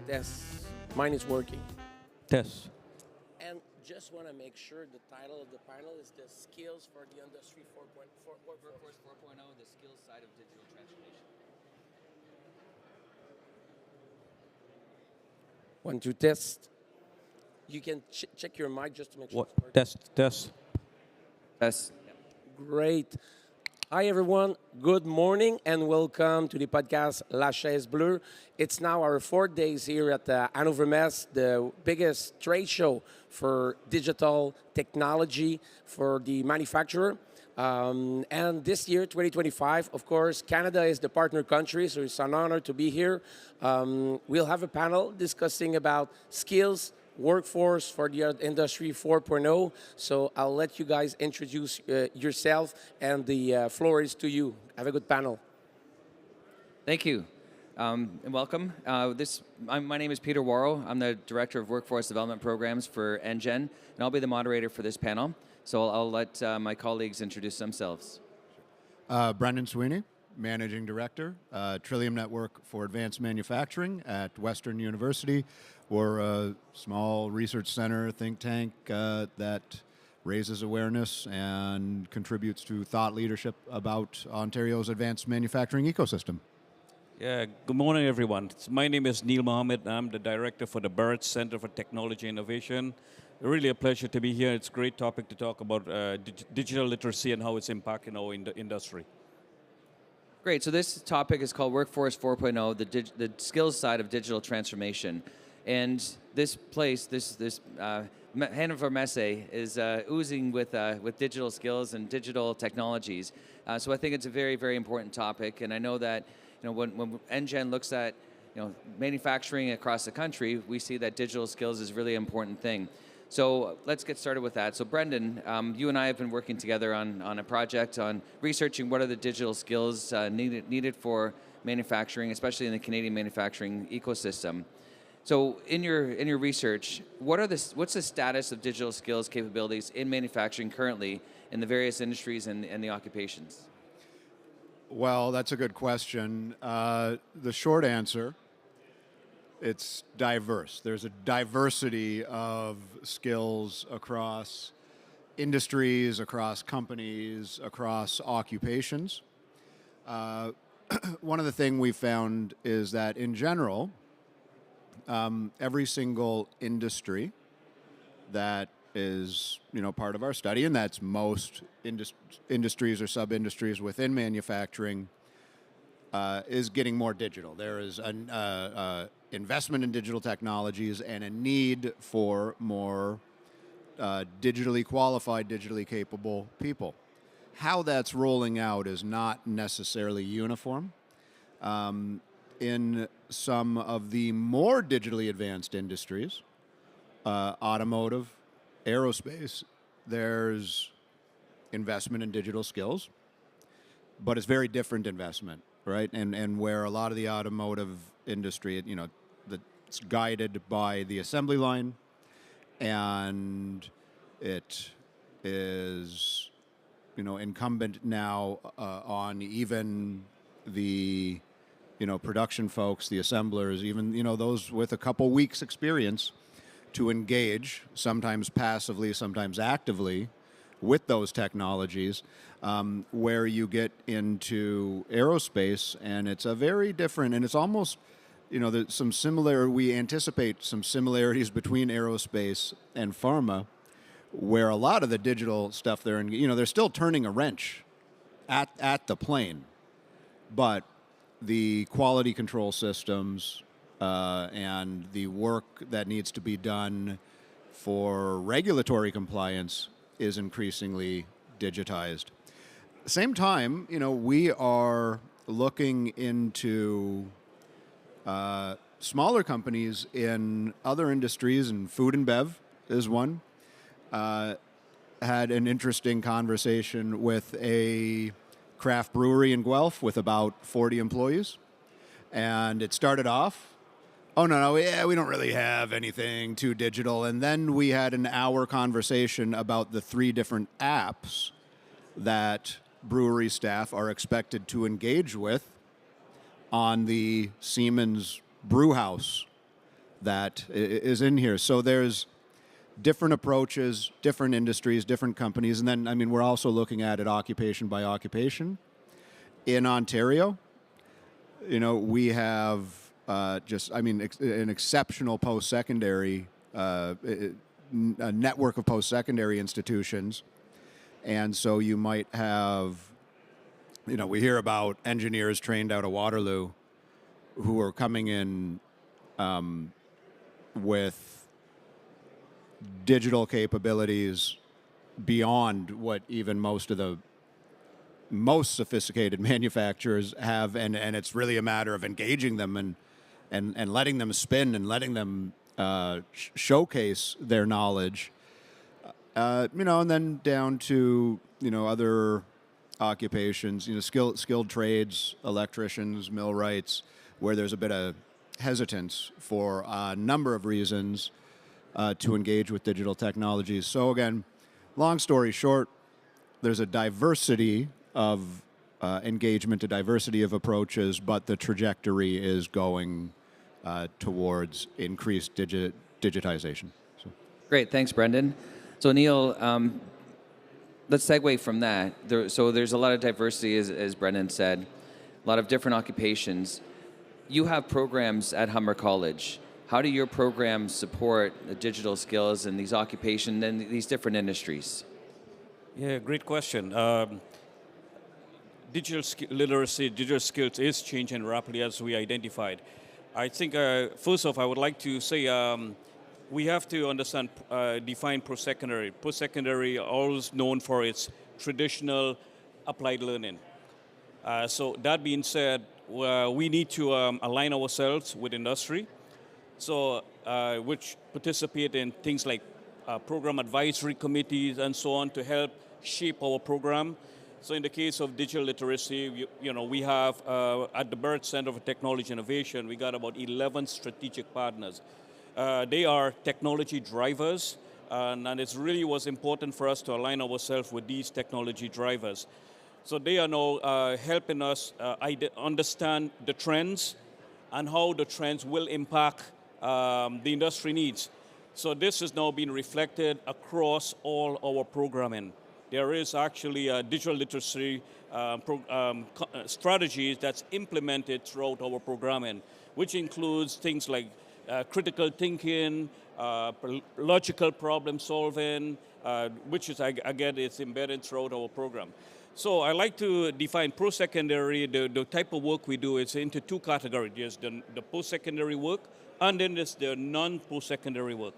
Test. Mine is working. Test. And just want to make sure the title of the panel is the skills for the industry 4.4 Workforce 4.0, the skills side of digital transformation. Want to test. You can check your mic just to make sure What? it's working. Test. Yes. Great. Hi, everyone. Good morning and welcome to the podcast La Chaise Bleue. It's now our 4 days here at the Hannover Messe, the biggest trade show for digital technology for the manufacturer. And this year, 2025, of course, Canada is the partner country, so it's an honor to be here. We'll have a panel discussing about skills, workforce for the industry 4.0. So I'll let you guys introduce yourself, and the floor is to you. Have a good panel. Thank you, and welcome. My name is Peter Warrow. I'm the Director of Workforce Development Programs for NGen, and I'll be the moderator for this panel. So I'll let my colleagues introduce themselves. Brendan Sweeney, Managing Director, Trillium Network for Advanced Manufacturing at Western University. We're a small research center, think tank that raises awareness and contributes to thought leadership about Ontario's advanced manufacturing ecosystem. Yeah, good morning, everyone. My name is Neil Mohammed. I'm the director for the Barrett Center for Technology Innovation. Really a pleasure to be here. It's a great topic to talk about digital literacy and how it's impacting our industry. Great. So this topic is called Workforce 4.0, the skills side of digital transformation. And this place, this Hannover Messe is oozing with digital skills and digital technologies. So I think it's a very, very important topic. And I know that when NGen looks at manufacturing across the country, we see that digital skills is a really important thing. So let's get started with that. So Brendan, you and I have been working together on a project on researching what are the digital skills needed for manufacturing, especially in the Canadian manufacturing ecosystem. So in your research, what's the status of digital skills capabilities in manufacturing currently in the various industries and the occupations? Well, that's a good question. The short answer, it's diverse. There's a diversity of skills across industries, across companies, across occupations. One of the things we found is that in general, every single industry that is part of our study, and that's most industries or sub-industries within manufacturing, is getting more digital. There is an investment in digital technologies and a need for more digitally qualified, digitally capable people. How that's rolling out is not necessarily uniform. In some of the more digitally advanced industries, automotive, aerospace, there's investment in digital skills, but it's very different investment, right? And where a lot of the automotive industry, it's guided by the assembly line, and it is, incumbent now on even the, production folks, the assemblers, even, those with a couple weeks experience to engage, sometimes passively, sometimes actively, with those technologies, where you get into aerospace, and it's a very different, and it's almost, there's some similar, we anticipate some similarities between aerospace and pharma, where a lot of the digital stuff they're still turning a wrench at the plane, but the quality control systems and the work that needs to be done for regulatory compliance is increasingly digitized. At the same time, we are looking into smaller companies in other industries, and food and bev is one. Had an interesting conversation with a craft brewery in Guelph with about 40 employees. And it started off, oh, no, yeah, we don't really have anything too digital. And then we had an hour conversation about the 3 different apps that brewery staff are expected to engage with on the Siemens brew house that is in here. So there's different approaches, different industries, different companies. And then, we're also looking at it occupation by occupation. In Ontario, we have an exceptional post-secondary, a network of post-secondary institutions. And so you might have, we hear about engineers trained out of Waterloo who are coming in with digital capabilities beyond what even most of the most sophisticated manufacturers have, and it's really a matter of engaging them and letting them spin and letting them showcase their knowledge, and then down to other occupations, skilled trades, electricians, millwrights, where there's a bit of hesitance for a number of reasons to engage with digital technologies. So again, long story short, there's a diversity of engagement, a diversity of approaches, but the trajectory is going towards increased digitization. So. Great, thanks, Brendan. So Neil, let's segue from that. So there's a lot of diversity, as Brendan said, a lot of different occupations. You have programs at Humber College. How do your programs support the digital skills in these occupations and these different industries? Yeah, great question. Digital literacy, digital skills is changing rapidly as we identified. I think, first off, I would like to say we have to understand, define post-secondary. Post-secondary, always known for its traditional applied learning. So that being said, we need to align ourselves with industry, so which participate in things like program advisory committees and so on to help shape our program. So in the case of digital literacy, we have at the Bird Center for Technology Innovation, we got about 11 strategic partners. They are technology drivers, and it really was important for us to align ourselves with these technology drivers. So they are now helping us understand the trends and how the trends will impact the industry needs. So this is now being reflected across all our programming. There is actually a digital literacy strategies that's implemented throughout our programming, which includes things like critical thinking, logical problem solving, which is, again, it's embedded throughout our program. So I like to define post-secondary, the type of work we do is into two categories. There's the post-secondary work, and then there's the non-post-secondary work.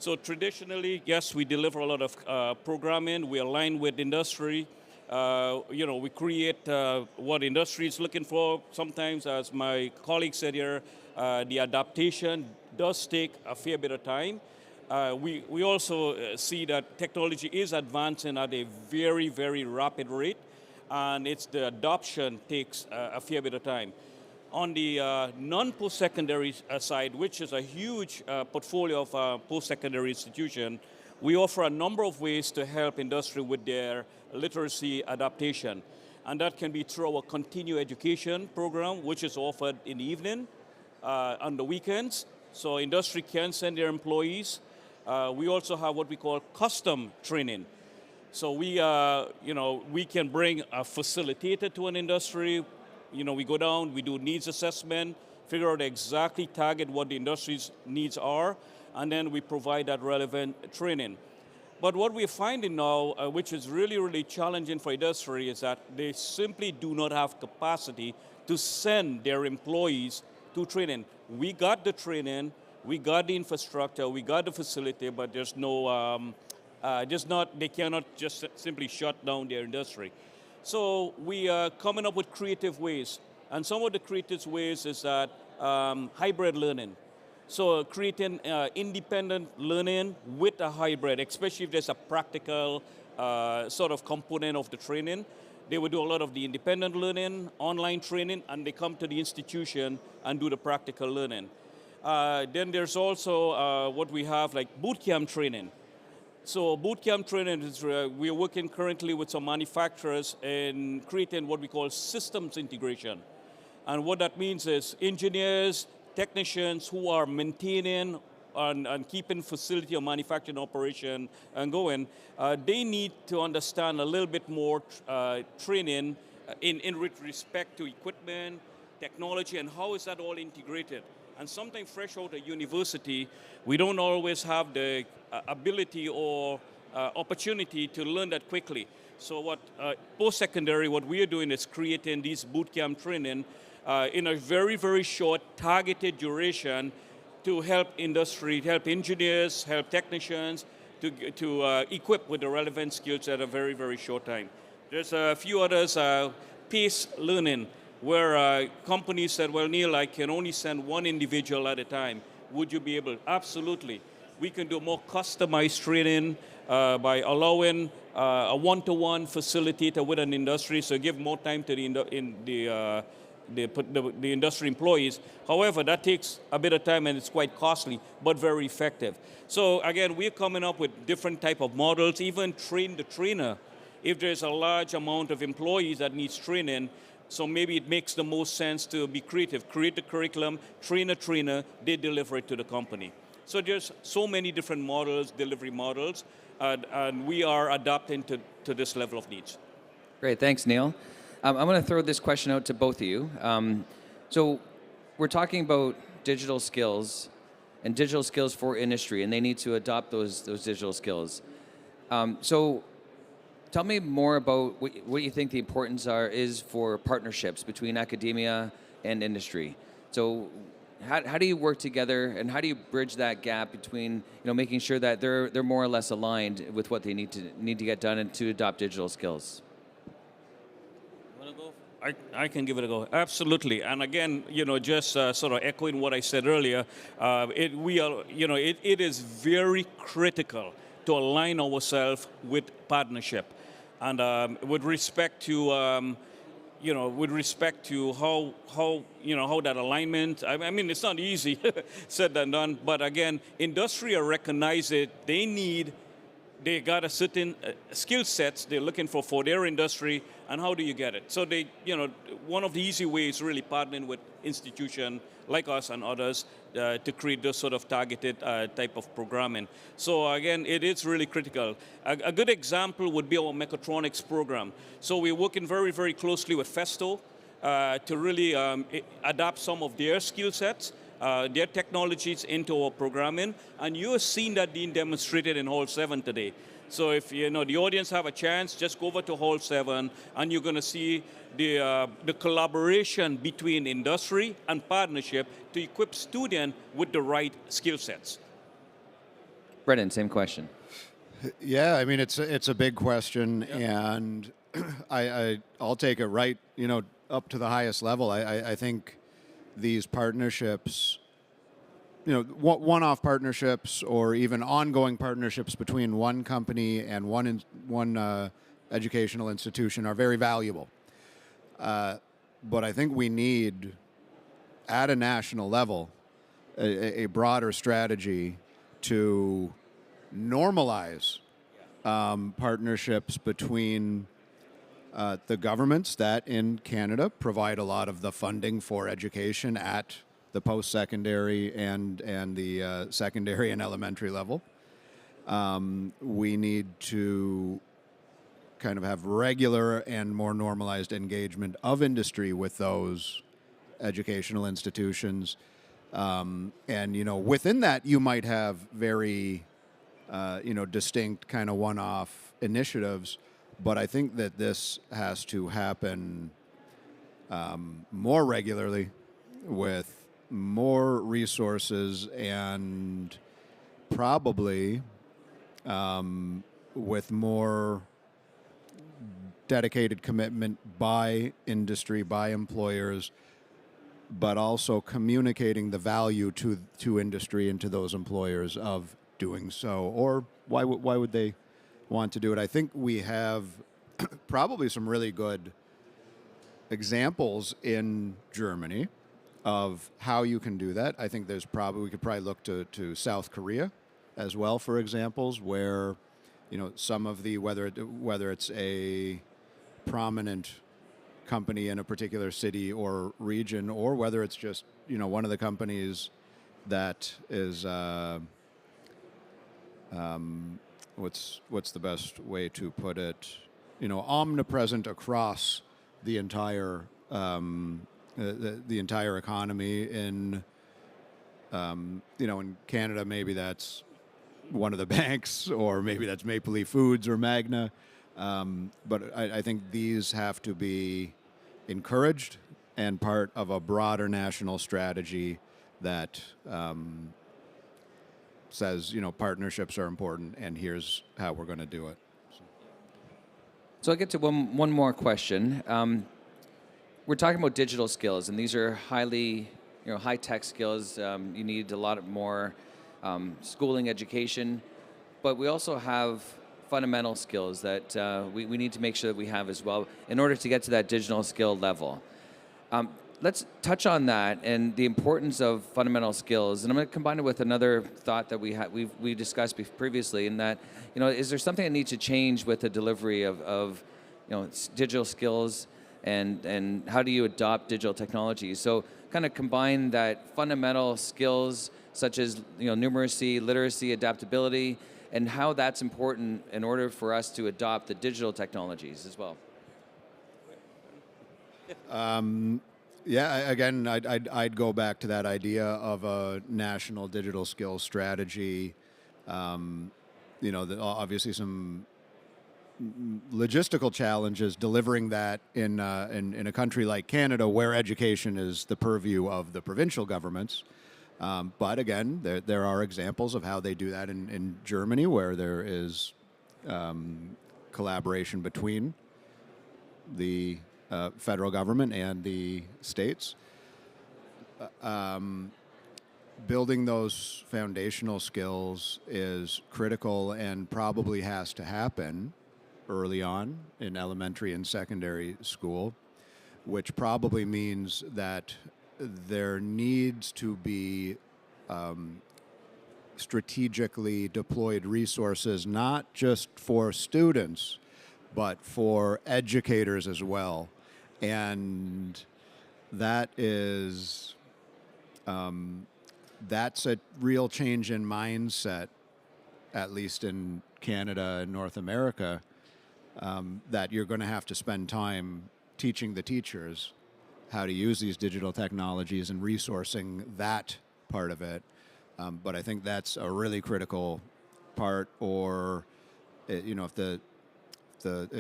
So traditionally, yes, we deliver a lot of programming. We align with industry. We create what industry is looking for. Sometimes, as my colleague said here, the adaptation does take a fair bit of time. We also see that technology is advancing at a very, very rapid rate, and the adoption takes a fair bit of time. On the non-post-secondary side, which is a huge portfolio of post-secondary institutions, we offer a number of ways to help industry with their literacy adaptation. And that can be through our continuing education program, which is offered in the evening, on the weekends, so industry can send their employees. We also have what we call custom training. So we can bring a facilitator to an industry. We go down, we do needs assessment, figure out exactly target what the industry's needs are, and then we provide that relevant training. But what we're finding now, which is really, really challenging for industry, is that they simply do not have capacity to send their employees to training. We got the training, we got the infrastructure, we got the facility, but there's no, they cannot just simply shut down their industry. So we are coming up with creative ways. And some of the creative ways is that hybrid learning. So creating independent learning with a hybrid, especially if there's a practical sort of component of the training. They would do a lot of the independent learning, online training, and they come to the institution and do the practical learning. Then there's also what we have like bootcamp training. So bootcamp training is, we are working currently with some manufacturers in creating what we call systems integration. And what that means is engineers, technicians who are maintaining and keeping facility or manufacturing operation and going, they need to understand a little bit more training in respect to equipment, technology, and how is that all integrated. And sometimes fresh out of university, we don't always have the ability or opportunity to learn that quickly. So what post-secondary, what we are doing is creating these bootcamp training in a very, very short, targeted duration to help industry, help engineers, help technicians to equip with the relevant skills at a very, very short time. There's a few others, pace learning, where companies said, well, Neil, I can only send one individual at a time. Would you be able? Absolutely. We can do more customized training by allowing a one-to-one facilitator with an industry, so give more time to the industry employees. However, that takes a bit of time and it's quite costly, but very effective. So again, we're coming up with different type of models, even train the trainer. If there's a large amount of employees that needs training, so maybe it makes the most sense to be creative, create the curriculum, train a trainer, they deliver it to the company. So there's so many different models, delivery models, and we are adapting to this level of needs. Great, thanks, Neil. I'm going to throw this question out to both of you. So we're talking about digital skills and digital skills for industry, and they need to adopt those digital skills. So tell me more about what you think the importance is for partnerships between academia and industry. So how do you work together, and how do you bridge that gap between making sure that they're more or less aligned with what they need to get done and to adopt digital skills? I can give it a go. Absolutely. And again, just sort of echoing what I said earlier, it is very critical to align ourselves with partnership. And with respect to with respect to how that alignment, I mean, it's not easy said and done, but again, industry recognize it. They got a certain skill sets they're looking for their industry, and how do you get it? So one of the easy ways really partnering with institutions like us and others to create this sort of targeted type of programming. So again, it is really critical. A good example would be our mechatronics program. So we're working very, very closely with Festo to really adapt some of their skill sets, their technologies into our programming, and you have seen that being demonstrated in Hall 7 today. So if the audience have a chance, just go over to Hall 7, and you're going to see the collaboration between industry and partnership to equip students with the right skill sets. Brendan, same question. Yeah, I mean it's a big question, and I'll take it right, up to the highest level. I think these partnerships, one-off partnerships or even ongoing partnerships between one company and one educational institution are very valuable. But I think we need, at a national level, a broader strategy to normalize partnerships between the governments that in Canada provide a lot of the funding for education at the post-secondary and the secondary and elementary level. We need to kind of have regular and more normalized engagement of industry with those educational institutions. And, within that, you might have very, distinct kind of one-off initiatives. But I think that this has to happen more regularly with more resources and probably with more dedicated commitment by industry, by employers, but also communicating the value to industry and to those employers of doing so. Or why would they want to do it? I think we have probably some really good examples in Germany of how you can do that. I think we could probably look to South Korea as well for examples where, some of the, whether it's a prominent company in a particular city or region, or whether it's just, one of the companies that is, what's the best way to put it? Omnipresent across the entire the entire economy. In in Canada, maybe that's one of the banks, or maybe that's Maple Leaf Foods or Magna. But I think these have to be encouraged and part of a broader national strategy that says, partnerships are important, and here's how we're going to do it. So I'll get to one more question. We're talking about digital skills, and these are highly, high-tech skills. You need a lot more schooling, education, but we also have fundamental skills that we need to make sure that we have as well in order to get to that digital skill level. Let's touch on that and the importance of fundamental skills. And I'm going to combine it with another thought that we discussed previously, in that, is there something that needs to change with the delivery of digital skills, and how do you adopt digital technology? So kind of combine that fundamental skills such as numeracy, literacy, adaptability, and how that's important in order for us to adopt the digital technologies as well. Yeah, again, I'd go back to that idea of a national digital skills strategy. Obviously some logistical challenges delivering that in a country like Canada, where education is the purview of the provincial governments. But again, there are examples of how they do that in Germany, where there is collaboration between the federal government and the states. Building those foundational skills is critical and probably has to happen early on in elementary and secondary school, which probably means that there needs to be strategically deployed resources, not just for students, but for educators as well. And that is, that's a real change in mindset, at least in Canada and North America, that you're going to have to spend time teaching the teachers how to use these digital technologies and resourcing that part of it. But I think that's a really critical part. Or, if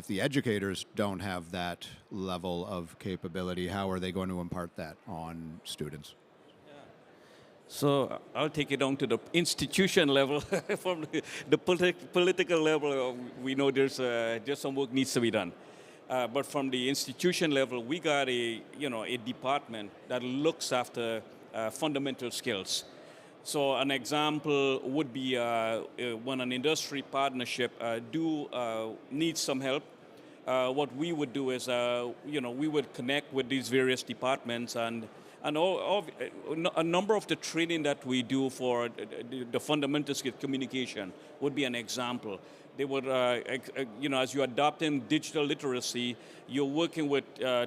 the educators don't have that level of capability, how are they going to impart that on students? So I'll take it down to the institution level. From the political level, we know there's some work needs to be done. But from the institution level, we got a department that looks after fundamental skills. So an example would be when an industry partnership needs some help. What we would do is, we would connect with these various departments, and a number of the training that we do for the fundamental skill communication would be an example. They would, as you're adopting digital literacy, you're working with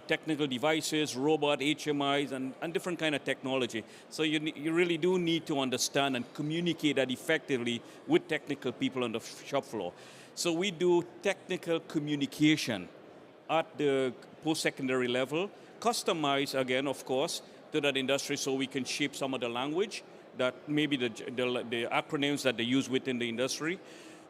technical devices, robot, HMIs, and different kind of technology. So you really do need to understand and communicate that effectively with technical people on the shop floor. So we do technical communication at the post-secondary level, customized again, of course, to that industry, so we can shape some of the language that maybe the acronyms that they use within the industry.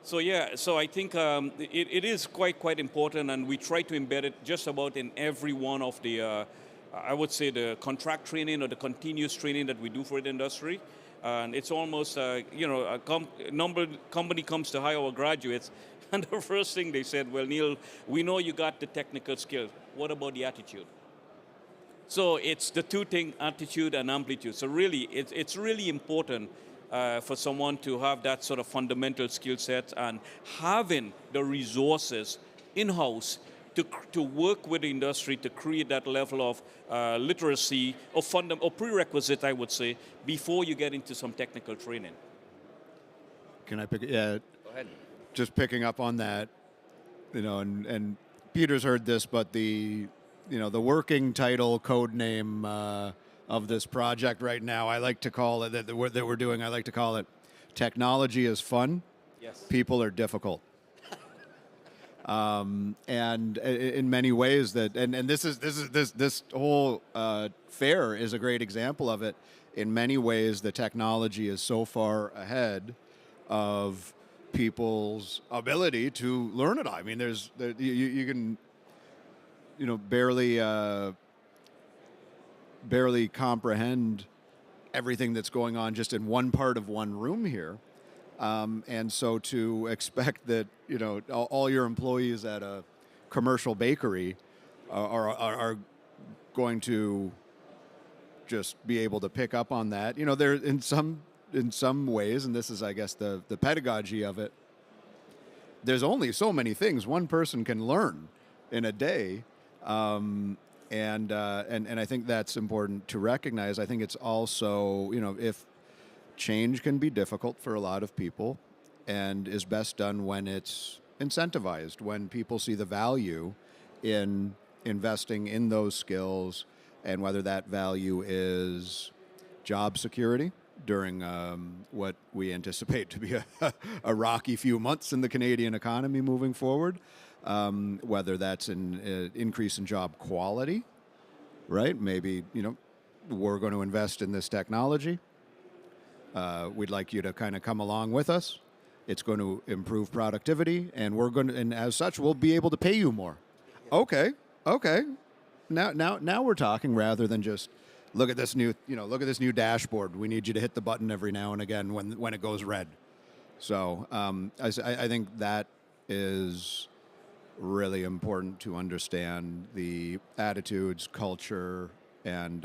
So yeah, so I think it is quite important, and we try to embed it just about in every one of the, I would say, the contract training or the continuous training that we do for the industry. And it's almost, a company comes to hire our graduates, and the first thing they said, well, Neil, we know you got the technical skill. What about the attitude? So it's the two things, attitude and amplitude. So really, it's really important for someone to have that sort of fundamental skill set, and having the resources in-house to work with the industry to create that level of literacy or prerequisite, I would say, before you get into some technical training. Can I pick? Yeah. Go ahead. Just picking up on that, and Peter's heard this, but the working title, code name of this project right now, I like to call it, that we're doing, I like to call it, technology is fun, yes, people are difficult. And in many ways this whole fair is a great example of it. In many ways, the technology is so far ahead of people's ability to learn it. I mean, you can barely comprehend everything that's going on just in one part of one room here. And so to expect that, all your employees at a commercial bakery are going to just be able to pick up on that. There in some ways, and this is, I guess, the pedagogy of it, there's only so many things one person can learn in a day. And I think that's important to recognize. I think it's also, if change can be difficult for a lot of people and is best done when it's incentivized, when people see the value in investing in those skills, and whether that value is job security during what we anticipate to be a rocky few months in the Canadian economy moving forward, whether that's an increase in job quality, right? Maybe, we're going to invest in this technology. We'd like you to kind of come along with us. It's going to improve productivity, and and as such, we'll be able to pay you more. Okay. Now we're talking, rather than just look at this new dashboard. We need you to hit the button every now and again when it goes red. So I think that is really important to understand the attitudes, culture, and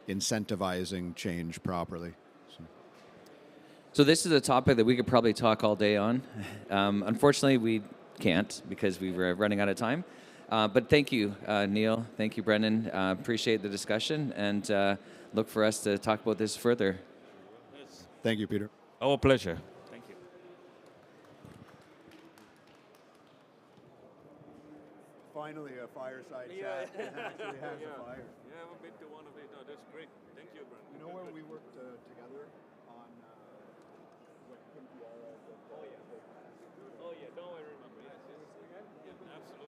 incentivizing change properly. So this is a topic that we could probably talk all day on. Unfortunately, can't because we were running out of time. But thank you, Neil. Thank you, Brendan. Appreciate the discussion and look for us to talk about this further. Thank you, Peter. Our pleasure. Thank you. Finally, a fireside chat that actually has a fire. Yeah, I've been to one of it. No, that's great. Thank you, Brandon. You know where we worked together on Oh, yeah, no, I remember. Yes, yes. Yeah, absolutely.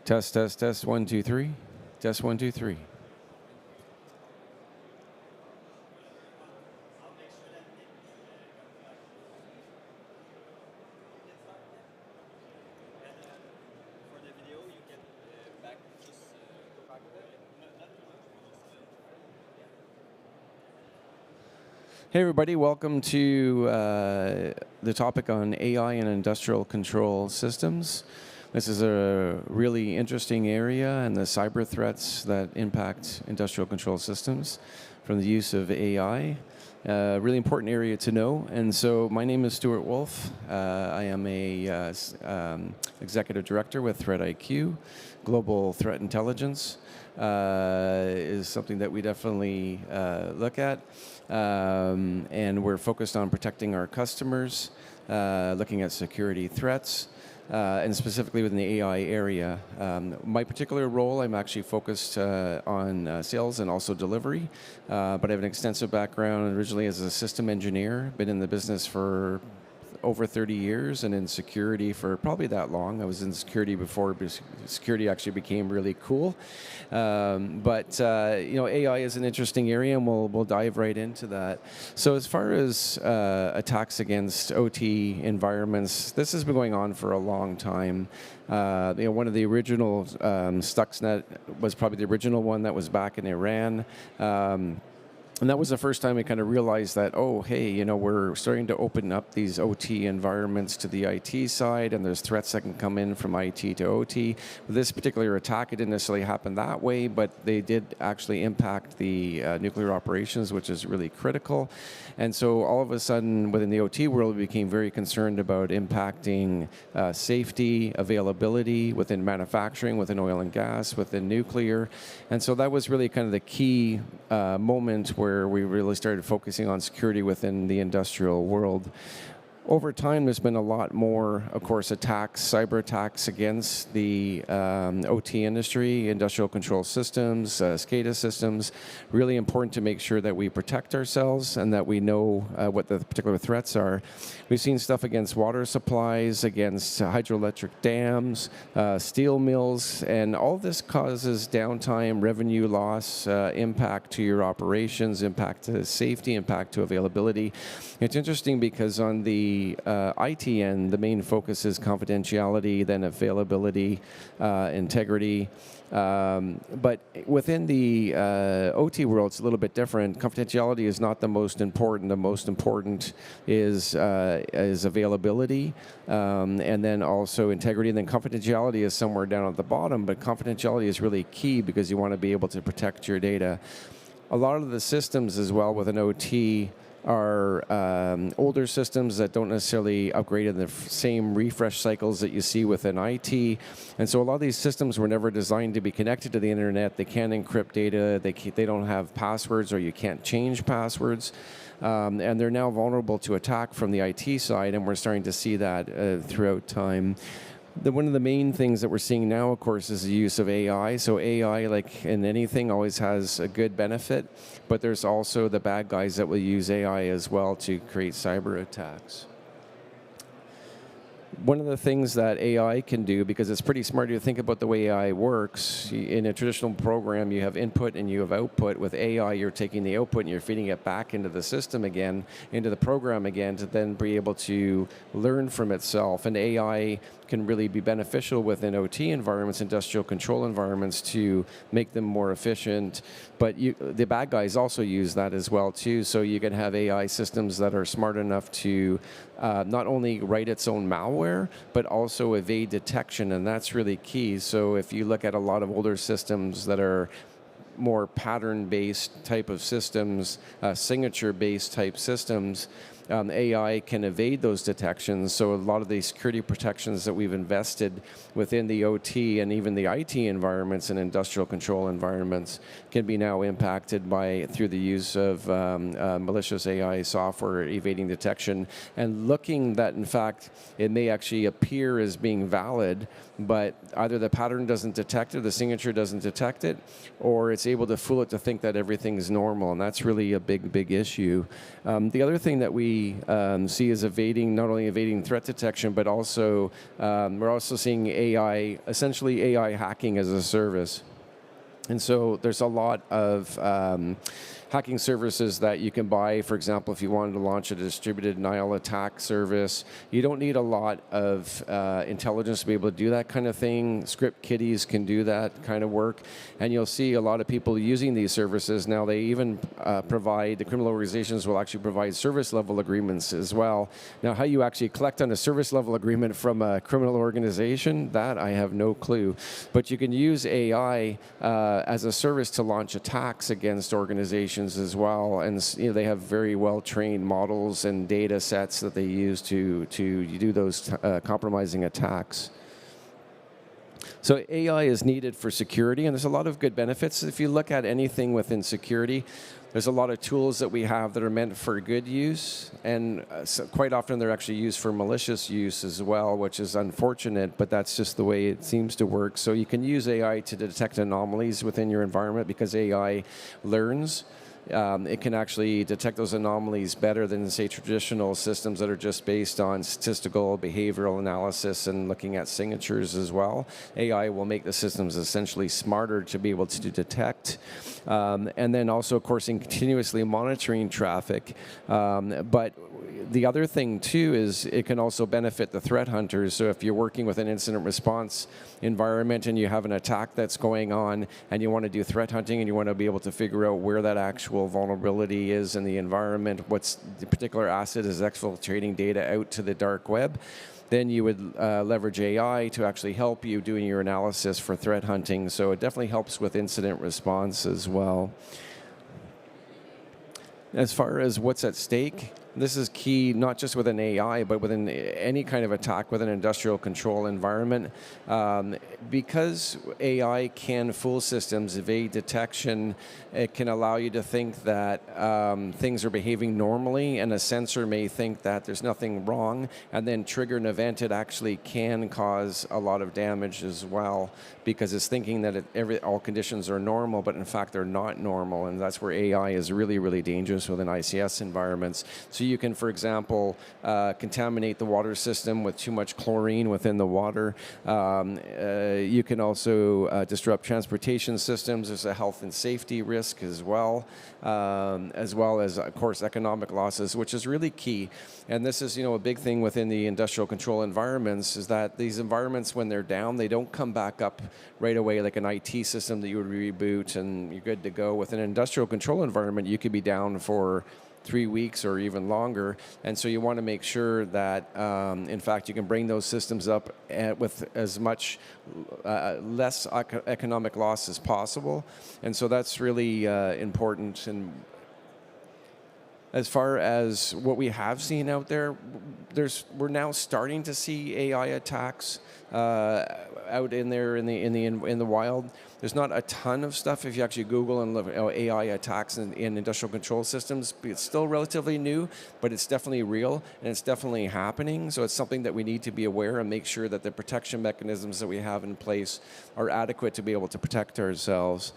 Test, test, test. 1, 2, 3. Test 1, 2, 3. Hey everybody, welcome to the topic on AI and industrial control systems. This is a really interesting area and the cyber threats that impact industrial control systems from the use of AI. Really important area to know. And so my name is Stuart Wolf. I am a executive director with Threat IQ. Global threat intelligence is something that we definitely look at. And we're focused on protecting our customers, looking at security threats, and specifically within the AI area. My particular role, I'm actually focused on sales and also delivery, but I have an extensive background originally as a system engineer, been in the business for over 30 years and in security for probably that long. I was in security before security actually became really cool. But AI is an interesting area, and we'll dive right into that. So as far as attacks against OT environments, this has been going on for a long time. One of the original Stuxnet was probably the original one that was back in Iran. And that was the first time I kind of realized that, oh, hey, we're starting to open up these OT environments to the IT side, and there's threats that can come in from IT to OT. With this particular attack, it didn't necessarily happen that way, but they did actually impact the nuclear operations, which is really critical. And so all of a sudden, within the OT world, we became very concerned about impacting safety, availability within manufacturing, within oil and gas, within nuclear. And so that was really kind of the key moment where we really started focusing on security within the industrial world. Over time, there's been a lot more, of course, attacks, cyber attacks against the OT industry, industrial control systems, SCADA systems. Really important to make sure that we protect ourselves and that we know what the particular threats are. We've seen stuff against water supplies, against hydroelectric dams, steel mills, and all this causes downtime, revenue loss, impact to your operations, impact to safety, impact to availability. It's interesting because on the IT end, the main focus is confidentiality, then availability, integrity. But within the OT world, it's a little bit different. Confidentiality is not the most important. The most important is availability, and then also integrity. And then confidentiality is somewhere down at the bottom, but confidentiality is really key because you want to be able to protect your data. A lot of the systems as well with an OT are older systems that don't necessarily upgrade in the same refresh cycles that you see within IT. And so a lot of these systems were never designed to be connected to the internet. They can't encrypt data. They don't have passwords, or you can't change passwords. And they're now vulnerable to attack from the IT side, and we're starting to see that throughout time. One of the main things that we're seeing now, of course, is the use of AI. So AI, like in anything, always has a good benefit, but there's also the bad guys that will use AI as well to create cyber attacks. One of the things that AI can do, because it's pretty smart to think about the way AI works, in a traditional program you have input and you have output. With AI, you're taking the output and you're feeding it back into the system again, into the program again, to then be able to learn from itself. And AI can really be beneficial within OT environments, industrial control environments, to make them more efficient. But the bad guys also use that as well too. So you can have AI systems that are smart enough to not only write its own malware, but also evade detection, and that's really key. So if you look at a lot of older systems that are more pattern-based type of systems, signature-based type systems, AI can evade those detections. So a lot of the security protections that we've invested within the OT and even the IT environments and industrial control environments can be now impacted through the use of malicious AI software evading detection, and looking that, in fact, it may actually appear as being valid, but either the pattern doesn't detect it, the signature doesn't detect it, or it's able to fool it to think that everything's normal, and that's really a big issue. The other thing that we really see as evading, not only evading threat detection, but also we're also seeing AI, essentially AI hacking as a service. And so there's a lot of hacking services that you can buy. For example, if you wanted to launch a distributed Nile attack service, you don't need a lot of intelligence to be able to do that kind of thing. Script kiddies can do that kind of work. And you'll see a lot of people using these services. Now they even provide, the criminal organizations will actually provide service level agreements as well. Now how you actually collect on a service level agreement from a criminal organization, that I have no clue. But you can use AI as a service to launch attacks against organizations as well, and they have very well trained models and data sets that they use to do those compromising attacks. So AI is needed for security, and there's a lot of good benefits. If you look at anything within security, there's a lot of tools that we have that are meant for good use, and so quite often they're actually used for malicious use as well, which is unfortunate, but that's just the way it seems to work. So you can use AI to detect anomalies within your environment because AI learns. It can actually detect those anomalies better than, say, traditional systems that are just based on statistical behavioral analysis and looking at signatures as well. AI will make the systems essentially smarter to be able to detect. And then also, of course, in continuously monitoring traffic. But the other thing, too, is it can also benefit the threat hunters. So if you're working with an incident response environment and you have an attack that's going on and you want to do threat hunting and you want to be able to figure out where that actual vulnerability is in the environment, what's the particular asset is exfiltrating data out to the dark web, then you would leverage AI to actually help you doing your analysis for threat hunting. So it definitely helps with incident response as well. As far as what's at stake, this is key not just within AI, but within any kind of attack within an industrial control environment. Because AI can fool systems, evade detection, it can allow you to think that things are behaving normally, and a sensor may think that there's nothing wrong, and then trigger an event. It actually can cause a lot of damage as well, because it's thinking that all conditions are normal, but in fact they're not normal, and that's where AI is really, really dangerous within ICS environments. So you can, for example, contaminate the water system with too much chlorine within the water. You can also disrupt transportation systems. There's a health and safety risk as well as, of course, economic losses, which is really key. And this is, a big thing within the industrial control environments, is that these environments, when they're down, they don't come back up right away like an IT system that you would reboot and you're good to go. With an industrial control environment, you could be down for 3 weeks or even longer, and so you want to make sure that in fact you can bring those systems up with as much less economic loss as possible, and so that's really important. And as far as what we have seen out there, we're now starting to see AI attacks out in there in the wild. There's not a ton of stuff if you actually Google and look at AI attacks in industrial control systems. It's still relatively new, but it's definitely real and it's definitely happening. So it's something that we need to be aware and make sure that the protection mechanisms that we have in place are adequate to be able to protect ourselves.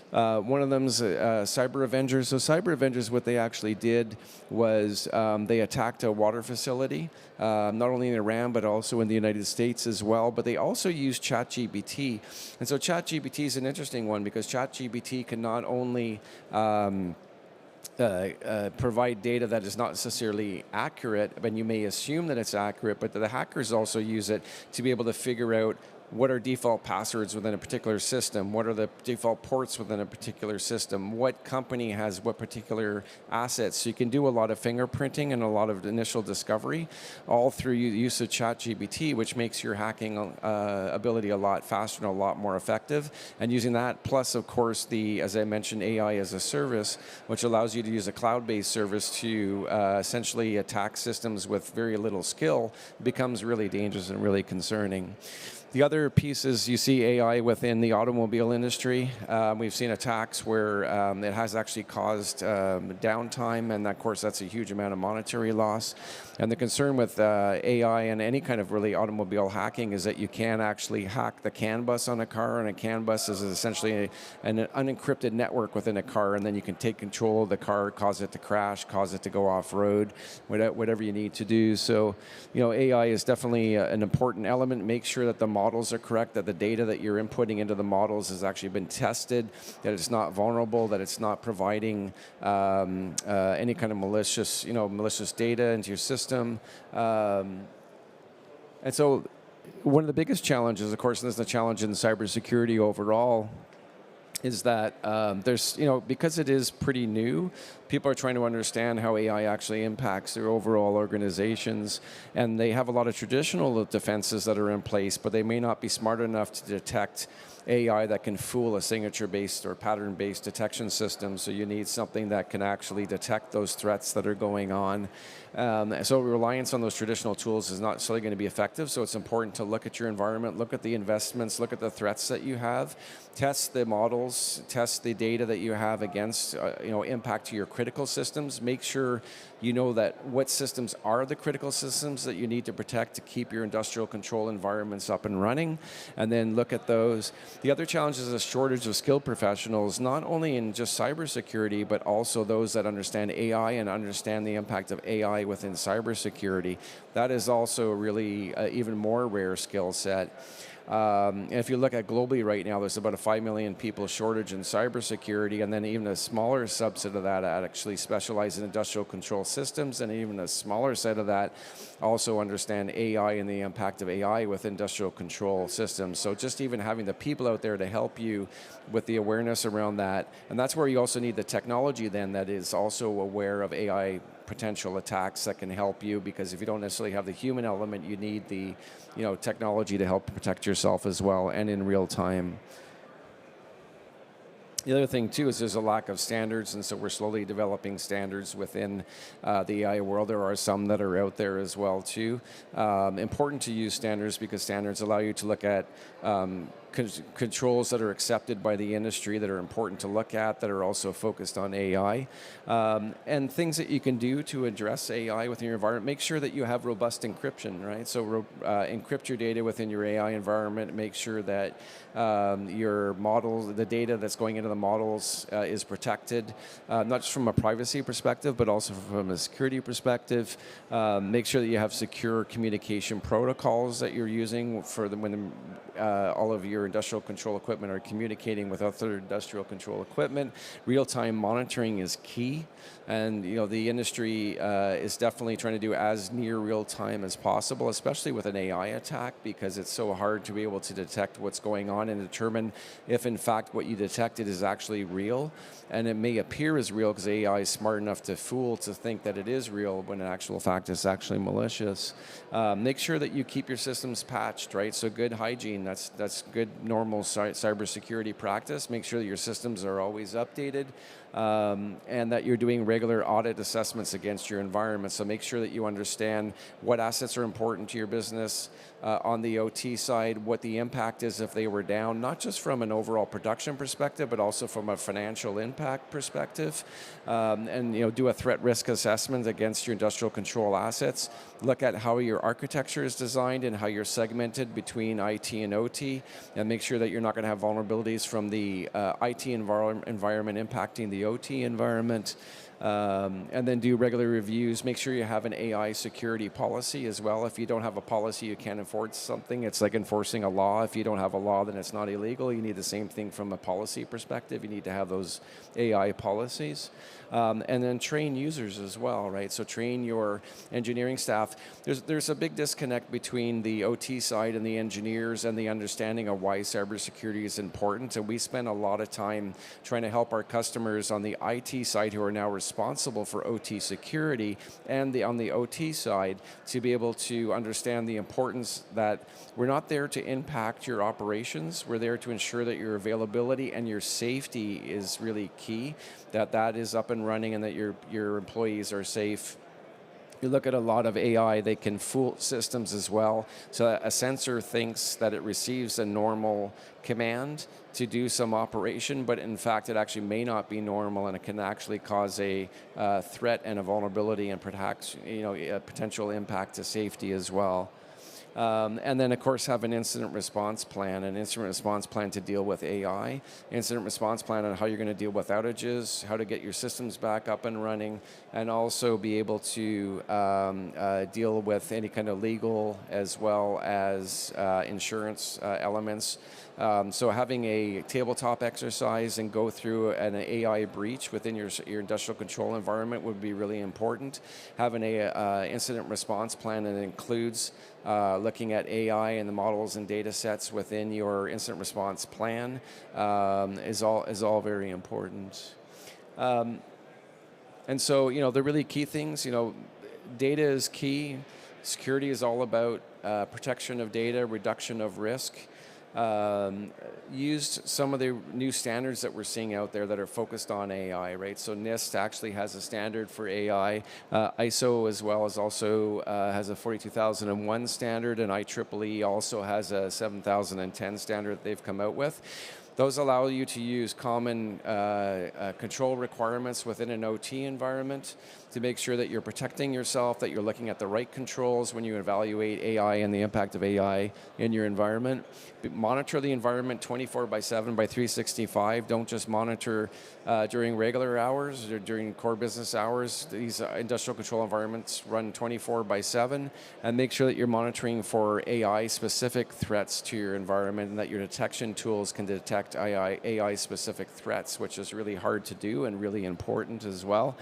One of them is Cyber Avengers. So Cyber Avengers, what they actually did was they attacked a water facility, not only in Iran, but also in the United States as well. But they also used ChatGPT. And so ChatGPT is an interesting one because ChatGPT can not only provide data that is not necessarily accurate, but you may assume that it's accurate, but the hackers also use it to be able to figure out what are default passwords within a particular system, what are the default ports within a particular system, what company has what particular assets. So you can do a lot of fingerprinting and a lot of initial discovery, all through use of ChatGPT, which makes your hacking ability a lot faster and a lot more effective. And using that, plus of course as I mentioned, AI as a service, which allows you to use a cloud-based service to essentially attack systems with very little skill, becomes really dangerous and really concerning. The other other piece is you see AI within the automobile industry. We've seen attacks where it has actually caused downtime, and of course that's a huge amount of monetary loss. And the concern with AI and any kind of really automobile hacking is that you can actually hack the CAN bus on a car, and a CAN bus is essentially an unencrypted network within a car, and then you can take control of the car, cause it to crash, cause it to go off-road, whatever you need to do. So, AI is definitely an important element. Make sure that the models are correct, that the data that you're inputting into the models has actually been tested, that it's not vulnerable, that it's not providing any kind of malicious data into your system. And so one of the biggest challenges, of course, and this is a challenge in cybersecurity overall, is that there's, because it is pretty new, people are trying to understand how AI actually impacts their overall organizations, and they have a lot of traditional defenses that are in place, but they may not be smart enough to detect AI that can fool a signature-based or pattern-based detection system. So you need something that can actually detect those threats that are going on. So reliance on those traditional tools is not necessarily going to be effective. So it's important to look at your environment, look at the investments, look at the threats that you have, test the models, test the data that you have against impact to your critical systems. Make sure you know that what systems are the critical systems that you need to protect to keep your industrial control environments up and running, and then look at those. The other challenge is a shortage of skilled professionals, not only in just cybersecurity, but also those that understand AI and understand the impact of AI within cybersecurity. That is also really even more rare skill set. And if you look at globally right now, there's about a 5 million people shortage in cybersecurity, and then even a smaller subset of that actually specialize in industrial control systems, and even a smaller set of that also understand AI and the impact of AI with industrial control systems. So just even having the people out there to help you with the awareness around that, and that's where you also need the technology then that is also aware of AI potential attacks that can help you, because if you don't necessarily have the human element, you need the technology to help protect yourself as well, and in real time. The other thing too is there's a lack of standards, and so we're slowly developing standards within the AI world. There are some that are out there as well too. Important to use standards because standards allow you to look at controls that are accepted by the industry that are important to look at, that are also focused on AI, and things that you can do to address AI within your environment. Make sure that you have robust encryption, right? So encrypt your data within your AI environment. Make sure that your models, the data that's going into the models is protected, not just from a privacy perspective, but also from a security perspective. Make sure that you have secure communication protocols that you're using for when all of your industrial control equipment are communicating with other industrial control equipment. Real-time monitoring is key, and the industry is definitely trying to do as near real-time as possible, especially with an AI attack, because it's so hard to be able to detect what's going on and determine if in fact what you detected is actually real. And it may appear as real because AI is smart enough to think that it is real when in actual fact it's actually malicious. Make sure that you keep your systems patched, right? So good hygiene, that's good normal cybersecurity practice. Make sure that your systems are always updated, and that you're doing regular audit assessments against your environment. So make sure that you understand what assets are important to your business on the OT side, what the impact is if they were down, not just from an overall production perspective, but also from a financial impact perspective, and do a threat risk assessment against your industrial control assets. Look at how your architecture is designed and how you're segmented between IT and OT, and make sure that you're not going to have vulnerabilities from the IT environment impacting the OT environment. And then do regular reviews. Make sure you have an AI security policy as well. If you don't have a policy, you can't enforce something. It's like enforcing a law. If you don't have a law, then it's not illegal. You need the same thing from a policy perspective. You need to have those AI policies. And then train users as well, right? So train your engineering staff. There's a big disconnect between the OT side and the engineers and the understanding of why cybersecurity is important. And we spend a lot of time trying to help our customers on the IT side who are now responsible for OT security, and on the OT side to be able to understand the importance that we're not there to impact your operations. We're there to ensure that your availability and your safety is really key, that is up and running, and that your employees are safe You look at a lot of AI, they can fool systems as well. So a sensor thinks that it receives a normal command to do some operation, but in fact it actually may not be normal, and it can actually cause a threat and a vulnerability, and perhaps a potential impact to safety as well. And then, of course, have an incident response plan, to deal with AI, incident response plan on how you're going to deal with outages, how to get your systems back up and running, and also be able to deal with any kind of legal as well as insurance elements. So having a tabletop exercise and go through an AI breach within your industrial control environment would be really important. Having a incident response plan that includes looking at AI and the models and data sets within your incident response plan is all very important. And so, the really key things, data is key. Security is all about protection of data, reduction of risk. Used some of the new standards that we're seeing out there that are focused on AI, right? So NIST actually has a standard for AI. ISO as well as also has a 42001 standard, and IEEE also has a 7010 standard that they've come out with. Those allow you to use common control requirements within an OT environment to make sure that you're protecting yourself, that you're looking at the right controls when you evaluate AI and the impact of AI in your environment. Monitor the environment 24/7 by 365. Don't just monitor during regular hours or during core business hours. These industrial control environments run 24/7, and make sure that you're monitoring for AI-specific threats to your environment, and that your detection tools can detect AI-specific threats, which is really hard to do and really important as well.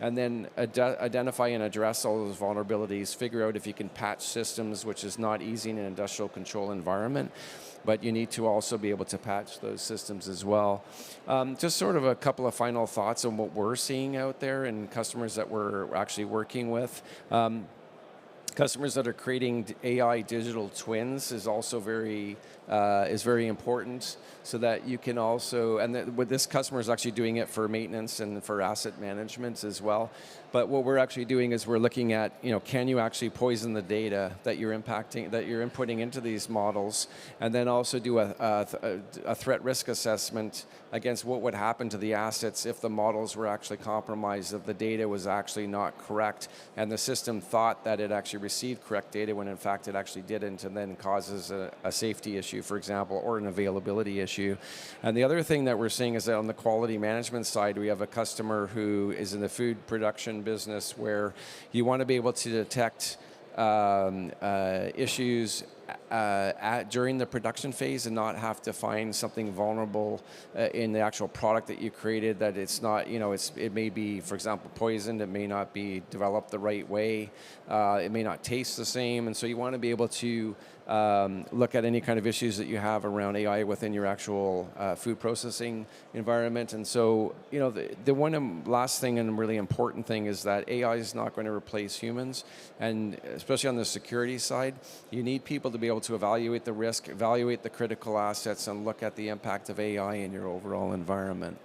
And then identify and address all those vulnerabilities, figure out if you can patch systems, which is not easy in an industrial control environment, but you need to also be able to patch those systems as well. Just sort of a couple of final thoughts on what we're seeing out there and customers that we're actually working with. Customers that are creating AI digital twins is also very important, so that you can also, and with this customer is actually doing it for maintenance and for asset management as well. But what we're actually doing is we're looking at, can you actually poison the data that you're inputting into these models, and then also do a threat risk assessment against what would happen to the assets if the models were actually compromised, if the data was actually not correct, and the system thought that it actually received correct data when in fact it actually didn't, and then causes a safety issue, for example, or an availability issue. And the other thing that we're seeing is that on the quality management side, we have a customer who is in the food production business where you want to be able to detect issues during the production phase and not have to find something vulnerable in the actual product that you created, that it's not, it may be, for example, poisoned, it may not be developed the right way, it may not taste the same, and so you want to be able to look at any kind of issues that you have around AI within your actual food processing environment. And so, the one last thing and really important thing is that AI is not going to replace humans, and especially on the security side, you need people to be able to evaluate the risk, evaluate the critical assets, and look at the impact of AI in your overall environment.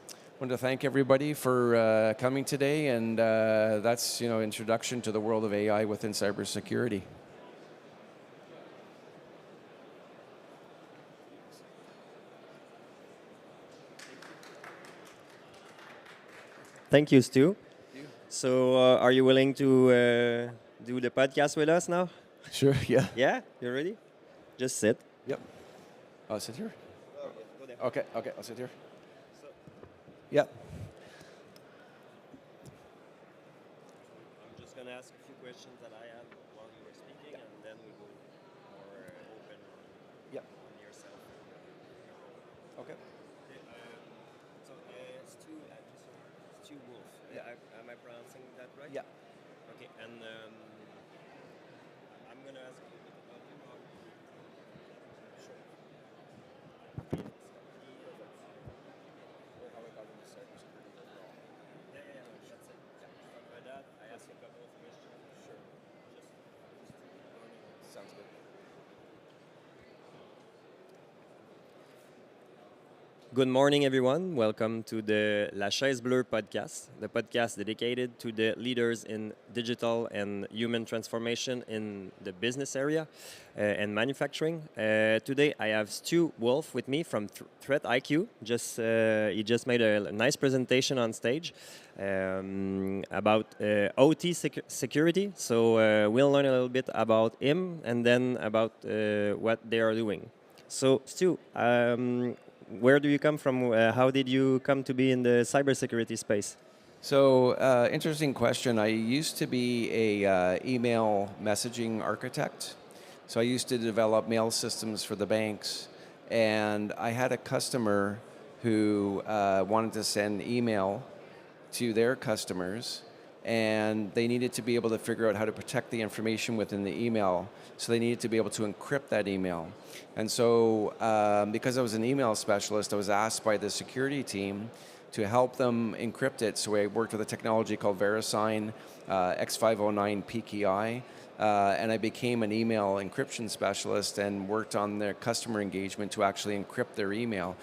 I want to thank everybody for coming today, and that's introduction to the world of AI within cybersecurity. Thank you, Stu. So, are you willing to do the podcast with us now? Sure. Yeah. Yeah, you ready? Just sit. Yep. I'll sit here. Okay. I'll sit here. Yep. I'm just gonna ask a few questions that I had while you were speaking, and then we go more open on yourself. Okay. So, Stu Wolf. Yeah. Am I pronouncing that right? Yeah. Okay, and I'm gonna ask you a bit about your blog. Sure. Or how I got into cybersecurity overall. Yeah, that's it. By that, I asked a couple of questions. Sure. Just Sounds good. Good morning, everyone. Welcome to the La Chaise Bleue podcast, the podcast dedicated to the leaders in digital and human transformation in the business area and manufacturing. Today, I have Stu Wolf with me from Threat IQ. He just made a nice presentation on stage about OT security. So we'll learn a little bit about him and then about what they are doing. So, Stu, where do you come from? How did you come to be in the cybersecurity space? So, interesting question. I used to be a email messaging architect. So I used to develop mail systems for the banks, and I had a customer who wanted to send email to their customers, and they needed to be able to figure out how to protect the information within the email. So they needed to be able to encrypt that email. And so because I was an email specialist, I was asked by the security team to help them encrypt it. So I worked with a technology called VeriSign, X509 PKI, and I became an email encryption specialist and worked on their customer engagement to actually encrypt their email.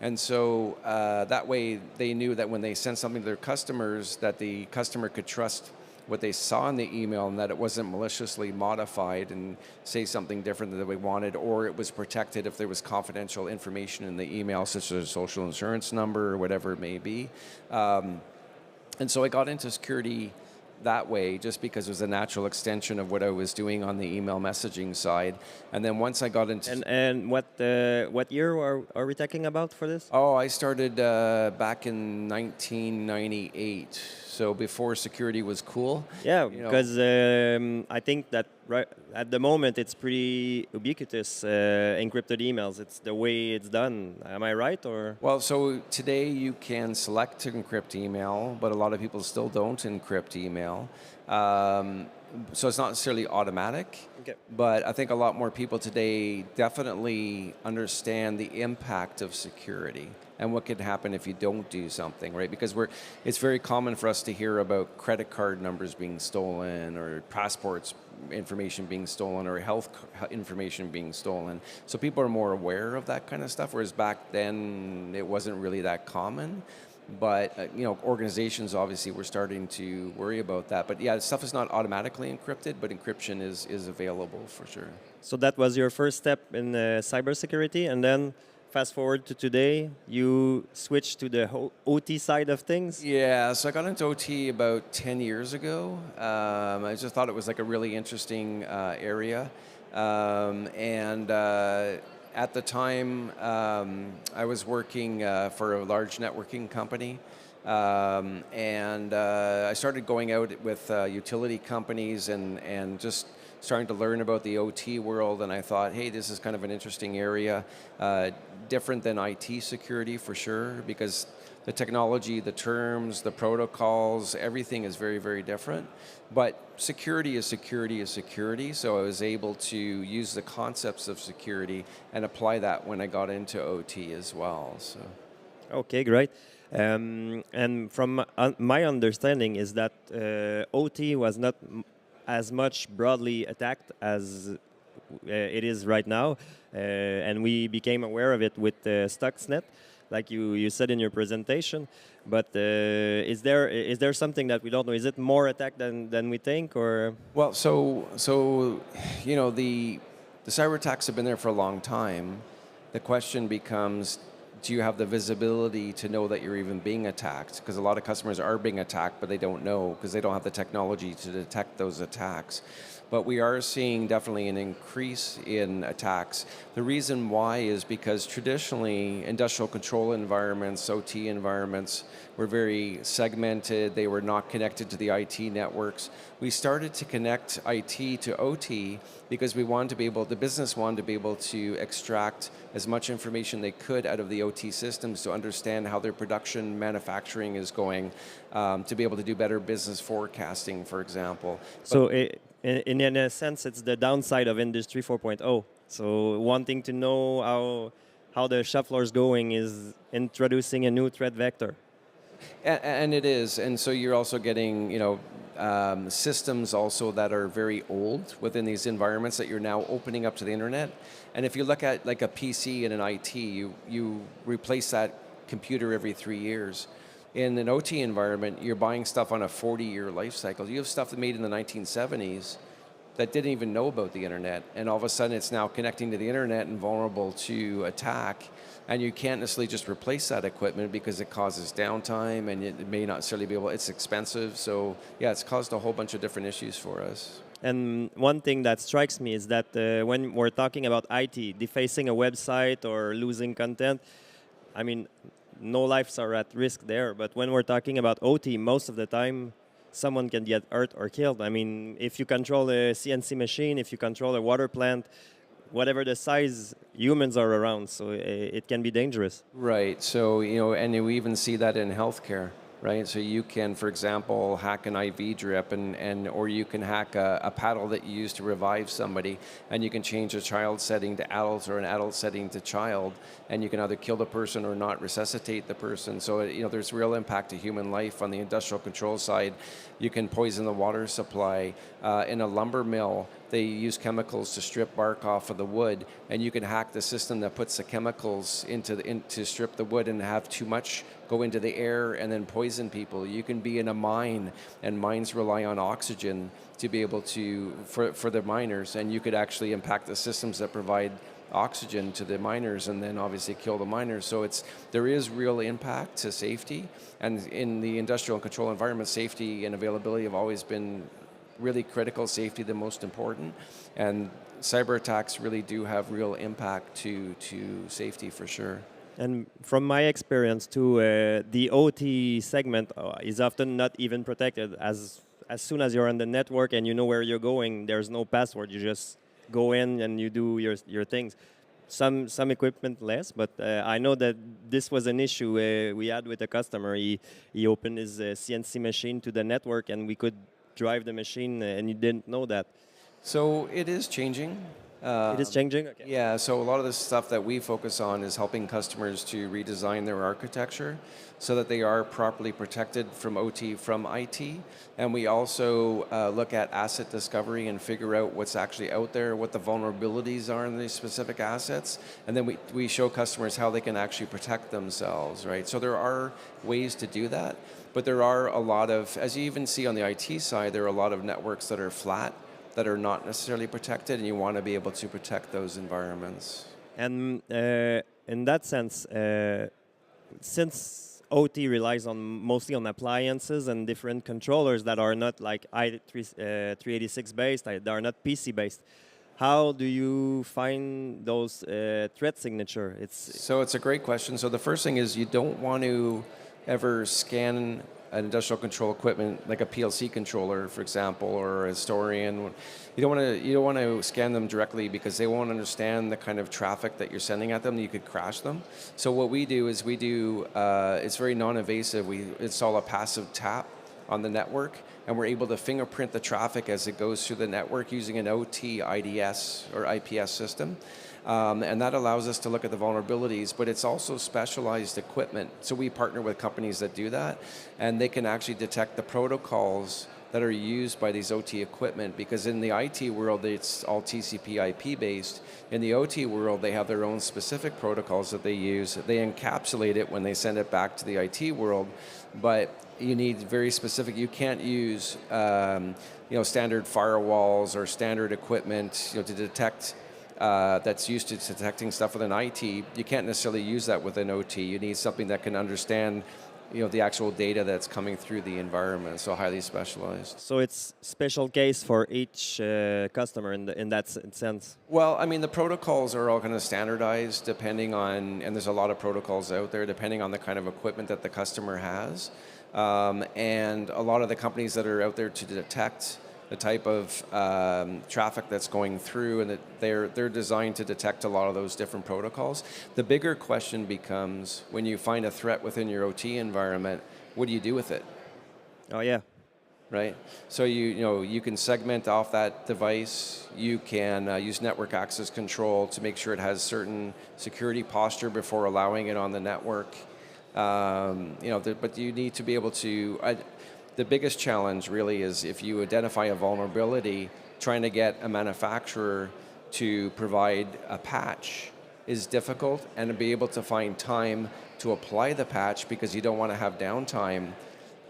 And so that way they knew that when they sent something to their customers, that the customer could trust what they saw in the email and that it wasn't maliciously modified and say something different than we wanted, or it was protected if there was confidential information in the email, such as a social insurance number or whatever it may be. And so I got into security that way just because it was a natural extension of what I was doing on the email messaging side. And then once I got into... And what year are we talking about for this? Oh, I started back in 1998. So before security was cool. Yeah, because I think that right at the moment it's pretty ubiquitous, encrypted emails. It's the way it's done. Am I right or? Well, so today you can select to encrypt email, but a lot of people still don't encrypt email. So it's not necessarily automatic. Okay. But I think a lot more people today definitely understand the impact of security and what could happen if you don't do something, right? Because it's very common for us to hear about credit card numbers being stolen or passports information being stolen or health information being stolen. So people are more aware of that kind of stuff, whereas back then it wasn't really that common. But organizations obviously were starting to worry about that. But yeah, stuff is not automatically encrypted, but encryption is available for sure. So that was your first step in cybersecurity, and then fast forward to today, you switched to the OT side of things. Yeah, so I got into OT about 10 years ago. I just thought it was like a really interesting area, at the time, I was working for a large networking company, I started going out with utility companies and just starting to learn about the OT world, and I thought, hey, this is kind of an interesting area, different than IT security for sure, because the technology, the terms, the protocols, everything is very, very different. But security is security is security, so I was able to use the concepts of security and apply that when I got into OT as well. So. Okay, great. And from my understanding is that OT was not as much broadly attacked as it is right now, and we became aware of it with Stuxnet, like you said in your presentation. But is there something that we don't know? Is it more attacked than we think, or? Well, so the cyber attacks have been there for a long time. The question becomes, do you have the visibility to know that you're even being attacked? Because a lot of customers are being attacked, but they don't know because they don't have the technology to detect those attacks. But we are seeing definitely an increase in attacks. The reason why is because traditionally industrial control environments, OT environments, were very segmented. They were not connected to the IT networks. We started to connect IT to OT because the business wanted to be able to extract as much information they could out of the OT systems to understand how their production manufacturing is going, to be able to do better business forecasting, for example. So in a sense, it's the downside of Industry 4.0. So wanting to know how the shop floor is going is introducing a new threat vector. And it is, and so you're also getting, systems also that are very old within these environments that you're now opening up to the internet. And if you look at like a PC and an IT, you replace that computer every 3 years. In an OT environment, you're buying stuff on a 40-year life cycle. You have stuff made in the 1970s that didn't even know about the internet, and all of a sudden it's now connecting to the internet and vulnerable to attack. And you can't necessarily just replace that equipment because it causes downtime and it may not necessarily be able, it's expensive. So yeah, it's caused a whole bunch of different issues for us. And one thing that strikes me is that when we're talking about IT, defacing a website or losing content, I mean, no lives are at risk there. But when we're talking about OT, most of the time, someone can get hurt or killed. I mean, if you control a CNC machine, if you control a water plant, whatever the size, humans are around, so it can be dangerous. Right. So, and we even see that in healthcare, right? So you can, for example, hack an IV drip or you can hack a paddle that you use to revive somebody, and you can change a child setting to adult or an adult setting to child, and you can either kill the person or not resuscitate the person. So, there's real impact to human life. On the industrial control side, you can poison the water supply. In a lumber mill, they use chemicals to strip bark off of the wood, and you can hack the system that puts the chemicals to strip the wood and have too much go into the air and then poison people. You can be in a mine, and mines rely on oxygen to be able to, for the miners, and you could actually impact the systems that provide oxygen to the miners and then obviously kill the miners. So there is real impact to safety, and in the industrial and control environment, safety and availability have always been really critical. Safety the most important, and cyber attacks really do have real impact to safety for sure. And from my experience too, the OT segment is often not even protected. As soon as you're on the network and you know where you're going, there's no password. You just go in and you do your things. Some equipment less, but I know that this was an issue we had with a customer. He opened his CNC machine to the network, and we could drive the machine, and you didn't know that. So it is changing. It is changing? Okay. Yeah, so a lot of the stuff that we focus on is helping customers to redesign their architecture so that they are properly protected from OT, from IT. And we also look at asset discovery and figure out what's actually out there, what the vulnerabilities are in these specific assets. And then we show customers how they can actually protect themselves, right? So there are ways to do that, but there are a lot of, as you even see on the IT side, there are a lot of networks that are flat, that are not necessarily protected, and you want to be able to protect those environments. And in that sense, since OT relies mostly on appliances and different controllers that are not like i386 based, they are not PC based, how do you find those threat signature? So it's a great question. So the first thing is you don't want to ever scan an industrial control equipment like a PLC controller, for example, or a historian. You don't want to scan them directly because they won't understand the kind of traffic that you're sending at them. You could crash them. So what we do is it's very non-invasive. We install a passive tap on the network, and we're able to fingerprint the traffic as it goes through the network using an OT IDS or IPS system. And that allows us to look at the vulnerabilities, but it's also specialized equipment. So we partner with companies that do that, and they can actually detect the protocols that are used by these OT equipment, because in the IT world, it's all TCP IP based. In the OT world, they have their own specific protocols that they use. They encapsulate it when they send it back to the IT world, but you need very specific, you can't use standard firewalls or standard equipment to detect that's used to detecting stuff with an IT. You can't necessarily use that with an OT. You need something that can understand the actual data that's coming through the environment, so highly specialized. So it's special case for each customer in that sense? Well, I mean, the protocols are all kind of standardized depending on, and there's a lot of protocols out there, depending on the kind of equipment that the customer has. And a lot of the companies that are out there to detect the type of traffic that's going through, and that they're designed to detect a lot of those different protocols. The bigger question becomes, when you find a threat within your OT environment, what do you do with it? Oh yeah. Right? So you can segment off that device. You can use network access control to make sure it has certain security posture before allowing it on the network. But you need to be able to. the biggest challenge really is if you identify a vulnerability, trying to get a manufacturer to provide a patch is difficult, and to be able to find time to apply the patch because you don't want to have downtime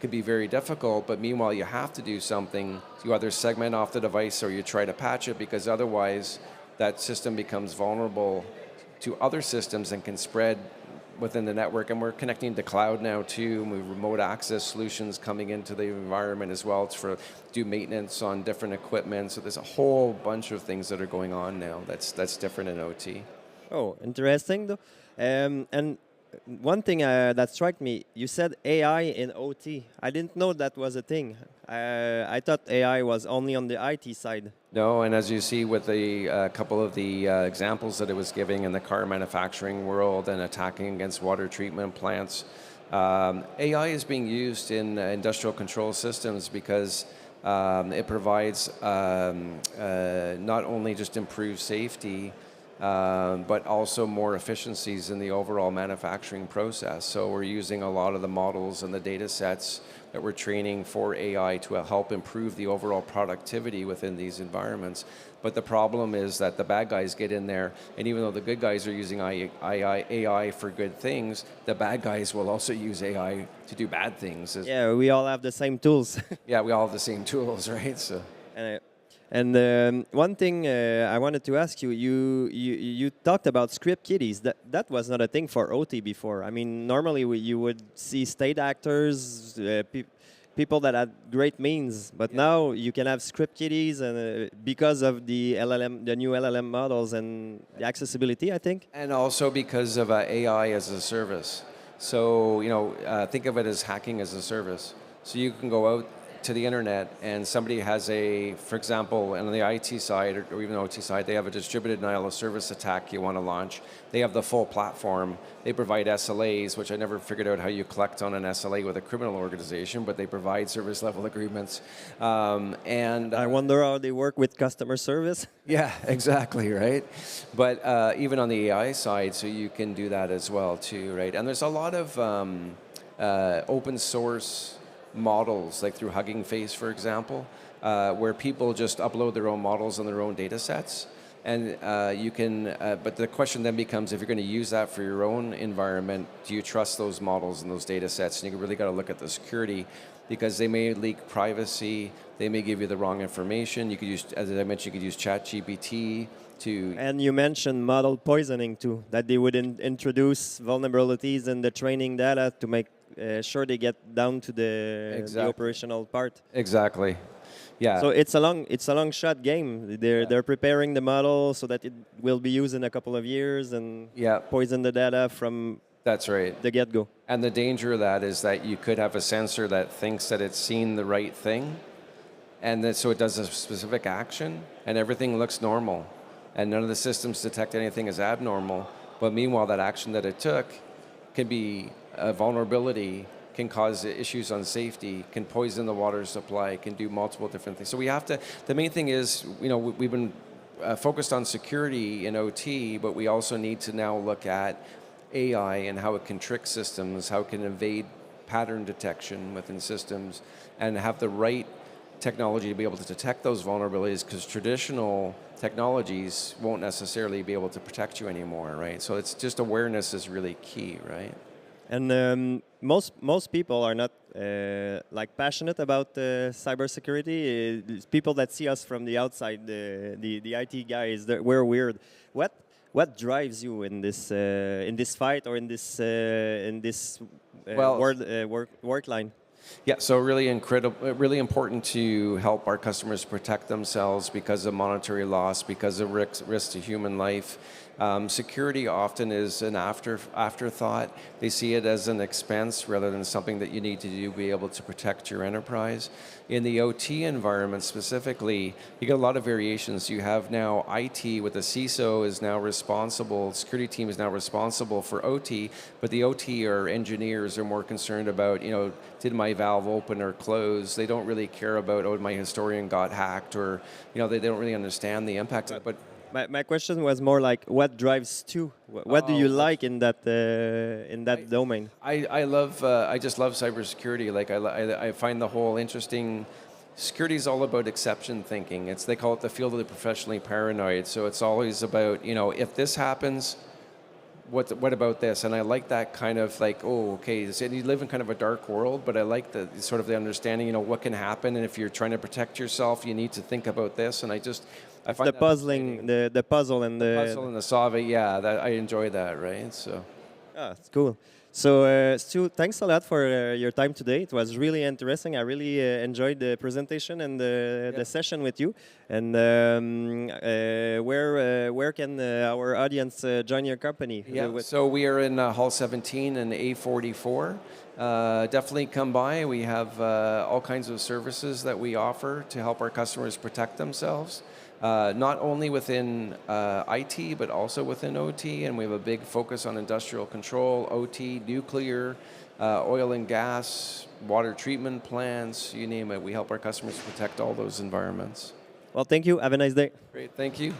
could be very difficult. But meanwhile, you have to do something. You either segment off the device or you try to patch it, because otherwise that system becomes vulnerable to other systems and can spread within the network. And we're connecting to cloud now too, and we have remote access solutions coming into the environment as well to do maintenance on different equipment. So there's a whole bunch of things that are going on now that's different in OT. Oh, interesting though. And one thing that struck me, you said AI in OT. I didn't know that was a thing. I thought AI was only on the IT side. No, and as you see with the couple of the examples that it was giving in the car manufacturing world and attacking against water treatment plants, AI is being used in industrial control systems because it provides not only just improved safety, but also more efficiencies in the overall manufacturing process. So we're using a lot of the models and the data sets that we're training for AI to help improve the overall productivity within these environments. But the problem is that the bad guys get in there, and even though the good guys are using AI for good things, the bad guys will also use AI to do bad things. Yeah, we all have the same tools. Yeah, we all have the same tools, right? So. And one thing I wanted to ask you, you talked about script kiddies. That was not a thing for OT before. I mean, normally you would see state actors, people that had great means, but now you can have script kiddies, and because of the new LLM models and the accessibility, I think. And also because of AI as a service. So think of it as hacking as a service. So you can go out to the internet, and somebody has for example, on the IT side or even OT side, they have a distributed denial of service attack you want to launch. They have the full platform. They provide SLAs, which I never figured out how you collect on an SLA with a criminal organization, but they provide service level agreements. And I wonder how they work with customer service. Yeah, exactly, right? But even on the AI side, so you can do that as well too, right? And there's a lot of open source models, like through Hugging Face, for example, where people just upload their own models and their own data sets. And you can, but the question then becomes, if you're going to use that for your own environment, do you trust those models and those data sets? And you really got to look at the security, because they may leak privacy, they may give you the wrong information. You could use, as I mentioned, you could use ChatGPT to... And you mentioned model poisoning too, that they would introduce vulnerabilities in the training data to make sure they get down to the operational part. Exactly. Yeah. So it's a long shot game. They're preparing the model so that it will be used in a couple of years and poison the data from that's right. the get-go. And the danger of that is that you could have a sensor that thinks that it's seen the right thing, and that so it does a specific action, and everything looks normal, and none of the systems detect anything as abnormal. But meanwhile, that action that it took can be a vulnerability, can cause issues on safety, can poison the water supply, can do multiple different things. So we have to, the main thing is, we've been focused on security in OT, but we also need to now look at AI and how it can trick systems, how it can evade pattern detection within systems, and have the right technology to be able to detect those vulnerabilities, because traditional technologies won't necessarily be able to protect you anymore, right? So it's just awareness is really key, right? And most people are not passionate about cybersecurity. People that see us from the outside, the IT guys, we're weird. What drives you in this fight or in this work line? Yeah, so really important to help our customers protect themselves because of monetary loss, because of risk to human life. Security often is an afterthought. They see it as an expense rather than something that you need to do to be able to protect your enterprise. In the OT environment specifically, you get a lot of variations. You have now IT with the CISO is now responsible, security team is now responsible for OT, but the OT or engineers are more concerned about, did my valve open or close? They don't really care about, my historian got hacked, or, they don't really understand the impact of it. My question was more like, what drives Stu? What do you Oh, like in that domain? I love I just love cybersecurity. Like I find the whole interesting. Security is all about exception thinking. It's they call it the field of the professionally paranoid. So it's always about if this happens, what about this? And I like that kind of like, oh, okay, so you live in kind of a dark world, but I like the sort of the understanding, what can happen, and if you're trying to protect yourself, you need to think about this. And I find The that puzzling, exciting. the puzzle and The puzzle and the solve it, yeah, that I enjoy that, right? So. it's cool. So, Stu, thanks a lot for your time today. It was really interesting. I really enjoyed the presentation and the session with you. And where can our audience join your company? Yeah, so we are in Hall 17 and A44. Definitely come by. We have all kinds of services that we offer to help our customers protect themselves, not only within IT, but also within OT. And we have a big focus on industrial control, OT, nuclear, oil and gas, water treatment plants, you name it. We help our customers protect all those environments. Well, thank you. Have a nice day. Great, thank you.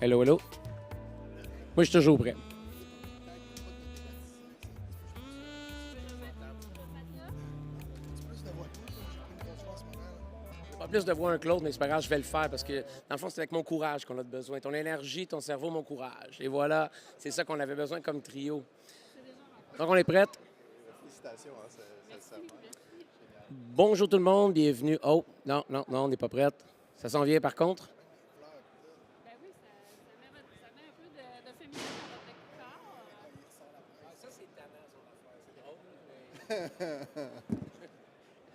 Hello, hello. Moi, je suis toujours prêt. Pas plus de voix un que l'autre, mais c'est pas grave, je vais le faire parce que, dans le fond, c'est avec mon courage qu'on a besoin. Ton énergie, ton cerveau, mon courage. Et voilà, c'est ça qu'on avait besoin comme trio. Donc, on est prête? Félicitations, hein, c'est Bonjour tout le monde, bienvenue. Oh, non, on n'est pas prête. Ça s'en vient par contre? Ben oui, ça met un peu de féminin dans votre décor. Ça, c'est tannant, son affaire. C'est drôle. Y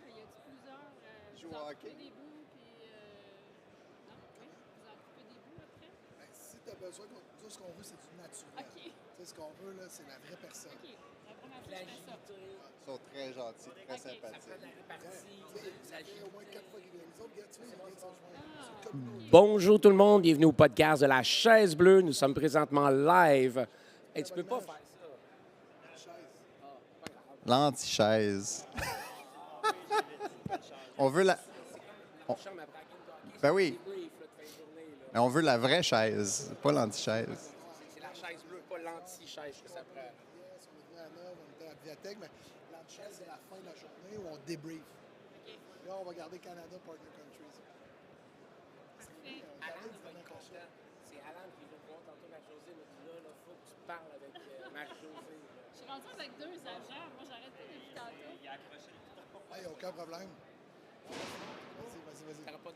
a-t-il plusieurs Joue vous au en hockey. coupez des bouts, puis... non, oui, vous en coupez des bouts après? Ben, si tu as besoin, nous, ce qu'on veut, c'est du naturel. OK, Tu sais, ce qu'on veut, là, c'est la vraie personne. OK. La première fois que je fais ça. Ils sont très gentils, très Ok. sympathiques. Ça fait au moins 4 fois qu'ils viennent. Les autres, gars, tu vois, ils viennent s'en joindre. C'est comme nous. Bonjour tout le monde, bienvenue au podcast de la chaise bleue. Nous sommes présentement live. Hey, tu peux pas faire ça. L'anti-chaise. On veut la... Chambre après la game de hockey, Ben oui, c'est brief, là, de fin de journée, là. mais on veut la vraie chaise, pas l'anti-chaise. C'est la chaise bleue, pas l'anti-chaise que ça prend. Yes, on est venu à Hanovre, on était à la bibliothèque, mais l'anti-chaise, c'est la fin de la journée où on débrief. Là, on va garder Canada, Partner Countries. Alan, il va être content. C'est Alan qui veut voir tantôt Marie-Josée. Il m'a dit là, faut que tu parles avec Marie-Josée. là. Je suis rendue avec 2 agents. Moi, j'arrête pas depuis tantôt. Hey, aucun problème. Vas-y. T'auras pas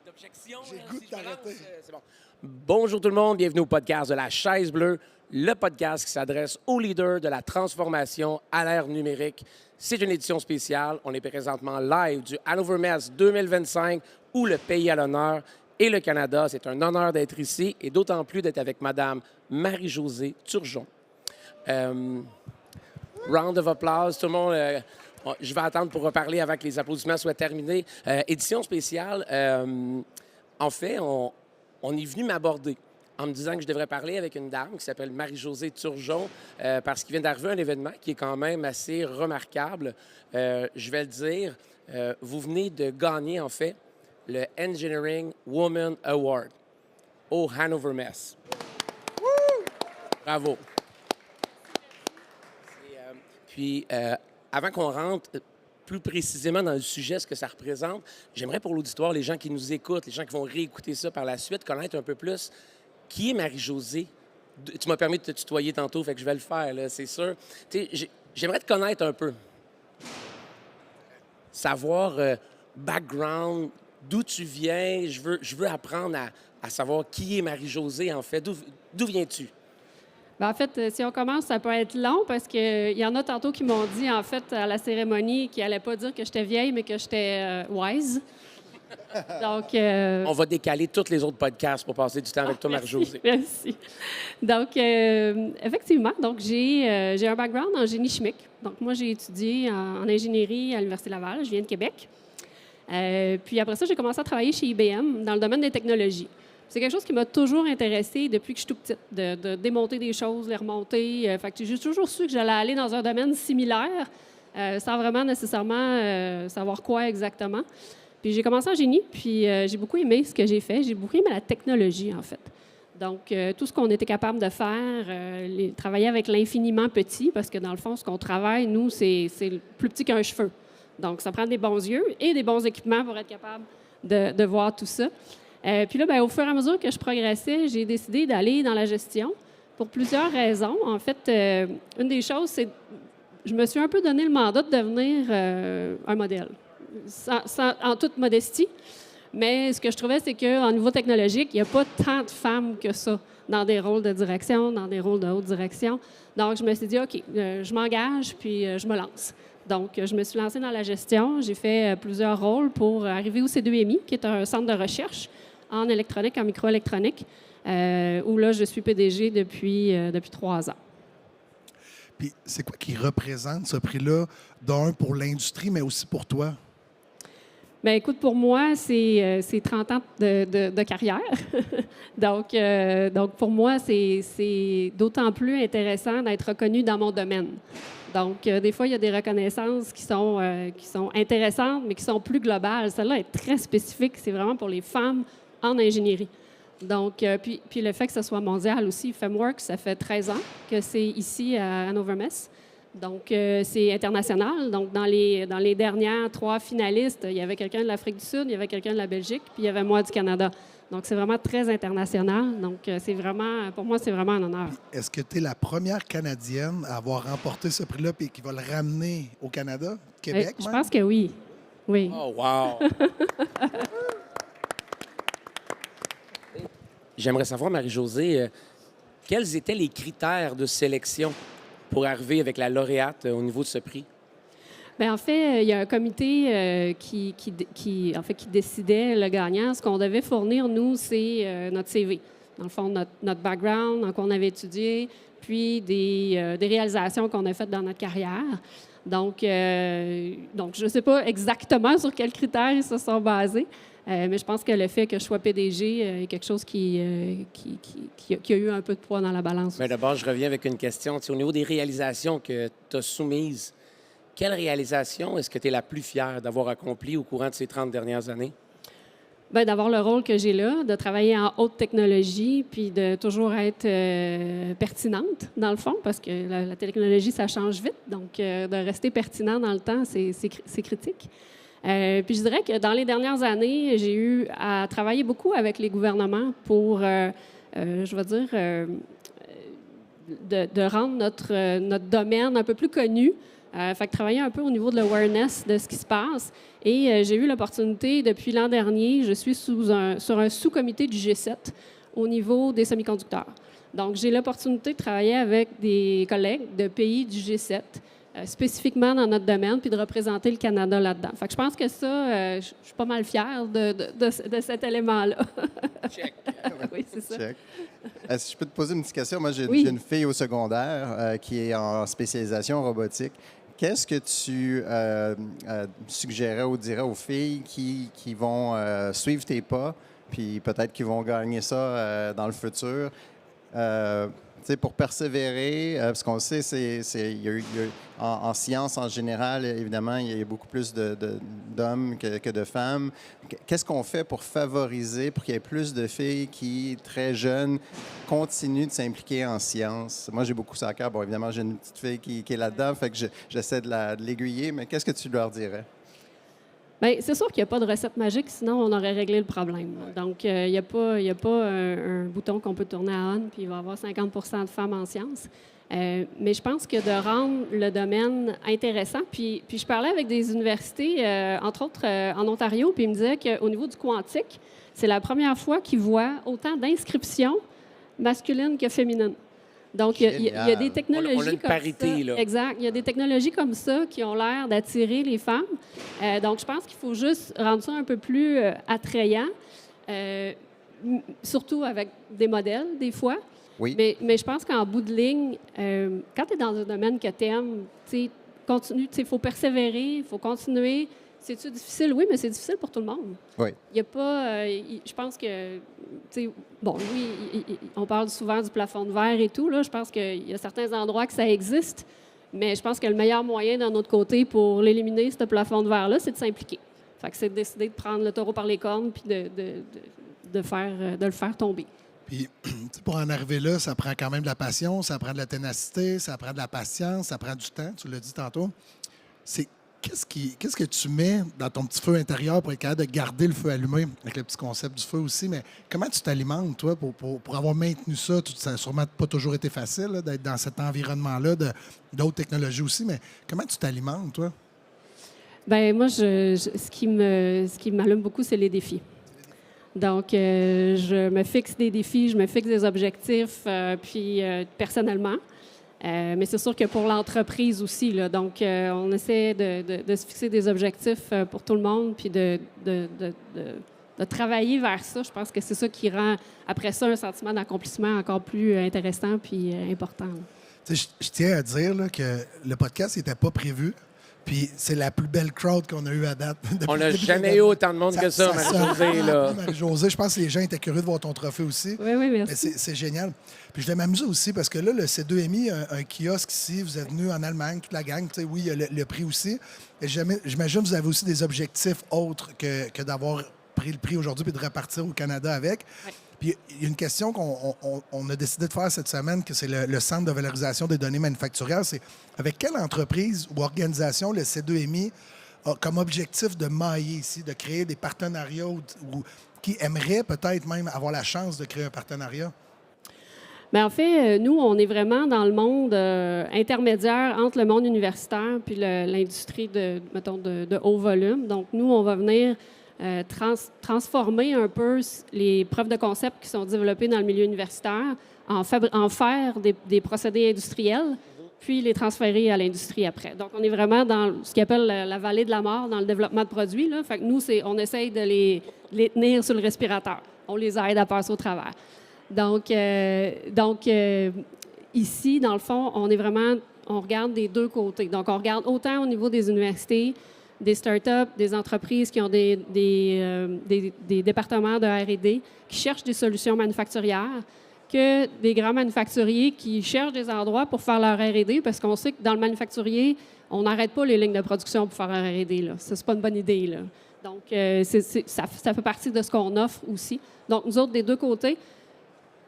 d'objection? J'ai là, le goût si de je me lance, t'arrêter. c'est bon. Bonjour tout le monde, bienvenue au podcast de la chaise bleue, le podcast qui s'adresse aux leaders de la transformation à l'ère numérique. C'est une édition spéciale. On est présentement live du Hannover Messe 2025 où le pays à l'honneur et le Canada. C'est un honneur d'être ici et d'autant plus d'être avec Madame Marie-Josée Turgeon. Round of applause. Tout le monde, je vais attendre pour reparler avant que les applaudissements soient terminés. Édition spéciale. En fait, on est venu m'aborder en me disant que je devrais parler avec une dame qui s'appelle Marie-Josée Turgeon parce qu'il vient d'arriver un événement qui est quand même assez remarquable. Je vais le dire, vous venez de gagner, en fait, le Engineering Woman Award au Hannover Messe. Bravo. Puis, avant qu'on rentre plus précisément dans le sujet, ce que ça représente, j'aimerais pour l'auditoire, les gens qui nous écoutent, les gens qui vont réécouter ça par la suite, connaître un peu plus qui est Marie-Josée. Tu m'as permis de te tutoyer tantôt, fait que je vais le faire, là, c'est sûr. Tu sais, j'aimerais te connaître un peu. Savoir background, d'où tu viens. Je veux apprendre à savoir qui est Marie-Josée, en fait. D'où viens-tu? Ben, en fait, si on commence, ça peut être long parce qu'il y en a tantôt qui m'ont dit, en fait, à la cérémonie, qu'ils n'allaient pas dire que j'étais vieille, mais que j'étais wise. Donc, On va décaler tous les autres podcasts pour passer du temps avec toi, Marie-Josée. Merci. Donc, effectivement, donc j'ai un background en génie chimique. Donc, moi, j'ai étudié en ingénierie à l'Université Laval. Je viens de Québec. Puis après ça, j'ai commencé à travailler chez IBM dans le domaine des technologies. C'est quelque chose qui m'a toujours intéressée depuis que je suis toute petite, de démonter des choses, les remonter. Fait que j'ai toujours su que j'allais aller dans un domaine similaire, sans vraiment nécessairement savoir quoi exactement. Puis j'ai commencé en génie, puis j'ai beaucoup aimé ce que j'ai fait. J'ai beaucoup aimé la technologie, en fait. Donc, tout ce qu'on était capable de faire, travailler avec l'infiniment petit, parce que dans le fond, ce qu'on travaille, nous, c'est plus petit qu'un cheveu. Donc, ça prend des bons yeux et des bons équipements pour être capable de voir tout ça. Puis là, bien, au fur et à mesure que je progressais, j'ai décidé d'aller dans la gestion pour plusieurs raisons. En fait, une des choses, c'est je me suis un peu donné le mandat de devenir un modèle, en toute modestie. Mais ce que je trouvais, c'est qu'en niveau technologique, il n'y a pas tant de femmes que ça dans des rôles de direction, dans des rôles de haute direction. Donc, je me suis dit, OK, je m'engage, puis je me lance. Donc, je me suis lancée dans la gestion. J'ai fait plusieurs rôles pour arriver au C2MI, qui est un centre de recherche en électronique, en microélectronique, où là, je suis PDG depuis 3 ans. Puis, c'est quoi qui représente ce prix-là, d'un pour l'industrie, mais aussi pour toi? Bien, écoute, pour moi, c'est 30 ans de carrière. donc, pour moi, c'est d'autant plus intéressant d'être reconnu dans mon domaine. Donc, des fois, il y a des reconnaissances qui sont intéressantes, mais qui sont plus globales. Celle-là est très spécifique. C'est vraiment pour les femmes en ingénierie. Donc, puis le fait que ce soit mondial aussi, Femwork, ça fait 13 ans que c'est ici à Hannover Messe. Donc, c'est international. Donc, dans les dernières 3 finalistes, il y avait quelqu'un de l'Afrique du Sud, il y avait quelqu'un de la Belgique, puis il y avait moi du Canada. Donc, c'est vraiment très international. Donc, c'est vraiment, pour moi, c'est vraiment un honneur. Est-ce que tu es la première Canadienne à avoir remporté ce prix-là et qui va le ramener au Canada, Québec Je même? pense que oui. Oui. Oh, wow! J'aimerais savoir, Marie-Josée, quels étaient les critères de sélection pour arriver avec la lauréate au niveau de ce prix? Bien, en fait, il y a un comité en fait, qui décidait le gagnant. Ce qu'on devait fournir, nous, c'est notre CV. Dans le fond, notre background, dans quoi on avait étudié, puis des réalisations qu'on a faites dans notre carrière. Donc je ne sais pas exactement sur quels critères ils se sont basés, mais je pense que le fait que je sois PDG est quelque chose qui a eu un peu de poids dans la balance. Mais d'abord, je reviens avec une question. Tu sais, au niveau des réalisations que tu as soumises, quelle réalisation est-ce que tu es la plus fière d'avoir accomplie au courant de ces 30 dernières années? Bien, d'avoir le rôle que j'ai là, de travailler en haute technologie, puis de toujours être pertinente, dans le fond, parce que la technologie, ça change vite. Donc, de rester pertinent dans le temps, c'est critique. Puis je dirais que dans les dernières années, j'ai eu à travailler beaucoup avec les gouvernements pour, je vais dire, de rendre notre domaine un peu plus connu. Fait que travailler un peu au niveau de l'awareness de ce qui se passe. Et j'ai eu l'opportunité, depuis l'an dernier, je suis sur un sous-comité du G7 au niveau des semi-conducteurs. Donc, j'ai l'opportunité de travailler avec des collègues de pays du G7, spécifiquement dans notre domaine, puis de représenter le Canada là-dedans. Fait que je pense que ça, je suis pas mal fière de cet élément-là. Check. Oui, c'est ça. Check. Si je peux te poser une petite question, moi j'ai Oui. j'ai une fille au secondaire qui est en spécialisation en robotique. Qu'est-ce que tu suggérais ou dirais aux filles qui vont suivre tes pas, puis peut-être qui vont gagner ça dans le futur? Tu sais, pour persévérer, parce qu'on sait, en sciences en général, évidemment, il y a beaucoup plus d'hommes que de femmes. Qu'est-ce qu'on fait pour favoriser, pour qu'il y ait plus de filles qui, très jeunes, continuent de s'impliquer en sciences? Moi, j'ai beaucoup ça à cœur. Bon, évidemment, j'ai une petite fille qui est là-dedans, fait que j'essaie de l'aiguiller, mais qu'est-ce que tu leur dirais? Bien, c'est sûr qu'il n'y a pas de recette magique, sinon on aurait réglé le problème. Donc, il n'y a pas un bouton qu'on peut tourner à on, puis il va y avoir 50 de femmes en sciences. Mais je pense que de rendre le domaine intéressant, puis je parlais avec des universités, entre autres en Ontario, puis ils me disaient qu'au niveau du quantique, c'est la première fois qu'ils voient autant d'inscriptions masculines que féminines. Donc, il y a des technologies on a une comme parité, ça. là. Exact. Il y a des technologies comme ça qui ont l'air d'attirer les femmes. Donc, je pense qu'il faut juste rendre ça un peu plus attrayant, surtout avec des modèles, des fois. Oui. Mais je pense qu'en bout de ligne, quand tu es dans un domaine que tu aimes, continue, il faut persévérer, il faut continuer. C'est-tu difficile? Oui, mais c'est difficile pour tout le monde. Oui. Il n'y a pas... je pense que... Bon, oui, on parle souvent du plafond de verre et tout. Là, je pense qu'il y a certains endroits que ça existe, mais je pense que le meilleur moyen, d'un autre côté, pour l'éliminer, ce plafond de verre-là, c'est de s'impliquer. Fait que c'est de décider de prendre le taureau par les cornes puis de le faire tomber. Puis, pour en arriver là, ça prend quand même de la passion, ça prend de la ténacité, ça prend de la patience, ça prend du temps, tu l'as dit tantôt. Qu'est-ce que tu mets dans ton petit feu intérieur pour être capable de garder le feu allumé, avec le petit concept du feu aussi, mais comment tu t'alimentes, toi, pour avoir maintenu ça? Ça n'a sûrement pas toujours été facile là, d'être dans cet environnement-là, d'autres technologies aussi, mais comment tu t'alimentes, toi? Bien, moi, ce qui m'allume beaucoup, c'est les défis. Donc, je me fixe des défis, je me fixe des objectifs, puis personnellement. Mais c'est sûr que pour l'entreprise aussi, là, donc on essaie de se fixer des objectifs pour tout le monde, puis de travailler vers ça. Je pense que c'est ça qui rend, après ça, un sentiment d'accomplissement encore plus intéressant puis important. Je tiens à dire là, que le podcast n'était pas prévu. Puis c'est la plus belle crowd qu'on a eue à date. On n'a jamais eu autant de monde que ça, Marie-Josée. Là. Marie-Josée, je pense que les gens étaient curieux de voir ton trophée aussi. Oui, merci. Mais c'est génial. Puis je vais m'amuser aussi parce que là, le C2MI a un kiosque ici. Vous êtes venus en Allemagne, toute la gang. Oui, il y a le prix aussi. Et j'imagine que vous avez aussi des objectifs autres que d'avoir pris le prix aujourd'hui puis de repartir au Canada avec. Ouais. Puis il y a une question qu'on a décidé de faire cette semaine, que c'est le Centre de valorisation des données manufacturières. C'est avec quelle entreprise ou organisation le C2MI a comme objectif de mailler ici, de créer des partenariats ou qui aimerait peut-être même avoir la chance de créer un partenariat? Bien, en fait, nous, on est vraiment dans le monde intermédiaire entre le monde universitaire puis l'industrie mettons, de haut volume. Donc, nous, on va venir transformer un peu les preuves de concept qui sont développées dans le milieu universitaire en faire des procédés industriels, puis les transférer à l'industrie après. Donc, on est vraiment dans ce qu'ils appelle la vallée de la mort dans le développement de produits, là. Fait que nous, on essaye de les tenir sur le respirateur. On les aide à passer au travers. Donc, ici, dans le fond, on regarde des deux côtés. Donc, on regarde autant au niveau des universités, des startups, des entreprises qui ont des départements de R&D qui cherchent des solutions manufacturières, que des grands manufacturiers qui cherchent des endroits pour faire leur R&D, parce qu'on sait que dans le manufacturier, on n'arrête pas les lignes de production pour faire un R&D, là. Ça, c'est pas une bonne idée, là. Donc, ça fait partie de ce qu'on offre aussi. Donc, nous autres, des deux côtés.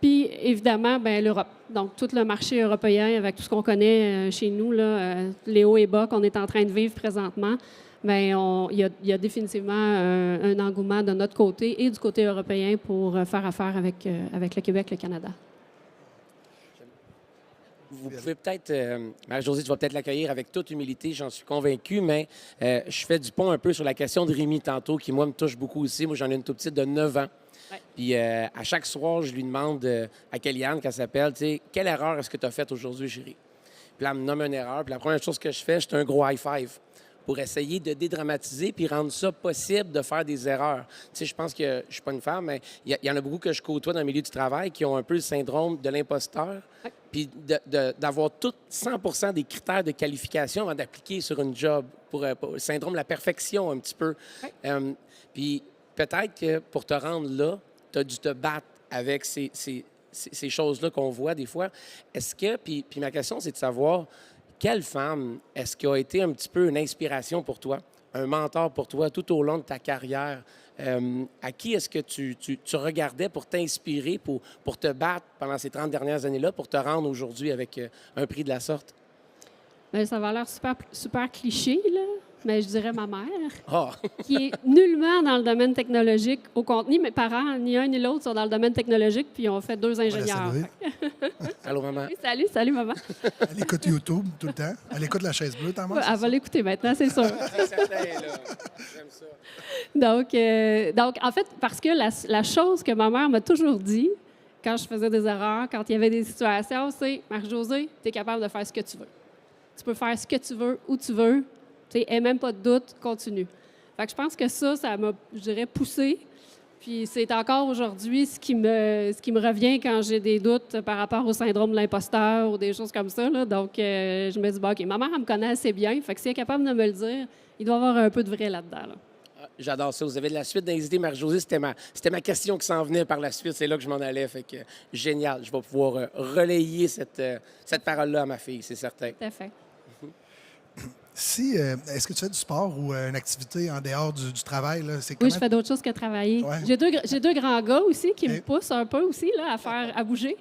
Puis, évidemment, bien, l'Europe. Donc, tout le marché européen, avec tout ce qu'on connaît chez nous, là, les hauts et bas qu'on est en train de vivre présentement, bien, il y a définitivement un engouement de notre côté et du côté européen pour faire affaire avec le Québec, le Canada. Vous pouvez peut-être, Marie-Josée, tu vas peut-être l'accueillir avec toute humilité, j'en suis convaincu, mais je fais du pont un peu sur la question de Rémi tantôt, qui, moi, me touche beaucoup aussi. Moi, j'en ai une toute petite de 9 ans. Ouais. Puis à chaque soir, je lui demande à Kellyanne, qu'elle s'appelle, tu sais, quelle erreur est-ce que tu as faite aujourd'hui, chérie? Puis là, elle me nomme une erreur. Puis la première chose que je fais, c'est un gros high five pour essayer de dédramatiser puis rendre ça possible de faire des erreurs. Tu sais, je pense que je suis pas une femme, mais il y en a beaucoup que je côtoie dans le milieu du travail qui ont un peu le syndrome de l'imposteur, puis d'avoir tout 100 des critères de qualification avant d'appliquer sur une job, pour le syndrome de la perfection un petit peu. Puis peut-être que pour te rendre là, tu as dû te battre avec ces choses-là qu'on voit des fois. Est-ce que, puis ma question, c'est de savoir, quelle femme est-ce qui a été un petit peu une inspiration pour toi, un mentor pour toi tout au long de ta carrière? À qui est-ce que tu regardais pour t'inspirer, pour te battre pendant ces 30 dernières années-là, pour te rendre aujourd'hui avec un prix de la sorte? Bien, ça va l'air super cliché, là, mais je dirais ma mère, Ah! qui est nullement dans le domaine technologique au contenu. Mes parents, ni un ni l'autre, sont dans le domaine technologique, puis ont fait 2 ingénieurs. Allô, maman? Oui, salut, maman. Elle écoute YouTube tout le temps. Elle écoute la chaise bleue, ta mère? Elle va l'écouter maintenant, c'est sûr. C'est certain, là. J'aime ça. Donc, en fait, parce que la chose que ma mère m'a toujours dit, quand je faisais des erreurs, quand il y avait des situations, c'est « Marie-Josée, tu es capable de faire ce que tu veux. Tu peux faire ce que tu veux, où tu veux. Et même pas de doute, continue. » Fait que je pense que ça m'a, je dirais, poussée. Puis c'est encore aujourd'hui ce qui me revient quand j'ai des doutes par rapport au syndrome de l'imposteur ou des choses comme ça, là. Donc, je me dis, bon, OK, ma mère, elle me connaît assez bien. Fait que si elle est capable de me le dire, il doit y avoir un peu de vrai là-dedans, là. J'adore ça. Vous avez de la suite d'inviter, Marie-Josée. C'était ma question qui s'en venait par la suite. C'est là que je m'en allais. Fait que génial. Je vais pouvoir relayer cette parole-là à ma fille, c'est certain. Tout à fait. Est-ce que tu fais du sport ou une activité en dehors du travail? Là? Oui, je fais d'autres choses que travailler. Ouais. J'ai deux grands gars aussi qui me poussent un peu aussi là, à bouger.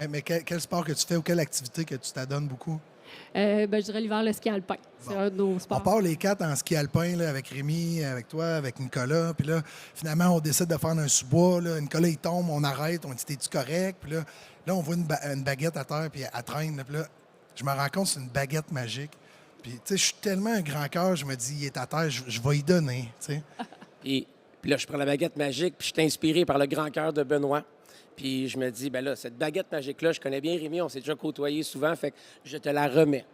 Mais quel sport que tu fais ou quelle activité que tu t'adonnes beaucoup? Je dirais l'hiver, le ski alpin. C'est un de nos sports. On part les 4 en ski alpin là, avec Rémi, avec toi, avec Nicolas. Puis là, finalement, on décide de faire un sous-bois. Là. Nicolas, il tombe, on arrête, on dit « T'es-tu correct? » Puis là, on voit une baguette à terre, puis elle traîne. Là. Puis là, je me rends compte que c'est une baguette magique. Puis, tu sais, je suis tellement un grand cœur, je me dis, il est à terre, je vais y donner, tu sais. Puis là, je prends la baguette magique, puis je suis inspiré par le grand cœur de Benoît. Puis je me dis, ben là, cette baguette magique-là, je connais bien Rémi, on s'est déjà côtoyé souvent, fait que je te la remets.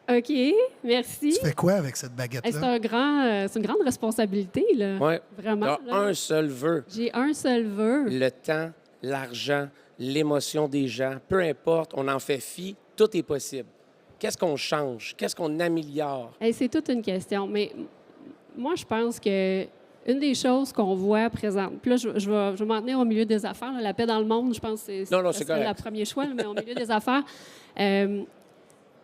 OK, merci. Tu fais quoi avec cette baguette-là? C'est une grande responsabilité, là. Oui. Vraiment. Tu as un seul vœu. J'ai un seul vœu. Le temps, l'argent, l'émotion des gens, peu importe, on en fait fi, tout est possible. Qu'est-ce qu'on change? Qu'est-ce qu'on améliore? C'est toute une question. Mais moi, je pense que une des choses qu'on voit présente, puis là, je vais m'en tenir au milieu des affaires. Là, la paix dans le monde, je pense que c'est correct. le premier choix, là, mais au milieu des affaires,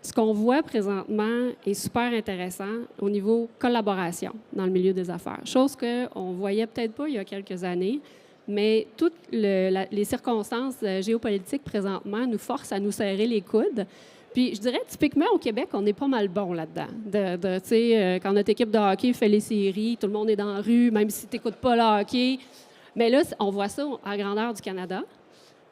ce qu'on voit présentement est super intéressant au niveau collaboration dans le milieu des affaires. Chose qu'on ne voyait peut-être pas il y a quelques années, mais toutes les circonstances géopolitiques présentement nous forcent à nous serrer les coudes. Puis je dirais, typiquement, au Québec, on est pas mal bon là-dedans. Tu sais, quand notre équipe de hockey fait les séries, tout le monde est dans la rue, même si tu n'écoutes pas le hockey. Mais là, on voit ça à la grandeur du Canada.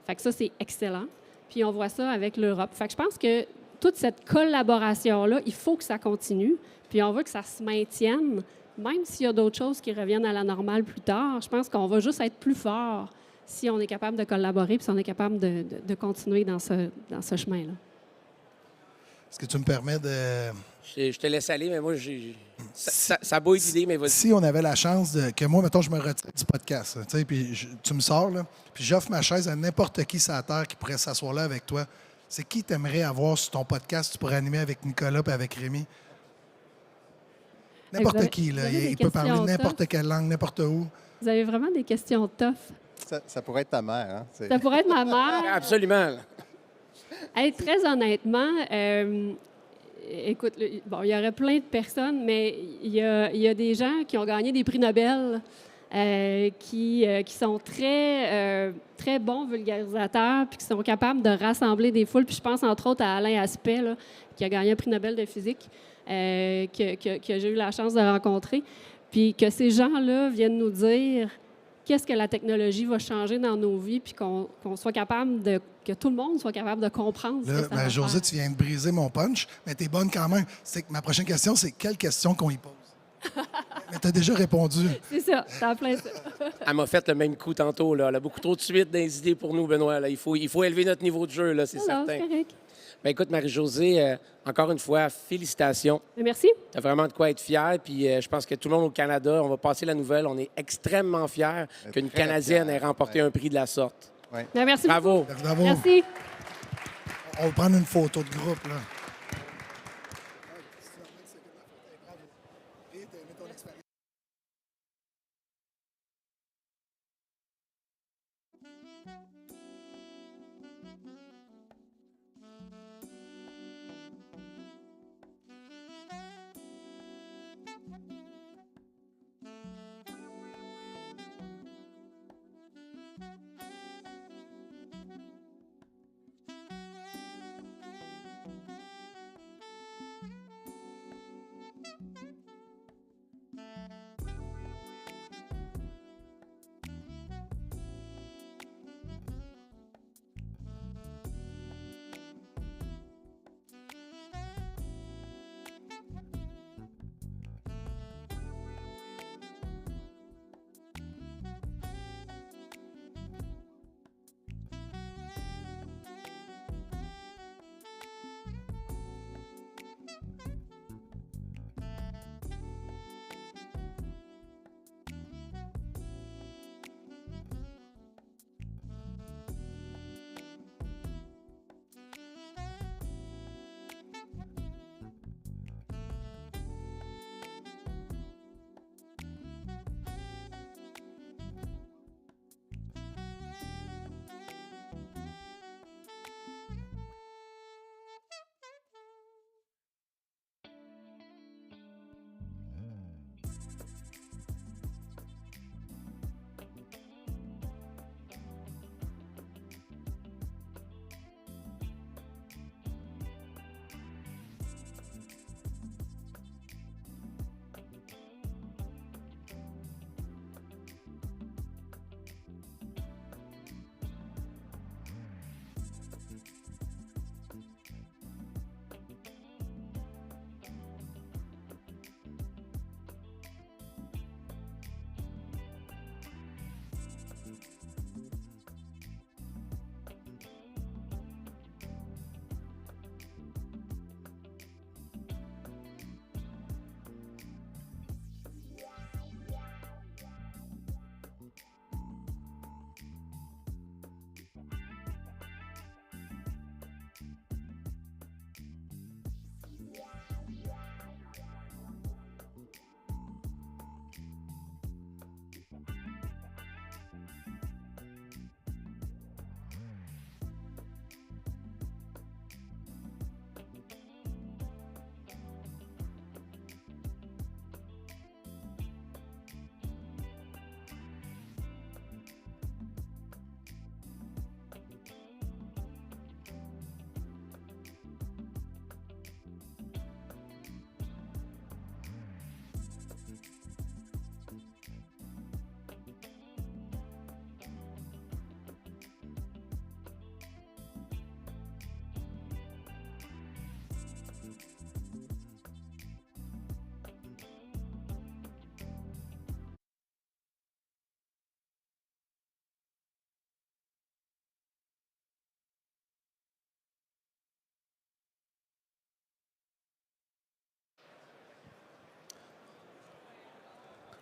Fait que ça, c'est excellent. Puis on voit ça avec l'Europe. Fait que je pense que toute cette collaboration-là, il faut que ça continue. Puis on veut que ça se maintienne, même s'il y a d'autres choses qui reviennent à la normale plus tard. Je pense qu'on va juste être plus fort si on est capable de collaborer puis si on est capable de continuer dans ce chemin-là. Est-ce que tu me permets de... Je te laisse aller, mais moi, ça bouille d'idées, mais vas-y. Si on avait la chance que moi, mettons, je me retire du podcast, tu sais, puis tu me sors, là, puis j'offre ma chaise à n'importe qui sur la terre qui pourrait s'asseoir là avec toi, c'est qui t'aimerais avoir sur ton podcast tu pourrais animer avec Nicolas et avec Rémi? N'importe qui, là. Il peut parler n'importe quelle langue, n'importe où. Vous avez vraiment des questions tough. Ça pourrait être ta mère, hein? Ça pourrait être ma mère. Absolument. Hey, très honnêtement, écoute, bon, il y aurait plein de personnes, mais il y a des gens qui ont gagné des prix Nobel qui sont très bons vulgarisateurs puis qui sont capables de rassembler des foules. Puis je pense entre autres à Alain Aspect, là, qui a gagné un prix Nobel de physique, que j'ai eu la chance de rencontrer. Puis que ces gens-là viennent nous dire qu'est-ce que la technologie va changer dans nos vies, puis qu'on soit capable que tout le monde soit capable de comprendre ce que ça va José, faire. tu viens de briser mon punch, mais t'es bonne quand même. Ma prochaine question, c'est quelle question qu'on y pose? Mais t'as déjà répondu. C'est ça, t'as en plein ça. Elle m'a fait le même coup tantôt. Là. Elle a beaucoup trop de suite dans les idées pour nous, Benoît. Là. Il faut élever notre niveau de jeu, là, c'est Non, certain. c'est correct. Ben, écoute, Marie-Josée, encore une fois, félicitations. Merci. Tu as vraiment de quoi être fière. Puis je pense que tout le monde au Canada, on va passer la nouvelle. On est extrêmement fiers qu'une Très Canadienne fiers, ait remporté un prix de la sorte. Ouais. Ben, merci Bravo. beaucoup. Bravo. Merci. On va prendre une photo de groupe, là.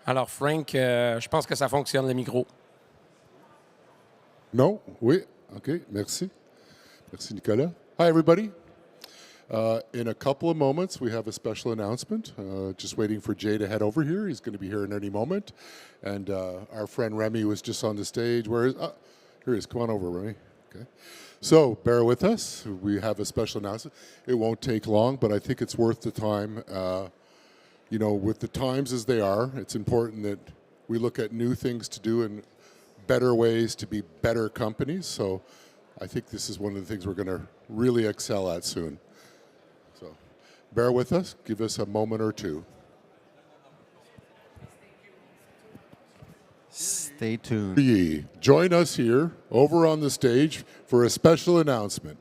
Alors, Frank, je pense que ça fonctionne, le micro. No? Oui? Okay, merci. Merci, Nicolas. Hi, everybody. In a couple of moments, we have a special announcement. Just waiting for Jay to head over here. He's going to be here in any moment. And our friend Remy was just on the stage. Where is? Here he is. Come on over, Remy. Okay. So bear with us. We have a special announcement. It won't take long, but I think it's worth the time. You know, with the times as they are, it's important that we look at new things to do and better ways to be better companies. So I think this is one of the things we're going to really excel at soon. So bear with us. Give us a moment or two. Stay tuned. Join us here over on the stage for a special announcement.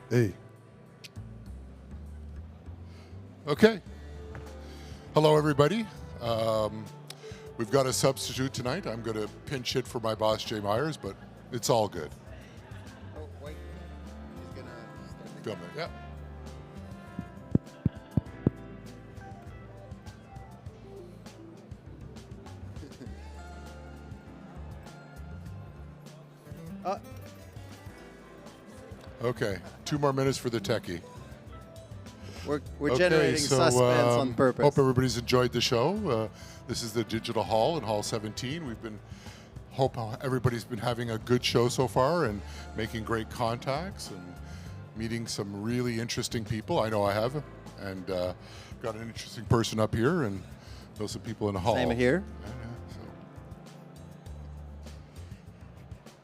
Hey. Okay. Hello, everybody. We've got a substitute tonight. I'm going to pinch hit for my boss, Jay Myers, but it's all good. Oh, wait. He's going to Film it, yeah. Okay, 2 more minutes for the techie. We're generating suspense on purpose. Hope everybody's enjoyed the show. This is the Digital Hall in Hall 17. Hope everybody's been having a good show so far and making great contacts and meeting some really interesting people. I know I have, and got an interesting person up here and know some people in the hall. Same here.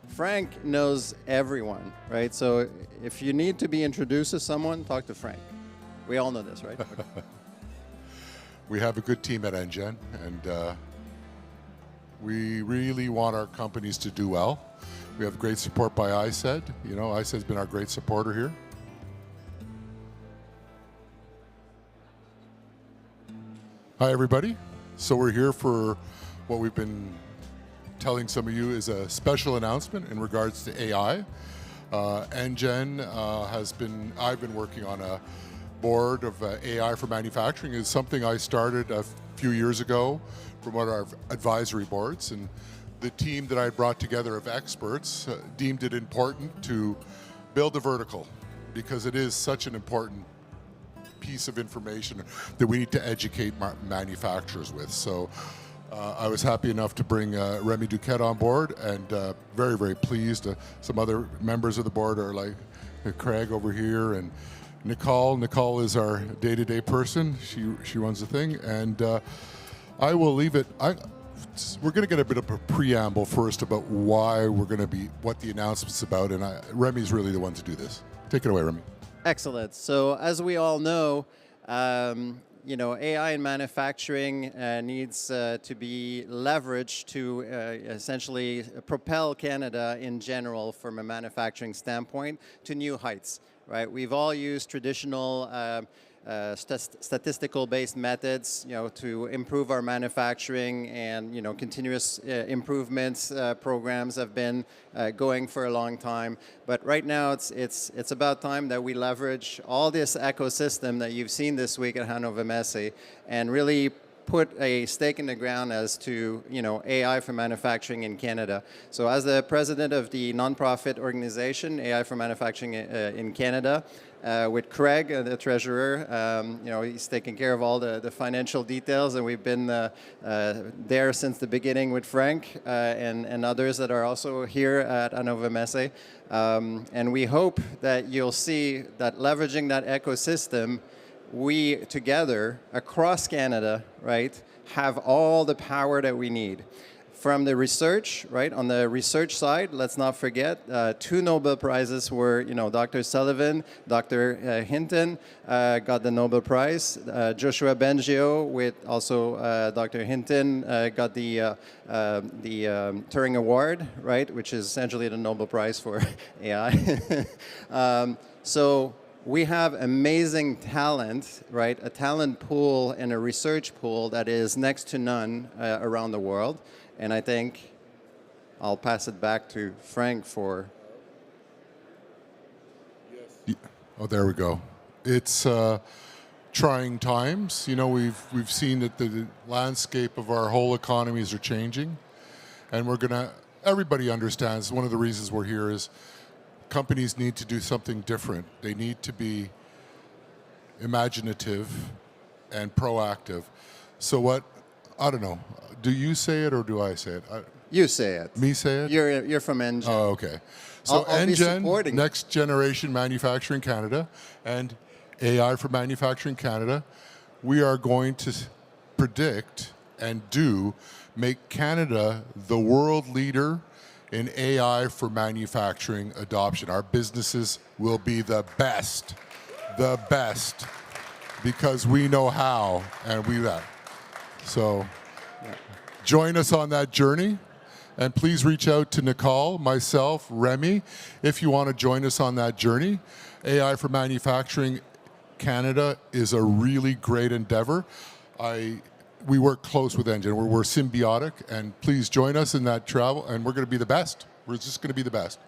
Frank knows everyone, right? So if you need to be introduced to someone, talk to Frank. We all know this, right? We have a good team at NGen, and we really want our companies to do well. We have great support by ISED. You know, ISED's been our great supporter here. Hi, everybody. So we're here for what we've been telling some of you is a special announcement in regards to AI. NGen I've been working on a board of AI for manufacturing. Is something I started a few years ago from one of our advisory boards, and the team that I brought together of experts deemed it important to build a vertical because it is such an important piece of information that we need to educate manufacturers with. So I was happy enough to bring Remy Duquette on board, and very, very pleased. Some other members of the board are like Craig over here, and Nicole. Nicole is our day-to-day person. She runs the thing, and I will leave it. We're going to get a bit of a preamble first about what the announcement's about, and Remy's really the one to do this. Take it away, Remy. Excellent. So as we all know, AI in manufacturing needs to be leveraged to essentially propel Canada in general from a manufacturing standpoint to new heights, right? We've all used traditional statistical-based methods, to improve our manufacturing, and continuous improvements programs have been going for a long time. But right now, it's about time that we leverage all this ecosystem that you've seen this week at Hannover Messe and really put a stake in the ground as to AI for manufacturing in Canada. So as the president of the nonprofit organization AI for Manufacturing in Canada, with Craig, the treasurer, he's taking care of all the financial details, and we've been there since the beginning with Frank and others that are also here at Hannover Messe. And we hope that you'll see that leveraging that ecosystem, we together across Canada, right, have all the power that we need. From the research, right, on the research side, let's not forget 2 Nobel Prizes were, Dr. Sullivan, Dr. Hinton got the Nobel Prize. Joshua Bengio with also Dr. Hinton got the Turing Award, right, which is essentially the Nobel Prize for AI. So we have amazing talent, right? A talent pool and a research pool that is next to none around the world. And I think I'll pass it back to Frank for... Oh, there we go. It's trying times. We've seen that the landscape of our whole economies are changing. And everybody understands one of the reasons we're here is companies need to do something different. They need to be imaginative and proactive. So I don't know, do you say it or do I say it? You say it. Me say it? You're from NGen. Oh, okay. So I'll be NGen, supporting Next Generation Manufacturing Canada, and AI for Manufacturing Canada, we are going to predict and make Canada the world leader in AI for manufacturing adoption. Our businesses will be the best, because we know how, and we that. So join us on that journey, And please reach out to Nicole, myself, Remy, if you want to join us on that journey. AI for Manufacturing Canada is a really great endeavor. We work close with NGen. We're symbiotic, and please join us in that travel, and we're going to be the best. We're just going to be the best.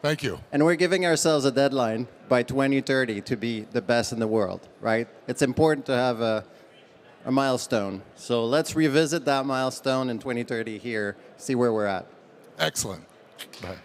Thank you. And we're giving ourselves a deadline by 2030 to be the best in the world, right? It's important to have a milestone. So let's revisit that milestone in 2030 here, see where we're at. Excellent. Bye.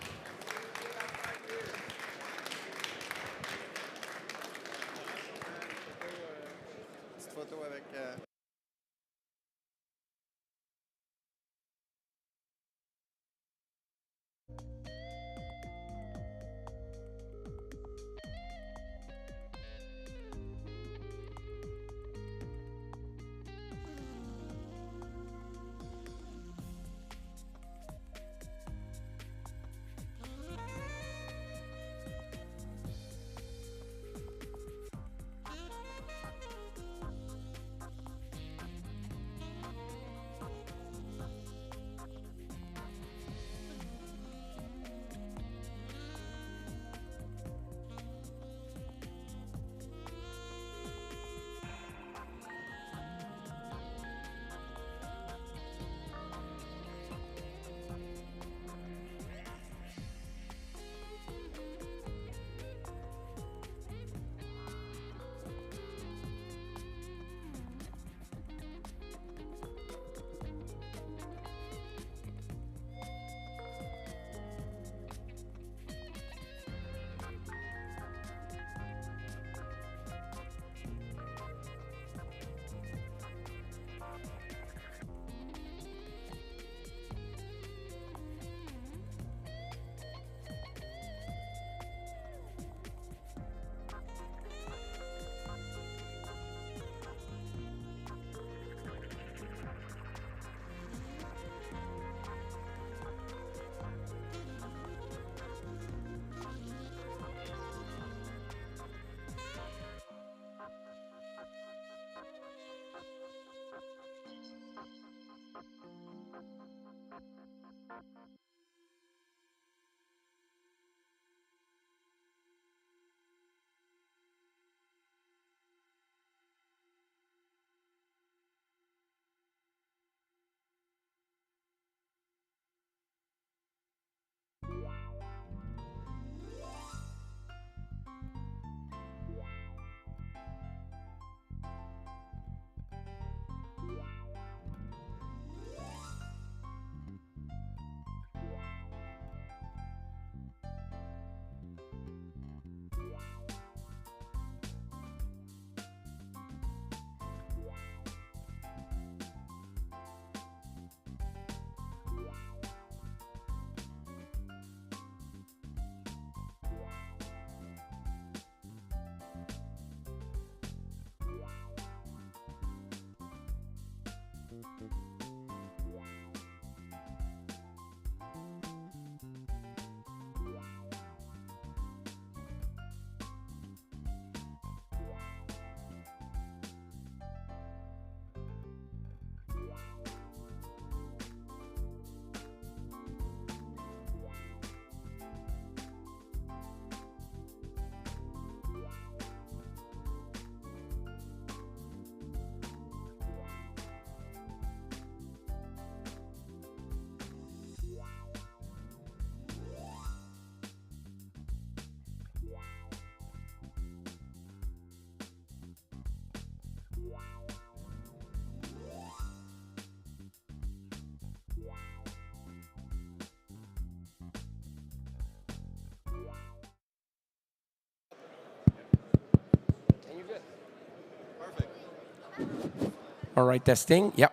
All right, testing. Yeah.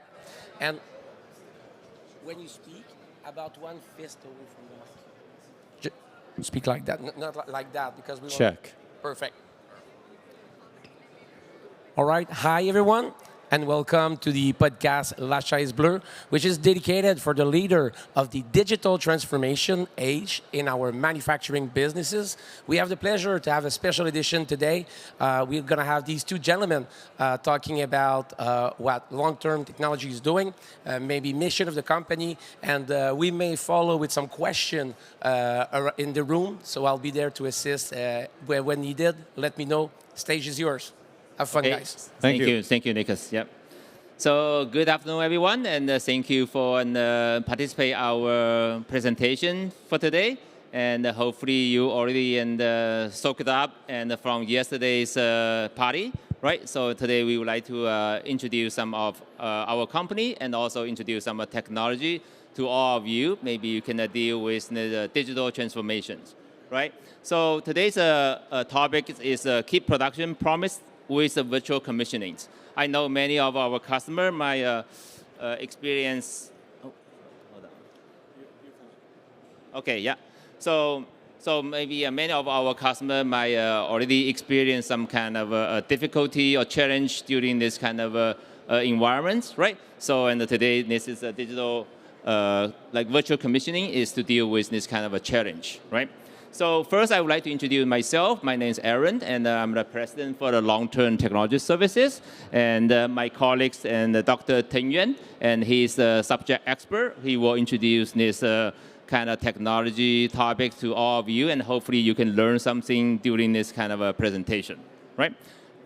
And when you speak, about one fist away from the mic. Speak like that, not like that, because we Check. Perfect. All right. Hi, everyone. and welcome to the podcast La Chaise Bleue, which is dedicated for the leader of the digital transformation age in our manufacturing businesses. We have the pleasure to have a special edition today. We're going to have these two gentlemen talking about what long-term technology is doing, maybe mission of the company, and we may follow with some question in the room, so I'll be there to assist when needed. Let me know. Stage is yours. Have fun, guys. Thank you. Thank you, Nicholas. Yep. So good afternoon, everyone, and thank you for participate our presentation for today. And hopefully you already soaked up and from yesterday's party, right? So today we would like to introduce some of our company and also introduce some technology to all of you. Maybe you can deal with the digital transformations, right? So today's topic is keep production promise with virtual commissioning. I know many of our customers might experience. Oh, hold on. Okay, yeah. So maybe many of our customers might already experience some kind of difficulty or challenge during this kind of environment, right? So today this is a digital, like virtual commissioning is to deal with this kind of a challenge, right? So first, I would like to introduce myself. My name is Aaron, and I'm the president for the long-term technology services. And my colleagues and Dr. NGen, and he's the subject expert. He will introduce this kind of technology topic to all of you, and hopefully you can learn something during this kind of a presentation, right?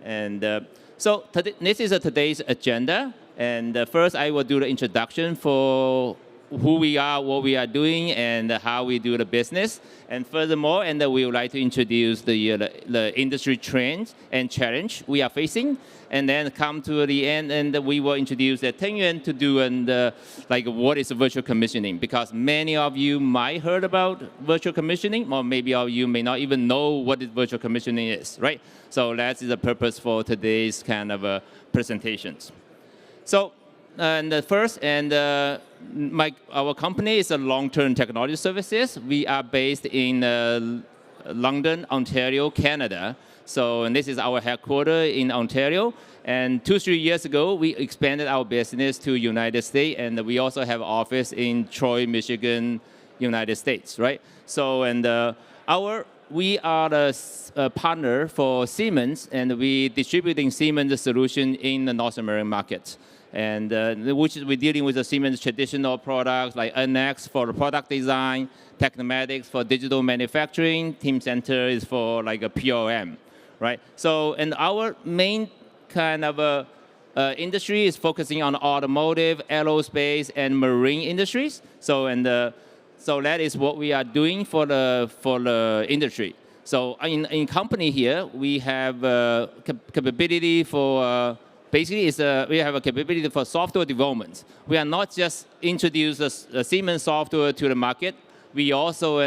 And so this is today's agenda. And first, I will do the introduction for who we are, what we are doing, and how we do the business. And furthermore, we would like to introduce the industry trends and challenge we are facing. And then come to the end, and we will introduce NGen to do like what is virtual commissioning, because many of you might heard about virtual commissioning, or maybe of you may not even know what virtual commissioning is, right? So that is the purpose for today's kind of presentations. So. First, our company is a long-term technology services. We are based in London, Ontario, Canada. So, and this is our headquarters in Ontario. And 2-3 years ago, we expanded our business to United States, and we also have office in Troy, Michigan, United States, right? So, we are a partner for Siemens, and we distributing Siemens solution in the North American market. And which is we're dealing with the Siemens traditional products like NX for the product design, Technomatics for digital manufacturing, Teamcenter is for like a POM, right? So, and our main kind of industry is focusing on automotive, aerospace, and marine industries. So, so that is what we are doing for the industry. So in company here, we have capability for basically, we have a capability for software development. We are not just introduce the Siemens software to the market. We also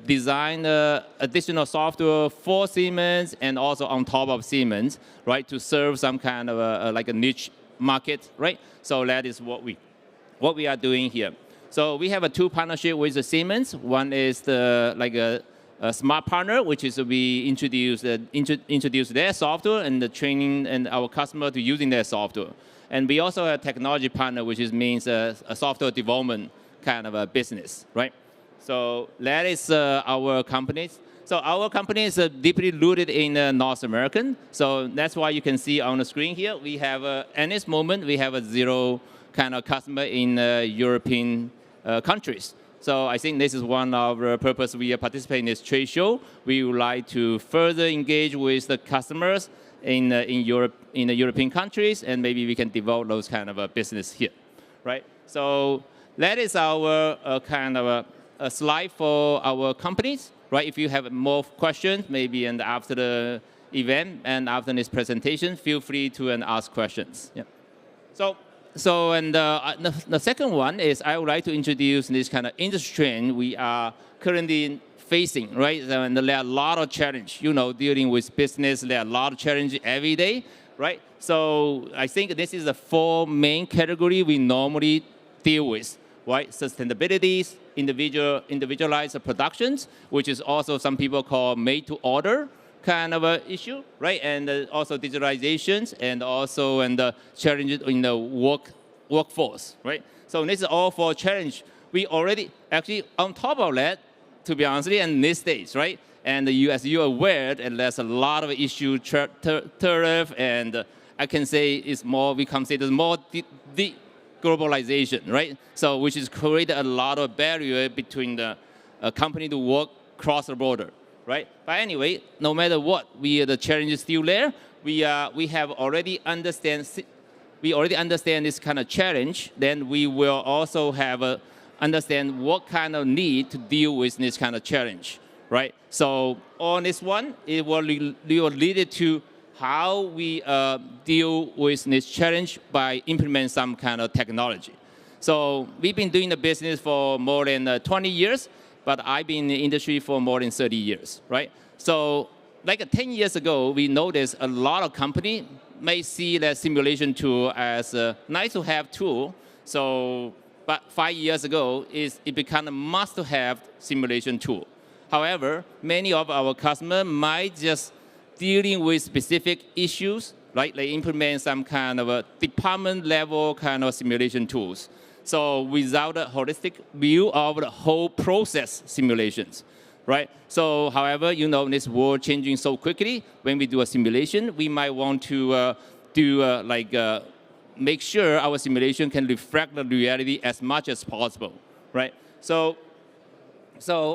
design additional software for Siemens and also on top of Siemens, right, to serve some kind of like a niche market, right? So that is what we are doing here. So we have a two partnership with the Siemens. One is a smart partner, which is we introduce their software and the training and our customer to using their software. And we also have technology partner, which means a software development kind of a business, right? So that is our company. So our company is deeply rooted in North American. So that's why you can see on the screen here, we have, at this moment, we have a zero kind of customer in European countries. So I think this is one of the purpose we are participating in this trade show. We would like to further engage with the customers in Europe, in the European countries, and maybe we can develop those kind of a business here, right? So that is our kind of a slide for our companies, right? If you have more questions, maybe after the event and after this presentation, feel free to ask questions. Yeah. So the second one is I would like to introduce this kind of industry trend we are currently facing, right? And there are a lot of challenge, dealing with business. There are a lot of challenge every day, right? So I think this is the 4 main category we normally deal with, right? Sustainability, individualized productions, which is also some people call made to order, kind of a issue, right? And also digitalizations and also challenges in the workforce, right? So this is all for challenge. We already actually on top of that, to be honest, in this stage, right? And as you're aware, and there's a lot of issue, tariff, and I can say it's more, we consider more globalization, right? So which is created a lot of barrier between the company to work cross the border, right? But anyway, no matter what, the challenge is still there. We have already understand this kind of challenge. Then we will also have understand what kind of need to deal with this kind of challenge, right? So on this one, it will lead it to how we deal with this challenge by implementing some kind of technology. So we've been doing the business for more than 20 years, but I've been in the industry for more than 30 years, right? So like 10 years ago, we noticed a lot of companies may see that simulation tool as a nice to have tool. So, but 5 years ago, it became a must-have simulation tool. However, many of our customers might just dealing with specific issues, right? They implement some kind of a department level kind of simulation tools. So without a holistic view of the whole process simulations, right? So however, you know, this world changing so quickly, when we do a simulation, we might want to make sure our simulation can reflect the reality as much as possible, right? So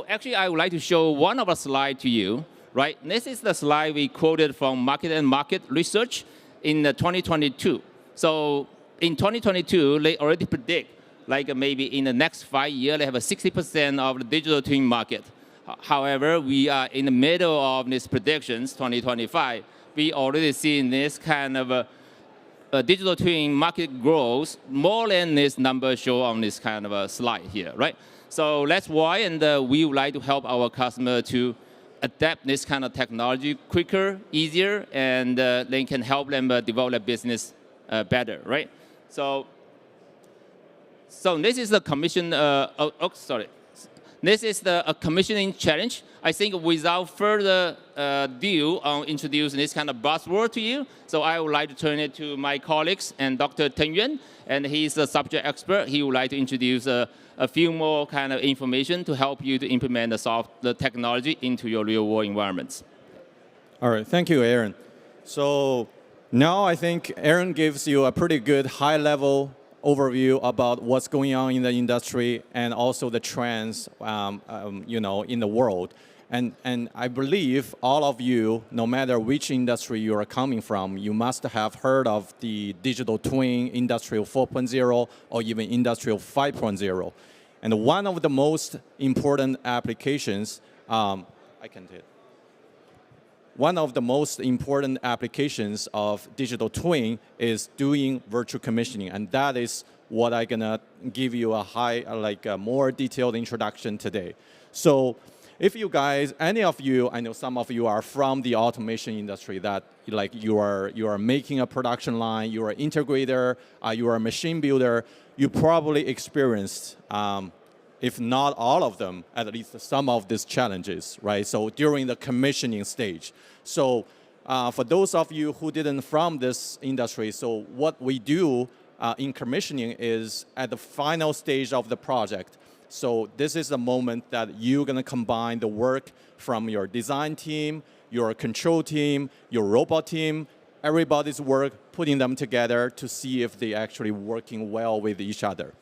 actually, I would like to show one of the slides to you, right? This is the slide we quoted from Market Research in 2022. So in 2022, they already predict, like maybe in the next 5 years, they have a 60% of the digital twin market. However, we are in the middle of these predictions, 2025. We already see this kind of digital twin market growth more than this number show on this kind of a slide here, right? So that's why, and we would like to help our customer to adapt this kind of technology quicker, easier, and they can help them develop their business better, right? So this is the commission. This is the commissioning challenge. I think without further ado on introducing this kind of buzzword to you, so I would like to turn it to my colleagues and Dr. Yuan, and he's a subject expert. He would like to introduce a few more kind of information to help you to implement the technology into your real world environments. All right, thank you, Aaron. So now I think Aaron gives you a pretty good high-level overview about what's going on in the industry and also the trends, in the world. And I believe all of you, no matter which industry you are coming from, you must have heard of the digital twin, Industrial 4.0, or even Industrial 5.0. And one of the most important applications, one of the most important applications of digital twin is doing virtual commissioning, and that is what I'm gonna give you a more detailed introduction today. So, if you guys, any of you, I know some of you are from the automation industry, that you are making a production line, you are an integrator, you are a machine builder, you probably experienced, if not all of them, at least some of these challenges, right? So during the commissioning stage. So for those of you who didn't from this industry, so what we do in commissioning is at the final stage of the project. So this is the moment that you're going to combine the work from your design team, your control team, your robot team, everybody's work, putting them together to see if they actually working well with each other.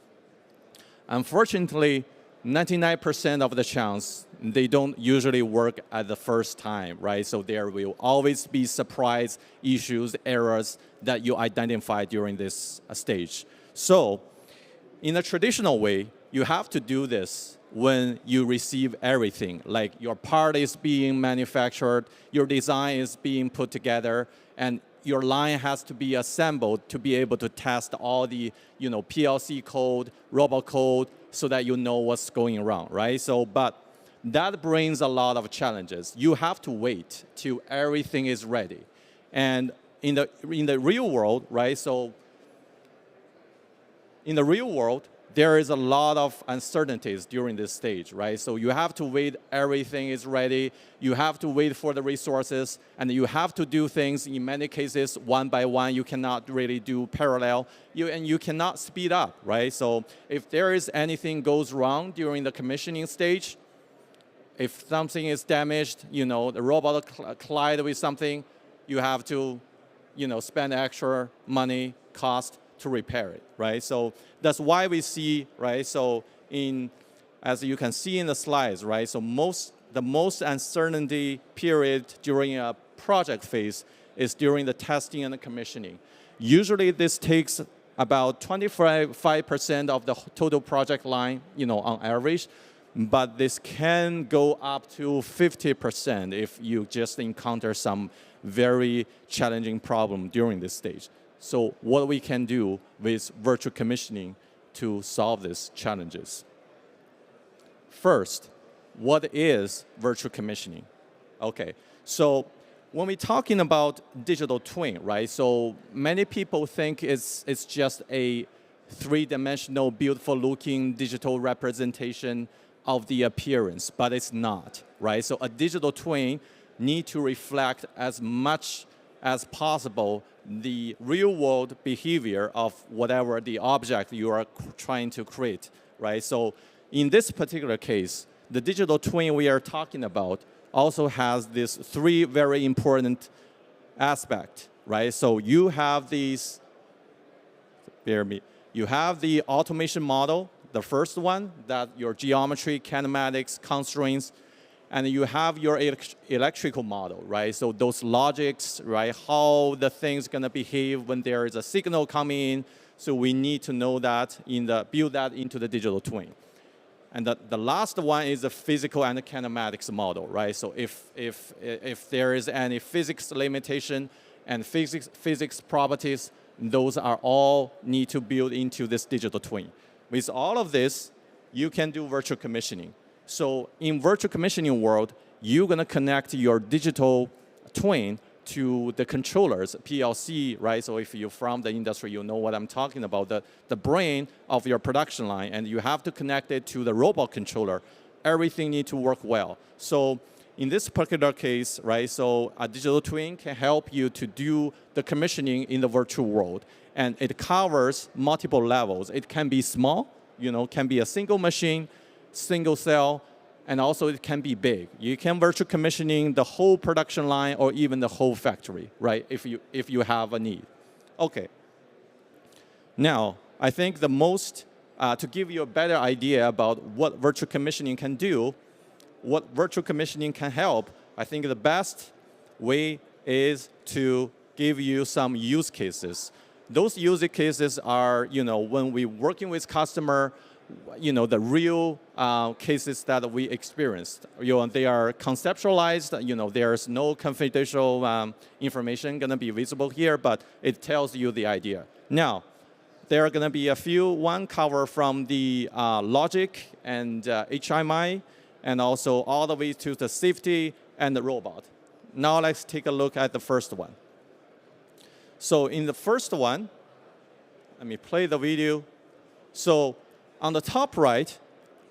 Unfortunately, 99% of the chance, they don't usually work at the first time, right? So there will always be surprise issues, errors that you identify during this stage. So in a traditional way, you have to do this when you receive everything, like your part is being manufactured, your design is being put together, and your line has to be assembled to be able to test all the PLC code, robot code, so that you know what's going wrong, right? So, but that brings a lot of challenges. You have to wait till everything is ready. And in the real world, right? So in the real world, there is a lot of uncertainties during this stage, right? So you have to wait, everything is ready. You have to wait for the resources, and you have to do things, in many cases, one by one. You cannot really do parallel, and you cannot speed up, right? So if there is anything goes wrong during the commissioning stage, if something is damaged, the robot collide with something, you have to, spend extra money, cost, to repair it, right? So that's why we see, right? So as you can see in the slides, right? So the most uncertainty period during a project phase is during the testing and the commissioning. Usually this takes about 25% of the total project line, on average, but this can go up to 50% if you just encounter some very challenging problem during this stage. So what we can do with virtual commissioning to solve these challenges. First, what is virtual commissioning? Okay, so when we're talking about digital twin, right? So many people think it's just a three-dimensional, beautiful-looking digital representation of the appearance, but it's not, right? So a digital twin need to reflect as much as possible the real-world behavior of whatever the object you are trying to create, right? So in this particular case, the digital twin we are talking about also has these three very important aspects, right? So you have these, you have the automation model, the first one, that your geometry, kinematics, constraints, and you have your electrical model, right? So those logics, right? How the thing's gonna behave when there is a signal coming in. So we need to know that build that into the digital twin. And the last one is the physical and the kinematics model, right? So if there is any physics limitation and physics properties, those are all need to build into this digital twin. With all of this, you can do virtual commissioning. So in virtual commissioning world, you're gonna connect your digital twin to the controllers, PLC, right? So if you're from the industry, you know what I'm talking about, the brain of your production line, and you have to connect it to the robot controller. Everything needs to work well. So in this particular case, right, so a digital twin can help you to do the commissioning in the virtual world. And it covers multiple levels. It can be small, can be a single machine, single cell, and also it can be big. You can virtual commissioning the whole production line or even the whole factory, right, if you have a need. Okay. Now, I think the most, to give you a better idea about what virtual commissioning can do, what virtual commissioning can help, I think the best way is to give you some use cases. Those use cases are, when we're working with customer, the real cases that we experienced. They are conceptualized. There's no confidential information going to be visible here, but it tells you the idea. Now, there are going to be a few. One cover from the logic and HMI, and also all the way to the safety and the robot. Now let's take a look at the first one. So in the first one, let me play the video. So on the top right,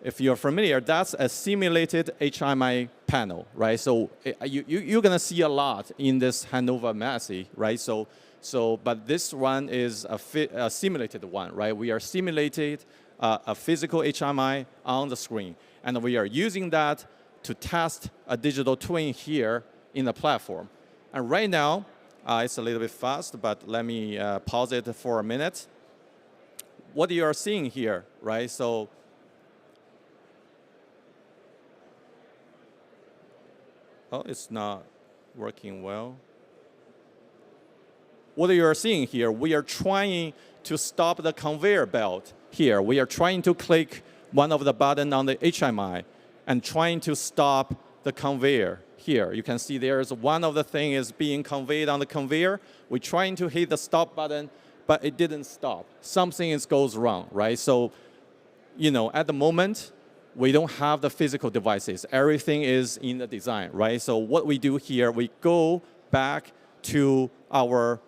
if you're familiar, that's a simulated HMI panel, right? So you're going to see a lot in this Hannover Messe, right? But this one is a simulated one, right? We are simulated a physical HMI on the screen, and we are using that to test a digital twin here in the platform. And right now, it's a little bit fast, but let me pause it for a minute. What you are seeing here, right? So it's not working well. What you are seeing here, we are trying to stop the conveyor belt here. We are trying to click one of the buttons on the HMI and trying to stop the conveyor here. You can see there's one of the things is being conveyed on the conveyor. We're trying to hit the stop button, but it didn't stop. Something goes wrong, right? So, at the moment, we don't have the physical devices. Everything is in the design, right? So what we do here, we go back to our,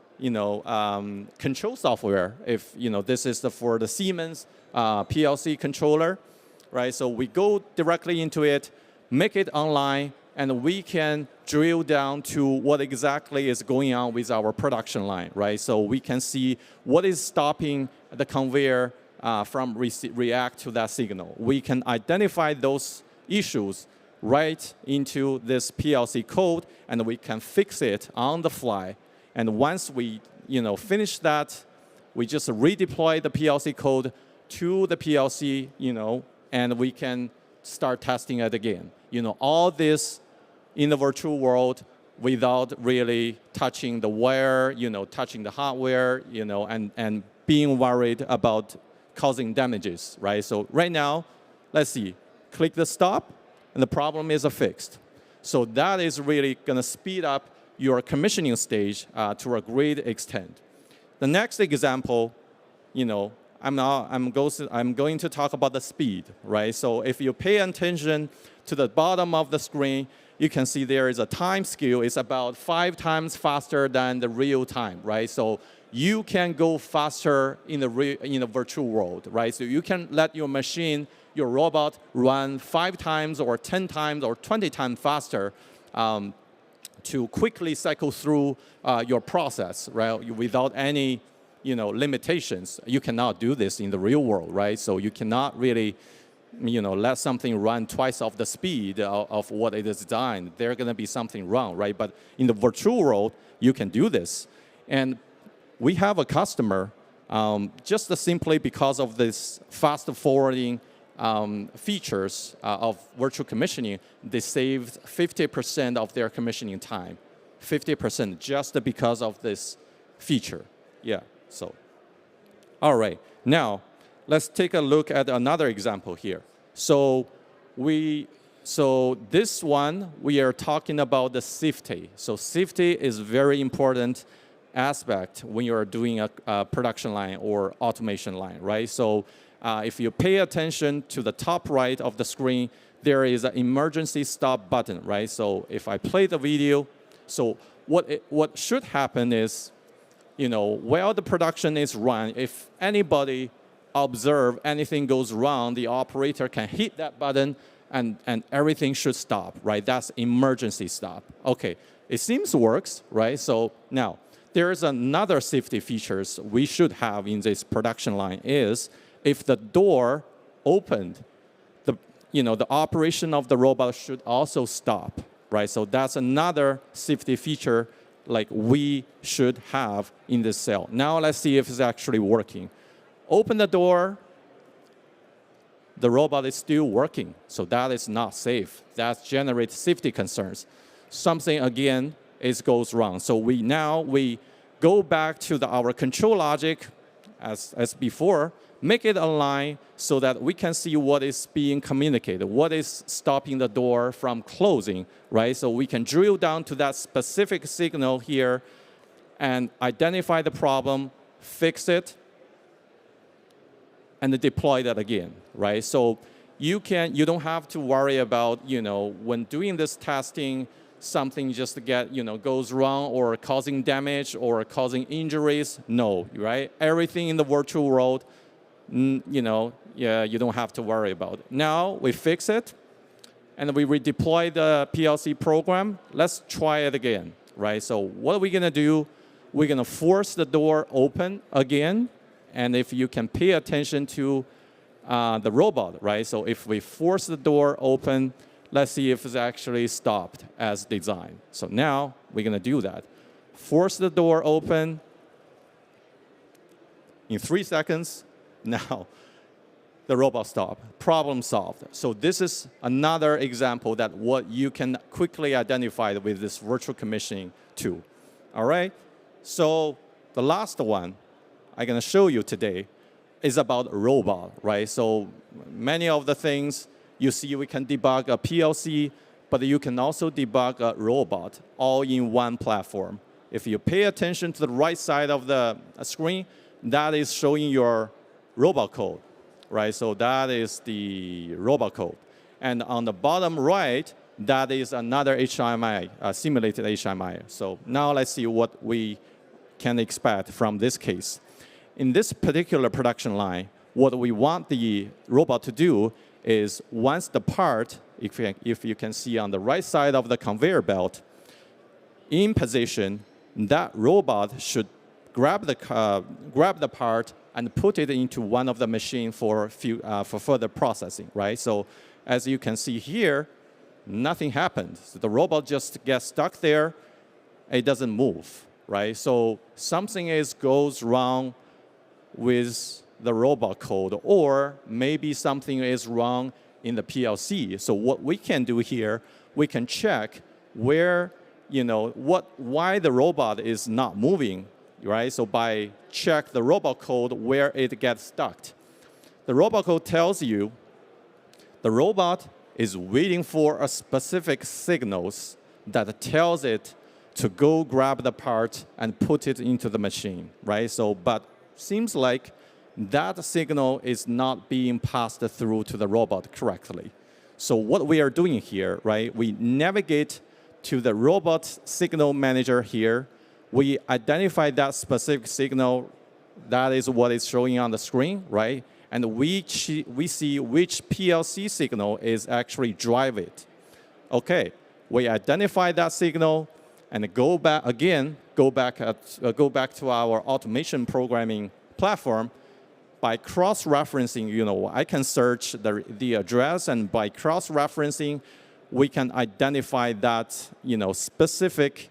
control software. If this is for the Siemens PLC controller, right? So we go directly into it, make it online, and we can drill down to what exactly is going on with our production line, right? So we can see what is stopping the conveyor from react to that signal. We can identify those issues right into this PLC code, and we can fix it on the fly. And once we finish that, we just redeploy the PLC code to the PLC, and we can start testing it again. All this in the virtual world without really touching the wire, touching the hardware, and being worried about causing damages, right? So right now, let's see, click the stop, and the problem is fixed. So that is really going to speed up your commissioning stage to a great extent. The next example, I'm going to talk about the speed, right? So if you pay attention to the bottom of the screen, you can see there is a time scale. It's about 5 times faster than the real time, right? So you can go faster in the virtual world, right? So you can let your machine, your robot, run 5 times or 10 times or 20 times faster to quickly cycle through your process, right? Without any limitations. You cannot do this in the real world, right? So you cannot really let something run twice of the speed of what it is designed. There's going to be something wrong, right? But in the virtual world, you can do this. And we have a customer, just simply because of this fast forwarding features of virtual commissioning, they saved 50% of their commissioning time. 50% just because of this feature. Yeah, so. All right, now let's take a look at another example here. So this one, we are talking about the safety. So safety is very important aspect when you're doing a production line or automation line, right? So if you pay attention to the top right of the screen, there is an emergency stop button, right? So if I play the video, so what should happen is, while the production is run, if anybody observe anything goes wrong, the operator can hit that button and everything should stop, right? That's emergency stop. Okay, it seems works, right? So now, there is another safety features we should have in this production line is if the door opened, the operation of the robot should also stop, right? So that's another safety feature like we should have in this cell. Now let's see if it's actually working. Open the door, the robot is still working, so that is not safe. That generates safety concerns. Something again goes wrong. So we go back to our control logic as before, make it align so that we can see what is being communicated, what is stopping the door from closing, right? So we can drill down to that specific signal here and identify the problem, fix it, and deploy that again, right? So you don't have to worry about, when doing this testing, something just goes wrong or causing damage or causing injuries. No, right? Everything in the virtual world, you don't have to worry about it. Now we fix it, and we redeploy the PLC program. Let's try it again, right? So what are we gonna do? We're gonna force the door open again, and if you can pay attention to the robot, right? So if we force the door open, let's see if it's actually stopped as designed. So now we're gonna do that. Force the door open in 3 seconds. Now the robot stopped. Problem solved. So this is another example that what you can quickly identify with this virtual commissioning tool. All right? So the last one I'm going to show you today is about robot, right? So many of the things you see, we can debug a PLC, but you can also debug a robot all in one platform. If you pay attention to the right side of the screen, that is showing your robot code, right? So that is the robot code. And on the bottom right, that is another HMI, simulated HMI. So now let's see what we can expect from this case. In this particular production line, what we want the robot to do is once the part, if you can see on the right side of the conveyor belt, in position, that robot should grab the part and put it into one of the machines for further processing, right? So as you can see here, nothing happened. So the robot just gets stuck there. It doesn't move, right? So something goes wrong with the robot code, or maybe something is wrong in the PLC. So what we can do here, we can check where, why the robot is not moving, right? So by check the robot code where it gets stuck. The robot code tells you the robot is waiting for a specific signals that tells it to go grab the part and put it into the machine, right? So, but seems like that signal is not being passed through to the robot correctly. So what we are doing here, right, we navigate to the robot signal manager here. We identify that specific signal. That is what is showing on the screen, right? And we see which PLC signal is actually drive it. Okay, we identify that signal and go back to our automation programming platform. By cross-referencing, I can search the address, and by cross-referencing, we can identify that, specific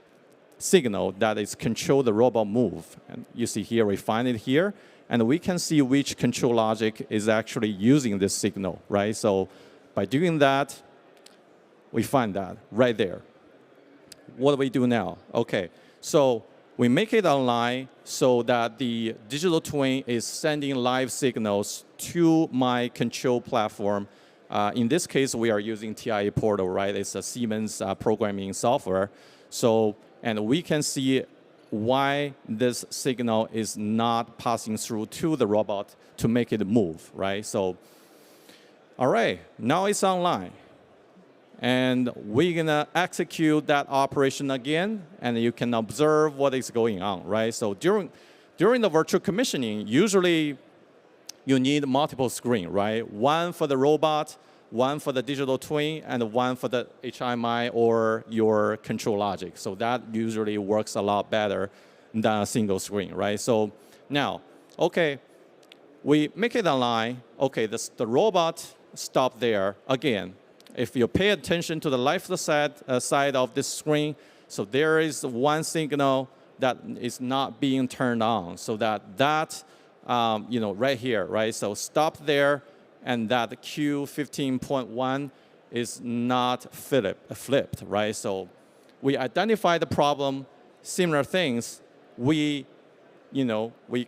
signal that is control the robot move. And you see here, we find it here, and we can see which control logic is actually using this signal, right? So by doing that, we find that right there. What do we do now? Okay, so we make it online so that the digital twin is sending live signals to my control platform. In this case, we are using TIA Portal, right? It's a Siemens programming software. So, and we can see why this signal is not passing through to the robot to make it move, right? So, all right, now it's online. And we're gonna execute that operation again, and you can observe what is going on, right? So during the virtual commissioning, usually you need multiple screens, right? One for the robot, one for the digital twin, and one for the HMI or your control logic. So that usually works a lot better than a single screen, right? So now, okay, we make it online. Okay, the robot stopped there again. If you pay attention to the left side of this screen, so there is one signal that is not being turned on. So that right here, right? So stop there, and that Q15.1 is not flipped, right? So we identify the problem, similar things. We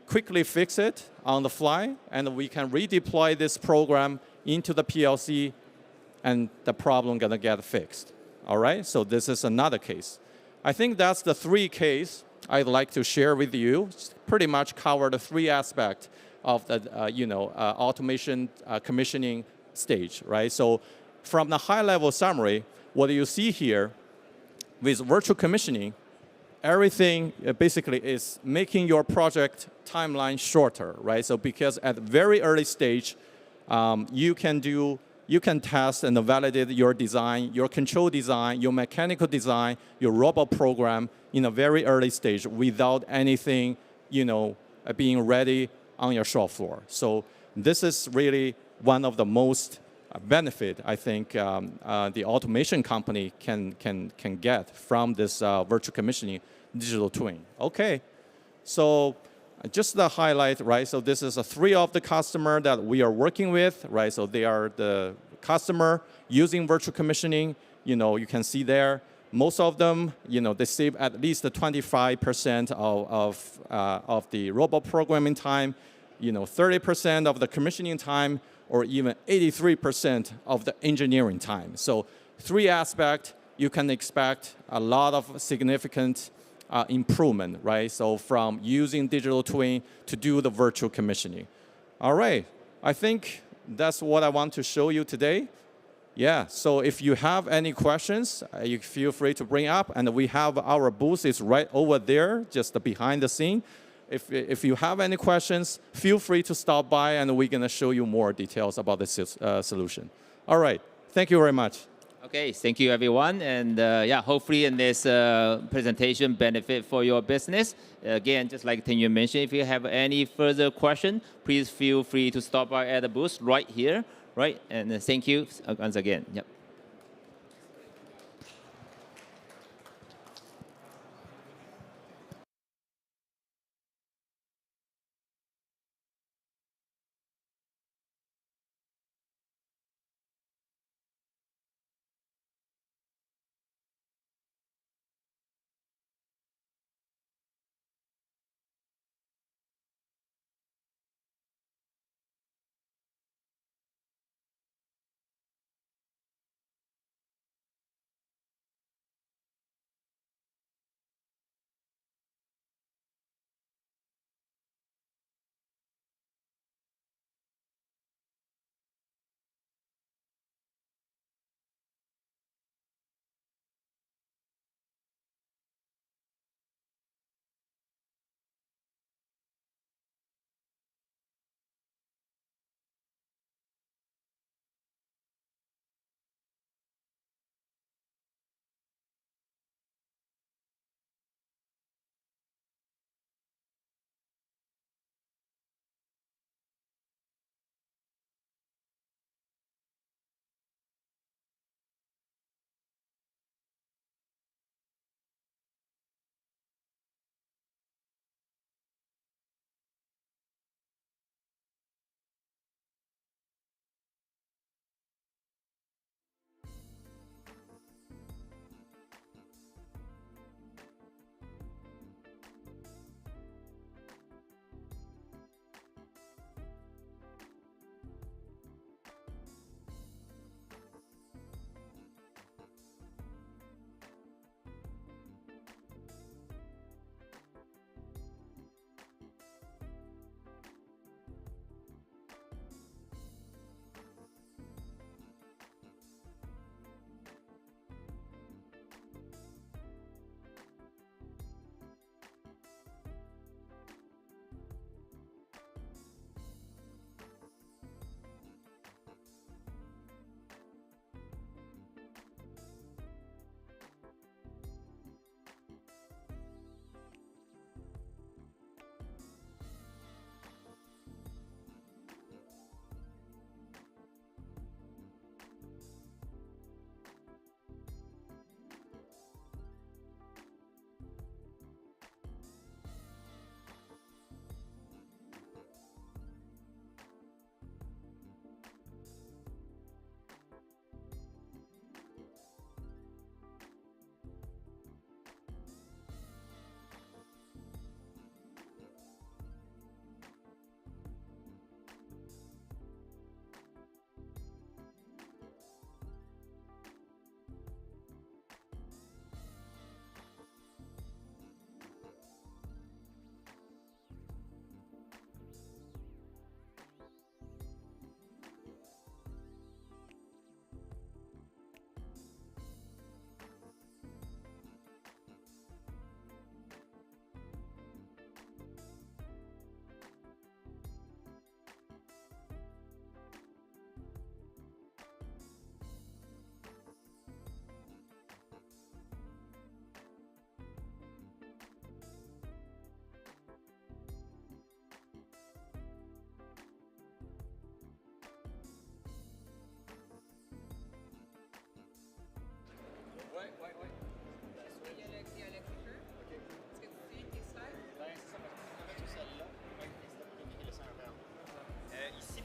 quickly fix it on the fly, and we can redeploy this program into the PLC, and the problem gonna get fixed, all right? So this is another case. I think that's the three cases I'd like to share with you. Pretty much cover the three aspects of the automation commissioning stage, right? So from the high-level summary, what you see here with virtual commissioning, everything basically is making your project timeline shorter, right? So because at very early stage, you can test and validate your design, your control design, your mechanical design, your robot program in a very early stage without anything, being ready on your shop floor. So this is really one of the most benefit I think the automation company can get from this virtual commissioning digital twin. Okay, so just the highlight, right? So this is three of the customer that we are working with, right? So they are the customer using virtual commissioning. You can see there, most of them, they save at least 25% of the robot programming time, 30% of the commissioning time, or even 83% of the engineering time. So three aspects, you can expect a lot of significant improvement, right? So from using digital twin to do the virtual commissioning. All right, I think that's what I want to show you today. Yeah, so if you have any questions, you feel free to bring up, and we have our booth is right over there, just behind the scene. If you have any questions, feel free to stop by, and we're going to show you more details about the solution. All right, thank you very much. Okay, thank you everyone, and yeah, hopefully in this presentation benefit for your business. Again, just like Ting Yun mentioned, if you have any further question, please feel free to stop by at the booth right here, right? And thank you once again. Yep.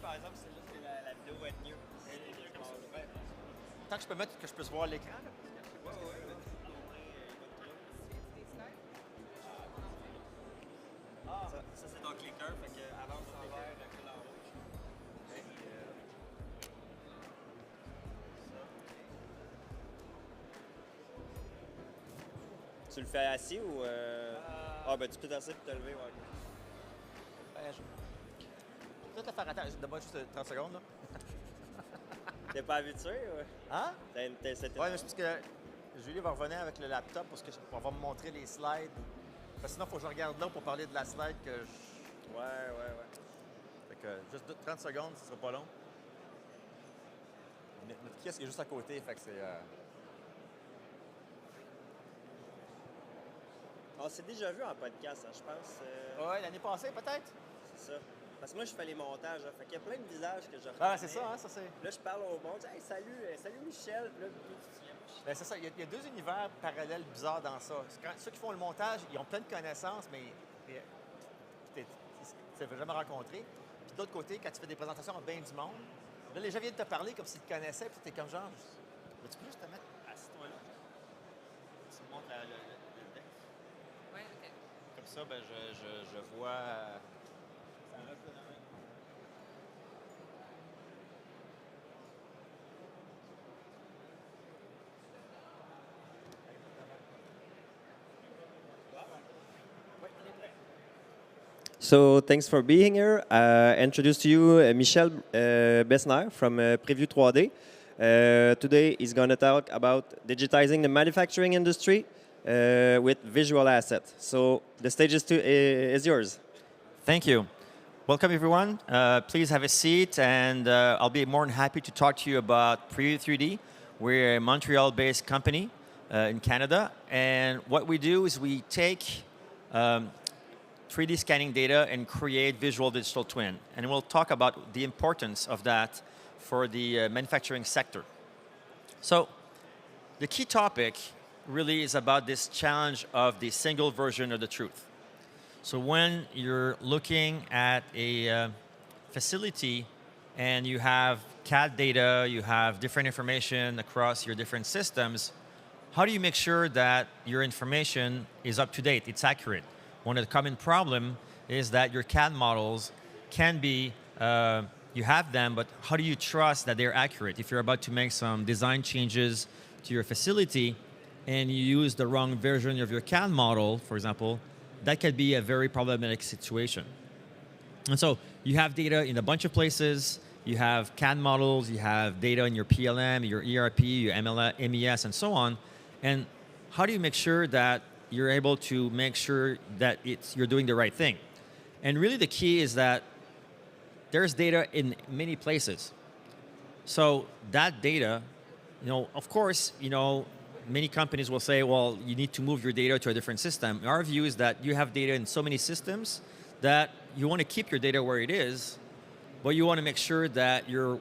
par exemple, c'est juste que la vidéo va être mieux. Tant que je peux mettre que je puisse voir l'écran, là, parce que je sais pas. Ça c'est ton clicker, fait que avance en vert, recule en rouge. Tu le fais assis ou Ah ben tu peux t'asseoir et te lever, ouais. Ben, je vais peut-être le faire attendre. Donne-moi juste 30 secondes là. T'es pas habitué ou? Hein? C'était Ouais, mais c'est parce que Julie va revenir avec le laptop pour avoir me montrer les slides. Parce que sinon, il faut que je regarde là pour parler de la slide que je... Ouais. Fait que juste 30 secondes, ce sera pas long. Notre kiosque est juste à côté, fait que c'est... On s'est déjà vu en podcast, hein, je pense. Ouais, l'année passée, peut-être? C'est ça. Parce que moi, je fais les montages. Fait qu'il y a plein de visages que je reconnais. Ah, c'est ça, hein, ça c'est... Là, je parle au monde. Hey, salut Michel. Puis là, tu viens, Michel. Ben, c'est ça, il y a deux univers parallèles bizarres dans ça. Ceux qui font le montage, ils ont plein de connaissances, mais tu ne les jamais rencontré. Puis de l'autre côté, quand tu fais des présentations à bien du monde, là, les gens viennent te parler comme s'ils te connaissaient, puis tu es comme genre, tu peux juste te mettre assis-toi là. Tu me montres le texte. Oui, OK. Comme ça, ben, je vois. Ça reste de la main. So thanks for being here. Introduce to you Michel Besner from Preview 3D. Today he's going to talk about digitizing the manufacturing industry with visual assets. So the stage is yours. Thank you. Welcome, everyone. Please have a seat, and I'll be more than happy to talk to you about Preview 3D. We're a Montreal-based company in Canada, and what we do is we take 3D scanning data and create visual digital twin. And we'll talk about the importance of that for the manufacturing sector. So the key topic really is about this challenge of the single version of the truth. So when you're looking at a facility and you have CAD data, you have different information across your different systems, how do you make sure that your information is up to date, it's accurate? One of the common problems is that your CAD models can be, you have them, but how do you trust that they're accurate? If you're about to make some design changes to your facility and you use the wrong version of your CAD model, for example, that could be a very problematic situation. And so you have data in a bunch of places. You have CAD models, you have data in your PLM, your ERP, your MES, and so on. And how do you make sure that you're able to make sure that you're doing the right thing? And really the key is that there's data in many places. So that data, of course, many companies will say, well, you need to move your data to a different system. Our view is that you have data in so many systems that you want to keep your data where it is, but you want to make sure that you're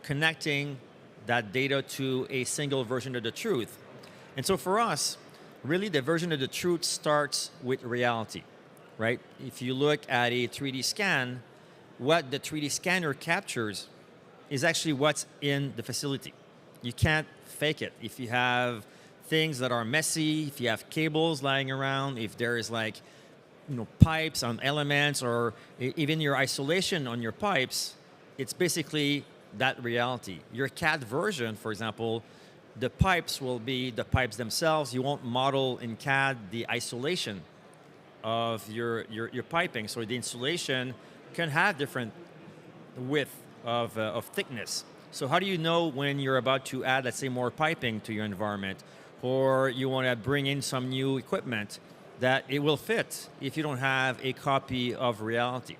connecting that data to a single version of the truth. And so for us, really, the version of the truth starts with reality, right? If you look at a 3D scan, what the 3D scanner captures is actually what's in the facility. You can't fake it. If you have things that are messy, if you have cables lying around, if there is pipes on elements, or even your isolation on your pipes, it's basically that reality. Your CAD version, for example, the pipes will be the pipes themselves. You won't model in CAD the isolation of your piping. So the insulation can have different width of thickness. So how do you know when you're about to add, let's say, more piping to your environment, or you want to bring in some new equipment, that it will fit if you don't have a copy of reality?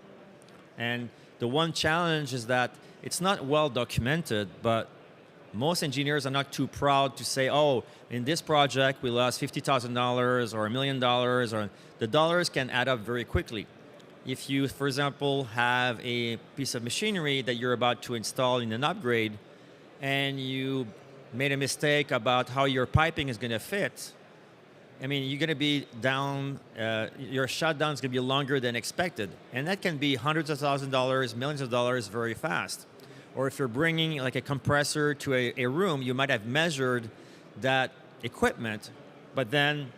And the one challenge is that it's not well documented, but most engineers are not too proud to say, oh, in this project we lost $50,000 or $1 million, or the dollars can add up very quickly. If you, for example, have a piece of machinery that you're about to install in an upgrade and you made a mistake about how your piping is going to fit, I mean, you're going to be down, your shutdown is going to be longer than expected. And that can be hundreds of thousands of dollars, millions of dollars very fast. Or if you're bringing like a compressor to a room, you might have measured that equipment, but then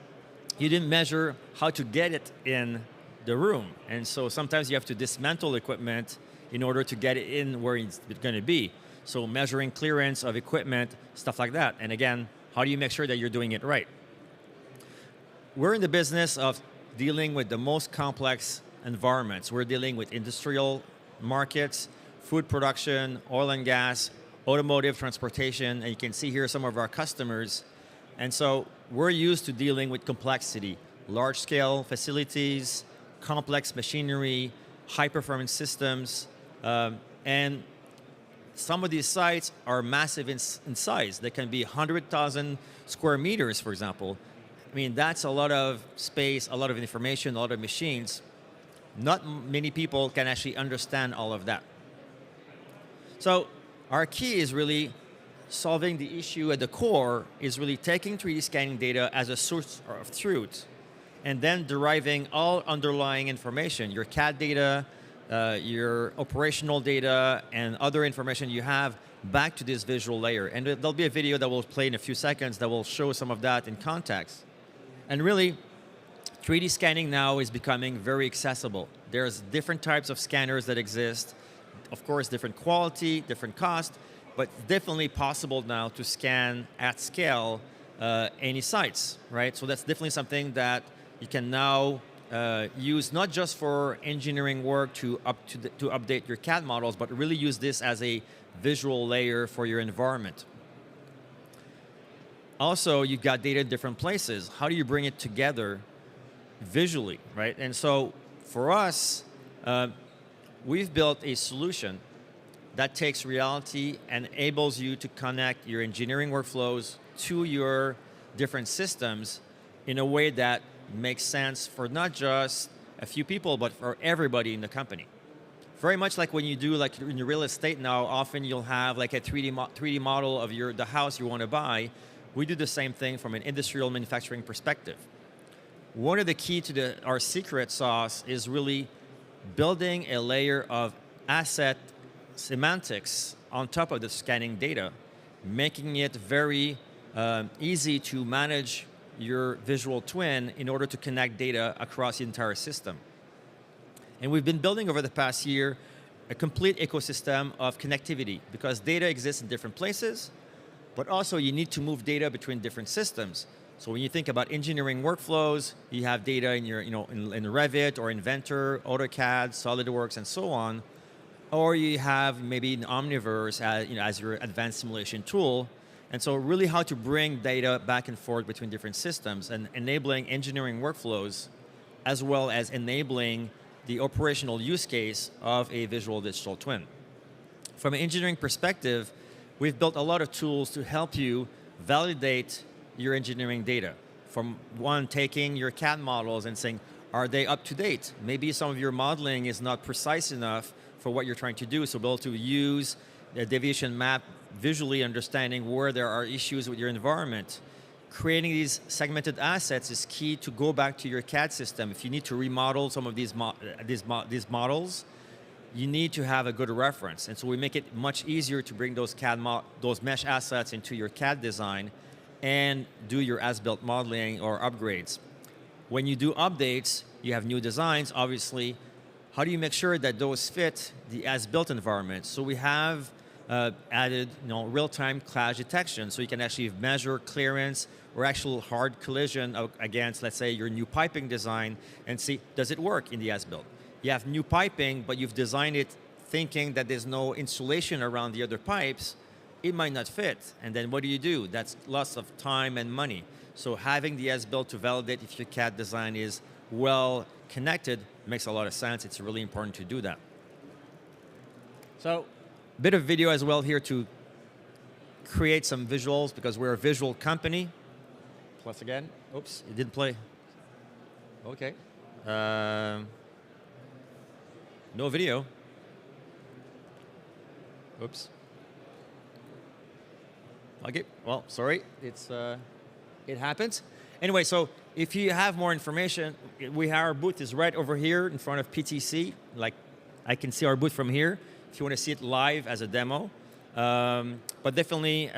you didn't measure how to get it in the room. And so sometimes you have to dismantle equipment in order to get it in where it's going to be. So measuring clearance of equipment, stuff like that. And again, how do you make sure that you're doing it right? We're in the business of dealing with the most complex environments. We're dealing with industrial markets, food production, oil and gas, automotive, transportation, and you can see here some of our customers. And so we're used to dealing with complexity, large-scale facilities, complex machinery, high-performance systems, and some of these sites are massive in size. They can be 100,000 square meters, for example. I mean, that's a lot of space, a lot of information, a lot of machines. Not many people can actually understand all of that. So our key is really solving the issue at the core, is really taking 3D scanning data as a source of truth, and then deriving all underlying information, your CAD data, your operational data, and other information you have back to this visual layer. And there'll be a video that will play in a few seconds that will show some of that in context. And really, 3D scanning now is becoming very accessible. There's different types of scanners that exist. Of course, different quality, different cost, but definitely possible now to scan at scale any sites, right? So that's definitely something that you can now use not just for engineering work to update your CAD models, but really use this as a visual layer for your environment. Also, you've got data in different places. How do you bring it together visually, right? And so for us, we've built a solution that takes reality and enables you to connect your engineering workflows to your different systems in a way that makes sense for not just a few people, but for everybody in the company. Very much like when you do, like in your real estate now, often you'll have like a 3D model of the house you want to buy. We do the same thing from an industrial manufacturing perspective. One of the key to our secret sauce is really building a layer of asset semantics on top of the scanning data, making it very easy to manage your visual twin in order to connect data across the entire system. And we've been building over the past year a complete ecosystem of connectivity, because data exists in different places, but also you need to move data between different systems. So when you think about engineering workflows, you have data in your, in Revit or Inventor, AutoCAD, SolidWorks, and so on. Or you have maybe in Omniverse as your advanced simulation tool. And so really how to bring data back and forth between different systems and enabling engineering workflows, as well as enabling the operational use case of a visual digital twin. From an engineering perspective, we've built a lot of tools to help you validate your engineering data. From one, taking your CAD models and saying, are they up to date? Maybe some of your modeling is not precise enough for what you're trying to do, so be able to use a deviation map, visually understanding where there are issues with your environment. Creating these segmented assets is key to go back to your CAD system. If you need to remodel some of these models, you need to have a good reference. And so we make it much easier to bring those those mesh assets into your CAD design and do your as-built modeling or upgrades. When you do updates, you have new designs, obviously. How do you make sure that those fit the as-built environment? So we have added real-time clash detection, so you can actually measure clearance or actual hard collision against, let's say, your new piping design and see, does it work in the as-built? You have new piping, but you've designed it thinking that there's no insulation around the other pipes. It might not fit. And then what do? That's lots of time and money. So having the as-built to validate if your CAD design is well connected makes a lot of sense. It's really important to do that. So a bit of video as well here to create some visuals, because we're a visual company. Plus again, oops, it didn't play. Okay. No video. Oops. Okay, well, sorry, it happens. Anyway, so if you have more information, our booth is right over here in front of PTC. Like, I can see our booth from here if you want to see it live as a demo. But definitely,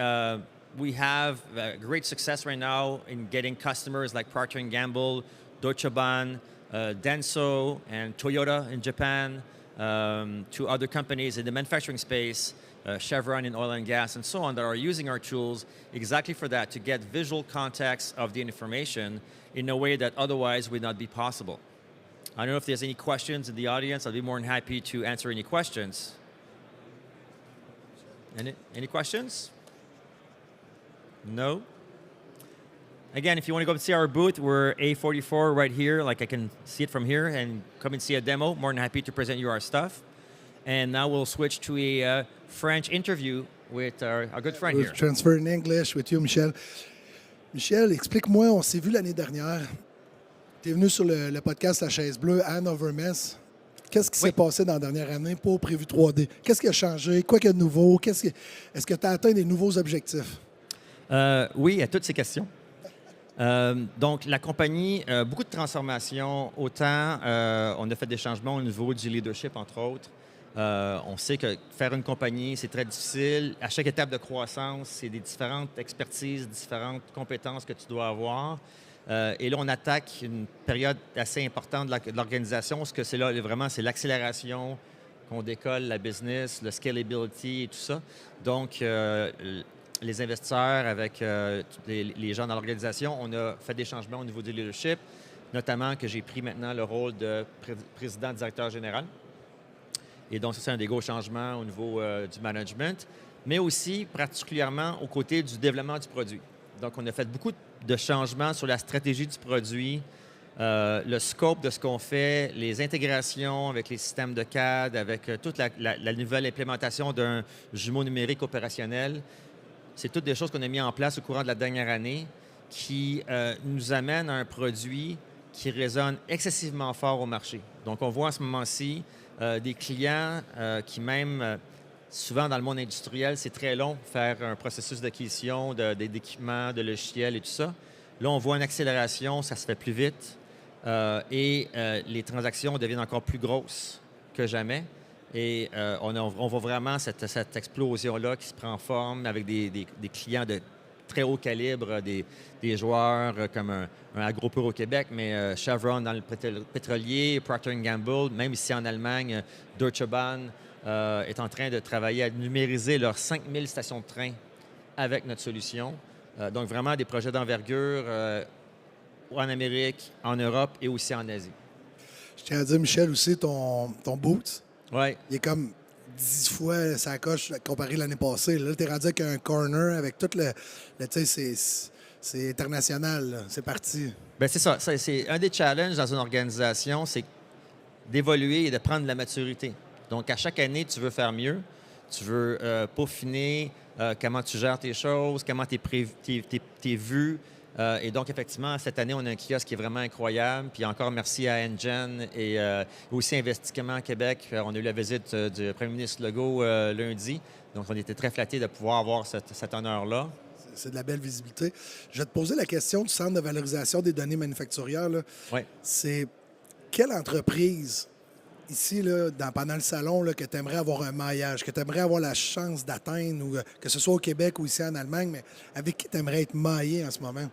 we have great success right now in getting customers like Procter & Gamble, Deutsche Bahn, Denso, and Toyota in Japan, to other companies in the manufacturing space, Chevron in oil and gas, and so on, that are using our tools exactly for that, to get visual context of the information in a way that otherwise would not be possible. I don't know if there's any questions in the audience. I'd be more than happy to answer any questions. Any questions? No? Again, if you want to go and see our booth, we're A44 right here, like I can see it from here, and come and see a demo. More than happy to present you our stuff. And now we'll switch to a French interview with our good friend We'll here. transfer in English with you, Michel. Michel, explique-moi, on s'est vu l'année dernière. Tu es venu sur le podcast La Chaise Bleue à Hannover Mess. Qu'est-ce qui s'est passé dans la dernière année pour Prévu 3D? Qu'est-ce qui a changé? Quoi qu'il y a de nouveau? Est-ce que tu as atteint des nouveaux objectifs? Oui, à toutes ces questions. Donc, la compagnie, beaucoup de transformations. Autant, on a fait des changements au niveau du leadership, entre autres. On sait que faire une compagnie, c'est très difficile. À chaque étape de croissance, c'est des différentes expertises, différentes compétences que tu dois avoir. Et là, on attaque une période assez importante de l'organisation, parce que c'est là, vraiment, c'est l'accélération qu'on décolle la business, le scalability et tout ça. Donc, les investisseurs, avec les gens dans l'organisation, on a fait des changements au niveau du leadership, notamment que j'ai pris maintenant le rôle de président-directeur général. Et donc, ça, c'est un des gros changements au niveau du management, mais aussi particulièrement au côté du développement du produit. Donc, on a fait beaucoup de changements sur la stratégie du produit, le scope de ce qu'on fait, les intégrations avec les systèmes de CAD, avec toute la nouvelle implémentation d'un jumeau numérique opérationnel. C'est toutes des choses qu'on a mis en place au courant de la dernière année qui nous amènent à un produit qui résonne excessivement fort au marché. Donc, on voit en ce moment-ci des clients qui même, souvent dans le monde industriel, c'est très long faire un processus d'acquisition d'équipements, de logiciels et tout ça. Là, on voit une accélération, ça se fait plus vite et les transactions deviennent encore plus grosses que jamais. Et on voit vraiment cette explosion-là qui se prend forme avec des clients de très haut calibre, des joueurs comme un Agropur au Québec, mais Chevron dans le pétrolier, Procter & Gamble, même ici en Allemagne, Deutsche Bahn est en train de travailler à numériser leurs 5000 stations de train avec notre solution. Donc vraiment des projets d'envergure en Amérique, en Europe et aussi en Asie. Je tiens à dire, Michel, aussi, ton boot, ouais. Il est comme 10 fois sa coche comparé à l'année passée. Là, tu es rendu avec un corner, avec tout le tu sais, c'est international, là. C'est parti. Bien, c'est ça. C'est un des challenges dans une organisation, c'est d'évoluer et de prendre de la maturité. Donc, à chaque année, tu veux faire mieux. Tu veux peaufiner comment tu gères tes choses, comment t'es vu. Et donc, effectivement, cette année, on a un kiosque qui est vraiment incroyable. Puis encore merci à NGen et aussi Investissement Québec. On a eu la visite du premier ministre Legault lundi. Donc, on était très flattés de pouvoir avoir cet honneur-là. C'est de la belle visibilité. Je vais te poser la question du Centre de valorisation des données manufacturières. Oui. C'est quelle entreprise ici, là, pendant le salon, là, que tu aimerais avoir un maillage, que tu aimerais avoir la chance d'atteindre, ou que ce soit au Québec ou ici en Allemagne, mais avec qui tu aimerais être maillé en ce moment?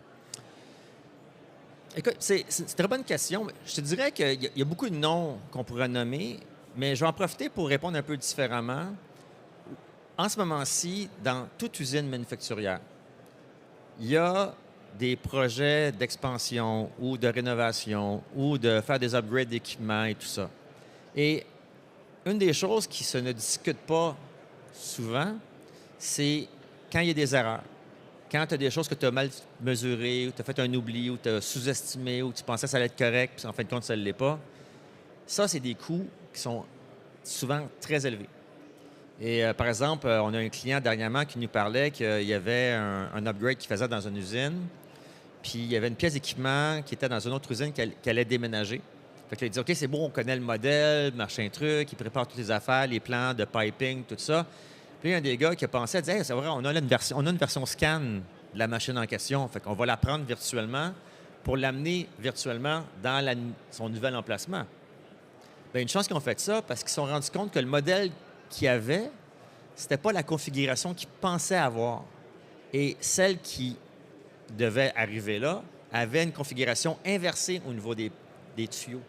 Écoute, c'est une très bonne question. Je te dirais qu'il y a beaucoup de noms qu'on pourrait nommer, mais je vais en profiter pour répondre un peu différemment. En ce moment-ci, dans toute usine manufacturière, il y a des projets d'expansion ou de rénovation ou de faire des upgrades d'équipements et tout ça. Et une des choses qui se ne discute pas souvent, c'est quand il y a des erreurs. Quand tu as des choses que tu as mal mesurées, ou tu as fait un oubli, ou tu as sous-estimé, ou tu pensais que ça allait être correct, puis en fin de compte, ça ne l'est pas, ça, c'est des coûts qui sont souvent très élevés. Et par exemple, on a un client dernièrement qui nous parlait qu'il y avait un upgrade qu'il faisait dans une usine, puis il y avait une pièce d'équipement qui était dans une autre usine qu'elle allait déménager. Fait que là, il dit, OK, c'est bon, on connaît le modèle, machin truc, il prépare toutes les affaires, les plans de piping, tout ça. Puis il y a un des gars qui a pensé, à dire, hey, c'est vrai, on a une version scan de la machine en question. Fait qu'on va la prendre virtuellement pour l'amener virtuellement dans son nouvel emplacement. Bien, une chance qu'ils ont fait ça parce qu'ils se sont rendus compte que le modèle qu'il y avait, c'était pas la configuration qu'ils pensaient avoir. Et celle qui devait arriver là avait une configuration inversée au niveau des tuyaux.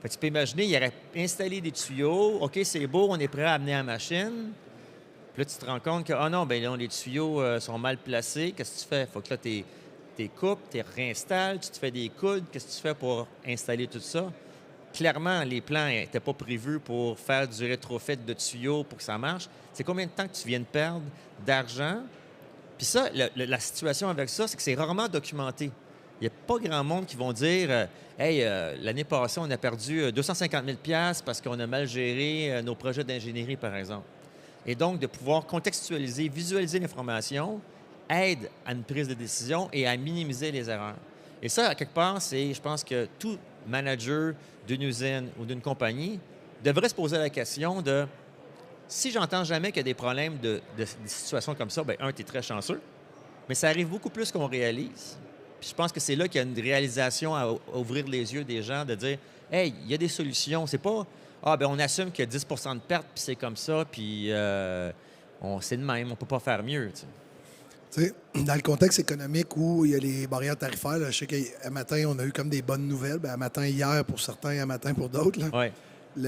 Fait que tu peux imaginer, il aurait installé des tuyaux. OK, c'est beau, on est prêt à amener la machine. Puis là, tu te rends compte que, non, bien là, les tuyaux sont mal placés. Qu'est-ce que tu fais? Il faut que là, tu coupes, tu réinstalles, tu te fais des coudes. Qu'est-ce que tu fais pour installer tout ça? clairement, les plans n'étaient pas prévus pour faire du rétrofit de tuyaux pour que ça marche. C'est combien de temps que tu viens de perdre d'argent? Puis ça, la situation avec ça, c'est que c'est rarement documenté. Il n'y a pas grand monde qui vont dire Hey, l'année passée, on a perdu 250 000 parce qu'on a mal géré nos projets d'ingénierie, par exemple. Et donc, de pouvoir contextualiser, visualiser l'information aide à une prise de décision et à minimiser les erreurs. Et ça, à quelque part, je pense que tout manager d'une usine ou d'une compagnie devrait se poser la question de si j'entends jamais qu'il y a des problèmes de situations comme ça, bien, tu es très chanceux, mais ça arrive beaucoup plus qu'on réalise. Puis je pense que c'est là qu'il y a une réalisation à ouvrir les yeux des gens, de dire hey, il y a des solutions. C'est pas on assume qu'il y a 10 de perte, puis c'est comme ça, puis c'est de même, on peut pas faire mieux. Tu sais, dans le contexte économique où il y a les barrières tarifaires, là, je sais qu'un matin, on a eu comme des bonnes nouvelles. Un matin hier pour certains, un matin pour d'autres. Ouais. Tu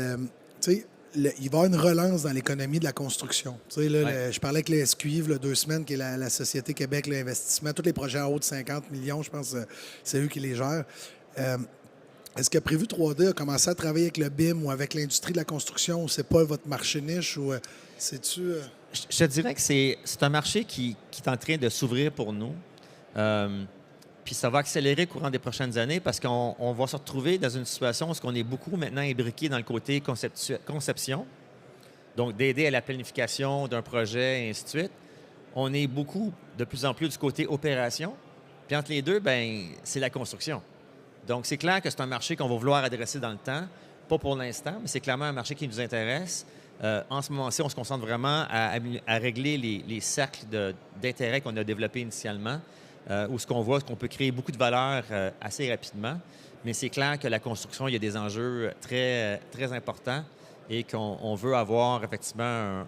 sais, il va y avoir une relance dans l'économie de la construction. Tu sais, là, je parlais avec les SQIV 2 semaines, qui est la Société Québec l'Investissement. Tous les projets en haut de 50 millions, je pense, c'est eux qui les gèrent. Est-ce que Prévu 3D a commencé à travailler avec le BIM ou avec l'industrie de la construction, ou c'est pas votre marché niche, ou c'est-tu... Je te dirais que c'est un marché qui est en train de s'ouvrir pour nous. Puis ça va accélérer au courant des prochaines années parce qu'on va se retrouver dans une situation où on est beaucoup maintenant imbriqué dans le côté conception, donc d'aider à la planification d'un projet et ainsi de suite. On est beaucoup, de plus en plus, du côté opération. Puis entre les deux, ben c'est la construction. Donc c'est clair que c'est un marché qu'on va vouloir adresser dans le temps. Pas pour l'instant, mais c'est clairement un marché qui nous intéresse. En ce moment-ci, on se concentre vraiment à régler les cercles d'intérêt qu'on a développés initialement, où ce qu'on voit, c'est qu'on peut créer beaucoup de valeur assez rapidement. Mais c'est clair que la construction, il y a des enjeux très, très importants et qu'on veut avoir effectivement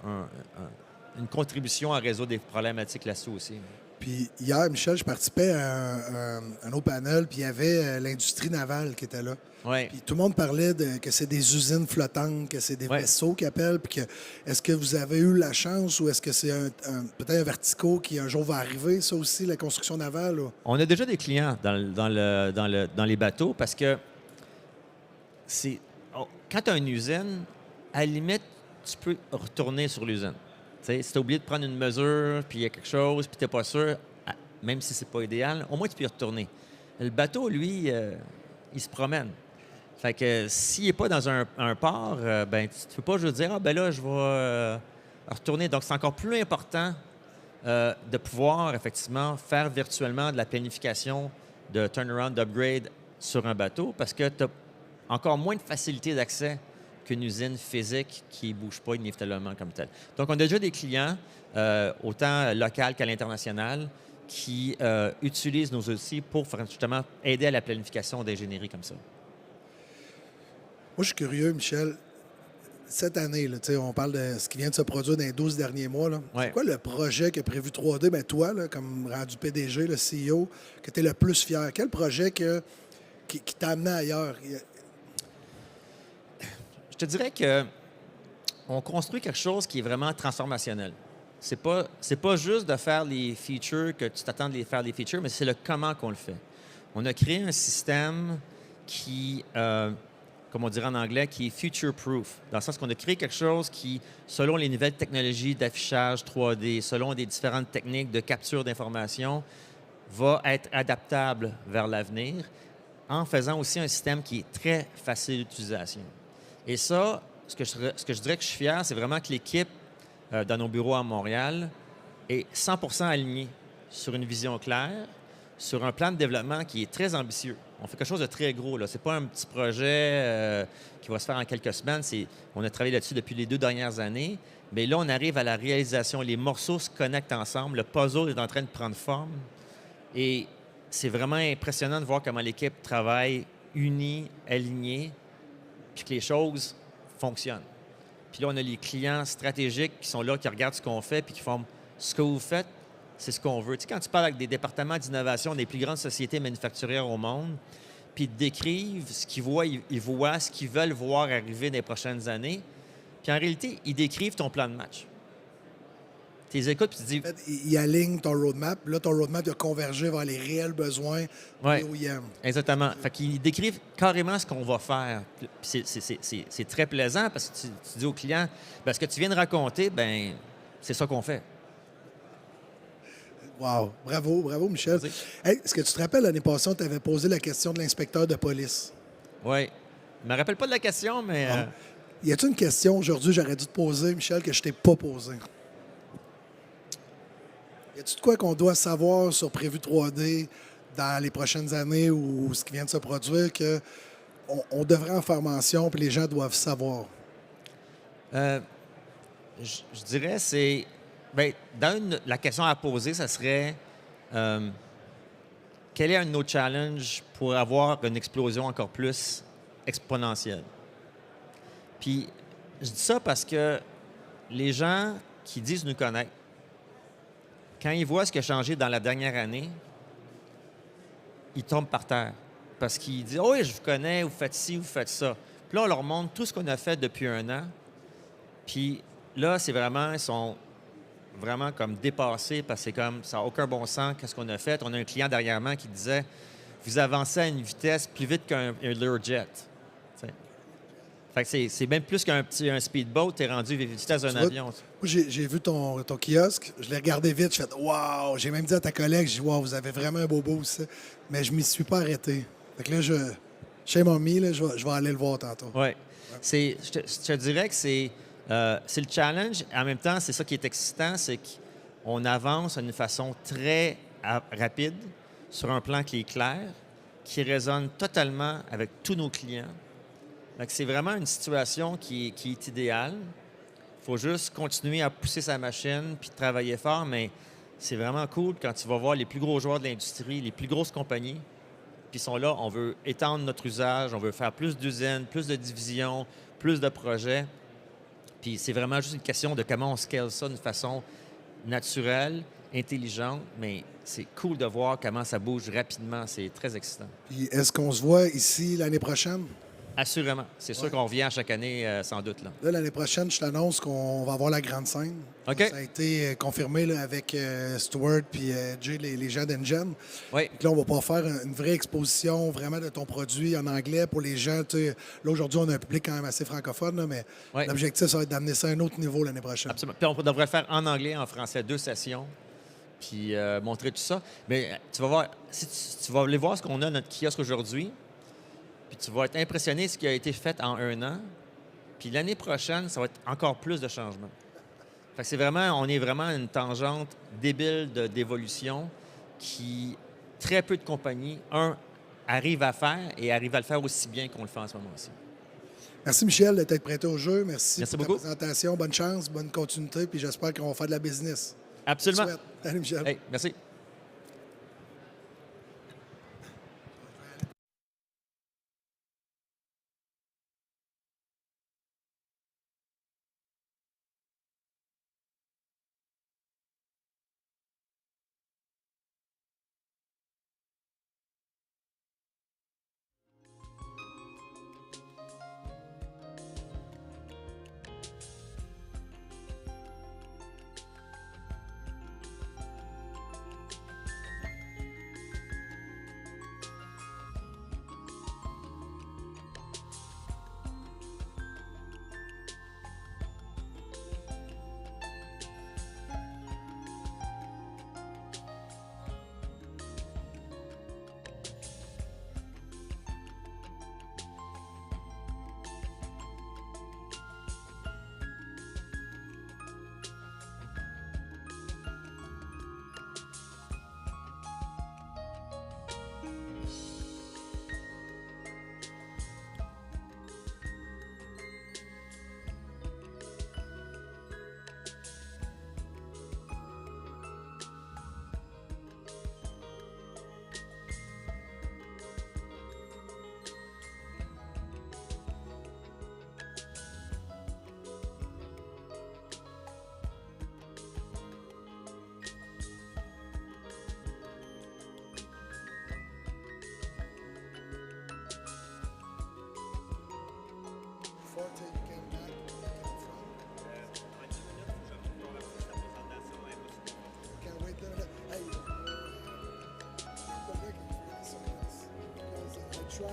une contribution à résoudre des problématiques là-dessus aussi. Puis hier, Michel, je participais à un autre panel, puis il y avait l'industrie navale qui était là. Ouais. Puis tout le monde parlait que c'est des usines flottantes, que c'est des vaisseaux qui appellent, puis est-ce que vous avez eu la chance ou est-ce que c'est peut-être un vertico qui un jour va arriver, ça aussi, la construction navale? Ou? On a déjà des clients dans les bateaux parce que quand tu as une usine, à la limite, tu peux retourner sur l'usine. T'sais, si tu as oublié de prendre une mesure, puis il y a quelque chose, puis tu n'es pas sûr, même si c'est pas idéal, au moins tu peux y retourner. Le bateau, lui, il se promène. Fait que s'il n'est pas dans un port, ben tu ne peux pas juste dire là, je vais retourner. Donc, c'est encore plus important de pouvoir, effectivement, faire virtuellement de la planification de turnaround, d'upgrade sur un bateau parce que tu as encore moins de facilité d'accès qu'une usine physique qui ne bouge pas inévitablement comme telle. Donc, on a déjà des clients, autant locaux qu'à l'international, qui utilisent nos outils pour justement aider à la planification d'ingénierie comme ça. Moi, je suis curieux, Michel. Cette année, là, on parle de ce qui vient de se produire dans les 12 derniers mois. Là. Ouais. C'est quoi le projet que Prévu 3D? Ben, toi, là, comme rendu PDG, le CEO, que tu es le plus fier? Quel projet qui t'a amené ailleurs? Je te dirais qu'on construit quelque chose qui est vraiment transformationnel. C'est pas juste de faire les features que tu t'attends de faire les features, mais c'est le comment qu'on le fait. On a créé un système qui, comme on dirait en anglais, qui est future-proof, dans le sens qu'on a créé quelque chose qui, selon les nouvelles technologies d'affichage 3D, selon des différentes techniques de capture d'informations, va être adaptable vers l'avenir, en faisant aussi un système qui est très facile d'utilisation. Et ça, ce que je dirais que je suis fier, c'est vraiment que l'équipe dans nos bureaux à Montréal est 100% alignée sur une vision claire, sur un plan de développement qui est très ambitieux. On fait quelque chose de très gros. Ce n'est pas un petit projet qui va se faire en quelques semaines. On a travaillé là-dessus depuis les 2 dernières années. Mais là, on arrive à la réalisation. Les morceaux se connectent ensemble. Le puzzle est en train de prendre forme. Et c'est vraiment impressionnant de voir comment l'équipe travaille unie, alignée, puis que les choses fonctionnent. Puis là, on a les clients stratégiques qui sont là, qui regardent ce qu'on fait, puis qui font ce que vous faites, c'est ce qu'on veut. Tu sais, quand tu parles avec des départements d'innovation des plus grandes sociétés manufacturières au monde, puis ils décrivent ce qu'ils voient, ils voient ce qu'ils veulent voir arriver dans les prochaines années, puis en réalité, ils décrivent ton plan de match. Tu les écoutes puis tu te dis, En fait, il aligne ton roadmap. Là, ton roadmap doit converger vers les réels besoins ouais, des OEM. exactement. Fait qu'ils décrivent carrément ce qu'on va faire. Puis c'est très plaisant parce que tu dis au client, ben, ce que tu viens de raconter, ben c'est ça qu'on fait. Wow. Bravo, bravo, Michel. Merci. Hey, est-ce que tu te rappelles, l'année passée, on t'avait posé la question de l'inspecteur de police? Oui. Je me rappelle pas de la question, mais Bon. Y a-t-il une question aujourd'hui, j'aurais dû te poser, Michel, que je t'ai pas posée? Y a-t-il de quoi qu'on doit savoir sur Prévu 3D dans les prochaines années ou ce qui vient de se produire que on devrait en faire mention puis les gens doivent savoir? je dirais c'est. Ben, la question à poser, ça serait quel est un de nos challenges pour avoir une explosion encore plus exponentielle? Puis, je dis ça parce que les gens qui disent nous connaître, quand ils voient ce qui a changé dans la dernière année, ils tombent par terre. Parce qu'ils disent, oh oui, je vous connais, vous faites ci, vous faites ça. Puis là, on leur montre tout ce qu'on a fait depuis un an. Puis là, ils sont vraiment comme dépassés parce que c'est comme, ça n'a aucun bon sens, qu'est-ce qu'on a fait. On a un client derrière moi qui disait, vous avancez à une vitesse plus vite qu'un Learjet. T'sais. Fait que c'est même plus un speedboat, tu es rendu à la vitesse d'un avion. Moi, j'ai vu ton kiosque, je l'ai regardé vite, je fais wow! J'ai même dit à ta collègue, j'ai dit wow, vous avez vraiment un beau boost, mais je m'y suis pas arrêté. Fait que là, shame on me, là, je vais aller le voir tantôt. Oui. Je te dirais que c'est le challenge. En même temps, c'est ça qui est excitant, c'est qu'on avance d'une façon très rapide sur un plan qui est clair, qui résonne totalement avec tous nos clients. Donc, c'est vraiment une situation qui est idéale. Il faut juste continuer à pousser sa machine puis travailler fort, mais c'est vraiment cool quand tu vas voir les plus gros joueurs de l'industrie, les plus grosses compagnies, puis ils sont là, on veut étendre notre usage, on veut faire plus d'usines, plus de divisions, plus de projets. Puis c'est vraiment juste une question de comment on scale ça d'une façon naturelle, intelligente, mais c'est cool de voir comment ça bouge rapidement. C'est très excitant. Puis est-ce qu'on se voit ici l'année prochaine? Assurément. C'est sûr qu'on revient chaque année, sans doute. Là, l'année prochaine, je t'annonce qu'on va avoir la grande scène. OK. Ça a été confirmé là, avec Stuart puis Jay, les gens d'NGen. Oui. Là, on va pouvoir faire une vraie exposition vraiment de ton produit en anglais pour les gens. Là, aujourd'hui, on a un public quand même assez francophone, là, mais l'objectif, ça va être d'amener ça à un autre niveau l'année prochaine. Absolument. Puis on devrait le faire en anglais et en français, 2 sessions, puis montrer tout ça. Mais tu vas voir, si tu vas aller voir ce qu'on a notre kiosque aujourd'hui, puis tu vas être impressionné de ce qui a été fait en un an. Puis l'année prochaine, ça va être encore plus de changements. Fait que on est vraiment à une tangente débile d'évolution qui très peu de compagnies, arrivent à faire et arrivent à le faire aussi bien qu'on le fait en ce moment-ci. Merci Michel d'être prêté au jeu. Merci pour beaucoup. ta présentation. Bonne chance, bonne continuité, puis j'espère qu'on va faire de la business. Absolument. Salut Michel. Hey, merci. We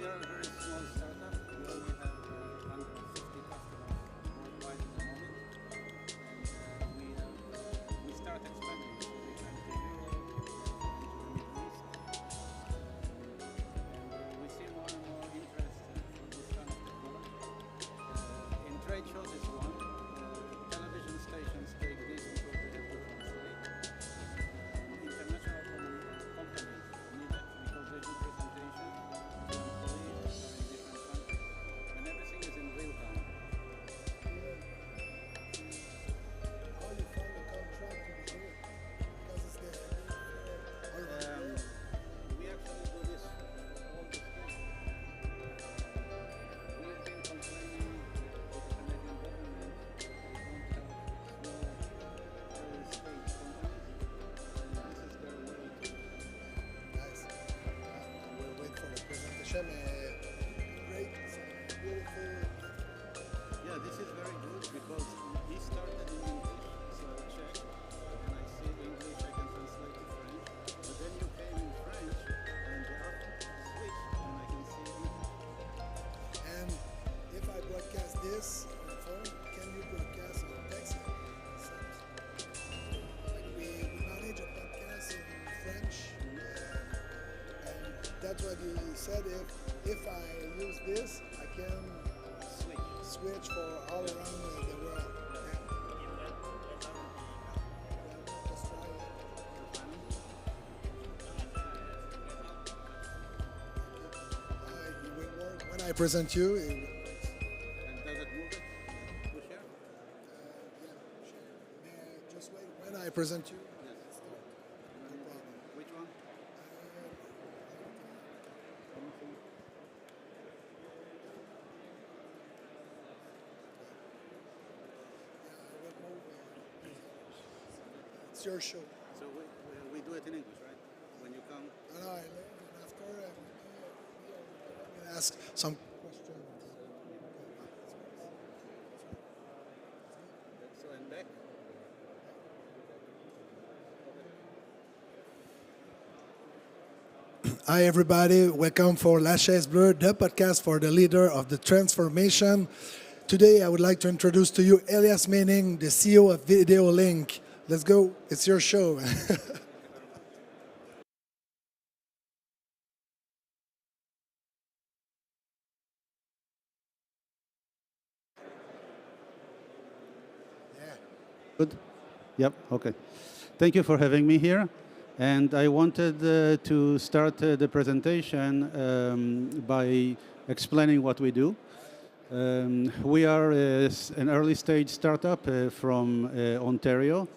are a very small startup. We only have 150 customers worldwide at the moment, and we start expanding. So we went to Europe, and to the Middle East, and we see more and more interest for this kind of technology. In trade shows, it's one. Television stations take this because they have to translate. International companies need it because they do presentation to employees that are in different countries, and everything is in real time. How you find a contract to be here? Because it's there. We actually do this all the time. We've been complaining with the Canadian government that they don't help small early stage companies, and this is their way to. Nice. We'll wait for the presentation. Great. It's beautiful. Yeah, this is very good because he started in English, so I checked, and I see English, I can translate to French, but then you came in French, and the app switched, and I can see English. And if I broadcast this on phone, can you broadcast on text? Like we manage a podcast in French, and that's what you said. If I use this, I can switch for all around the world. Just try it. It will work. When I present you, it And does it move it to share? just wait. When I present you, Yes. no problem. Which one? It's your show. So we do it in English, right? When you come. And after we can ask some questions. So and back. Hi, everybody. Welcome for La Chaise Bleue, the podcast for the leader of the transformation. Today, I would like to introduce to you Elias Manning, the CEO of Video Link. Let's go. It's your show. Good. Yep. Okay. Thank you for having me here. And I wanted to start the presentation by explaining what we do. We are an early stage startup from Ontario,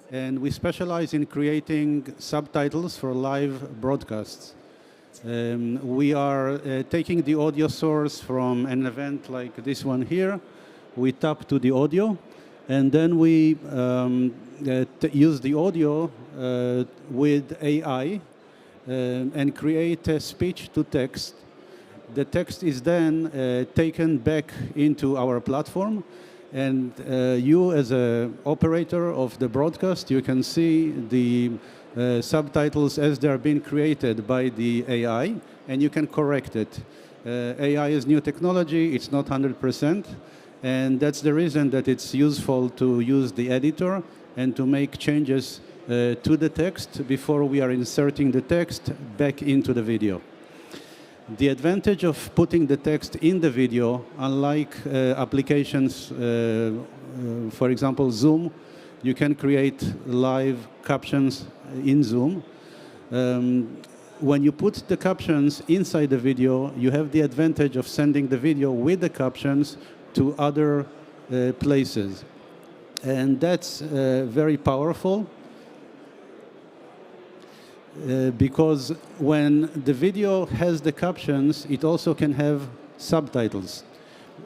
and we specialize in creating subtitles for live broadcasts. We are taking the audio source from an event like this one here. We tap to the audio, and then we use the audio with AI and create a speech to text. The text is then taken back into our platform, and you as an operator of the broadcast, you can see the subtitles as they're being created by the AI, and you can correct it. AI is new technology, it's not 100%, and that's the reason that it's useful to use the editor and to make changes to the text before we are inserting the text back into the video. The advantage of putting the text in the video, unlike applications, for example, Zoom, you can create live captions in Zoom. When you put the captions inside the video, you have the advantage of sending the video with the captions to other places. And that's very powerful. Because when the video has the captions, it also can have subtitles.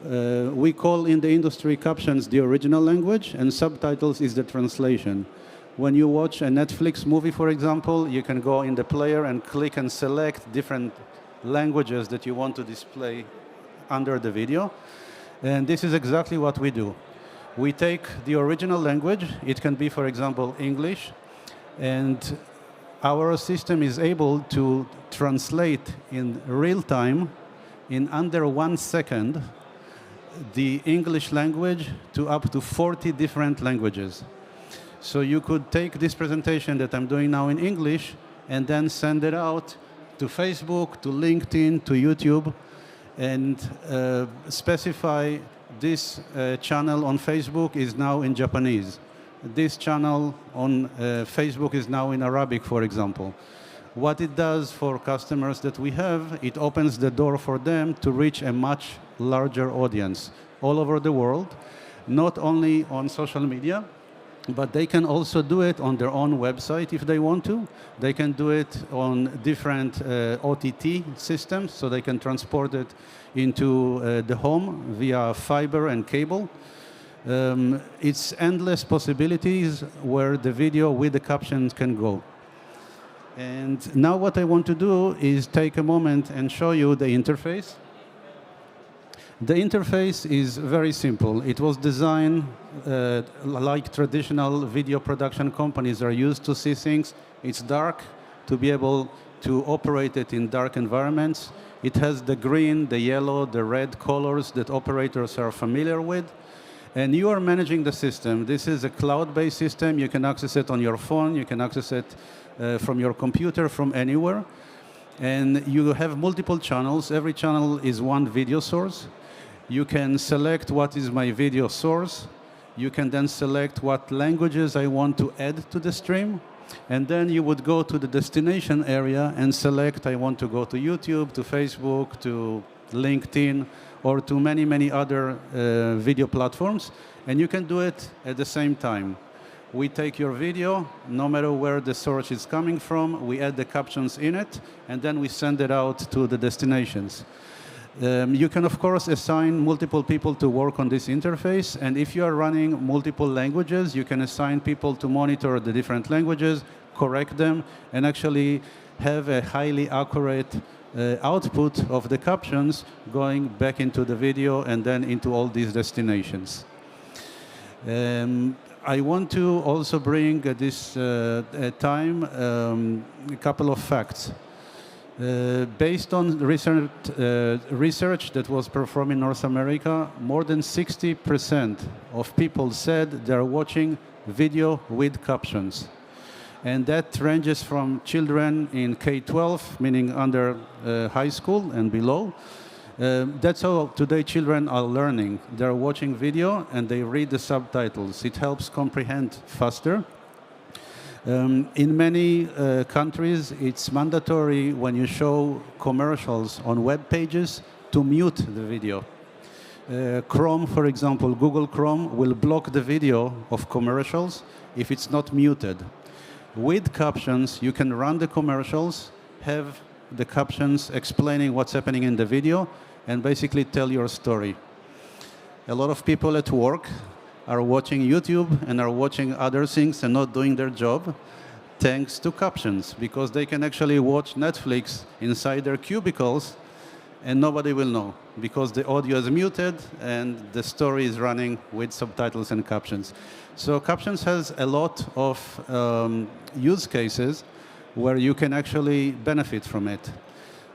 We call in the industry captions the original language, and subtitles is the translation. When you watch a Netflix movie, for example, you can go in the player and click and select different languages that you want to display under the video. And this is exactly what we do. We take the original language. It can be, for example, English. And our system is able to translate in real time, in under 1 second, the English language to up to 40 different languages. So you could take this presentation that I'm doing now in English and then send it out to Facebook, to LinkedIn, to YouTube, and specify this channel on Facebook is now in Japanese. This channel on Facebook is now in Arabic, for example. What it does for customers that we have, it opens the door for them to reach a much larger audience all over the world, not only on social media, but they can also do it on their own website if they want to. They can do it on different OTT systems, so they can transport it into the home via fiber and cable. It's endless possibilities where the video with the captions can go. And now what I want to do is take a moment and show you the interface. The interface is very simple. It was designed like traditional video production companies are used to see things. It's dark, to be able to operate it in dark environments. It has the green, the yellow, the red colors that operators are familiar with. And you are managing the system. This is a cloud-based system. You can access it on your phone. You can access it from your computer, from anywhere. And you have multiple channels. Every channel is one video source. You can select what is my video source. You can then select what languages I want to add to the stream. And then you would go to the destination area and select, I want to go to YouTube, to Facebook, to LinkedIn, or to many, many other video platforms. And you can do it at the same time. We take your video, no matter where the source is coming from, we add the captions in it, and then we send it out to the destinations. You can, of course, assign multiple people to work on this interface, and if you are running multiple languages, you can assign people to monitor the different languages, correct them, and actually have a highly accurate output of the captions going back into the video and then into all these destinations. I want to also bring at this time a couple of facts. Based on research that was performed in North America, more than 60% of people said they're watching video with captions. And that ranges from children in K-12, meaning under high school and below. That's how today children are learning. They're watching video and they read the subtitles. It helps comprehend faster. In many countries, it's mandatory when you show commercials on web pages to mute the video. Chrome, for example, Google Chrome will block the video of commercials if it's not muted. With captions, you can run the commercials, have the captions explaining what's happening in the video, and basically tell your story. A lot of people at work are watching YouTube and are watching other things and not doing their job thanks to captions, because they can actually watch Netflix inside their cubicles and nobody will know because the audio is muted and the story is running with subtitles and captions. So captions has a lot of use cases where you can actually benefit from it.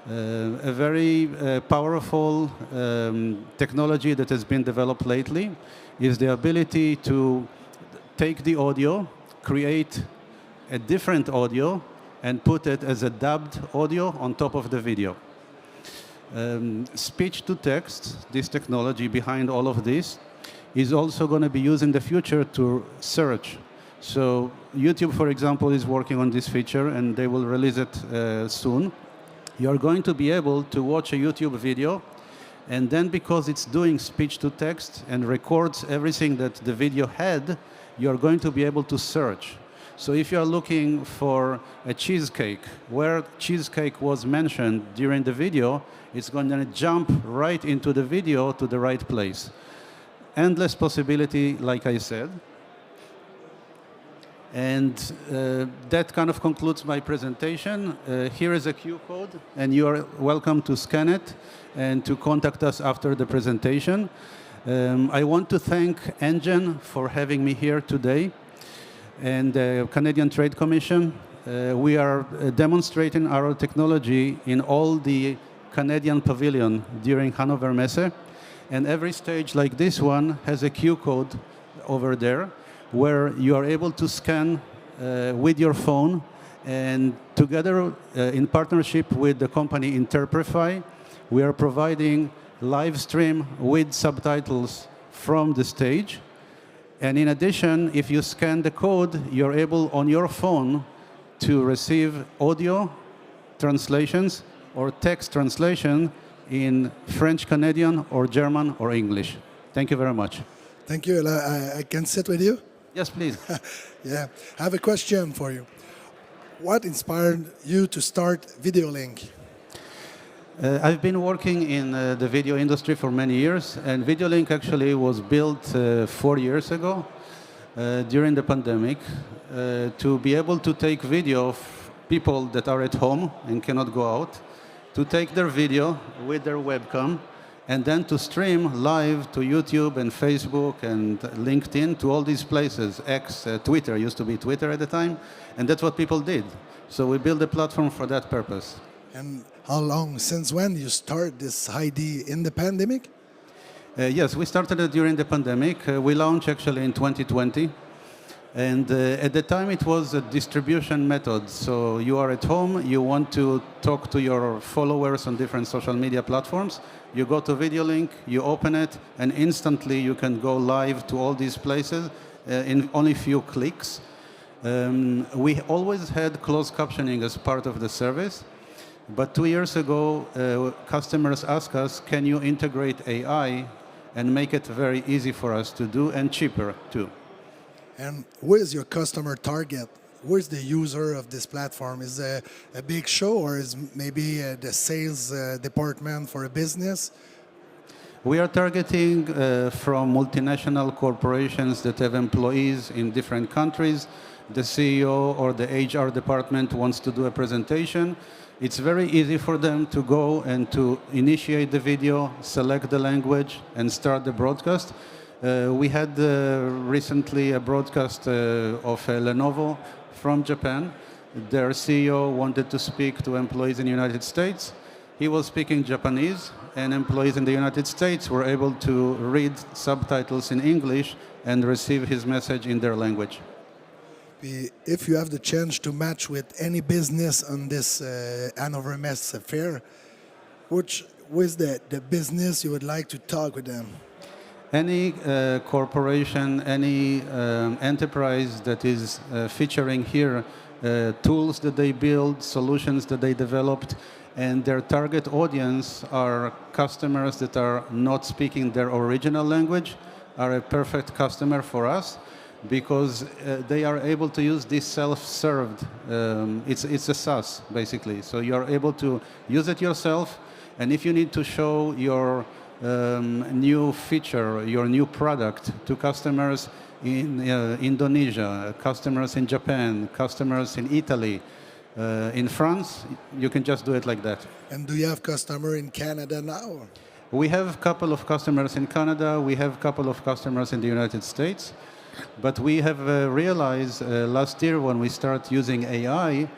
A very powerful technology that has been developed lately is the ability to take the audio, create a different audio, and put it as a dubbed audio on top of the video. Speech to text, this technology behind all of this, is also going to be used in the future to search. So YouTube, for example, is working on this feature, and they will release it soon. You're going to be able to watch a YouTube video, and then because it's doing speech to text and records everything that the video had, you're going to be able to search. So if you're looking for a cheesecake, where cheesecake was mentioned during the video, it's going to jump right into the video to the right place. Endless possibility, like I said. And that kind of concludes my presentation. Here is a QR code, and you are welcome to scan it and to contact us after the presentation. I want to thank NGen for having me here today and the Canadian Trade Commission. We are demonstrating our technology in all the Canadian pavilion during Hannover Messe. And every stage like this one has a QR code over there where you are able to scan with your phone. And together, in partnership with the company Interprefy, we are providing live stream with subtitles from the stage. And in addition, if you scan the code, you're able on your phone to receive audio translations or text translation in French, Canadian, or German, or English. Thank you very much. Thank you. I can sit with you? Yes, please. Yeah. I have a question for you. What inspired you to start VideoLink? I've been working in the video industry for many years, and VideoLink actually was built 4 years ago during the pandemic to be able to take video of people that are at home and cannot go out, to take their video with their webcam, and then to stream live to YouTube and Facebook and LinkedIn, to all these places. X, Twitter, used to be Twitter at the time, and that's what people did. So we built a platform for that purpose. And how long, since when you start this idea in the pandemic? Yes, we started it during the pandemic. We launched actually in 2020. And at the time it was a distribution method. So you are at home, you want to talk to your followers on different social media platforms. You go to VideoLink, you open it, and instantly you can go live to all these places in only a few clicks. We always had closed captioning as part of the service. But 2 years ago, customers asked us, can you integrate AI and make it very easy for us to do and cheaper too? And who is your customer target? Who is the user of this platform? Is it a big show, or is maybe the sales department for a business? We are targeting from multinational corporations that have employees in different countries. The CEO or the HR department wants to do a presentation. It's very easy for them to go and to initiate the video, select the language, and start the broadcast. We had recently a broadcast of Lenovo from Japan. Their CEO wanted to speak to employees in the United States. He was speaking Japanese, and employees in the United States were able to read subtitles in English and receive his message in their language. If you have the chance to match with any business on this Hannover Messe fair, which is the business you would like to talk with them? Any corporation, any enterprise that is featuring here tools that they build, solutions that they developed, and their target audience are customers that are not speaking their original language, are a perfect customer for us, because they are able to use this self-served. It's a SaaS, basically. So you're able to use it yourself, and if you need to show your new feature, your new product to customers in Indonesia, customers in Japan, customers in Italy, in France, you can just do it like that. And do you have customer in Canada now? We have a couple of customers in Canada. We have a couple of customers in the United States. But we have realized last year when we start using AI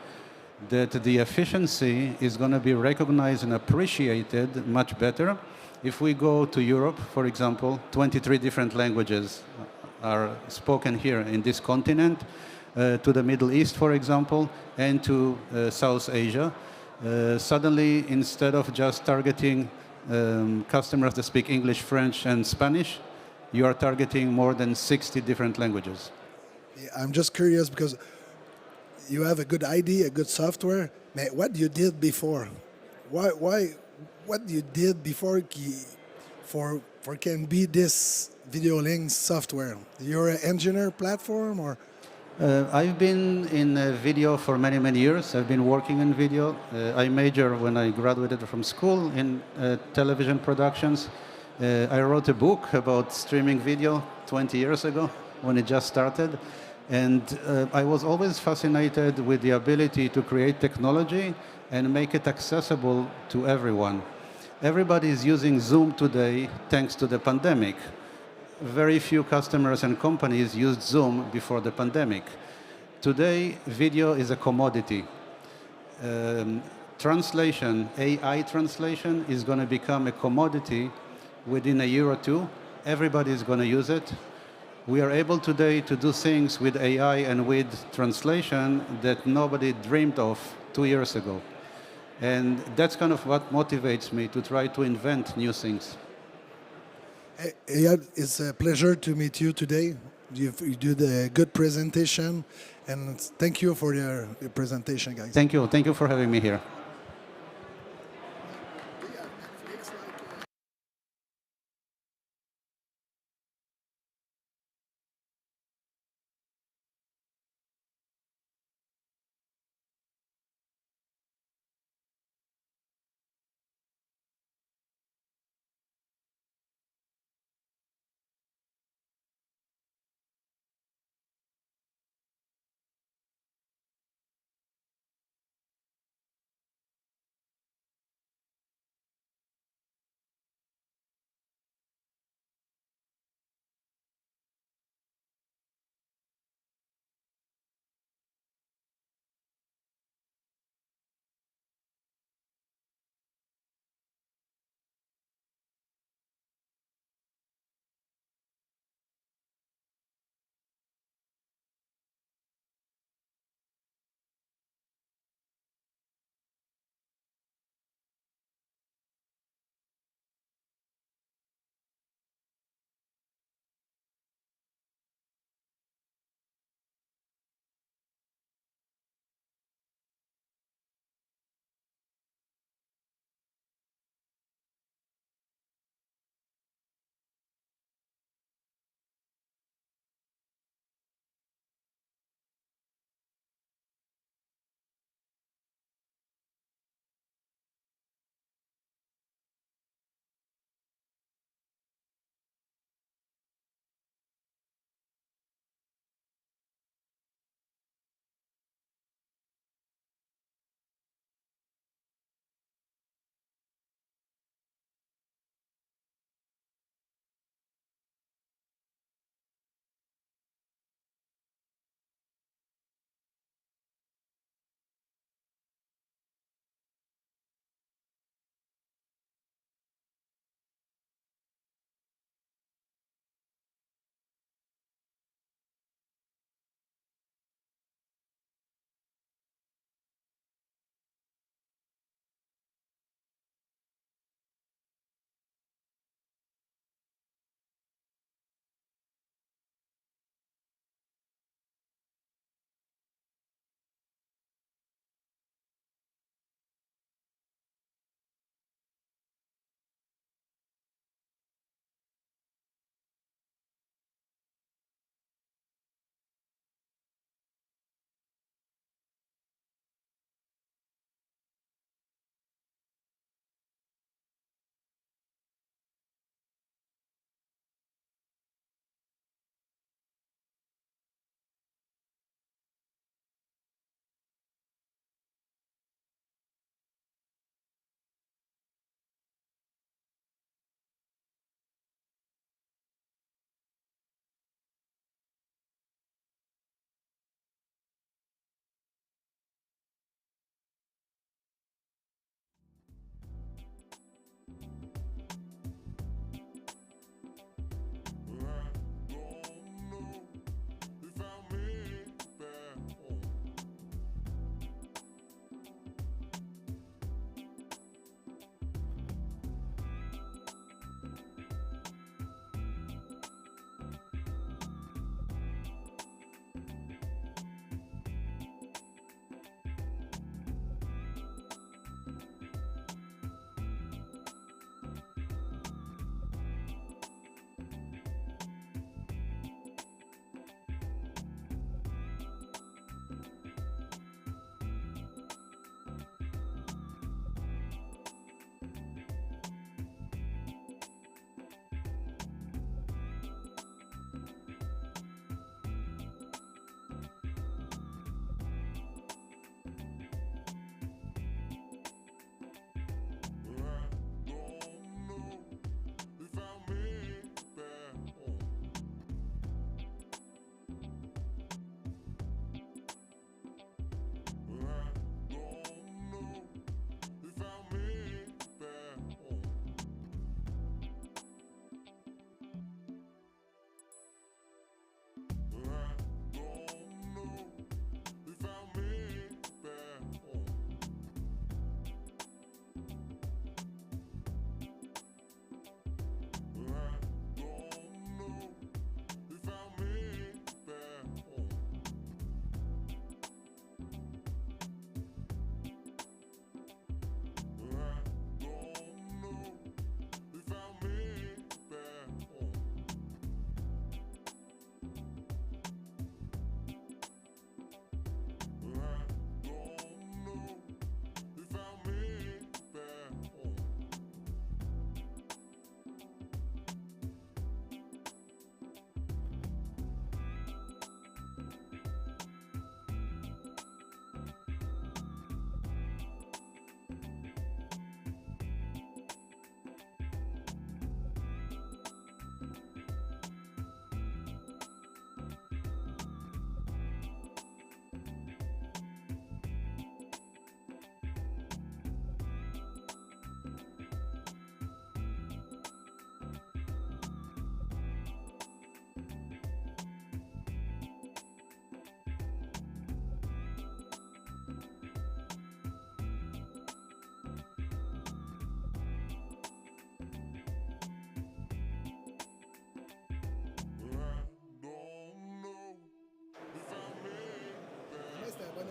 that the efficiency is going to be recognized and appreciated much better. If we go to Europe, for example, 23 different languages are spoken here in this continent, to the Middle East, for example, and to South Asia. Suddenly, instead of just targeting customers that speak English, French, and Spanish, you are targeting more than 60 different languages. I'm just curious because you have a good idea, a good software. What you did before? What you did before for can be this VideoLink software? You're an engineer platform, or? I've been in video for many, many years. I've been working in video. I majored when I graduated from school in television productions. I wrote a book about streaming video 20 years ago when it just started. And I was always fascinated with the ability to create technology and make it accessible to everyone. Everybody is using Zoom today thanks to the pandemic. very few customers and companies used Zoom before the pandemic. Today, video is a commodity. Translation, AI translation, is going to become a commodity within a year or two. Everybody is going to use it. We are able today to do things with AI and with translation that nobody dreamed of 2 years ago. And that's kind of what motivates me to try to invent new things. Eyad, it's a pleasure to meet you today. You did a good presentation, and thank you for your presentation, guys. Thank you. Thank you for having me here.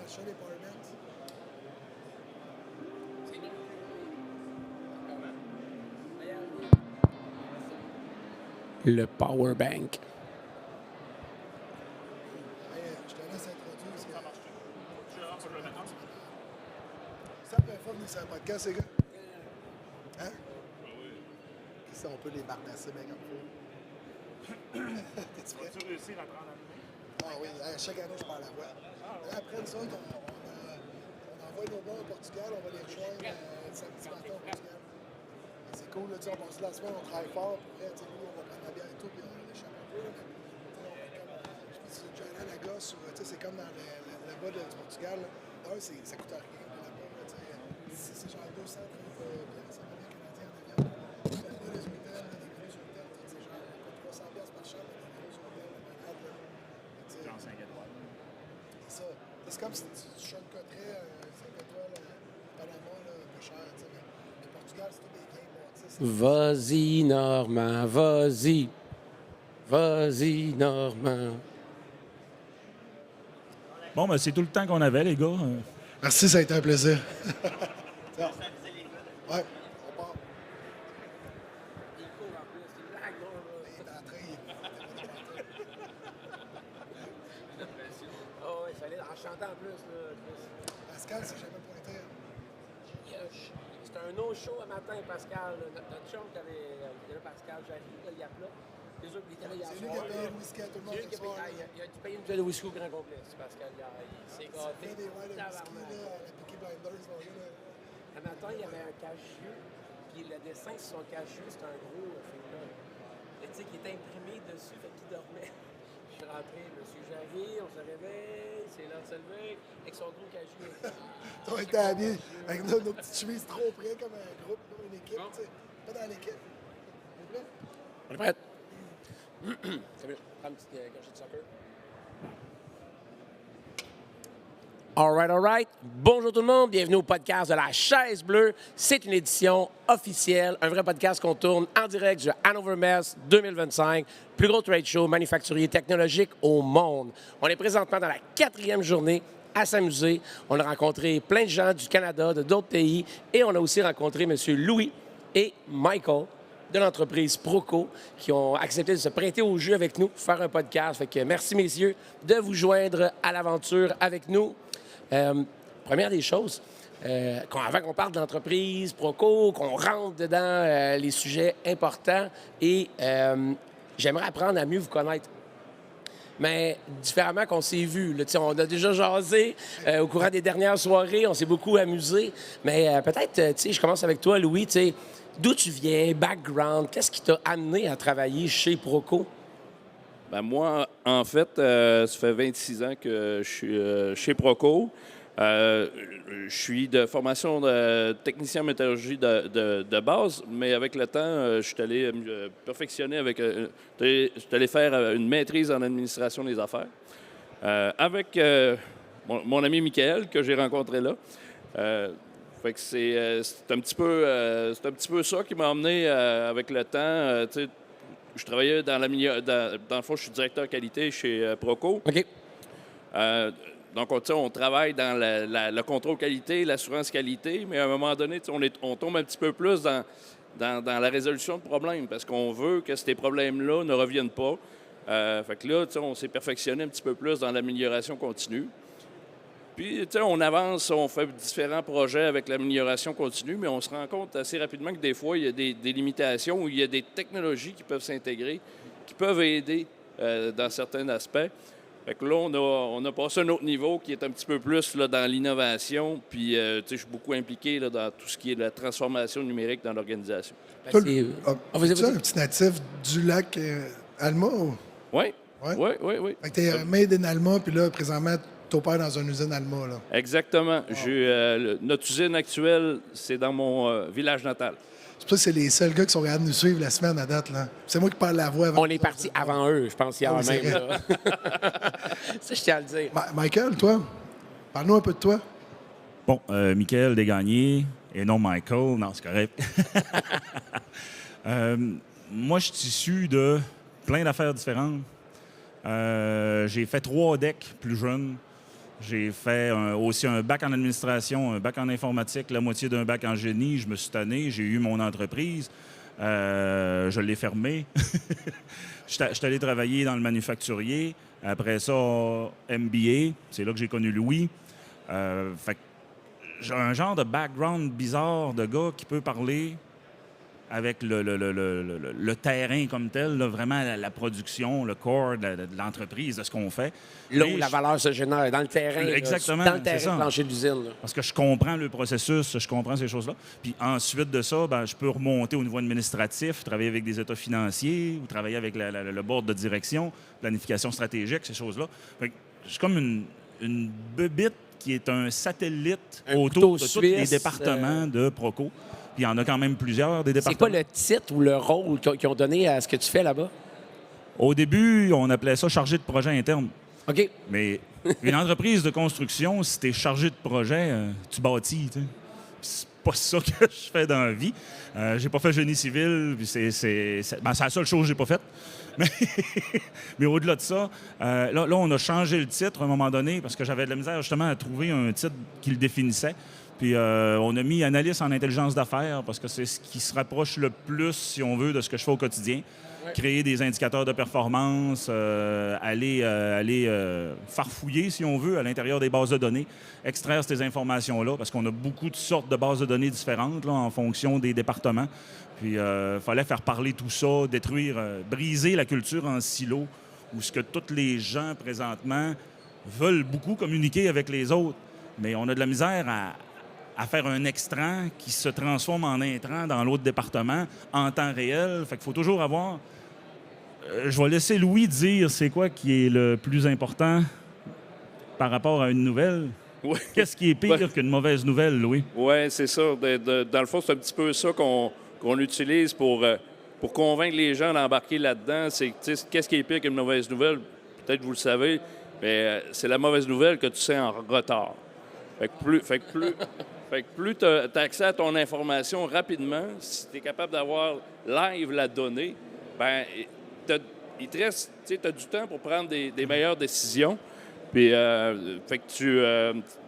L'achat des powerbanks. Le power bank. Je te laisse introduire. Ça marche. C'est la première fois que vous venez sur un podcast, les gars? Hein? Ça, on peut les bardasser bien comme ça. T'es-tu prêt? Vas-tu réussir à prendre la main? Ah oui, chaque année, je parle la voix. Après, nous autres, on envoie nos bons au Portugal, on va les rejoindre samedi matin au Portugal. C'est cool, là, tu sais, on passe la semaine, on travaille fort, puis après, tu sais, nous, on va prendre la bière et tout, puis on échappe un peu. Là, mais, je sais pas si tu es allé à Lagos, ou, tu sais, c'est comme dans le bas du Portugal. Là, ça coûte rien là-bas. Là, tu sais, c'est genre 230 piastres canadiens en avion. Les hôtels, des gros hôtels, c'est genre 300 piastres par chambre, des gros hôtels, malades, là. Genre 5 étoiles. C'est ça. C'est comme si tu shortcutterais 5 étoiles à Panama, là, pas cher, tu sais. Mais le Portugal, c'est tout des games, bon, tu sais. Vas-y, Normand, vas-y. Vas-y, Normand. Bon, ben, c'est tout le temps qu'on avait, les gars. Merci, ça a été un plaisir. Ouais, on part. Il court en plus, il lag, là. Il est en train, Oh, il fallait en chanter en plus, là. Pascal, c'est jamais pointé. C'était un no-show un matin, Pascal. Notre chum qui avait là, Pascal Jarry, là, il y a là. Les autres, il était là hier C'est lui soir. qui a payé le whisky à tout le monde. Il a dû payer une bouteille de whisky au grand complet, c'est Pascal. Il s'est gâté. Il fait des wines de whisky, là, à la Peaky Blinders, là. Un matin, il y avait un cache-yeux, puis le dessin sur son cache-yeux, c'était un gros film là. Et tu sais, qui était imprimé dessus, fait qu'il dormait. Je suis rentré, monsieur Jarry, on se réveille, c'est l'heure de se lever, avec son gros cache-yeux. On était habillés avec nos petites chemises trop près, comme un groupe, une équipe, tu sais. Pas dans l'équipe. On est prêt? On est prêt? C'est bien. Prends une petite gorgée de soccer. All right. Bonjour tout le monde. Bienvenue au podcast de la Chaise Bleue. C'est une édition officielle, un vrai podcast qu'on tourne en direct du Hannover Messe 2025, plus gros trade show manufacturier technologique au monde. On est présentement dans la 4e journée à s'amuser. On a rencontré plein de gens du Canada, de d'autres pays, et on a aussi rencontré M. Louis et Michael de l'entreprise Proco qui ont accepté de se prêter au jeu avec nous, faire un podcast. Fait que merci, messieurs, de vous joindre à l'aventure avec nous. Première des choses, avant qu'on parle de l'entreprise Proco, qu'on rentre dedans les sujets importants, et j'aimerais apprendre à mieux vous connaître. Mais différemment qu'on s'est vu. Là, on a déjà jasé au courant des dernières soirées, on s'est beaucoup amusé. Mais peut-être, je commence avec toi, Louis. D'où tu viens, background, qu'est-ce qui t'a amené à travailler chez Proco? Ben moi, en fait, ça fait 26 ans que je suis chez Proco. Je suis de formation de technicien en métallurgie de base, mais avec le temps, je suis allé me perfectionner je suis allé faire une maîtrise en administration des affaires avec mon ami Michael que j'ai rencontré là. Fait que c'est un petit peu ça qui m'a amené avec le temps. Je travaillais dans le fond, je suis directeur qualité chez Proco. OK. Donc, on travaille dans le contrôle qualité, l'assurance qualité, mais à un moment donné, on tombe un petit peu plus dans la résolution de problèmes parce qu'on veut que ces problèmes-là ne reviennent pas. Fait que là, on s'est perfectionné un petit peu plus dans l'amélioration continue. Puis, on avance, on fait différents projets avec l'amélioration continue, mais on se rend compte assez rapidement que des fois, il y a des limitations ou il y a des technologies qui peuvent s'intégrer, qui peuvent aider dans certains aspects. Fait que là, on a passé un autre niveau qui est un petit peu plus là, dans l'innovation. Puis, je suis beaucoup impliqué là, dans tout ce qui est la transformation numérique dans l'organisation. Toi, tu es un petit natif du lac Alma? Oui. Ouais? Oui. Fait que tu es made in Alma, puis là, présentement, tu opères dans une usine Alma, là. Exactement. Wow. Notre usine actuelle, c'est dans mon village natal. C'est pour ça que c'est les seuls gars qui sont capables de nous suivre la semaine à date, là. C'est moi qui parle la voix avant. On est parti avant eux, je pense, hier même. Là. Ça, je tiens à le dire. Michael, toi, parle-nous un peu de toi. Bon, Michael Desgagnés, et non Michael, non, c'est correct. Moi, je suis issu de plein d'affaires différentes. J'ai fait 3 decks plus jeunes. J'ai fait aussi un bac en administration, un bac en informatique, la moitié d'un bac en génie. Je me suis tanné, j'ai eu mon entreprise. Je l'ai fermée. Je suis allé travailler dans le manufacturier. Après ça, MBA, c'est là que j'ai connu Louis. Fait que j'ai un genre de background bizarre de gars qui peut parler avec le terrain comme tel, là, vraiment la production, le corps de l'entreprise, de ce qu'on fait. Là où la valeur se génère, dans le terrain. Exactement, Dans le terrain c'est ça. plancher de l'usine. Là. Parce que je comprends le processus, je comprends ces choses-là. Puis ensuite de ça, ben, je peux remonter au niveau administratif, travailler avec des états financiers ou travailler avec le board de direction, planification stratégique, ces choses-là. Fait que c'est comme une bebite qui est un satellite autour de tous les départements de Proco. Puis il y en a quand même plusieurs des départements. C'est quoi le titre ou le rôle qu'ils ont donné à ce que tu fais là-bas? Au début, on appelait ça chargé de projet interne. OK. Mais une entreprise de construction, si tu es chargé de projet, tu bâtis. C'est pas ça que je fais dans la vie. J'ai pas fait génie civil, puis c'est la seule chose que j'ai pas faite. Mais au-delà de ça, là, on a changé le titre à un moment donné parce que j'avais de la misère justement à trouver un titre qui le définissait. Puis on a mis analyste en intelligence d'affaires parce que c'est ce qui se rapproche le plus, si on veut, de ce que je fais au quotidien. Ouais. Créer des indicateurs de performance, aller farfouiller, si on veut, à l'intérieur des bases de données, extraire ces informations-là parce qu'on a beaucoup de sortes de bases de données différentes là, en fonction des départements. Puis il fallait faire parler tout ça, détruire, briser la culture en silo où ce que tous les gens présentement veulent beaucoup communiquer avec les autres. Mais on a de la misère à faire un extrant qui se transforme en intrant dans l'autre département en temps réel. Fait qu'il faut toujours avoir... je vais laisser Louis dire c'est quoi qui est le plus important par rapport à une nouvelle. Oui. Qu'est-ce qui est pire qu'une mauvaise nouvelle, Louis? Oui, c'est ça. Dans le fond, c'est un petit peu ça qu'on utilise pour convaincre les gens d'embarquer là-dedans. C'est qu'est-ce qui est pire qu'une mauvaise nouvelle? Peut-être que vous le savez, mais c'est la mauvaise nouvelle que tu sais en retard. Fait que plus tu as accès à ton information rapidement, si tu es capable d'avoir live la donnée, ben il te reste, tu as du temps pour prendre des meilleures décisions. Puis, fait que tu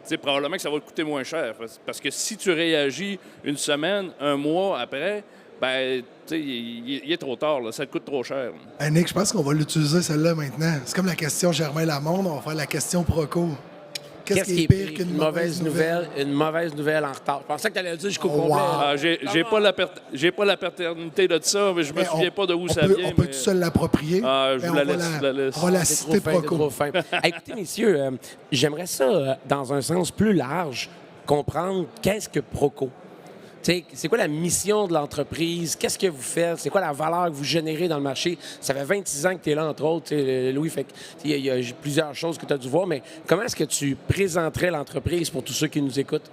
sais, probablement que ça va te coûter moins cher. Parce que si tu réagis une semaine, un mois après, ben, tu sais, il est trop tard, là, ça te coûte trop cher. Hey Nick, je pense qu'on va l'utiliser celle-là maintenant. C'est comme la question Germain Lamonde, on va faire la question Proco. Qu'est-ce qui est pire qu'une mauvaise nouvelle? Une mauvaise nouvelle en retard. Je pensais que tu allais le dire jusqu'au complet. Ah, j'ai pas la paternité de ça, mais je me souviens pas de où ça vient. On peut tout seul l'approprier? Ah, je vous la laisse. On va la citer Proco. Écoutez, messieurs, j'aimerais ça, dans un sens plus large, comprendre qu'est-ce que Proco. C'est quoi la mission de l'entreprise? Qu'est-ce que vous faites? C'est quoi la valeur que vous générez dans le marché? Ça fait 26 ans que tu es là, entre autres, Louis. Il y a plusieurs choses que tu as dû voir, mais comment est-ce que tu présenterais l'entreprise pour tous ceux qui nous écoutent?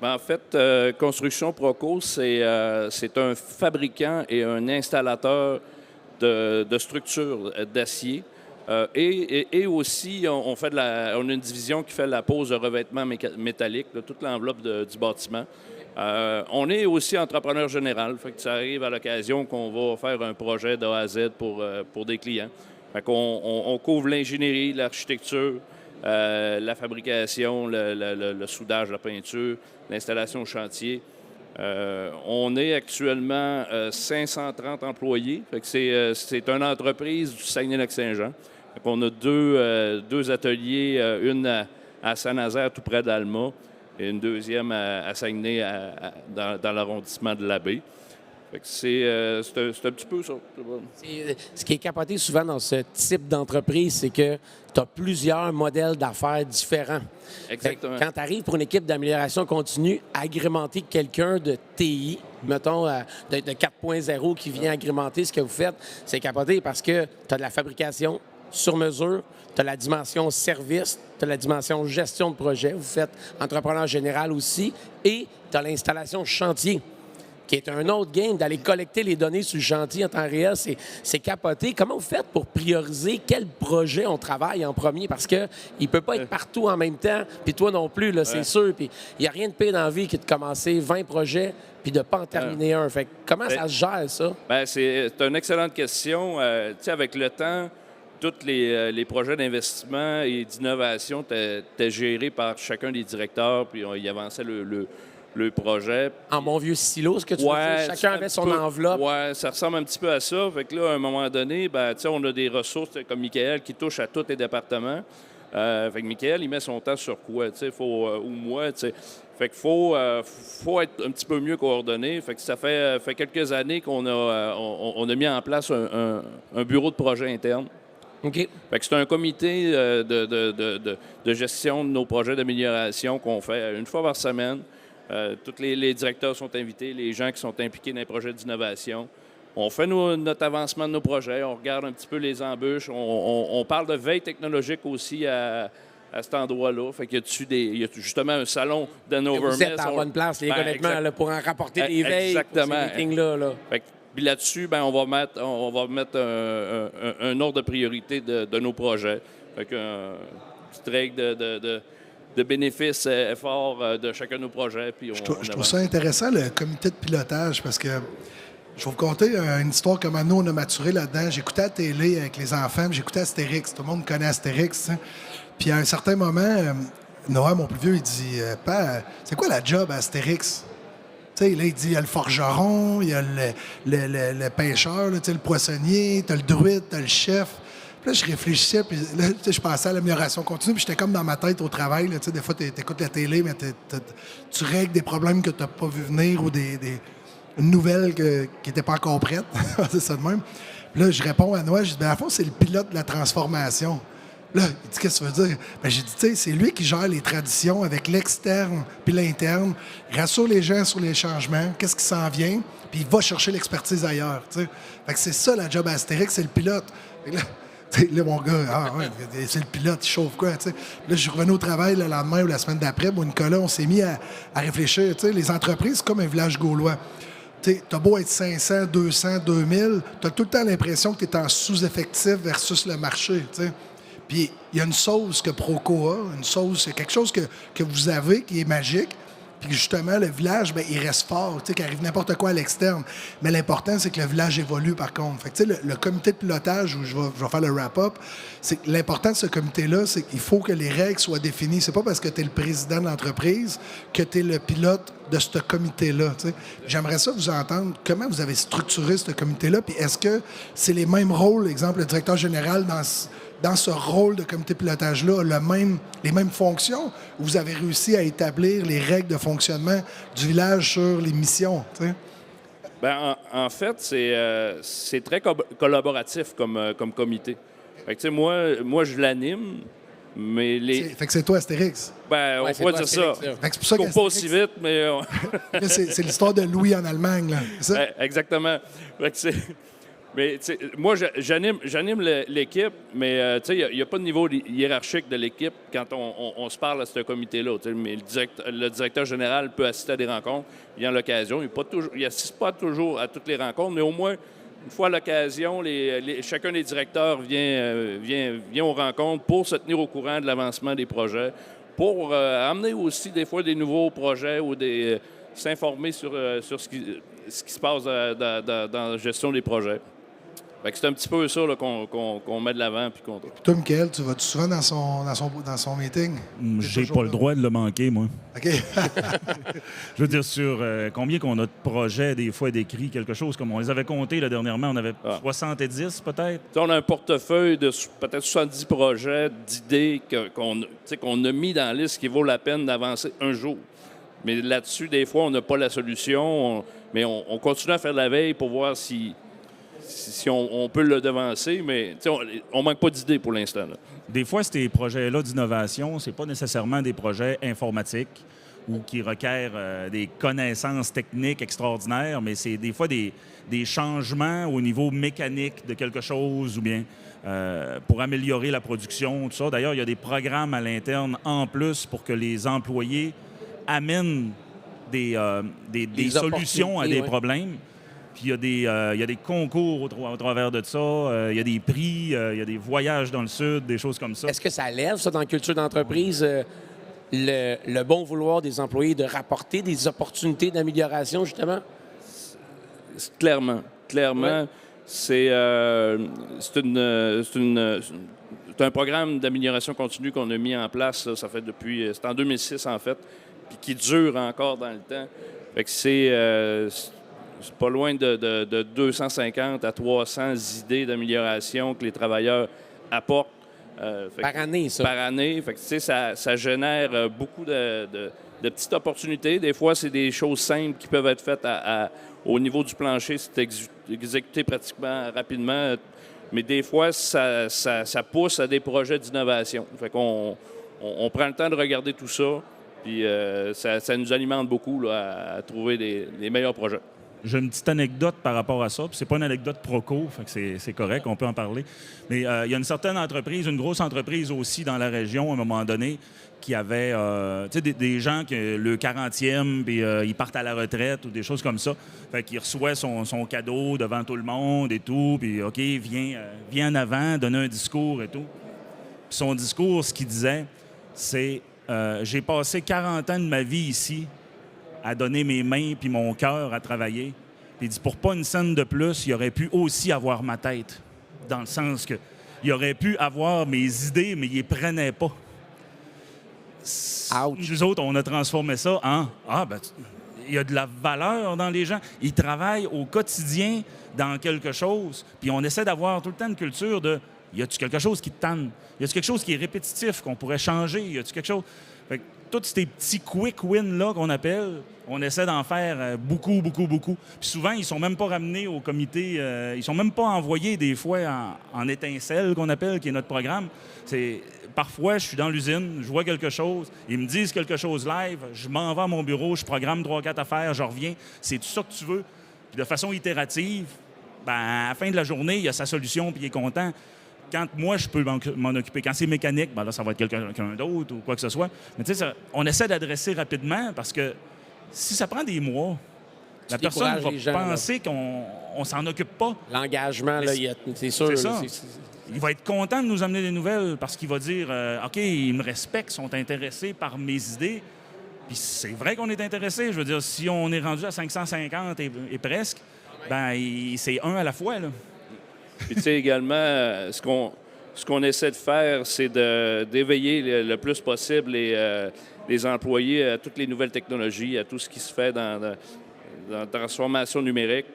En fait, Construction Proco, c'est un fabricant et un installateur de structures d'acier. Et aussi, on a une division qui fait la pose de revêtements métalliques, toute l'enveloppe du bâtiment. On est aussi entrepreneur général, fait que ça arrive à l'occasion qu'on va faire un projet de A à Z pour des clients. Fait qu'on couvre l'ingénierie, l'architecture, la fabrication, le soudage, la peinture, l'installation au chantier. On est actuellement 530 employés. Fait que c'est une entreprise du Saguenay-Lac-Saint-Jean. On a deux ateliers, une à Saint-Nazaire, tout près d'Alma, et une deuxième à Saguenay, dans l'arrondissement de l'Abbé. C'est un petit peu ça. Ce qui est capoté souvent dans ce type d'entreprise, c'est que tu as plusieurs modèles d'affaires différents. Exactement. Quand tu arrives pour une équipe d'amélioration continue, agrémenter quelqu'un de TI, mettons, de 4.0 qui vient agrémenter ce que vous faites, c'est capoté parce que tu as de la fabrication sur mesure, tu as la dimension service, tu as la dimension gestion de projet, vous faites entrepreneur général aussi, et tu as l'installation chantier, qui est un autre game, d'aller collecter les données sur le chantier en temps réel, c'est capoté. Comment vous faites pour prioriser quel projet on travaille en premier? Parce qu'il ne peut pas être partout en même temps, puis toi non plus, là, c'est sûr. Puis il n'y a rien de pire dans la vie que de commencer 20 projets puis de ne pas en terminer un. Fait que comment ça se gère, ça? C'est une excellente question. Tu sais, avec le temps, tous les projets d'investissement et d'innovation étaient gérés par chacun des directeurs, puis ils avançaient le projet. En bon vieux silo, ce que tu veux dire? Chacun avait son enveloppe. Oui, ça ressemble un petit peu à ça. Fait que là, à un moment donné, on a des ressources comme Michael qui touchent à tous les départements. Fait que Michael, il met son temps sur quoi, ou moi, Fait qu'il faut être un petit peu mieux coordonné. Fait que ça fait quelques années qu'on a mis en place un bureau de projet interne. OK. Fait que c'est un comité de gestion de nos projets d'amélioration qu'on fait une fois par semaine. Tous les directeurs sont invités, les gens qui sont impliqués dans les projets d'innovation. On fait notre avancement de nos projets, on regarde un petit peu les embûches, on parle de veille technologique aussi à cet endroit-là. Fait qu'il y a justement un salon d'Hannover. Vous êtes à la bonne place, les honnêtement, là, pour en rapporter des veilles. Exactement. Pour ces meetings-là. Là. Puis là-dessus, on va mettre un ordre de priorité de nos projets. Fait qu'une petite règle de bénéfices, efforts de chacun de nos projets. Puis je trouve ça intéressant, le comité de pilotage, parce que je vais vous conter une histoire comment nous, on a maturé là-dedans. J'écoutais à la télé avec les enfants, j'écoutais Astérix. Tout le monde connaît Astérix. Hein? Puis à un certain moment, Noah, mon plus vieux, il dit « Père, c'est quoi la job à Astérix? » Tu sais, là, il dit, il y a le forgeron, il y a le pêcheur, là, le poissonnier, t'as le druide, t'as le chef. Puis là, je réfléchissais, puis là, je pensais à l'amélioration continue, puis j'étais comme dans ma tête au travail. Là, des fois, tu écoutes la télé, mais tu règles des problèmes que tu n'as pas vu venir ou une nouvelle qui n'était pas encore prête. C'est ça de même. Puis là, je réponds à Noël, je dis, à la fond, c'est le pilote de la transformation. Là, il dit, qu'est-ce que tu veux dire? J'ai dit, tu sais, c'est lui qui gère les traditions avec l'externe puis l'interne, rassure les gens sur les changements, qu'est-ce qui s'en vient, puis il va chercher l'expertise ailleurs. T'sais. Fait que c'est ça la job à Astérix, c'est le pilote. Là, mon gars, c'est le pilote, il chauffe quoi, tu sais. Là, je suis revenu au travail le lendemain ou la semaine d'après. Moi, Nicolas, on s'est mis à réfléchir. Tu sais, les entreprises, c'est comme un village gaulois. Tu as beau être 500, 200, 2000, tu as tout le temps l'impression que tu es en sous-effectif versus le marché, tu sais. Puis, il y a une sauce que Proco a, une sauce, c'est quelque chose que vous avez qui est magique. Puis justement, le village, il reste fort, tu sais, qu'il arrive n'importe quoi à l'externe. Mais l'important, c'est que le village évolue, par contre. Fait que, tu sais, le comité de pilotage, où je vais faire le wrap-up, c'est que l'important de ce comité-là, c'est qu'il faut que les règles soient définies. C'est pas parce que tu es le président de l'entreprise que tu es le pilote de ce comité-là, tu sais. J'aimerais ça vous entendre. Comment vous avez structuré ce comité-là? Puis est-ce que c'est les mêmes rôles, exemple, le directeur général dans ce rôle de comité de pilotage-là, les mêmes fonctions, où vous avez réussi à établir les règles de fonctionnement du village sur les missions? T'sais? En fait, c'est très collaboratif comme comité. Fait que, moi, je l'anime, mais Fait que c'est toi, Astérix. On pourrait dire ça. Fait que c'est pour ça pas aussi vite, mais... c'est l'histoire de Louis en Allemagne, là. C'est ça? Exactement. Fait que mais moi, j'anime l'équipe, mais il n'y a pas de niveau hiérarchique de l'équipe quand on se parle à ce comité-là. Mais le directeur général peut assister à des rencontres. Il y a l'occasion. Il n'assiste pas toujours à toutes les rencontres, mais au moins, une fois à l'occasion, chacun des directeurs vient aux rencontres pour se tenir au courant de l'avancement des projets, pour amener aussi des fois des nouveaux projets ou s'informer sur ce qui se passe dans la gestion des projets. C'est un petit peu ça là, qu'on met de l'avant. Puis toi, Michael, tu vas-tu souvent dans son meeting? J'ai pas le droit de le manquer, moi. OK. Je veux dire, sur combien qu'on a de projets, des fois, décrits, quelque chose comme on les avait comptés là, dernièrement, on avait 70 peut-être. On a un portefeuille de peut-être 70 projets, d'idées qu'on a mis dans la liste qui vaut la peine d'avancer un jour. Mais là-dessus, des fois, on n'a pas la solution, mais on continue à faire de la veille pour voir si on peut le devancer, mais on manque pas d'idées pour l'instant. Des fois, ces projets-là d'innovation, c'est pas nécessairement des projets informatiques ou qui requièrent des connaissances techniques extraordinaires, mais c'est des fois des changements au niveau mécanique de quelque chose ou bien pour améliorer la production, tout ça. D'ailleurs, il y a des programmes à l'interne en plus pour que les employés amènent des solutions à des problèmes. Puis il y a des concours au travers de ça, il y a des prix, il y a des voyages dans le sud, des choses comme ça. Est-ce que ça lève, ça, dans la culture d'entreprise, le bon vouloir des employés de rapporter des opportunités d'amélioration, justement? Clairement. Ouais. C'est un programme d'amélioration continue qu'on a mis en place. Là, ça fait depuis. C'est en 2006, en fait, puis qui dure encore dans le temps. Fait que c'est pas loin de 250 à 300 idées d'amélioration que les travailleurs apportent. Par année, ça. Par année. Fait que, tu sais, ça génère beaucoup de petites opportunités. Des fois, c'est des choses simples qui peuvent être faites au niveau du plancher. C'est exécuté pratiquement rapidement. Mais des fois, ça pousse à des projets d'innovation. Fait qu'on prend le temps de regarder tout ça. Puis ça nous alimente beaucoup là, à trouver les meilleurs projets. J'ai une petite anecdote par rapport à ça. Puis c'est pas une anecdote proco, fait que c'est correct, on peut en parler. Mais il y a une certaine entreprise, une grosse entreprise aussi dans la région, à un moment donné, qui avait des gens que le 40e, puis ils partent à la retraite ou des choses comme ça. Fait qu'il reçoit son cadeau devant tout le monde et tout, puis OK, viens en avant, donne un discours et tout. Puis son discours, ce qu'il disait, c'est j'ai passé 40 ans de ma vie ici à donner mes mains puis mon cœur à travailler. Puis il dit, pour pas une scène de plus, il aurait pu aussi avoir ma tête. Dans le sens que il aurait pu avoir mes idées, mais il les prenait pas. Ouch. Nous autres, on a transformé ça en il y a de la valeur dans les gens. Ils travaillent au quotidien dans quelque chose. Puis on essaie d'avoir tout le temps une culture de y a-tu quelque chose qui te tanne? Y a-tu quelque chose qui est répétitif, qu'on pourrait changer? Y a-tu quelque chose. Fait que tous ces petits quick wins-là qu'on appelle, on essaie d'en faire beaucoup, beaucoup, beaucoup. Puis souvent, ils sont même pas ramenés au comité, ils sont même pas envoyés des fois en étincelle, qu'on appelle, qui est notre programme. Parfois, je suis dans l'usine, je vois quelque chose, ils me disent quelque chose live, je m'en vais à mon bureau, je programme 3-4 affaires, je reviens. C'est tout ça que tu veux. Puis de façon itérative, à la fin de la journée, il y a sa solution, puis il est content. Quand moi, je peux m'en occuper. Quand c'est mécanique, là, ça va être quelqu'un d'autre ou quoi que ce soit. Mais tu sais, on essaie d'adresser rapidement parce que si ça prend des mois, la personne va penser qu'on s'en occupe pas. L'engagement, là, c'est sûr. C'est ça. Il va être content de nous amener des nouvelles parce qu'il va dire OK, ils me respectent, sont intéressés par mes idées. Puis c'est vrai qu'on est intéressé. Je veux dire, si on est rendu à 550 et presque, c'est un à la fois, là. Puis, tu sais, également, ce qu'on essaie de faire, c'est d'éveiller le plus possible les employés à toutes les nouvelles technologies, à tout ce qui se fait dans la transformation numérique,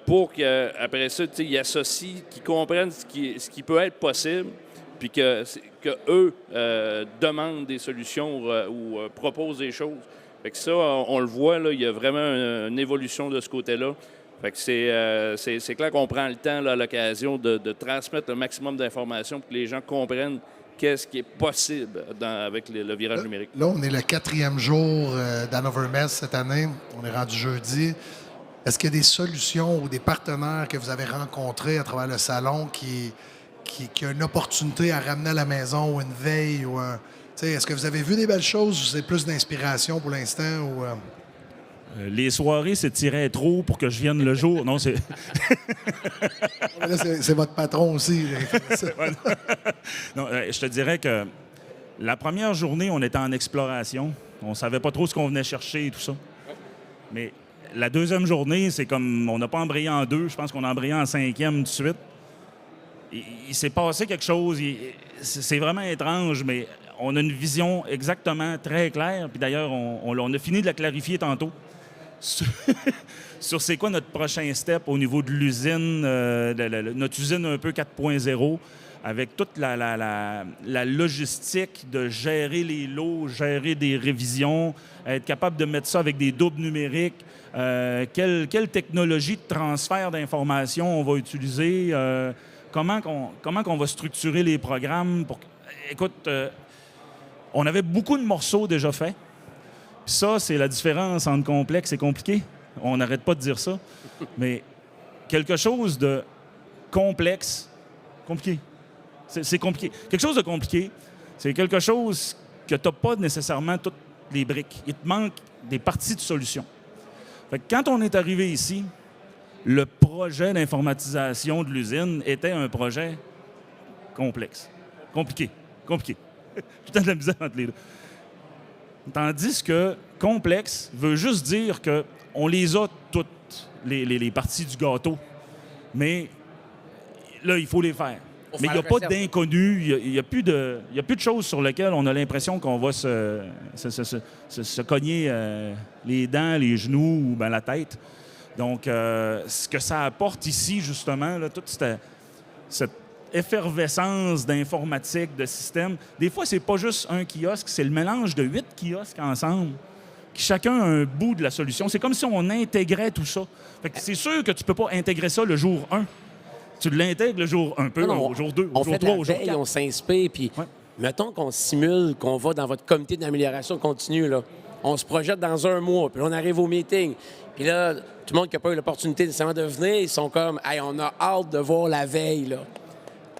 pour qu'après ça, tu sais, ils associent, qu'ils comprennent ce qui peut être possible, puis que eux demandent des solutions ou proposent des choses. Fait que ça, on le voit, là, il y a vraiment une évolution de ce côté-là. Fait que c'est clair qu'on prend le temps là, à l'occasion de transmettre le maximum d'informations pour que les gens comprennent qu'est-ce qui est possible avec le virage numérique. Là, on est le 4e jour d'Hannover Mess cette année. On est rendu jeudi. Est-ce qu'il y a des solutions ou des partenaires que vous avez rencontrés à travers le salon qui a une opportunité à ramener à la maison ou une veille? Est-ce que vous avez vu des belles choses ou c'est plus d'inspiration pour l'instant? Les soirées s'étiraient trop pour que je vienne le jour. Non, c'est... Là, c'est votre patron aussi. Non, je te dirais que la première journée, on était en exploration. On savait pas trop ce qu'on venait chercher et tout ça. Mais la deuxième journée, c'est comme... On n'a pas embrayé en deux. Je pense qu'on a embrayé en 5e tout de suite. Il s'est passé quelque chose. C'est vraiment étrange, mais on a une vision exactement très claire. Puis d'ailleurs, on a fini de la clarifier tantôt. Sur c'est quoi notre prochain step au niveau de l'usine, notre usine un peu 4.0, avec toute la logistique de gérer les lots, gérer des révisions, être capable de mettre ça avec des doubles numériques, quelle technologie de transfert d'informations on va utiliser, comment qu'on va structurer les programmes. Écoute, on avait beaucoup de morceaux déjà faits. Puis ça, c'est la différence entre complexe et compliqué. On n'arrête pas de dire ça. Mais quelque chose de complexe, compliqué. C'est compliqué. Quelque chose de compliqué, c'est quelque chose que tu n'as pas nécessairement toutes les briques. Il te manque des parties de solution. Fait que quand on est arrivé ici, le projet d'informatisation de l'usine était un projet complexe. Compliqué. Tout le temps de la misère entre les deux. Tandis que complexe veut juste dire qu'on les a toutes, les parties du gâteau. Mais là, il faut les faire. Faut Mais il faire n'y a la pas recette. d'inconnu, il n'y a plus de choses sur lesquelles on a l'impression qu'on va se cogner les dents, les genoux ou ben, la tête. Donc, ce que ça apporte ici, justement, là, toute cette effervescence d'informatique, de système. Des fois, c'est pas juste un kiosque, c'est le mélange de 8 kiosques ensemble, qui chacun a un bout de la solution. C'est comme si on intégrait tout ça. Fait que c'est sûr que tu peux pas intégrer ça le jour 1. Tu l'intègres le jour 1 peu, Non, au jour 2, on au jour fait 3, de la au jour veille, 4. on s'inspire, puis mettons qu'on simule qu'on va dans votre comité d'amélioration continue, là. On se projette dans un mois, puis on arrive au meeting. Puis là, tout le monde qui n'a pas eu l'opportunité nécessairement de venir, ils sont comme « Hey, on a hâte de voir la veille, là. »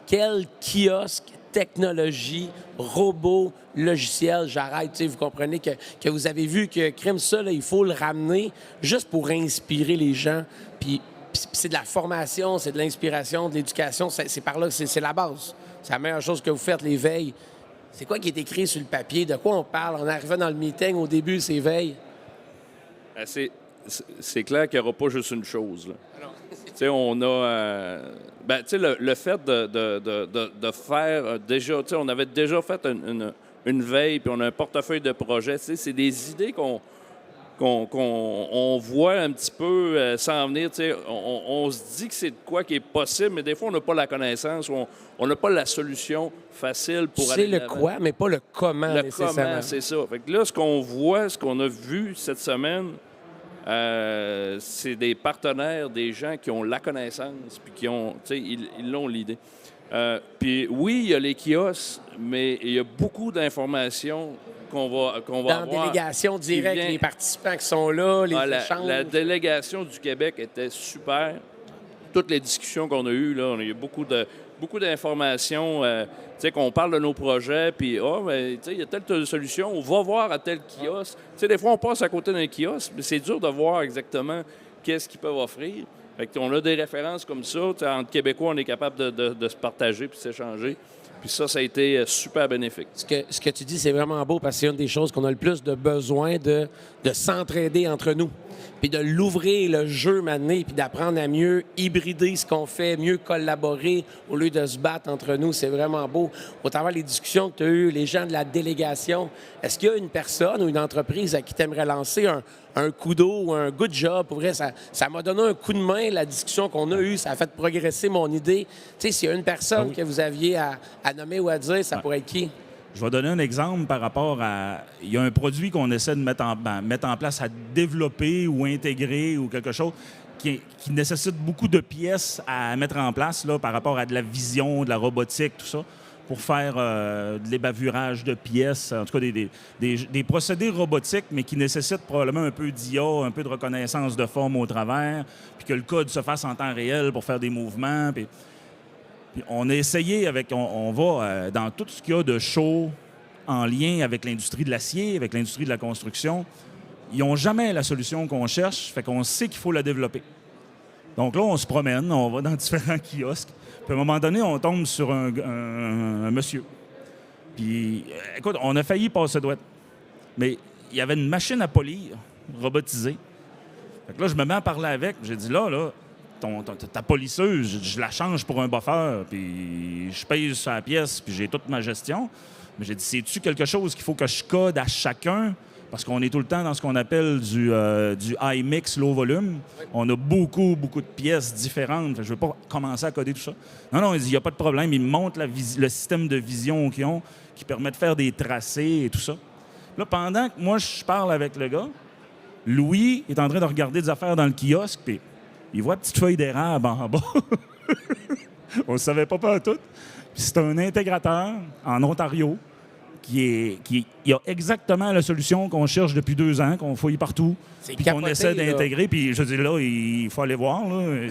Quel kiosque, technologie, robot, logiciel, j'arrête. Tu sais, vous comprenez que vous avez vu que crime ça, là, il faut le ramener juste pour inspirer les gens. Puis c'est de la formation, c'est de l'inspiration, de l'éducation. C'est par là, c'est la base. C'est la meilleure chose que vous faites, les veilles. C'est quoi qui est écrit sur le papier? De quoi on parle? On arrivait dans le meeting, au début, c'est veille. C'est clair qu'il n'y aura pas juste une chose. Là. Tu sais, on a... tu sais, le fait de faire déjà... Tu sais, on avait déjà fait une veille, puis on a un portefeuille de projets. Tu sais, c'est des idées qu'on voit un petit peu s'en venir. Tu sais, on se dit que c'est de quoi qui est possible, mais des fois, on n'a pas la connaissance, on n'a pas la solution facile pour aller C'est le quoi, mais pas le comment, le nécessairement. comment, c'est ça. Fait que là, ce qu'on voit, ce qu'on a vu cette semaine, c'est des partenaires, des gens qui ont la connaissance, puis qui ont, tu sais, ils l'ont l'idée. Puis oui, il y a les kiosques, mais il y a beaucoup d'informations qu'on va Dans avoir. la délégation qui directe, vient- les participants qui sont là, les échanges. La délégation du Québec était super. Toutes les discussions qu'on a eues, là, on a eu beaucoup d'informations. Tu sais, qu'on parle de nos projets, puis tu sais, il y a telle solution, on va voir à tel kiosque. Tu sais, des fois, on passe à côté d'un kiosque, mais c'est dur de voir exactement qu'est-ce qu'ils peuvent offrir. Fait qu'on a des références comme ça. Tu sais, entre Québécois, on est capable de se partager puis de s'échanger. Puis ça a été super bénéfique. Ce que tu dis, c'est vraiment beau parce que c'est une des choses qu'on a le plus de besoin de s'entraider entre nous. Puis de l'ouvrir, le jeu maintenant, puis d'apprendre à mieux hybrider ce qu'on fait, mieux collaborer au lieu de se battre entre nous. C'est vraiment beau. Au travers des discussions que tu as eues, les gens de la délégation, est-ce qu'il y a une personne ou une entreprise à qui tu aimerais lancer un coup d'eau ou un good job? Pour vrai, ça m'a donné un coup de main, la discussion qu'on a eue. Ça a fait progresser mon idée. Tu sais, s'il y a une personne que vous aviez à nommer ou à dire, ça pourrait être qui? Je vais donner un exemple par rapport à... Il y a un produit qu'on essaie de mettre en place, à développer ou intégrer ou quelque chose qui nécessite beaucoup de pièces à mettre en place là, par rapport à de la vision, de la robotique, tout ça, pour faire de l'ébavurage de pièces, en tout cas des procédés robotiques, mais qui nécessitent probablement un peu d'IA, un peu de reconnaissance de forme au travers, puis que le code se fasse en temps réel pour faire des mouvements. Puis on a essayé on va dans tout ce qu'il y a de show en lien avec l'industrie de l'acier, avec l'industrie de la construction. Ils n'ont jamais la solution qu'on cherche, fait qu'on sait qu'il faut la développer. Donc là, on se promène, on va dans différents kiosques. Puis à un moment donné, on tombe sur un monsieur. Puis, écoute, on a failli passer droite. Mais il y avait une machine à polir, robotisée. Fait que là, je me mets à parler avec. J'ai dit, là, ta polisseuse, je la change pour un buffer, puis je paye sur la pièce, puis j'ai toute ma gestion. Mais j'ai dit, c'est-tu quelque chose qu'il faut que je code à chacun? Parce qu'on est tout le temps dans ce qu'on appelle du high mix, low volume. On a beaucoup de pièces différentes. Je ne veux pas commencer à coder tout ça. Non, il dit, il n'y a pas de problème. Il me montre le système de vision qu'ils ont, qui permet de faire des tracés et tout ça. Là, pendant que moi, je parle avec le gars, Louis est en train de regarder des affaires dans le kiosque, puis il voit une petite feuille d'érable en bas. On ne savait pas tout. Puis c'est un intégrateur en Ontario qui a exactement la solution qu'on cherche depuis 2 ans, qu'on fouille partout, puis qu'on essaie d'intégrer. Puis je dis là, il faut aller voir. Mais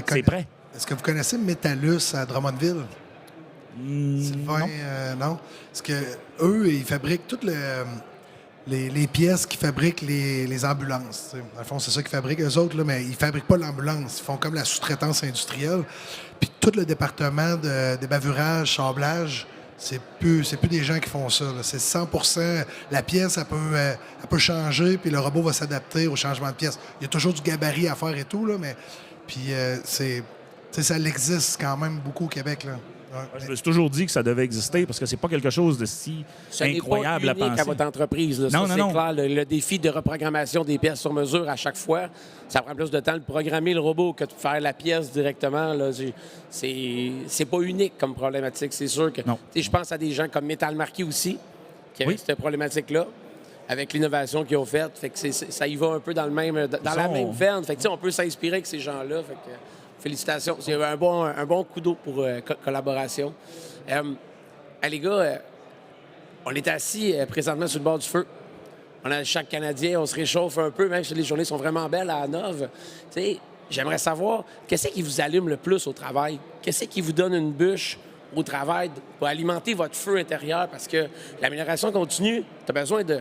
c'est prêt. Est-ce que vous connaissez Métallus à Drummondville? Sylvain, non? Parce que eux, ils fabriquent toutes les pièces qui fabriquent les ambulances. Dans le fond, c'est ça qu'ils fabriquent. Eux autres, là, mais ils ne fabriquent pas l'ambulance. Ils font comme la sous-traitance industrielle. Puis tout le département de bavurage, sablage, c'est plus des gens qui font ça. Là. C'est 100%. La pièce, elle peut changer, puis le robot va s'adapter au changement de pièce. Il y a toujours du gabarit à faire et tout, là, mais puis c'est Ça existe quand même beaucoup au Québec. Là. Je me suis toujours dit que ça devait exister parce que c'est pas quelque chose de si incroyable à penser. penser. À votre entreprise. Là. Non, ça, non, c'est clair. Le défi de reprogrammation des pièces sur mesure à chaque fois, ça prend plus de temps de programmer le robot que de faire la pièce directement. Là. C'est pas unique comme problématique. C'est sûr que je pense à des gens comme Metal Marquis aussi, qui avaient cette problématique-là, avec l'innovation qu'ils ont faite. Fait que ça y va un peu dans la même veine. Fait que, on peut s'inspirer avec ces gens-là. Fait que, félicitations. C'est un bon coup d'eau pour collaboration. Les gars, on est assis présentement sur le bord du feu. On a chaque Canadien, on se réchauffe un peu, même si les journées sont vraiment belles à Hanovre. J'aimerais savoir, qu'est-ce qui vous allume le plus au travail? Qu'est-ce qui vous donne une bûche au travail pour alimenter votre feu intérieur? Parce que l'amélioration continue, tu as besoin de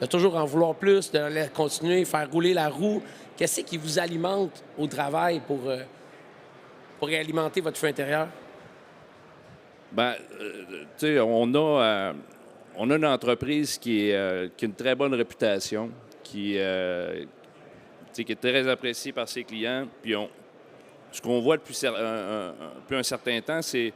toujours en vouloir plus, de continuer, faire rouler la roue. Qu'est-ce qui vous alimente au travail pour réalimenter votre feu intérieur? Bien, tu sais, on a une entreprise qui a une très bonne réputation, qui est très appréciée par ses clients. Puis ce qu'on voit depuis un certain temps, c'est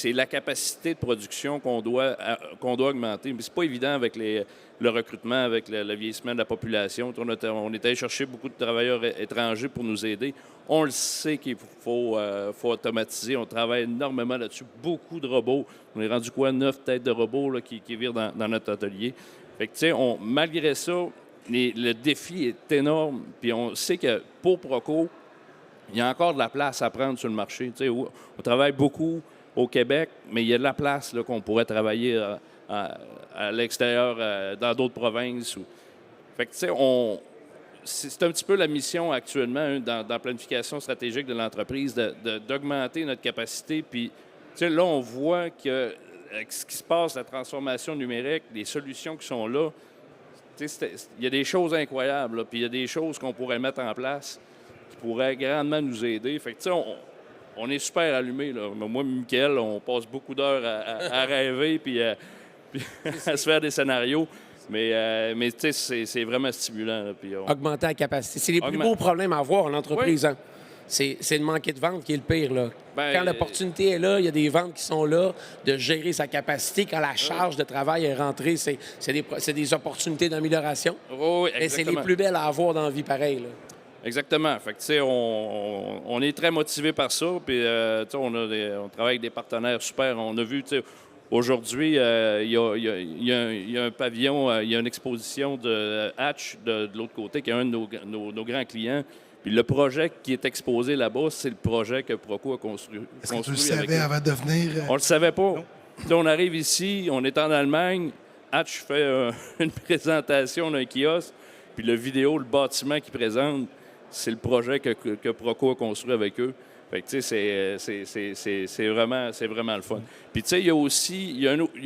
la capacité de production qu'on doit augmenter. Mais c'est pas évident avec le recrutement, avec le vieillissement de la population. On est allé chercher beaucoup de travailleurs étrangers pour nous aider. On le sait qu'il faut automatiser. On travaille énormément là-dessus. Beaucoup de robots. On est rendu 9 têtes de robots là, qui virent dans notre atelier. Fait que, tu sais, malgré ça, le défi est énorme. Puis on sait que pour Proco, il y a encore de la place à prendre sur le marché. Tu sais, on travaille beaucoup au Québec, mais il y a de la place là, qu'on pourrait travailler à l'extérieur, dans d'autres provinces. Fait que, tu sais, c'est un petit peu la mission actuellement dans la planification stratégique de l'entreprise, d'augmenter notre capacité. Puis, tu sais, là, on voit que avec ce qui se passe, la transformation numérique, les solutions qui sont là, tu sais, il y a des choses incroyables, là, puis il y a des choses qu'on pourrait mettre en place qui pourraient grandement nous aider. Fait que, tu sais, on est super allumés. Là. Moi et Mickaël, on passe beaucoup d'heures à rêver puis à se faire des scénarios. Mais tu sais, c'est vraiment stimulant. Là, puis augmenter la capacité. C'est les plus beaux problèmes à avoir en entreprise. Oui. Hein? C'est de manquer de vente qui est le pire. Là. Quand l'opportunité est là, il y a des ventes qui sont là, de gérer sa capacité. Quand la charge de travail est rentrée, c'est des opportunités d'amélioration. Oui, et c'est les plus belles à avoir dans la vie pareil. Là. Exactement. Fait que, tu sais, on est très motivé par ça. Puis, tu sais, on travaille avec des partenaires super. On a vu, tu sais, aujourd'hui, il y a un pavillon, il y a une exposition de Hatch de l'autre côté, qui est un de nos grands clients. Puis le projet qui est exposé là-bas, c'est le projet que Proco a construit. Est-ce que tu le savais avant de venir? On le savait pas. On arrive ici, on est en Allemagne. Hatch fait une présentation d'un kiosque. Puis le vidéo, le bâtiment qu'il présente, c'est le projet que Proco a construit avec eux. Fait que, tu sais, c'est vraiment le fun. Puis, tu sais, il y a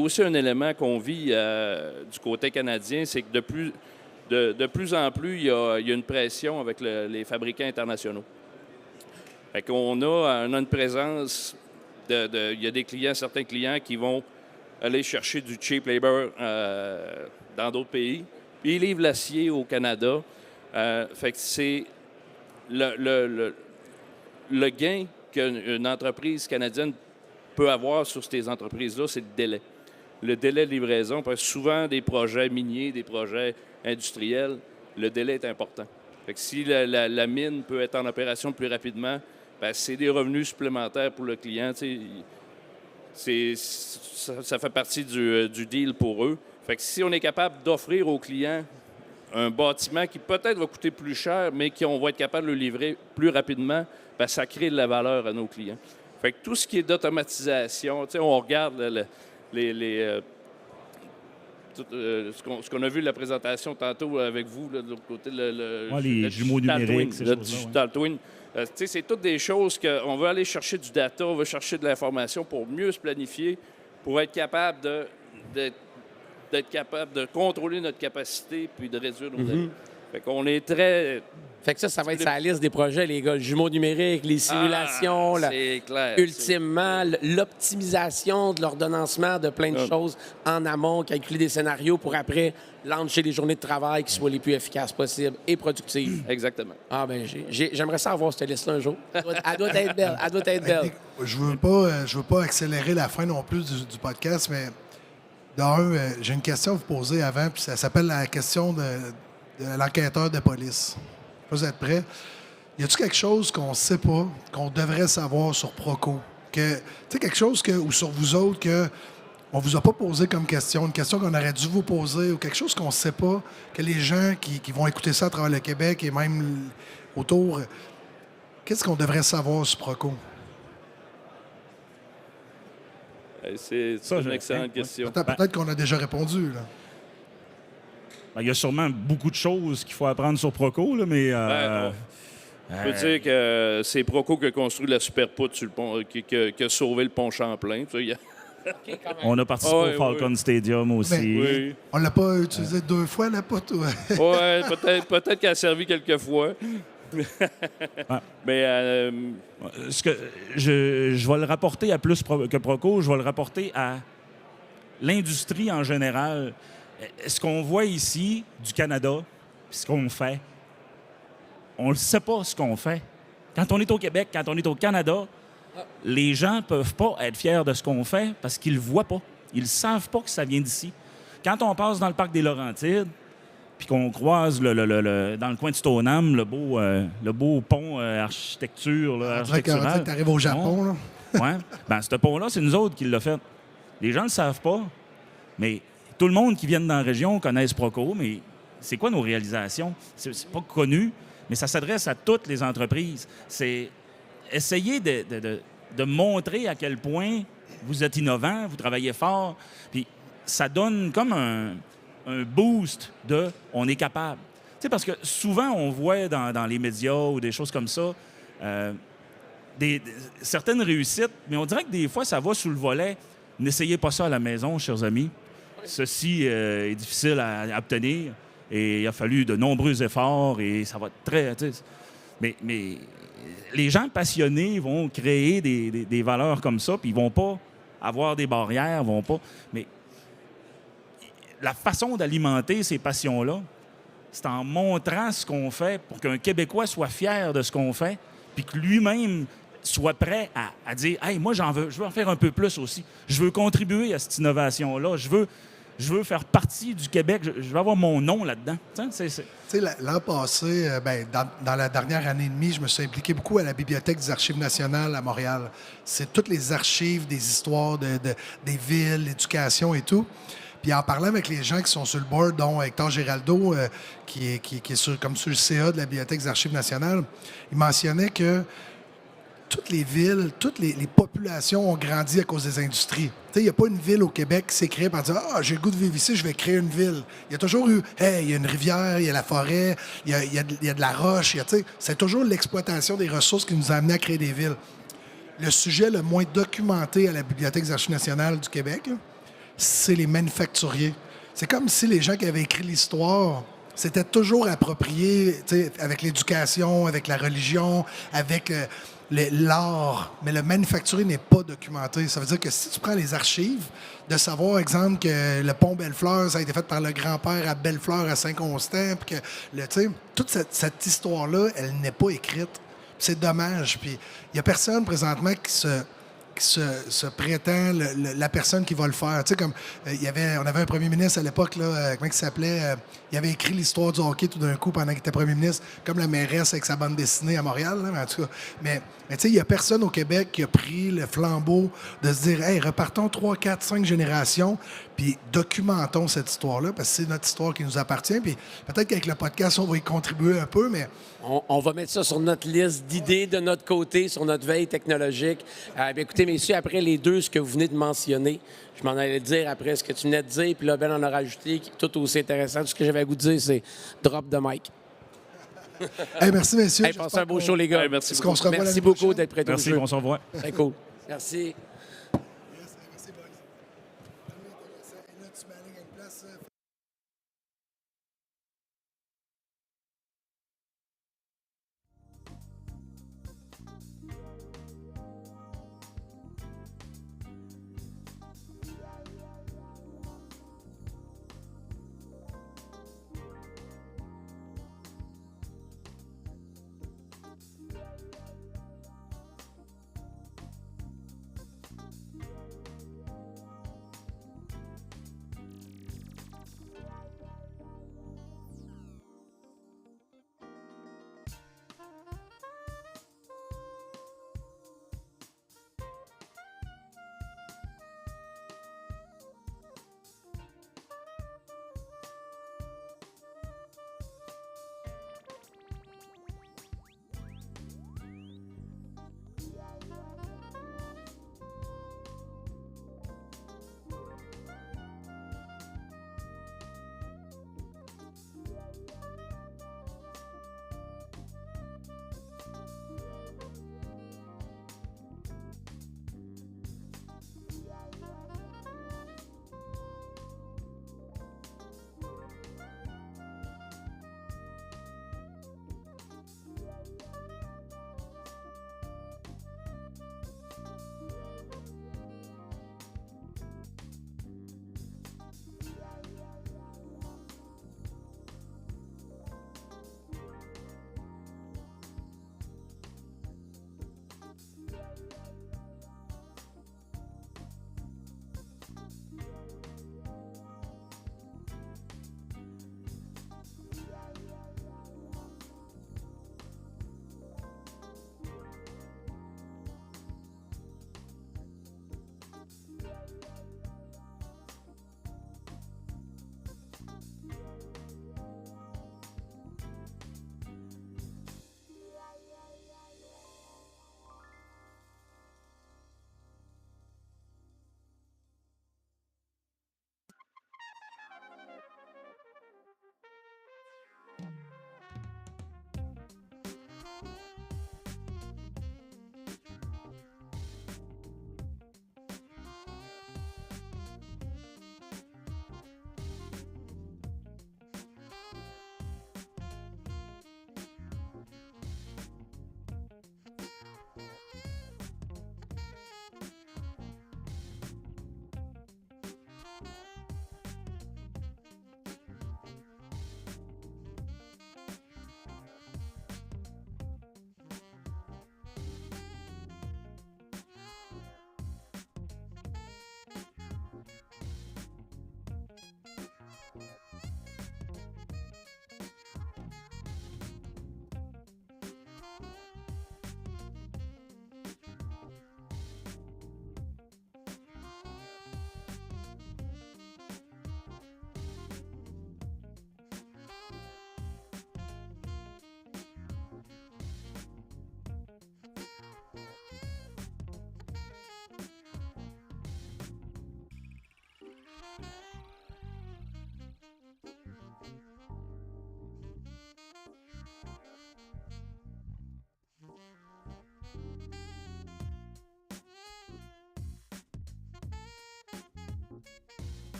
aussi un élément qu'on vit du côté canadien, c'est que de plus en plus, il y a une pression avec les fabricants internationaux. Fait qu'on a une présence il y a des clients, certains clients qui vont aller chercher du cheap labor dans d'autres pays, puis ils livrent l'acier au Canada. Fait que c'est le gain qu'une entreprise canadienne peut avoir sur ces entreprises-là, c'est le délai. Le délai de livraison, parce que souvent, des projets miniers, des projets industriels, le délai est important. Fait que si la mine peut être en opération plus rapidement, bien, c'est des revenus supplémentaires pour le client. Ça fait partie du deal pour eux. Fait que si on est capable d'offrir aux clients un bâtiment qui peut-être va coûter plus cher, mais qu'on va être capable de le livrer plus rapidement, bien, ça crée de la valeur à nos clients. Fait que tout ce qui est d'automatisation, on regarde ce qu'on a vu de la présentation tantôt avec vous, là, de l'autre côté, les jumeaux numériques, le digital twin. C'est toutes des choses qu'on veut aller chercher du data, on veut chercher de l'information pour mieux se planifier, pour être capable d'être capable de contrôler notre capacité puis de réduire nos délais. Fait qu'on est très, Fait que ça va être sur la liste des projets, les gars. Le jumeau numérique, les simulations, c'est clair. ultimement, l'optimisation de l'ordonnancement de plein de choses en amont, calculer des scénarios pour après lancer les journées de travail qui soient les plus efficaces possibles et productives. Exactement. Ah ben, j'aimerais ça avoir cette liste-là un jour. Elle doit être belle. Elle doit être belle. Je veux pas accélérer la fin non plus du podcast, mais j'ai une question à vous poser avant, puis ça s'appelle la question de l'enquêteur de police. Vous êtes prêts? Y a-t-il quelque chose qu'on ne sait pas, qu'on devrait savoir sur Proco? Tu sais, quelque chose ou sur vous autres que on vous a pas posé comme question, une question qu'on aurait dû vous poser, ou quelque chose qu'on ne sait pas, que les gens qui vont écouter ça à travers le Québec et même autour, qu'est-ce qu'on devrait savoir sur Proco? C'est une excellente question. Peut-être qu'on a déjà répondu, là. Il y a sûrement beaucoup de choses qu'il faut apprendre sur Proco, là, mais... On peut dire que c'est Proco qui a construit la super poutre sur le pont, qui a sauvé le pont Champlain. On a participé au Falcon Stadium aussi. Oui. On l'a pas utilisé 2 fois, la poutre? Oui, peut-être qu'elle a servi quelques fois. Mais je vais le rapporter à plus que Proco, je vais le rapporter à l'industrie en général. Ce qu'on voit ici du Canada, ce qu'on fait, on ne sait pas ce qu'on fait. Quand on est au Québec, quand on est au Canada, les gens ne peuvent pas être fiers de ce qu'on fait parce qu'ils ne le voient pas. Ils ne savent pas que ça vient d'ici. Quand on passe dans le parc des Laurentides, puis qu'on croise dans le coin de Stoneham, le beau pont architectural. Tu arrives au Japon, là. Oui. Ben, ce pont-là, c'est nous autres qui l'avons fait. Les gens ne le savent pas, mais tout le monde qui vient dans la région connaît Proco, mais c'est quoi nos réalisations? C'est pas connu, mais ça s'adresse à toutes les entreprises. C'est essayer de montrer à quel point vous êtes innovant, vous travaillez fort, puis ça donne comme un boost de « on est capable ». Tu sais, parce que souvent, on voit dans les médias ou des choses comme ça certaines réussites, mais on dirait que des fois, ça va sous le volet. N'essayez pas ça à la maison, chers amis. Ceci est difficile à obtenir et il a fallu de nombreux efforts et ça va être très... Mais les gens passionnés vont créer des valeurs comme ça, puis ils vont pas avoir des barrières, vont pas... Mais la façon d'alimenter ces passions-là, c'est en montrant ce qu'on fait pour qu'un Québécois soit fier de ce qu'on fait, puis que lui-même soit prêt à dire « Hey, moi, je veux en faire un peu plus aussi. Je veux contribuer à cette innovation-là. Je veux faire partie du Québec. Je veux avoir mon nom là-dedans. » Tu sais, l'an passé, dans la dernière année et demie, je me suis impliqué beaucoup à la Bibliothèque des Archives nationales à Montréal. C'est toutes les archives des histoires des villes, l'éducation et tout. Puis en parlant avec les gens qui sont sur le board, dont Hector Giraldo, qui est comme sur le CA de la Bibliothèque des Archives nationales, il mentionnait que toutes les villes, toutes les populations ont grandi à cause des industries. Il n'y a pas une ville au Québec qui s'est créée par dire « Ah, j'ai le goût de vivre ici, je vais créer une ville ». Il y a toujours eu « Hey, il y a une rivière, il y a la forêt, il y a de la roche. » C'est toujours l'exploitation des ressources qui nous a amenés à créer des villes. Le sujet le moins documenté à la Bibliothèque des Archives nationales du Québec, là, c'est les manufacturiers. C'est comme si les gens qui avaient écrit l'histoire s'étaient toujours appropriés avec l'éducation, avec la religion, avec l'art. Mais le manufacturier n'est pas documenté. Ça veut dire que si tu prends les archives, de savoir, exemple, que le pont Bellefleur, ça a été fait par le grand-père à Bellefleur à Saint-Constant, puis que toute cette histoire-là, elle n'est pas écrite. C'est dommage. Puis il n'y a personne présentement qui se prétend la personne qui va le faire. Tu sais, comme on avait un premier ministre à l'époque, là, comment il s'appelait? Il avait écrit l'histoire du hockey tout d'un coup pendant qu'il était premier ministre, comme la mairesse avec sa bande dessinée à Montréal, là, en tout cas. Mais tu sais, il n'y a personne au Québec qui a pris le flambeau de se dire « Hey, repartons 3, 4, 5 générations, puis documentons cette histoire-là, parce que c'est notre histoire qui nous appartient. » Puis peut-être qu'avec le podcast, on va y contribuer un peu, mais... On va mettre ça sur notre liste d'idées de notre côté, sur notre veille technologique. Écoutez, messieurs, après les deux, ce que vous venez de mentionner, je m'en allais dire après ce que tu venais de dire, puis là, Ben en a rajouté, tout aussi intéressant. Tout ce que j'avais à vous dire, c'est drop the mic. Hey, merci, messieurs. Hey, passez un beau show, les gars. Hey, merci Merci beaucoup d'être prêts au jeu. Merci, on se revoit. Très cool. Merci.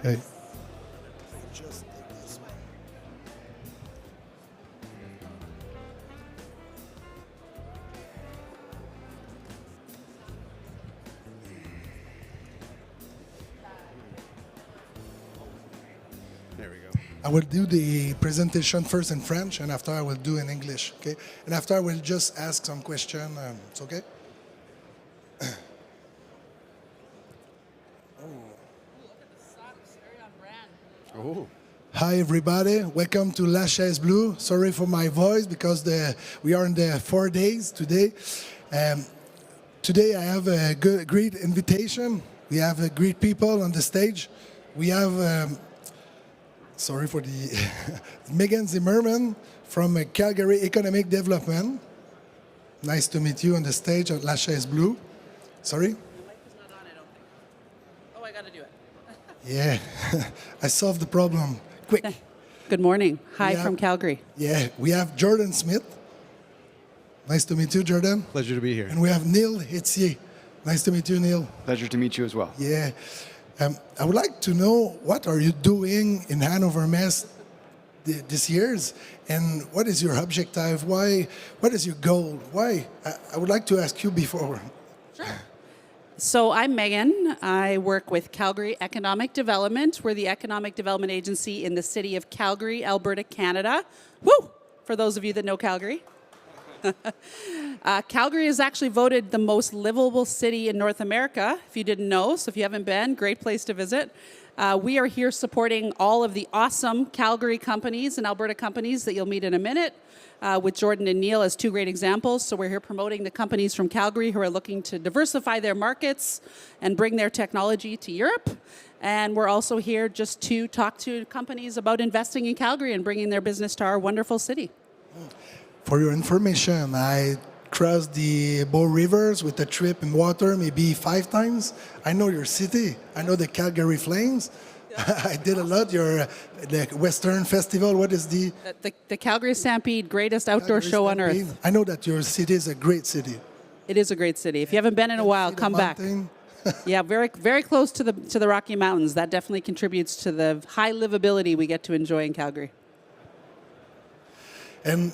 Hey. There we go. I will do the presentation first in French, and after I will do in English, okay? And after I will just ask some question. It's okay? Oh. Hi, everybody. Welcome to La Chaise Bleue. Sorry for my voice because we are in the 4 days today. Today I have a great invitation. We have great people on the stage. We have, sorry for the, Megan Zimmerman from Calgary Economic Development. Nice to meet you on the stage at La Chaise Bleue. Sorry? Oh, I got to do it. Yeah, I solved the problem. Quick. Good morning. Hi from Calgary. Yeah, we have Jordan Smith. Nice to meet you, Jordan. Pleasure to be here. And we have Neil Hetzier. Nice to meet you, Neil. Pleasure to meet you as well. Yeah. I would like to know what are you doing in Hannover Mess this year's, and what is your objective? Why? What is your goal? Why? I would like to ask you before. So I'm Megan. I work with Calgary Economic Development. We're the economic development agency in the city of Calgary, Alberta, Canada. Woo! For those of you that know Calgary. Calgary is actually voted the most livable city in North America, if you didn't know. So if you haven't been, great place to visit. We are here supporting all of the awesome Calgary companies and Alberta companies that you'll meet in a minute, with Jordan and Neil as two great examples. So we're here promoting the companies from Calgary who are looking to diversify their markets and bring their technology to Europe. And we're also here just to talk to companies about investing in Calgary and bringing their business to our wonderful city. For your information, I crossed the Bow Rivers with a trip in water maybe 5 times. I know your city. I know the Calgary Flames. I did a lot. The Western Festival, what is the Calgary Stampede, greatest outdoor Calgary show on Stampede. earth. I know that your city is a great city. It is a great city. If you haven't been in a while, come back. Yeah, very very close to the Rocky Mountains. That definitely contributes to the high livability we get to enjoy in Calgary. And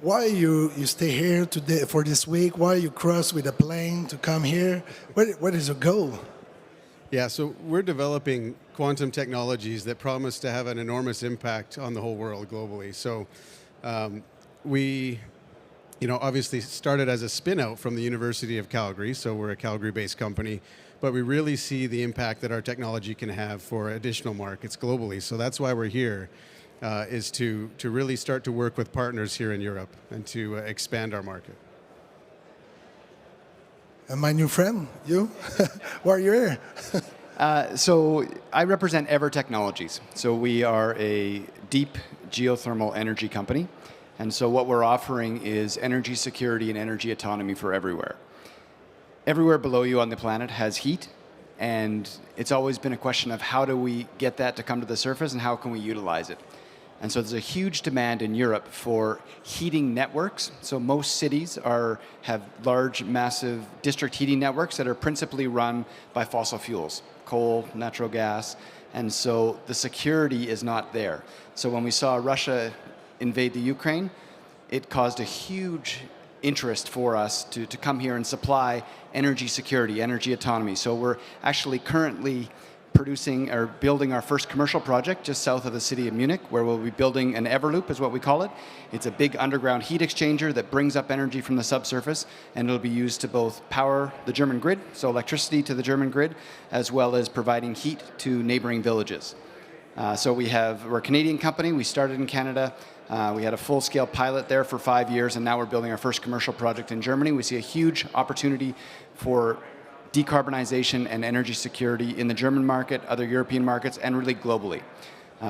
why you stay here today for this week? Why you cross with a plane to come here? What is your goal? Yeah, so we're developing quantum technologies that promise to have an enormous impact on the whole world globally. So we, obviously started as a spin-out from the University of Calgary, so we're a Calgary-based company, but we really see the impact that our technology can have for additional markets globally. So that's why we're here, is to really start to work with partners here in Europe and to expand our market. And my new friend, you? Why are you here? So I represent Ever Technologies. So we are a deep geothermal energy company. And so what we're offering is energy security and energy autonomy for everywhere. Everywhere below you on the planet has heat. And it's always been a question of how do we get that to come to the surface and how can we utilize it. And so there's a huge demand in Europe for heating networks. So most cities have large, massive district heating networks that are principally run by fossil fuels, coal, natural gas. And so the security is not there. So when we saw Russia invade the Ukraine, it caused a huge interest for us to come here and supply energy security, energy autonomy. So we're actually currently producing or building our first commercial project just south of the city of Munich, where we'll be building an Everloop, is what we call it. It's a big underground heat exchanger that brings up energy from the subsurface, and it'll be used to both power the German grid, so electricity to the German grid, as well as providing heat to neighboring villages. So we're a Canadian company. We started in Canada. We had a full-scale pilot there for 5 years, and now we're building our first commercial project in Germany. We see a huge opportunity for decarbonization and energy security in the German market, other European markets, and really globally.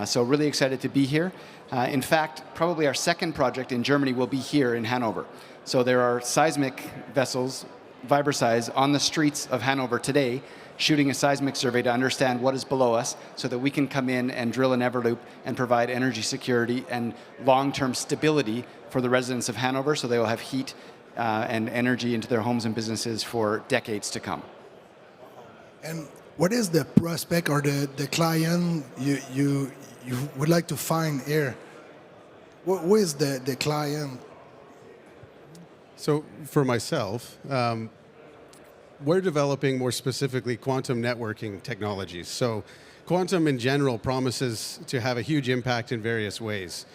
So really excited to be here. In fact, probably our second project in Germany will be here in Hannover. So there are seismic vessels, Vibersize, on the streets of Hannover today, shooting a seismic survey to understand what is below us so that we can come in and drill an Everloop and provide energy security and long-term stability for the residents of Hannover so they will have heat and energy into their homes and businesses for decades to come. And what is the prospect or the client you would like to find here? Who is the client? So for myself, we're developing more specifically quantum networking technologies. So quantum in general promises to have a huge impact in various ways.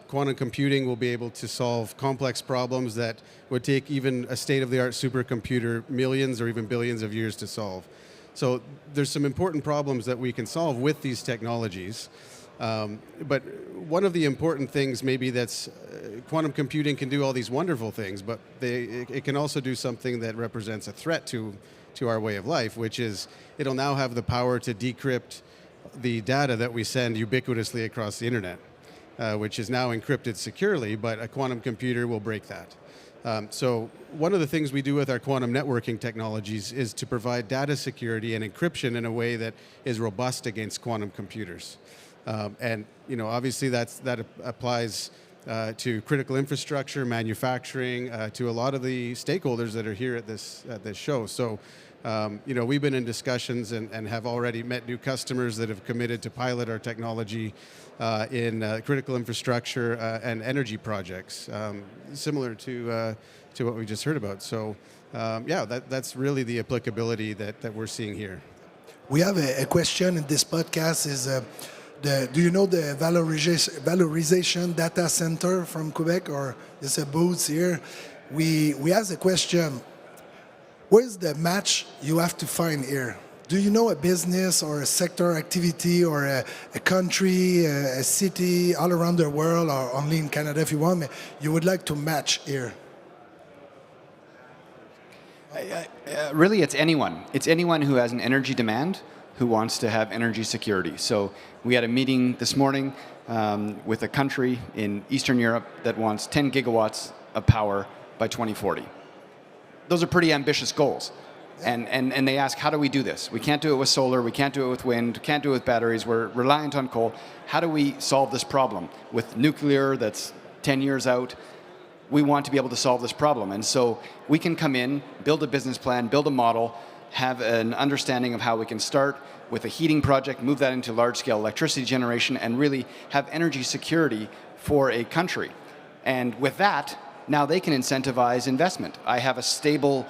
Quantum computing will be able to solve complex problems that would take even a state-of-the-art supercomputer millions or even billions of years to solve. So there's some important problems that we can solve with these technologies. But one of the important things maybe that's quantum computing can do all these wonderful things, but it can also do something that represents a threat to our way of life, which is it'll now have the power to decrypt the data that we send ubiquitously across the internet, which is now encrypted securely, but a quantum computer will break that. So one of the things we do with our quantum networking technologies is to provide data security and encryption in a way that is robust against quantum computers. And obviously that applies to critical infrastructure, manufacturing, to a lot of the stakeholders that are here at this show. So, we've been in discussions and have already met new customers that have committed to pilot our technology in critical infrastructure and energy projects, similar to what we just heard about. So, that's really the applicability that we're seeing here. We have a question in this podcast is, do you know the valorization data center from Quebec, or there's a booth here? We asked a question, where's the match you have to find here? Do you know a business or a sector activity or a country, a city all around the world, or only in Canada if you want, you would like to match here? Really, it's anyone. It's anyone who has an energy demand who wants to have energy security. So we had a meeting this morning with a country in Eastern Europe that wants 10 gigawatts of power by 2040. Those are pretty ambitious goals. And they ask, how do we do this? We can't do it with solar, we can't do it with wind, can't do it with batteries, we're reliant on coal. How do we solve this problem? With nuclear that's 10 years out, we want to be able to solve this problem. And so we can come in, build a business plan, build a model, have an understanding of how we can start with a heating project, move that into large-scale electricity generation, and really have energy security for a country. And with that, now they can incentivize investment. I have a stable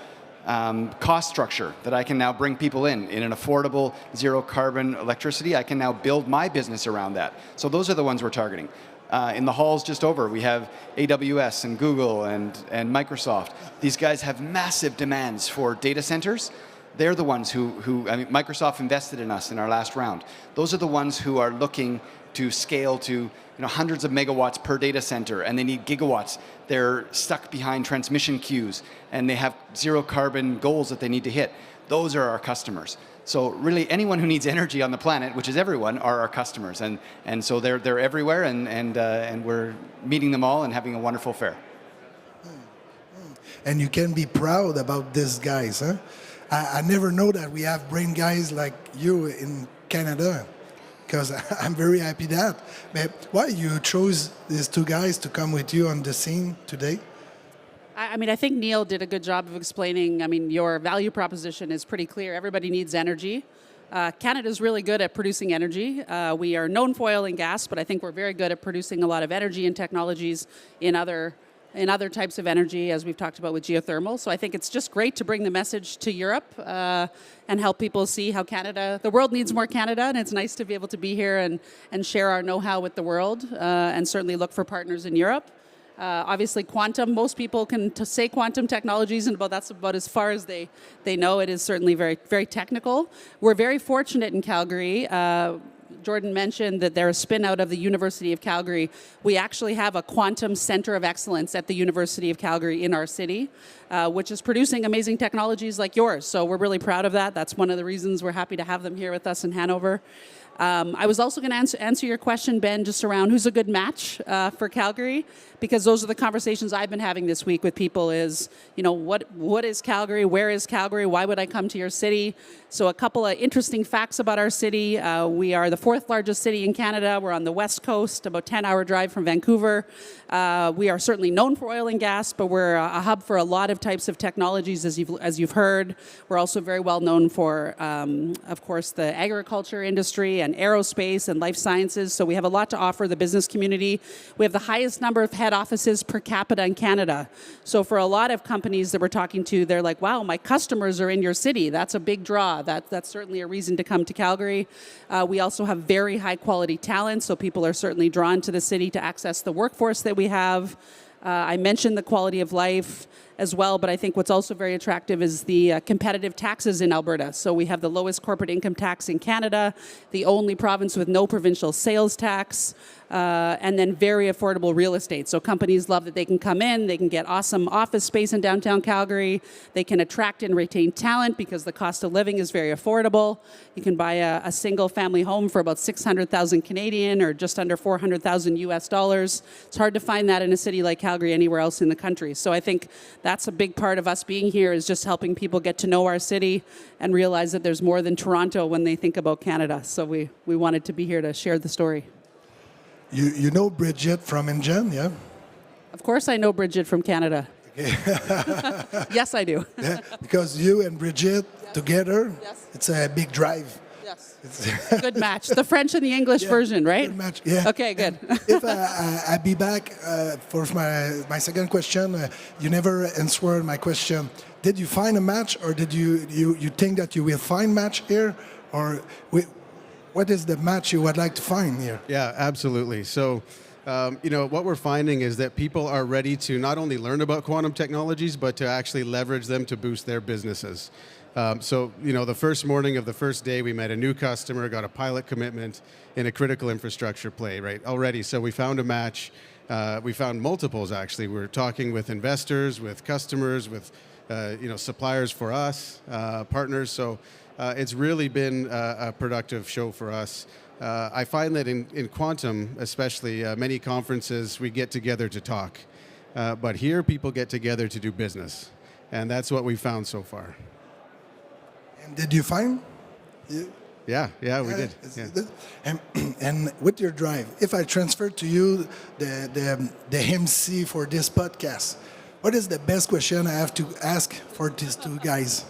cost structure that I can now bring people in an affordable, zero-carbon electricity. I can now build my business around that. So those are the ones we're targeting. In the halls just over, we have AWS and Google and Microsoft. These guys have massive demands for data centers. They're the ones who Microsoft invested in us in our last round. Those are the ones who are looking to scale to hundreds of megawatts per data center, and they need gigawatts. They're stuck behind transmission queues, and they have zero carbon goals that they need to hit. Those are our customers. So really, anyone who needs energy on the planet, which is everyone, are our customers, and so they're everywhere, and we're meeting them all and having a wonderful fair. And you can be proud about these guys, huh? I never know that we have brain guys like you in Canada, because I'm very happy that. But why you chose these two guys to come with you on the scene today? I think Neil did a good job of explaining. Your value proposition is pretty clear. Everybody needs energy. Canada's really good at producing energy. We are known for oil and gas, but I think we're very good at producing a lot of energy and technologies in other types of energy, as we've talked about with geothermal. So I think it's just great to bring the message to Europe and help people see how the world needs more Canada, and it's nice to be able to be here and share our know-how with the world, and certainly look for partners in Europe. Obviously, quantum, most people can say quantum technologies, and that's about as far as they know. It is certainly very, very technical. We're very fortunate in Calgary. Jordan mentioned that they're a spin out of the University of Calgary. We actually have a quantum center of excellence at the University of Calgary in our city, which is producing amazing technologies like yours. So we're really proud of that. That's one of the reasons we're happy to have them here with us in Hannover. I was also going to answer your question, Ben, just around who's a good match for Calgary, because those are the conversations I've been having this week with people is, what is Calgary? Where is Calgary? Why would I come to your city? So a couple of interesting facts about our city. We are the 4th largest city in Canada. We're on the west coast, about 10-hour drive from Vancouver. We are certainly known for oil and gas, but we're a hub for a lot of types of technologies, as you've heard. We're also very well known for, of course, the agriculture industry and aerospace and life sciences. So we have a lot to offer the business community. We have the highest number of head offices per capita in Canada. So for a lot of companies that we're talking to, they're like, wow, my customers are in your city. That's a big draw. That's certainly a reason to come to Calgary. We also have very high quality talent, so people are certainly drawn to the city to access the workforce that we have. I mentioned the quality of life as well, but I think what's also very attractive is the competitive taxes in Alberta. So we have the lowest corporate income tax in Canada, the only province with no provincial sales tax, and then very affordable real estate. So companies love that they can come in, they can get awesome office space in downtown Calgary, they can attract and retain talent because the cost of living is very affordable. You can buy a single family home for about 600,000 Canadian or just under 400,000 US dollars. It's hard to find that in a city like Calgary anywhere else in the country. So I think that's a big part of us being here, is just helping people get to know our city and realize that there's more than Toronto when they think about Canada. So we wanted to be here to share the story. You know Bridget from NGen, yeah? Of course I know Bridget from Canada. Yes, I do. Yeah, because you and Bridget together, it's a big drive. Yes. Good match. The French and the English version, right? Good match, yeah. Okay, good. If I be back for my second question, you never answered my question. Did you find a match, or did you think that you will find match here, or what is the match you would like to find here? Yeah, absolutely. So, what we're finding is that people are ready to not only learn about quantum technologies, but to actually leverage them to boost their businesses. The first morning of the first day, we met a new customer, got a pilot commitment in a critical infrastructure play, right, already. So we found a match. We found multiples, actually. We're talking with investors, with customers, with, suppliers for us, partners. So it's really been a productive show for us. I find that in quantum, especially, many conferences, we get together to talk. But here, people get together to do business. And that's what we found so far. And did you find? Yeah, we did. Yeah. And with your drive, if I transfer to you the MC for this podcast, what is the best question I have to ask for these two guys?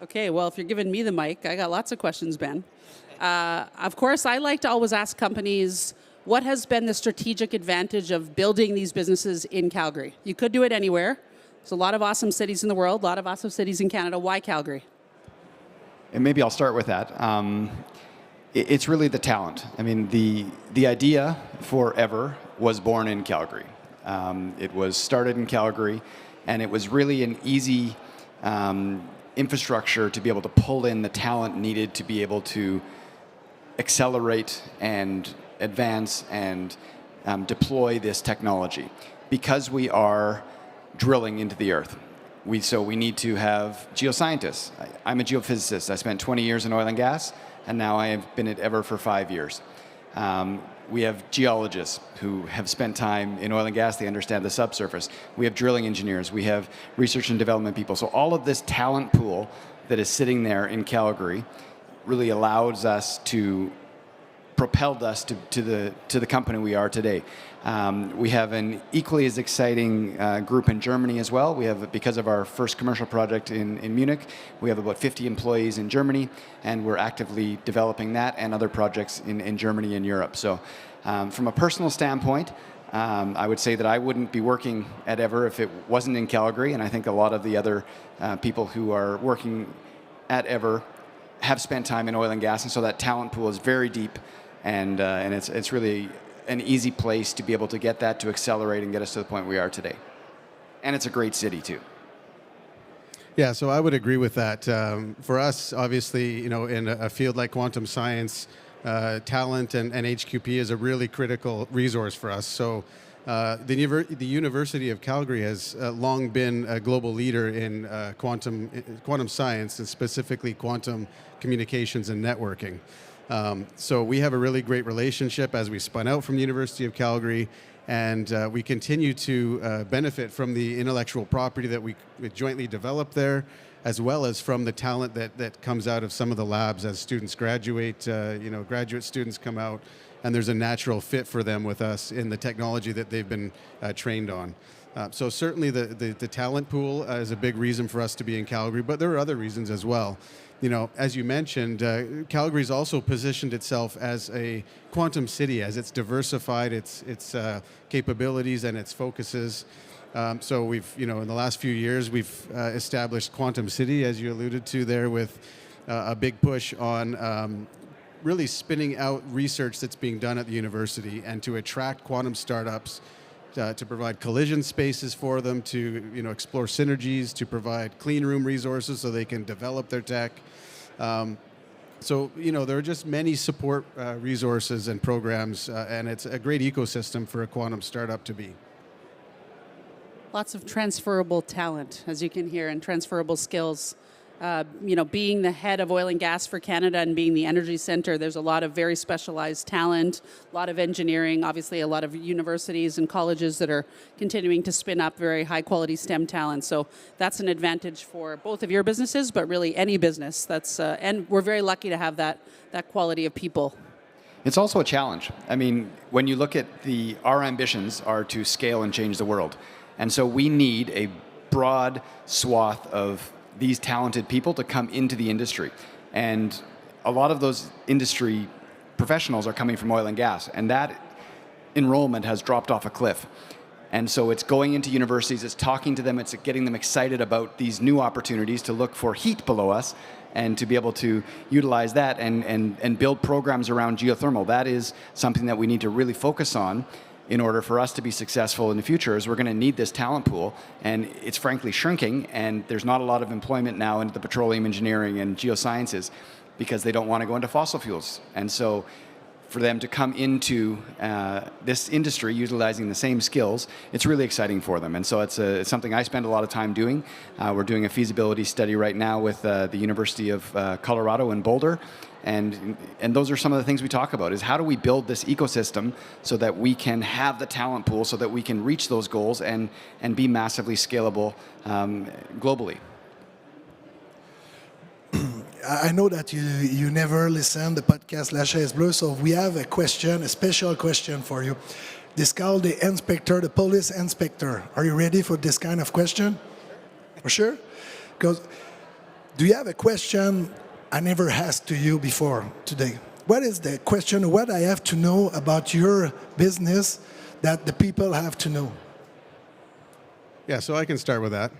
Okay, well, if you're giving me the mic, I got lots of questions, Ben. Of course, I like to always ask companies, what has been the strategic advantage of building these businesses in Calgary? You could do it anywhere. There's a lot of awesome cities in the world, a lot of awesome cities in Canada. Why Calgary? And maybe I'll start with that. It's really the talent. I mean, the idea for Ever was born in Calgary. It was started in Calgary, and it was really an easy infrastructure to be able to pull in the talent needed to be able to accelerate and advance and deploy this technology. Because we are drilling into the earth, we need to have geoscientists. I'm a geophysicist. I spent 20 years in oil and gas, and now I have been at Ever for 5 years. We have geologists who have spent time in oil and gas. They understand the subsurface. We have drilling engineers. We have research and development people. So all of this talent pool that is sitting there in Calgary really allows us to propelled us to the company we are today. We have an equally as exciting group in Germany as well. We have, because of our first commercial project in Munich, we have about 50 employees in Germany, and we're actively developing that and other projects in Germany and Europe. So from a personal standpoint, I would say that I wouldn't be working at Ever if it wasn't in Calgary, and I think a lot of the other people who are working at Ever have spent time in oil and gas, and so that talent pool is very deep, and it's really an easy place to be able to get that to accelerate and get us to the point we are today. And it's a great city too. Yeah, so I would agree with that. For us, obviously, in a field like quantum science, talent and HQP is a really critical resource for us. So The University of Calgary has long been a global leader in quantum science, and specifically quantum communications and networking. So we have a really great relationship as we spun out from the University of Calgary, and we continue to benefit from the intellectual property that we jointly developed there, as well as from the talent that comes out of some of the labs as students graduate. Graduate students come out, and there's a natural fit for them with us in the technology that they've been trained on. So certainly the talent pool is a big reason for us to be in Calgary, but there are other reasons as well. As you mentioned, Calgary's also positioned itself as a quantum city, as it's diversified its capabilities and its focuses. So we've, in the last few years, we've established Quantum City, as you alluded to there, with a big push on really spinning out research that's being done at the university and to attract quantum startups, to provide collision spaces for them, to explore synergies, to provide clean room resources so they can develop their tech. So there are just many support resources and programs, and it's a great ecosystem for a quantum startup to be. Lots of transferable talent, as you can hear, and transferable skills. Being the head of oil and gas for Canada and being the energy center, there's a lot of very specialized talent, a lot of engineering, obviously a lot of universities and colleges that are continuing to spin up very high quality STEM talent. So that's an advantage for both of your businesses, but really any business. And we're very lucky to have that quality of people. It's also a challenge. I mean, when you look at our ambitions are to scale and change the world. And so we need a broad swath of these talented people to come into the industry. And a lot of those industry professionals are coming from oil and gas, and that enrollment has dropped off a cliff. And so it's going into universities, it's talking to them, it's getting them excited about these new opportunities to look for heat below us and to be able to utilize that and build programs around geothermal. That is something that we need to really focus on in order for us to be successful in the future, is we're going to need this talent pool, and it's frankly shrinking, and there's not a lot of employment now into the petroleum engineering and geosciences because they don't want to go into fossil fuels. And so for them to come into this industry utilizing the same skills, it's really exciting for them. And so it's something I spend a lot of time doing. We're doing a feasibility study right now with the University of Colorado in Boulder. And those are some of the things we talk about, is how do we build this ecosystem so that we can have the talent pool so that we can reach those goals and be massively scalable globally. I know that you never listen to the podcast La Chaise Bleue, so we have a special question for you. This is called the police inspector. Are you ready for this kind of question? For sure? Because do you have a question I never asked to you before today? What is the question, what I have to know about your business that the people have to know? Yeah, so I can start with that.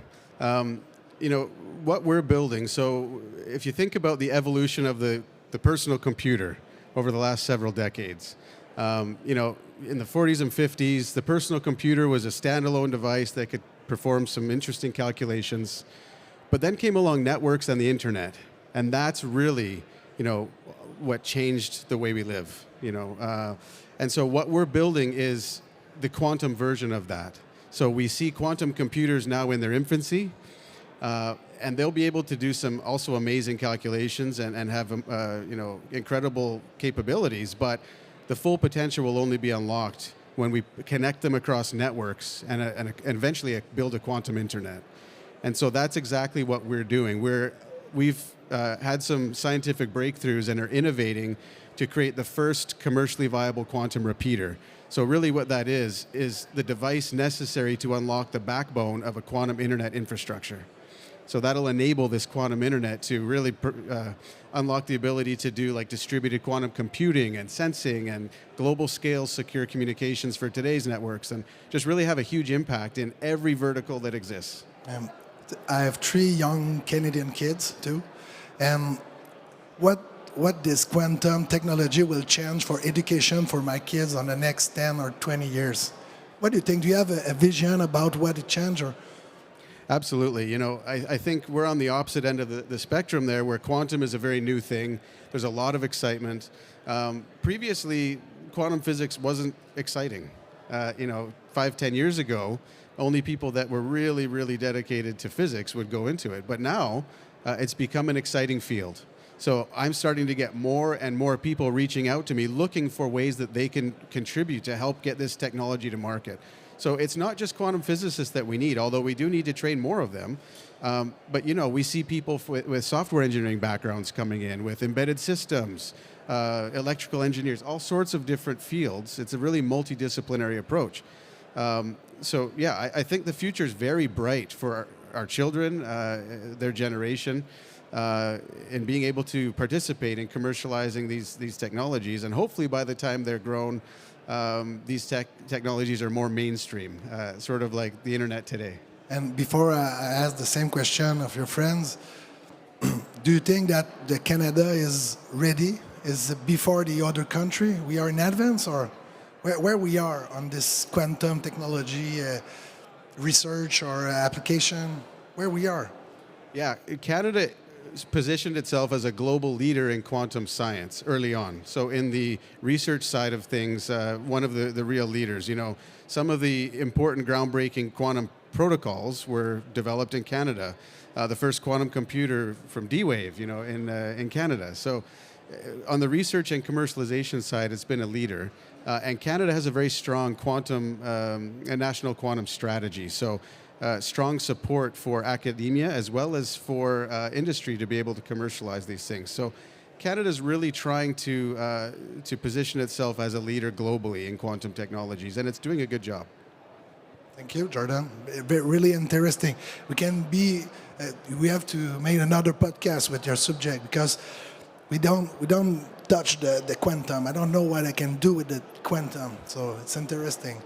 What we're building, so if you think about the evolution of the personal computer over the last several decades, in the 40s and 50s, the personal computer was a standalone device that could perform some interesting calculations. But then came along networks and the internet. And that's really, what changed the way we live, And so what we're building is the quantum version of that. So we see quantum computers now in their infancy, and they'll be able to do some also amazing calculations and have, incredible capabilities. But the full potential will only be unlocked when we connect them across networks and eventually build a quantum internet. And so that's exactly what we're doing. We've had some scientific breakthroughs and are innovating to create the first commercially viable quantum repeater. So really what that is the device necessary to unlock the backbone of a quantum internet infrastructure. So that'll enable this quantum internet to really unlock the ability to do like distributed quantum computing and sensing and global scale secure communications for today's networks, and just really have a huge impact in every vertical that exists. I have 3 young Canadian kids too, and what this quantum technology will change for education for my kids on the next 10 or 20 years? What do you think? Do you have a vision about what it changes? Absolutely. I think we're on the opposite end of the spectrum there, where quantum is a very new thing. There's a lot of excitement. Previously, quantum physics wasn't exciting. 5-10 years ago, only people that were really, really dedicated to physics would go into it. But now it's become an exciting field. So I'm starting to get more and more people reaching out to me looking for ways that they can contribute to help get this technology to market. So it's not just quantum physicists that we need, although we do need to train more of them. But we see people with software engineering backgrounds coming in, with embedded systems, electrical engineers, all sorts of different fields. It's a really multidisciplinary approach. I think the future is very bright for our children, their generation, in being able to participate in commercializing these technologies. And hopefully by the time they're grown, these technologies are more mainstream, sort of like the internet today. And before I ask the same question of your friends, do you think that the Canada is ready? Is before the other country? We are in advance, or where we are on this quantum technology research or application? Where we are? Yeah, Canada positioned itself as a global leader in quantum science early on. So in the research side of things, one of the real leaders. Some of the important groundbreaking quantum protocols were developed in Canada. The first quantum computer from D-Wave, in Canada. So on the research and commercialization side, it's been a leader. And Canada has a very strong a national quantum strategy. So strong support for academia as well as for industry to be able to commercialize these things. So Canada's really trying to position itself as a leader globally in quantum technologies, and it's doing a good job. Thank you, Jordan. Really interesting. We have to make another podcast with your subject, because we don't touch the quantum. I don't know what I can do with the quantum, so it's interesting.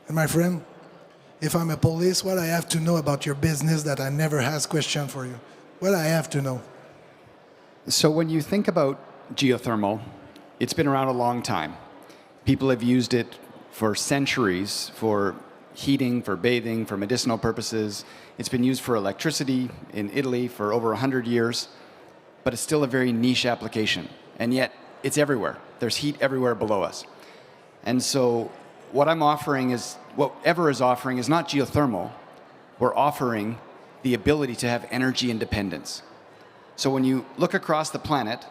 And my friend, if I'm a police, what I have to know about your business that I never ask question for you? What I have to know? So when you think about geothermal, it's been around a long time. People have used it for centuries for heating, for bathing, for medicinal purposes. It's been used for electricity in Italy for over 100 years, but it's still a very niche application. And yet it's everywhere. There's heat everywhere below us. And so what whatever is offering is not geothermal. We're offering the ability to have energy independence. So when you look across the planet,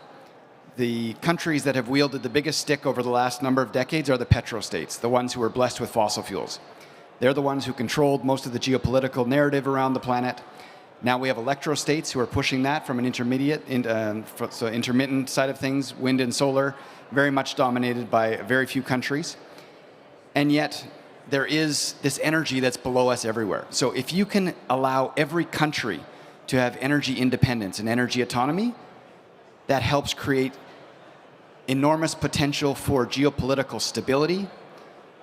the countries that have wielded the biggest stick over the last number of decades are the petrostates, the ones who are blessed with fossil fuels. They're the ones who controlled most of the geopolitical narrative around the planet. Now we have electrostates who are pushing that from an intermittent side of things, wind and solar, very much dominated by very few countries. And yet there is this energy that's below us everywhere. So if you can allow every country to have energy independence and energy autonomy, that helps create enormous potential for geopolitical stability,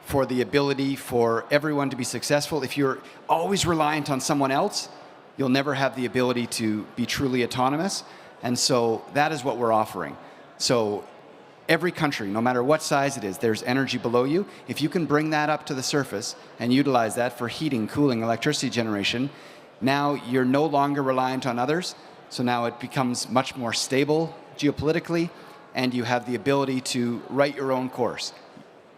for the ability for everyone to be successful. If you're always reliant on someone else, you'll never have the ability to be truly autonomous. And so that is what we're offering. So every country, no matter what size it is, there's energy below you. If you can bring that up to the surface and utilize that for heating, cooling, electricity generation, now you're no longer reliant on others. So now it becomes much more stable geopolitically, and you have the ability to write your own course.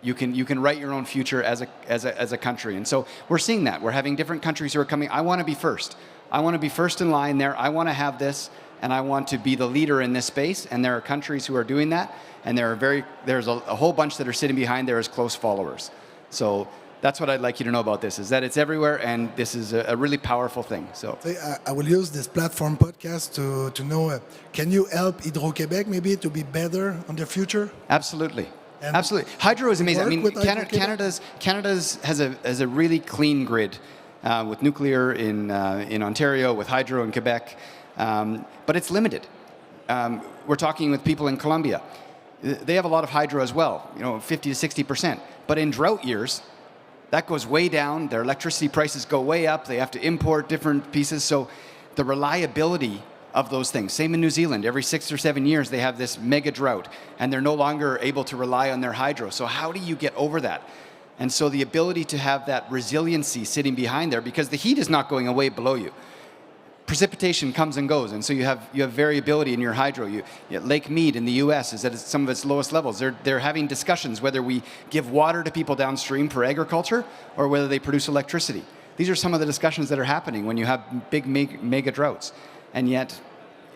You can write your own future as a country. And so we're seeing that. We're having different countries who are coming. I want to be first. I want to be first in line there. I want to have this, and I want to be the leader in this space. And there are countries who are doing that, and there's a whole bunch that are sitting behind there as close followers. So that's what I'd like you to know about this, is that it's everywhere, and this is a really powerful thing. So I will use this platform podcast to know, can you help Hydro-Québec maybe to be better on the future? Absolutely. Absolutely. Hydro is amazing. I mean, Canada's has a really clean grid with nuclear in Ontario, with hydro in Quebec, but it's limited. We're talking with people in Colombia. They have a lot of hydro as well, 50 to 60%. But in drought years, that goes way down. Their electricity prices go way up. They have to import different pieces. So the reliability of those things. Same in New Zealand. Every 6 or 7 years, they have this mega drought, and they're no longer able to rely on their hydro. So how do you get over that? And so the ability to have that resiliency sitting behind there, because the heat is not going away below you. precipitation comes and goes, and so you have variability in your hydro. Lake Mead in the U.S. is at some of its lowest levels. They're having discussions whether we give water to people downstream for agriculture or whether they produce electricity. These are some of the discussions that are happening when you have big mega droughts, and yet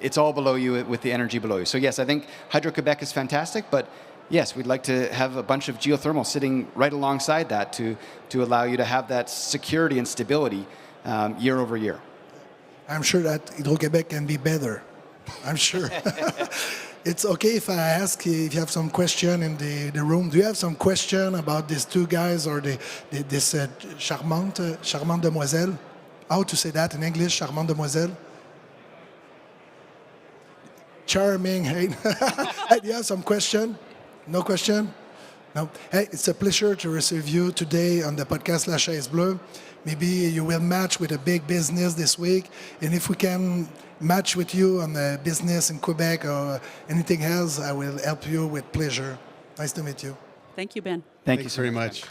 it's all below you with the energy below you. So yes, I think Hydro-Quebec is fantastic, but yes, we'd like to have a bunch of geothermal sitting right alongside that to allow you to have that security and stability year over year. I'm sure that Hydro-Québec can be better. I'm sure. It's okay if I ask if you have some question in the room. Do you have some question about these two guys or this charmante demoiselle? How to say that in English, charmante demoiselle? Charming, hey. Hey, do you have some question? No question? No. Hey, it's a pleasure to receive you today on the podcast La Chaise Bleue. Maybe you will match with a big business this week, and if we can match with you on the business in Quebec or anything else, I will help you with pleasure. Nice to meet you. Thank you, Ben. Thank you so very much.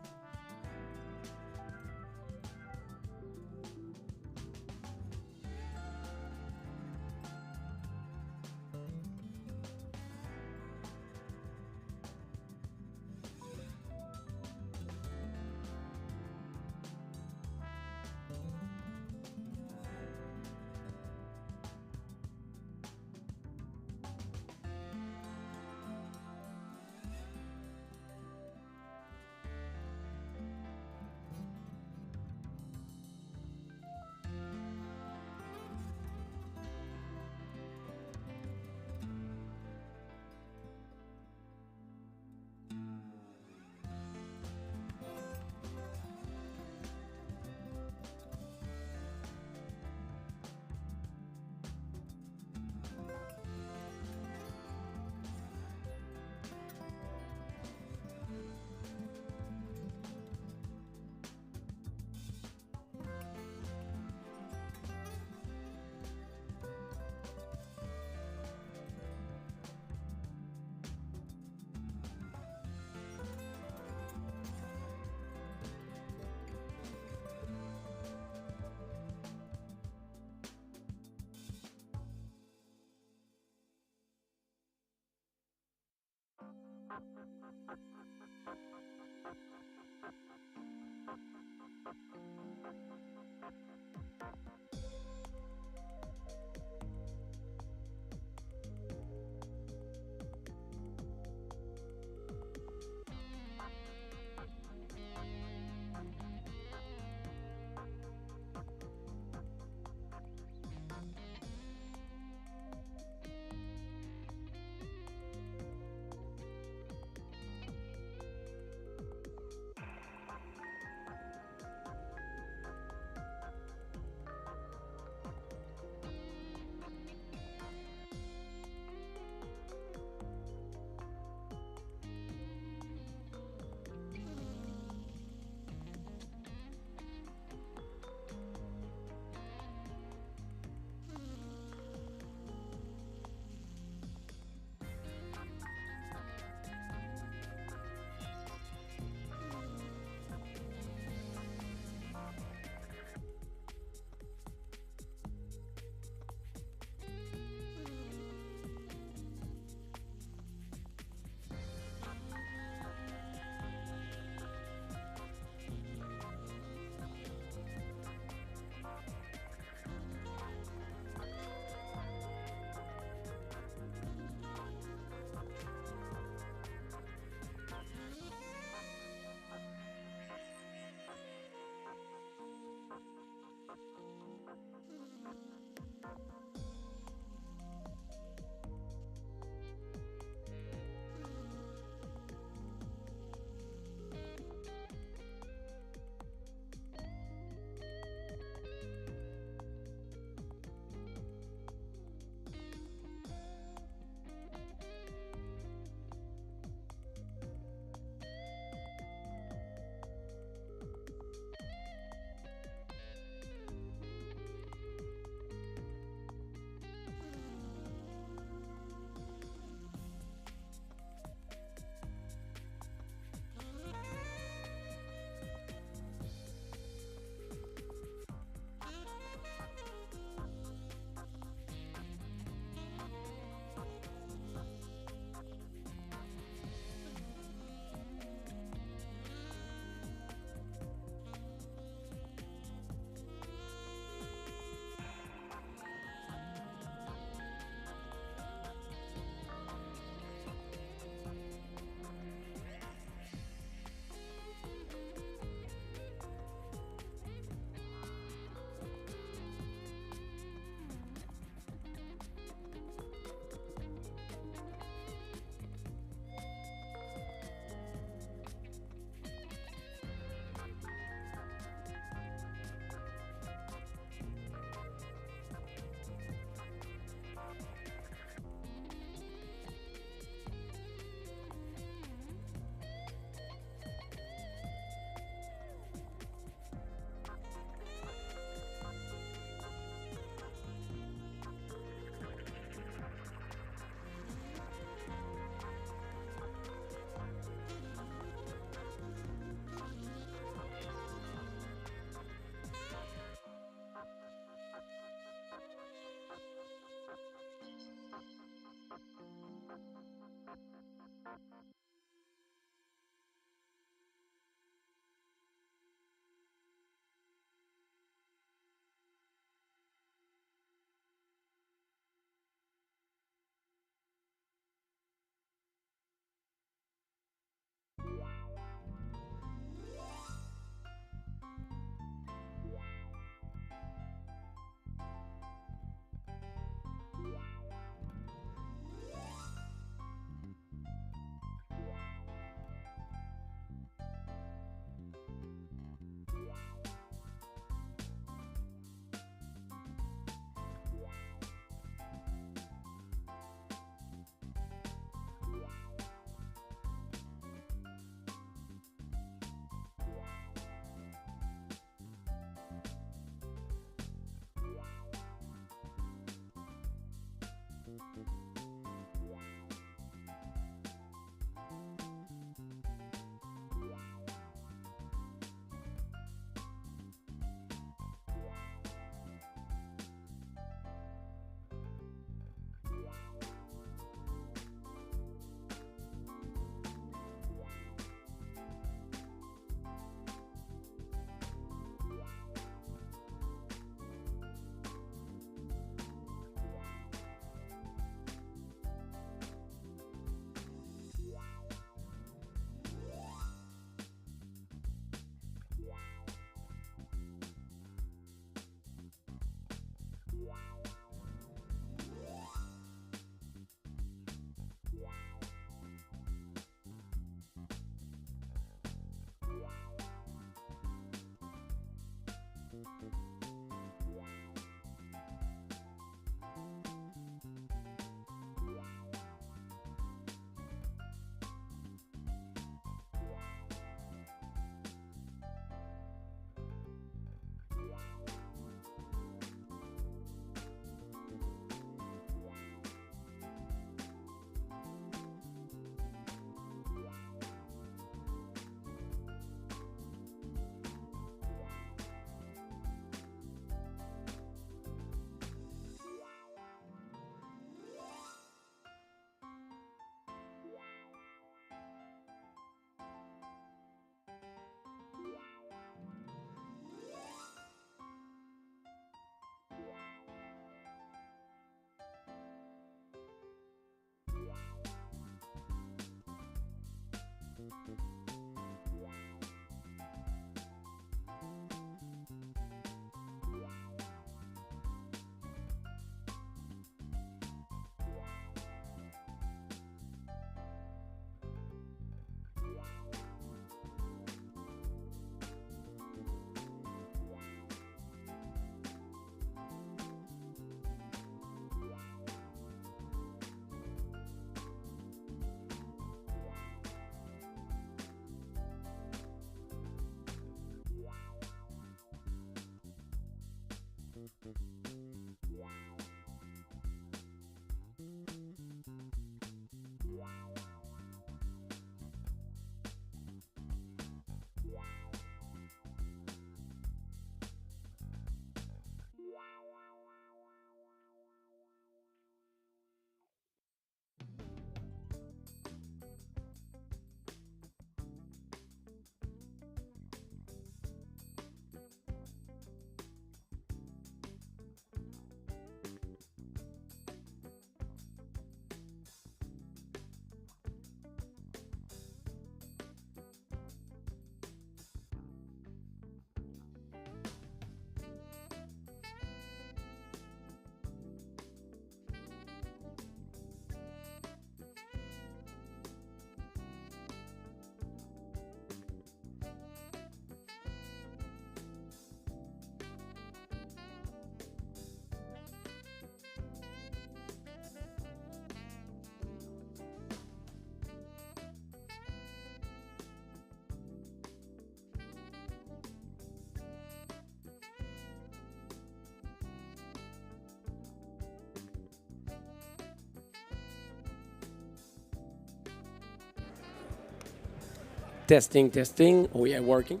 Testing, testing. Oh yeah, working.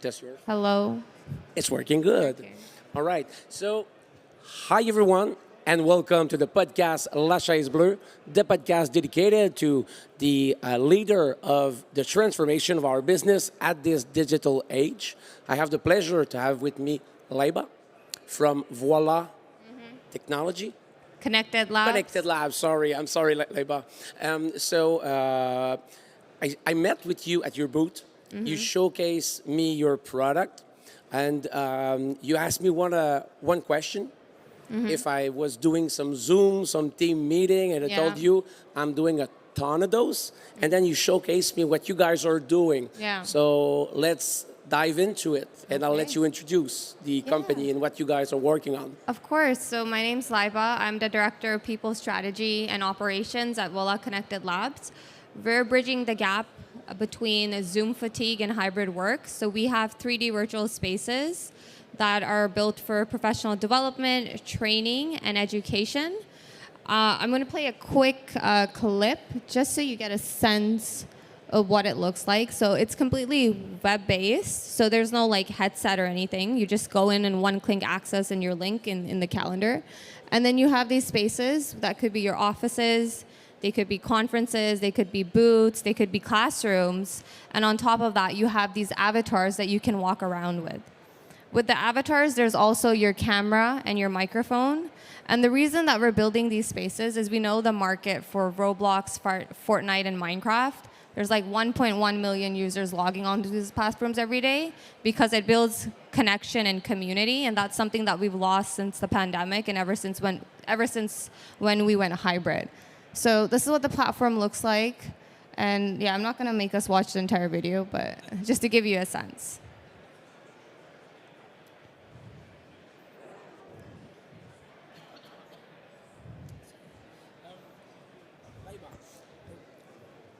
Test yours. Hello. It's working good. All right. So, hi everyone, and welcome to the podcast La Chaise Bleue, the podcast dedicated to the leader of the transformation of our business at this digital age. I have the pleasure to have with me Leiba from Voila Technology. Connected Labs. Connected Labs. Sorry, I'm sorry, Leiba. I met with you at your booth. You showcased me your product, and you asked me one question. If I was doing some Zoom, some team meeting, and I told you I'm doing a ton of those, and then you showcased me what you guys are doing. Yeah. So let's dive into it, and I'll let you introduce the company and what you guys are working on. Of course. So my name's Leiba. I'm the Director of People Strategy and Operations at Voila Connected Labs. We're bridging the gap between Zoom fatigue and hybrid work. So we have 3D virtual spaces that are built for professional development, training, and education. I'm going to play a quick clip just so you get a sense of what it looks like. So it's completely web-based. So there's no like headset or anything. You just go in and one-click access and your link in the calendar. And then you have these spaces that could be your offices, they could be conferences, they could be booths, they could be classrooms. And on top of that, you have these avatars that you can walk around with. With the avatars, there's also your camera and your microphone. And the reason that we're building these spaces is we know the market for Roblox, Fortnite, and Minecraft. There's like 1.1 million users logging onto these platforms every day because it builds connection and community, and that's something that we've lost since the pandemic and ever since when we went hybrid. So this is what the platform looks like. And yeah, I'm not going to make us watch the entire video, but just to give you a sense.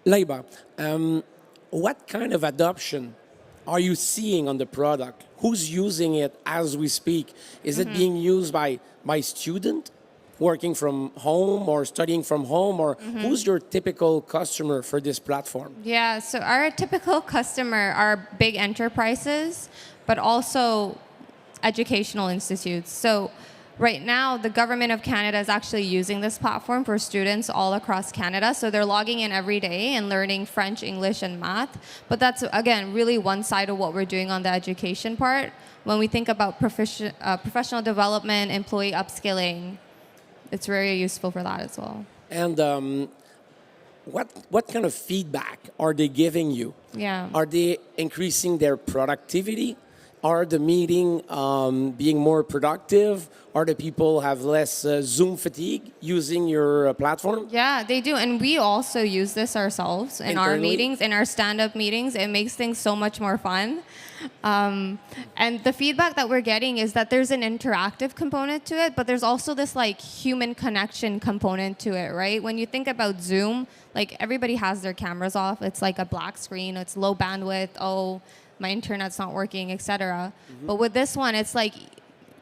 Leiba, what kind of adoption are you seeing on the product? Who's using it as we speak? Is it being used by student working from home or studying from home, or who's your typical customer for this platform? Yeah, so our typical customer are big enterprises, but also educational institutes. So right now, the government of Canada is actually using this platform for students all across Canada. So they're logging in every day and learning French, English, and math. But that's, again, really one side of what we're doing on the education part. When we think about professional development, employee upskilling, it's very useful for that as well. And what kind of feedback are they giving you? Yeah. Are they increasing their productivity? Are the meeting being more productive? Are the people have less Zoom fatigue using your platform? Yeah, they do. And we also use this ourselves in our Internally? meetings, in our stand-up meetings. It makes things so much more fun. And the feedback that we're getting is that there's an interactive component to it, but there's also this like human connection component to it, right? When you think about Zoom, like everybody has their cameras off. It's like a black screen. It's low bandwidth. Oh, my internet's not working, etc. But with this one, it's like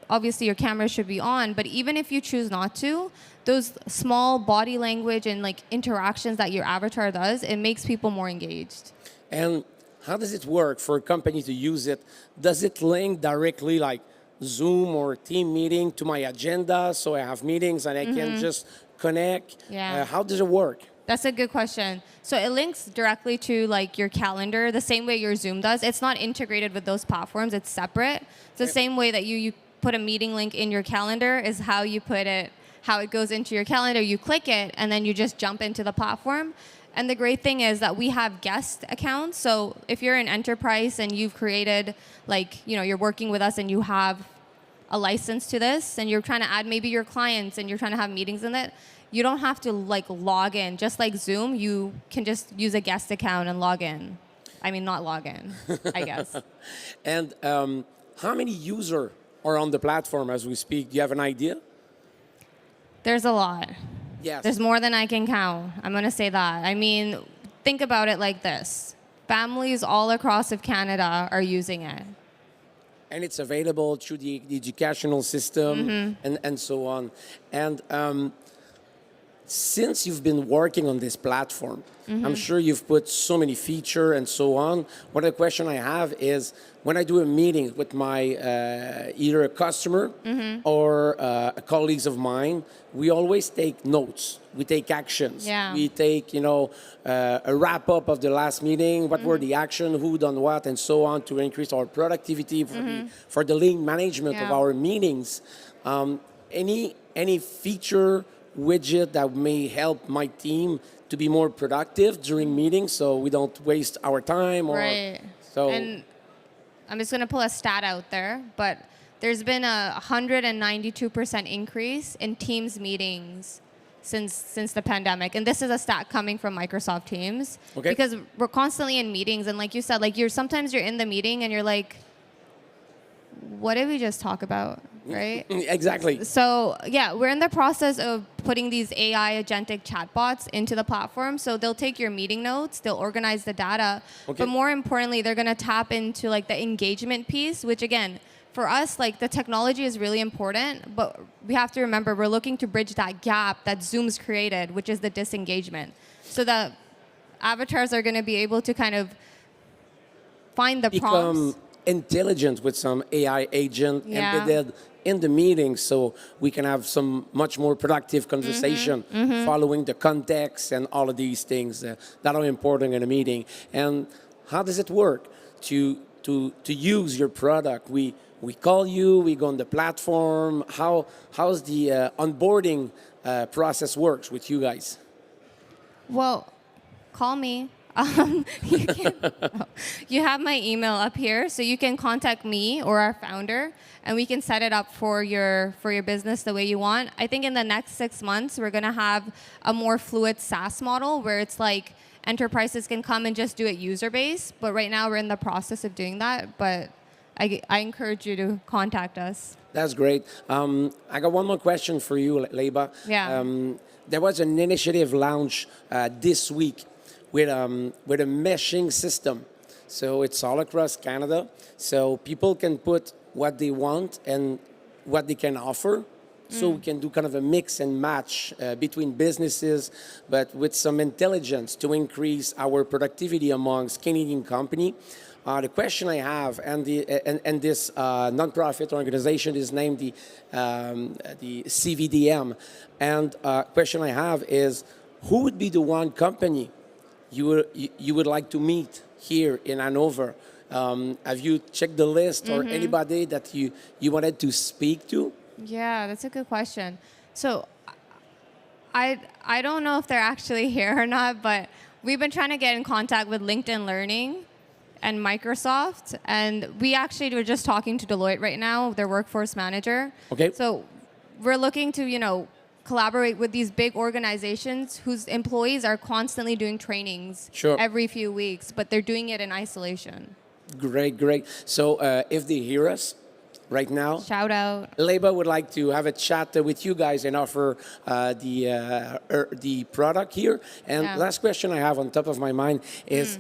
obviously your camera should be on, but even if you choose not to, those small body language and like interactions that your avatar does, it makes people more engaged. And how does it work for a company to use it? Does it link directly like Zoom or team meeting to my agenda so I have meetings and I can just connect? Yeah. How does it work? That's a good question. So it links directly to like your calendar, the same way your Zoom does. It's not integrated with those platforms. It's separate. It's the same way that you put a meeting link in your calendar is how you put it, how it goes into your calendar. You click it and then you just jump into the platform. And the great thing is that we have guest accounts. So if you're an enterprise and you've created like, you're working with us and you have a license to this and you're trying to add maybe your clients and you're trying to have meetings in it, you don't have to like log in. Just like Zoom, you can just use a guest account and log in. I mean, not log in, I guess. And how many users are on the platform as we speak? Do you have an idea? There's a lot. Yes. There's more than I can count. I'm going to say that. I mean, think about it like this. Families all across of Canada are using it. And it's available through the educational system and so on. And since you've been working on this platform, I'm sure you've put so many features and so on. One of the questions I have is, when I do a meeting with my either a customer or colleagues of mine, we always take notes. We take actions. Yeah. We take, a wrap up of the last meeting. What were the action? Who done what, and so on, to increase our productivity for the lean management of our meetings. Any feature, widget that may help my team to be more productive during meetings, so we don't waste our time? Right. So. And I'm just going to pull a stat out there, but there's been a 192% increase in Teams meetings since the pandemic. And this is a stat coming from Microsoft Teams. Okay. Because we're constantly in meetings, and like you said, like sometimes you're in the meeting and you're like, what did we just talk about? Right? Exactly. So yeah, we're in the process of putting these AI agentic chatbots into the platform. So they'll take your meeting notes, they'll organize the data, but more importantly, they're going to tap into like the engagement piece, which again, for us, like the technology is really important, but we have to remember we're looking to bridge that gap that Zoom's created, which is the disengagement. So the avatars are going to be able to kind of find the prompts. Intelligent with some AI agent embedded in the meeting, so we can have some much more productive conversation following the context and all of these things that are important in a meeting. And how does it work to use your product? We call you, we go on the platform. How's the onboarding process works with you guys? Well, call me. You have my email up here, so you can contact me or our founder, and we can set it up for your business the way you want. I think in the next 6 months, we're going to have a more fluid SaaS model where it's like enterprises can come and just do it user-based. But right now, we're in the process of doing that. But I encourage you to contact us. That's great. I got one more question for you, Leiba. Yeah. There was an initiative launch this week with a meshing system. So it's all across Canada. So people can put what they want and what they can offer. So we can do kind of a mix and match between businesses, but with some intelligence to increase our productivity amongst Canadian company. The question I have, and this nonprofit organization is named the CVDM, and question I have is, who would be the one company you would like to meet here in Hannover? Have you checked the list or anybody that you wanted to speak to? Yeah, that's a good question. So I don't know if they're actually here or not, but we've been trying to get in contact with LinkedIn Learning and Microsoft, and we actually were just talking to Deloitte right now, their workforce manager. Okay. So we're looking to, collaborate with these big organizations whose employees are constantly doing trainings every few weeks, but they're doing it in isolation. Great, great. So if they hear us right now, shout out. Leba would like to have a chat with you guys and offer the product here. And Yeah. last question I have on top of my mind is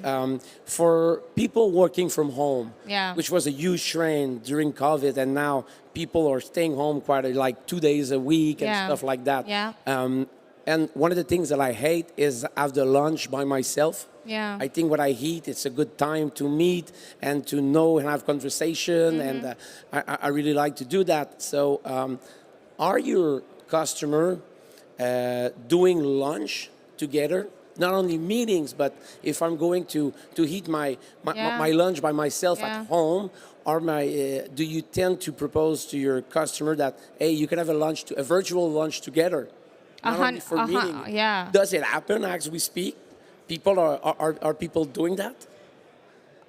for people working from home, Yeah. which was a huge trend during COVID, and now people are staying home quite like 2 days a week and Yeah. stuff like that. Yeah. And one of the things that I hate is after lunch by myself. Yeah. I think when I eat, it's a good time to meet and to know and have conversation, and I really like to do that. So, are your customer doing lunch together? Not only meetings, but if I'm going to eat my Yeah. my lunch by myself Yeah. at home, or do you tend to propose to your customer that hey, you can have a virtual lunch together? Not only for meeting. Yeah. Does it happen as we speak? People are people doing that?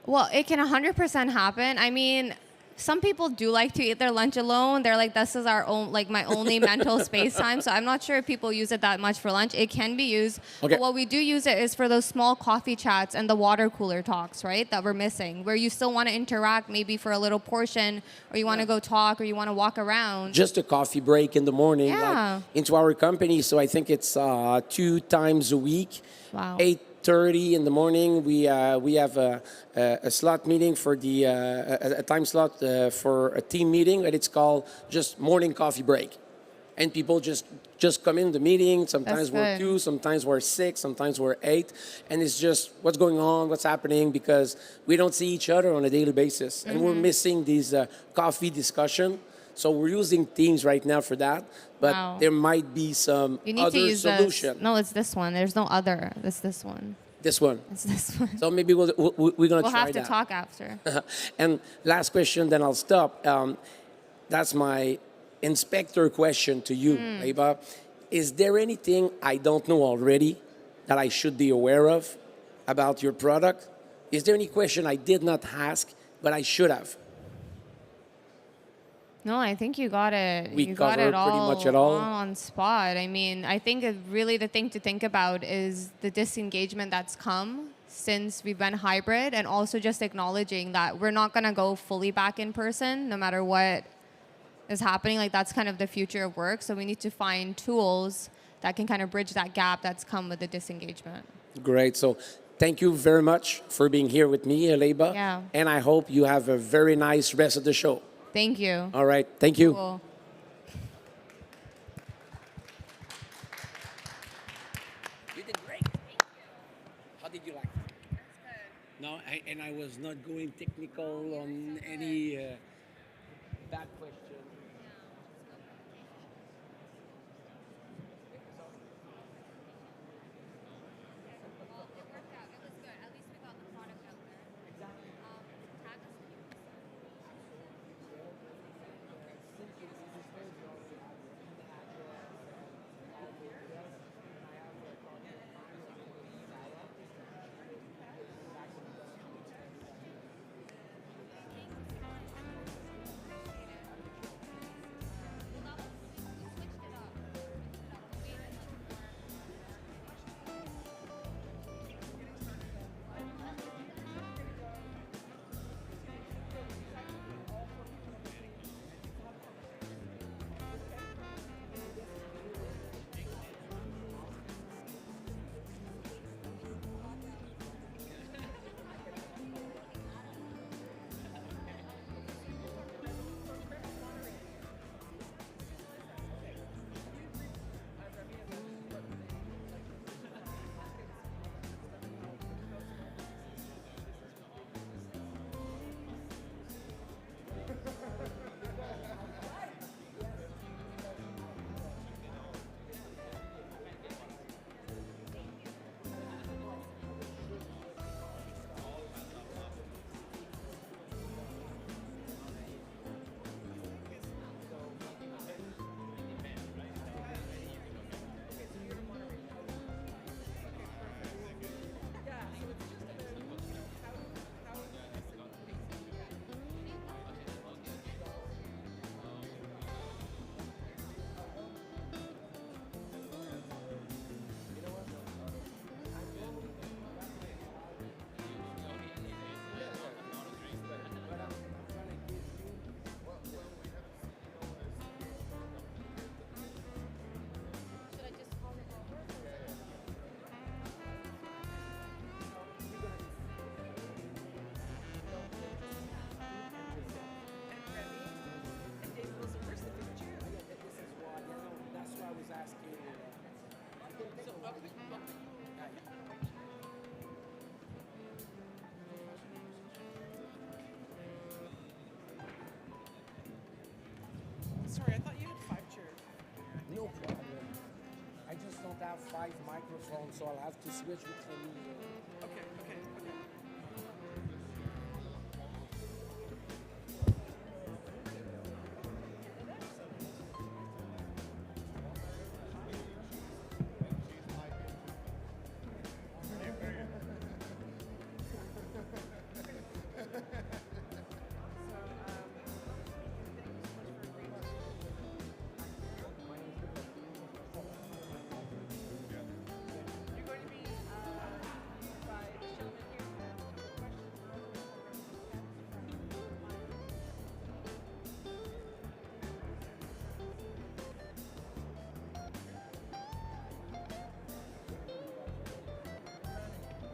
Well, it can 100% happen. I mean, some people do like to eat their lunch alone. They're like, this is our own, like my only mental space time. So I'm not sure if people use it that much for lunch. It can be used. Okay. But what we do use it is for those small coffee chats and the water cooler talks, right? That we're missing, where you still want to interact maybe for a little portion, or you want to go talk, or you want to walk around. Just a coffee break in the morning, Yeah. like into our company. So I think it's 2 times a week. Wow. 8:30 in the morning, we have a slot meeting for a time slot for a team meeting, and it's called just morning coffee break. And people just come in the meeting. Sometimes That's we're good. 2, sometimes we're 6, sometimes we're 8, and it's just what's going on, what's happening, because we don't see each other on a daily basis, and we're missing these coffee discussion. So we're using Teams right now for that, but Wow. there might be some You need to other use solution. this. No, it's this one. There's no other. It's this one. This one. It's this one. So maybe we're gonna We'll try have to that. talk after. And last question, then I'll stop. That's my inspector question to you, Leba. Is there anything I don't know already that I should be aware of about your product? Is there any question I did not ask, but I should have? No, I think you got it. We You got covered it all, pretty much it all. on spot. I mean, I think really the thing to think about is the disengagement that's come since we've been hybrid, and also just acknowledging that we're not going to go fully back in person no matter what is happening. Like, that's kind of the future of work. So we need to find tools that can kind of bridge that gap that's come with the disengagement. Great. So thank you very much for being here with me, Leba. Yeah. And I hope you have a very nice rest of the show. Thank you. All right. Thank you. Cool. You did great. How did you like it? No, and I was not going technical on any bad question. Sorry, I thought you had 5 chairs. No problem. I just don't have 5 microphones, so I'll have to switch between you. Okay.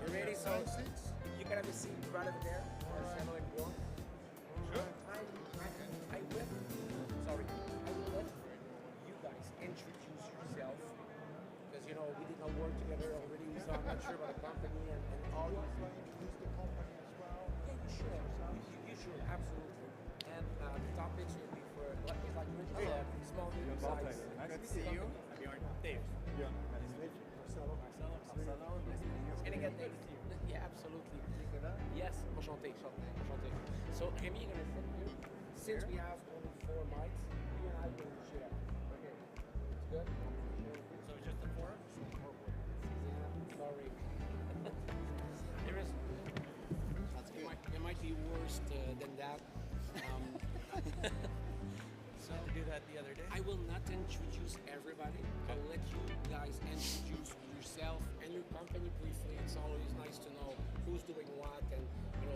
You ready? So you can have a seat right over there. Marcelo and Bjorn. Sure. I will. Sorry. I will let you guys introduce yourself because you know we did not work together already, so I'm not sure about the company and all. You want to introduce the company as well? Yeah, you should. You should absolutely. And the topics will be for like small medium size. Nice to see you. I'm Bjorn. Dave. Bjorn. Nice to meet you. Marcelo. Marcelo. Nice to meet you. And again, Dave. Yeah, absolutely. Yes, enchanté. Enchanté. So, Remy, you're going to sit here. Since we have only 4 mics, you and I will share. Okay. It's good? So it's just the 4? Yeah, sorry. There is... It might be worse than that. So do that the other day. I will not introduce everybody. I'll let you guys introduce yourself and your company briefly. It's always nice to know who's doing what and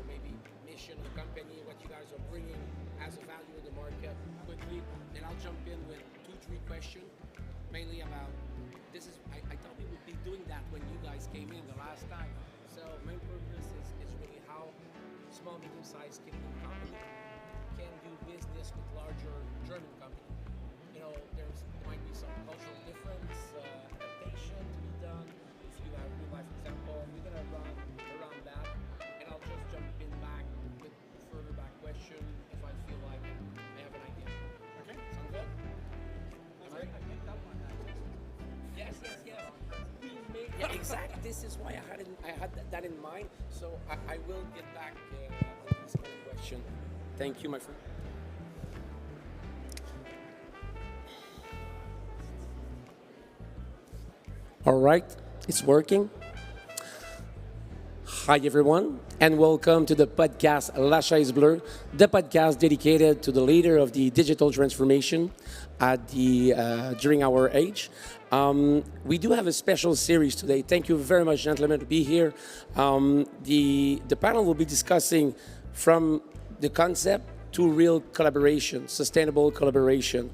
maybe mission of the company, what you guys are bringing as a value in the market quickly. Then I'll jump in with 2-3 questions, mainly about this is I thought we would be doing that when you guys came in the last time. So main purpose is really how small medium-sized Canadian company can do business with larger German company. There might be some cultural difference, adaptation to be done. If you have real life example, we're gonna run around that, and I'll just jump in back with further back question if I feel like I have an idea. Okay, sound good? Am I picked up on that? Yes. Yeah, exactly. This is why I had that in mind. So I will get back on this kind of question. Thank you, my friend. All right, it's working. Hi, everyone, and welcome to the podcast La Chaise Bleue, the podcast dedicated to the leader of the digital transformation during our age. We do have a special series today. Thank you very much, gentlemen, to be here. The panel will be discussing from the concept to real collaboration, sustainable collaboration.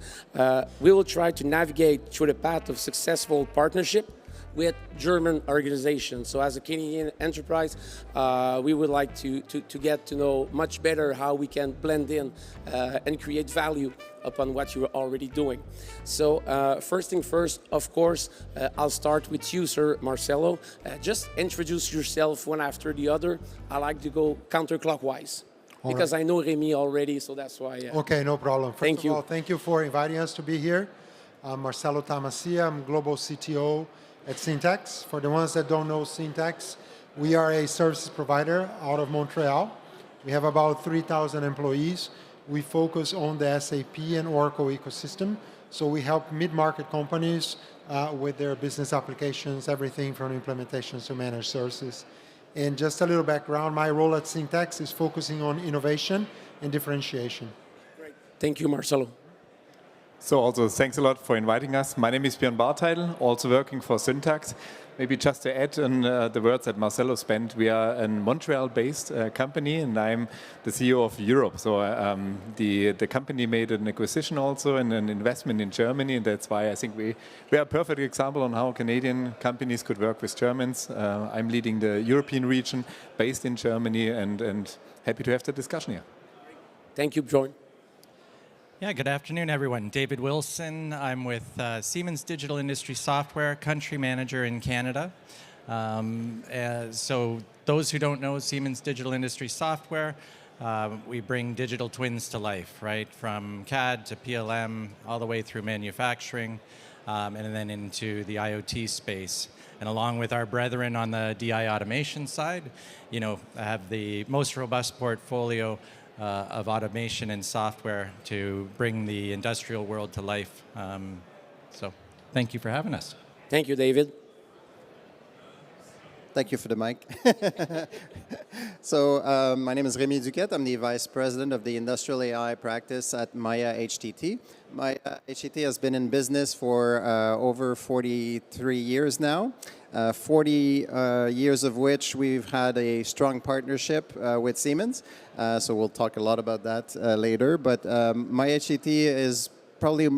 We will try to navigate through the path of successful partnership with German organizations. So as a Canadian enterprise, we would like to get to know much better how we can blend in and create value upon what you're already doing. So first thing first, of course, I'll start with you, Sir Marcelo. Just introduce yourself one after the other. I like to go counterclockwise. Because I know Remy already, so that's why. Okay, no problem. Thank you. First of all, thank you for inviting us to be here. I'm Marcelo Tamasia. I'm Global CTO at Syntax. For the ones that don't know Syntax, we are a services provider out of Montreal. We have about 3,000 employees. We focus on the SAP and Oracle ecosystem. So we help mid-market companies with their business applications, everything from implementations to managed services. And just a little background, my role at Syntax is focusing on innovation and differentiation. Great. Thank you, Marcelo. So also thanks a lot for inviting us. My name is Björn Barteidl, also working for Syntax. Maybe just to add on the words that Marcelo spent, we are a Montreal-based company, and I'm the CEO of Europe. So the company made an acquisition also and an investment in Germany, and that's why I think we are a perfect example on how Canadian companies could work with Germans. I'm leading the European region, based in Germany, and happy to have the discussion here. Thank you, Björn. Yeah, good afternoon, everyone. David Wilson. I'm with Siemens Digital Industry Software, country manager in Canada. So those who don't know Siemens Digital Industry Software, we bring digital twins to life, right? From CAD to PLM, all the way through manufacturing, and then into the IoT space. And along with our brethren on the DI automation side, you know, have the most robust portfolio of automation and software to bring the industrial world to life. So thank you for having us. Thank you, David. Thank you for the mic. So my name is Rémi Duquette. I'm the Vice President of the Industrial AI practice at Maya HTT. Maya HTT has been in business for over 43 years now. 40 years of which we've had a strong partnership with Siemens. So we'll talk a lot about that later. But Maya HTT is probably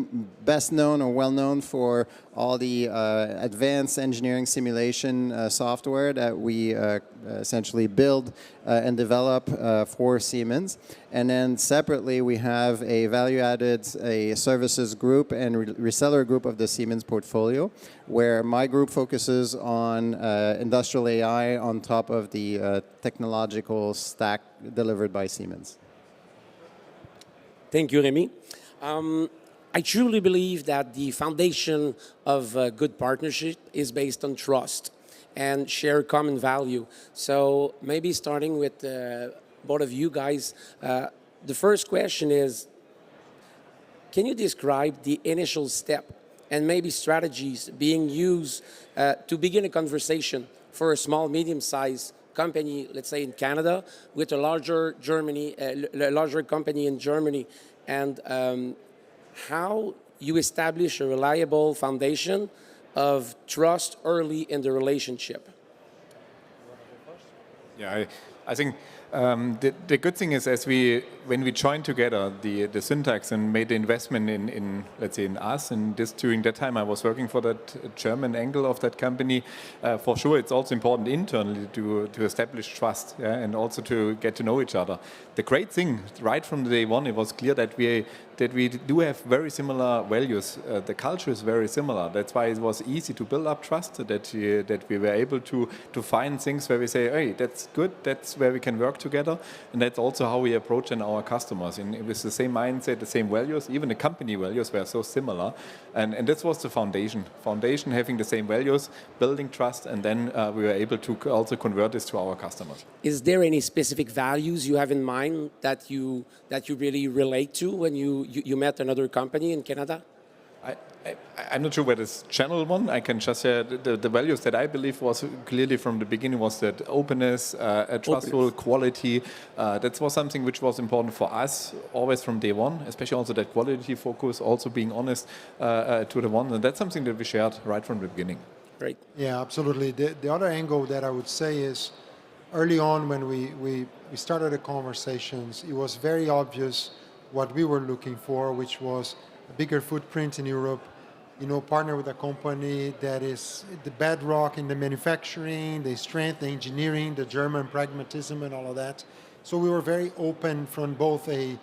best known or well known for all the advanced engineering simulation software that we essentially build and develop for Siemens. And then separately, we have a value-added services group and reseller group of the Siemens portfolio, where my group focuses on industrial AI on top of the technological stack delivered by Siemens. Thank you, Rémi. I truly believe that the foundation of a good partnership is based on trust and share common value. So maybe starting with both of you guys, the first question is, can you describe the initial step and maybe strategies being used to begin a conversation for a small, medium-sized company, let's say in Canada, with a larger company in Germany, and how you establish a reliable foundation of trust early in the relationship? Yeah, I think the good thing is, when we joined together the Syntax and made the investment in let's say in us, and during that time I was working for that German angle of that company. For sure, it's also important internally to establish trust, yeah, and also to get to know each other. The great thing right from day one, it was clear that we do have very similar values. The culture is very similar. That's why it was easy to build up trust. That we were able to find things where we say, hey, that's good. That's where we can work together, and that's also how we approach our customers. And with the same mindset, the same values, even the company values were so similar, and this was the foundation. Foundation, having the same values, building trust, and then we were able to also convert this to our customers. Is there any specific values you have in mind that you really relate to when you met another company in Canada? I'm not sure whether it's channel one. I can just share the values that I believe was clearly from the beginning was that openness, trustful quality. That was something which was important for us always from day one, especially also that quality focus, also being honest to the one. And that's something that we shared right from the beginning. Right. Yeah, absolutely. The other angle that I would say is early on when we started the conversations, it was very obvious what we were looking for, which was a bigger footprint in Europe, partner with a company that is the bedrock in the manufacturing, the strength, the engineering, the German pragmatism and all of that. So we were very open from both a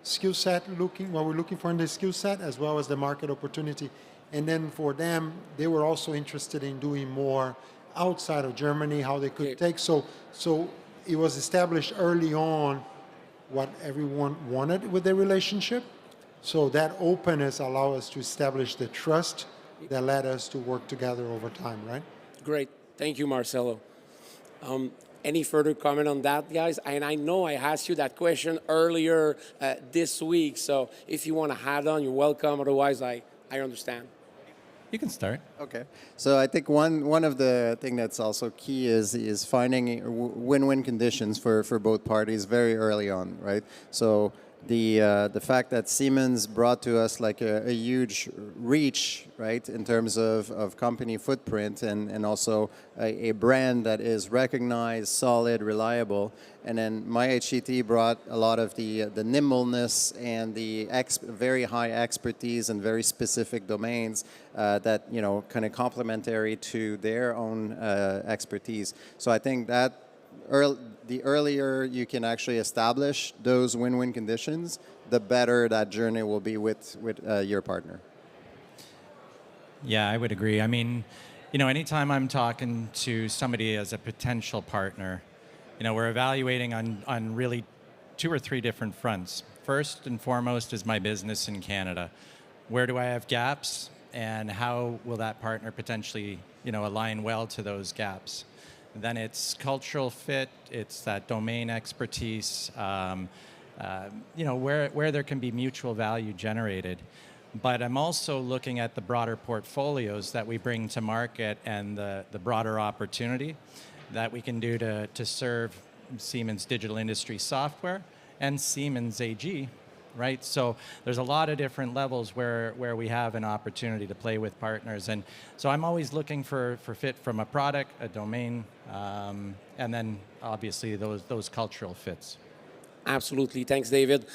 skill set what we're looking for in the skill set, as well as the market opportunity. And then for them, they were also interested in doing more outside of Germany, how they could take. So it was established early on what everyone wanted with their relationship. So that openness allowed us to establish the trust that led us to work together over time, right? Great. Thank you, Marcelo. Any further comment on that, guys? And I know I asked you that question earlier this week, so if you want to add on, you're welcome. Otherwise, I understand. You can start. Okay. So I think one of the thing that's also key is finding win-win conditions for both parties very early on, right? So the fact that Siemens brought to us like a huge reach, right, in terms of company footprint and also a brand that is recognized, solid, reliable. And then MyHCT brought a lot of the nimbleness and the very high expertise and very specific domains that, kind of complementary to their own expertise. So I think that the earlier you can actually establish those win-win conditions, the better that journey will be with your partner. Yeah, I would agree. I mean, anytime I'm talking to somebody as a potential partner, we're evaluating on really 2 or 3 different fronts. First and foremost is my business in Canada. Where do I have gaps, and how will that partner potentially, align well to those gaps? Then it's cultural fit, it's that domain expertise, where there can be mutual value generated. But I'm also looking at the broader portfolios that we bring to market and the broader opportunity that we can do to serve Siemens Digital Industry Software and Siemens AG, right? So there's a lot of different levels where we have an opportunity to play with partners. And so I'm always looking for fit from a product, a domain, and then obviously those cultural fits. Absolutely. Thanks, David.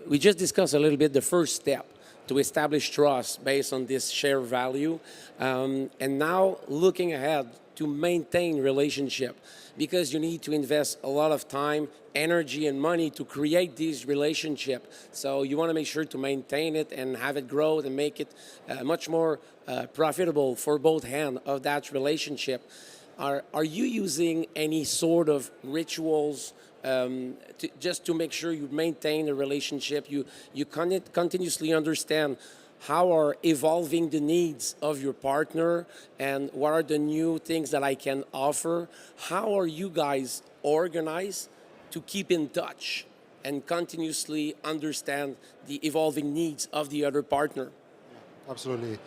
We just discussed a little bit the first step to establish trust based on this shared value. And now looking ahead to maintain relationship, because you need to invest a lot of time, energy, and money to create this relationship. So you want to make sure to maintain it and have it grow and make it much more profitable for both hands of that relationship. Are you using any sort of rituals just to make sure you maintain the relationship? You continuously understand how are evolving the needs of your partner and what are the new things that I can offer? How are you guys organized to keep in touch and continuously understand the evolving needs of the other partner? Absolutely.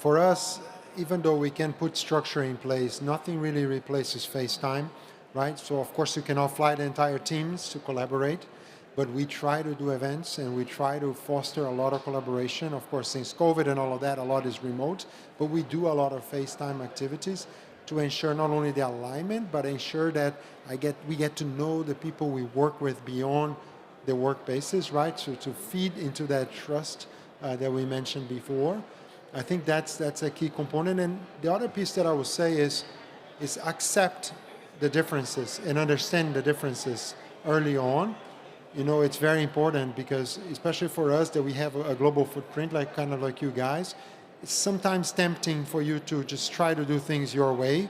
For us, even though we can put structure in place, nothing really replaces FaceTime, right? So of course you cannot fly the entire teams to collaborate, but we try to do events and we try to foster a lot of collaboration. Of course, since COVID and all of that, a lot is remote, but we do a lot of FaceTime activities to ensure not only the alignment, but ensure that we get to know the people we work with beyond the work basis, right? So to feed into that trust that we mentioned before. I think that's a key component. And the other piece that I would say is accept the differences and understand the differences early on. It's very important because, especially for us that we have a global footprint, kind of like you guys, it's sometimes tempting for you to just try to do things your way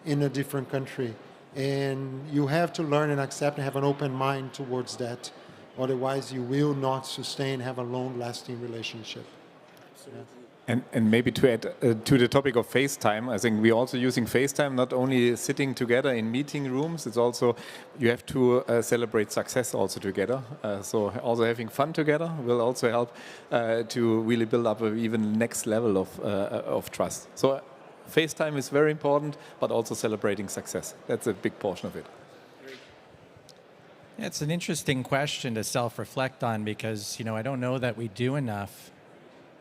in a different country. And you have to learn and accept and have an open mind towards that. Otherwise, you will not sustain, have a long-lasting relationship. Absolutely. And maybe to add to the topic of FaceTime, I think we're also using FaceTime not only sitting together in meeting rooms, it's also you have to celebrate success also together. So also having fun together will also help to really build up an even next level of trust. So FaceTime is very important, but also celebrating success. That's a big portion of it. It's an interesting question to self-reflect on because, I don't know that we do enough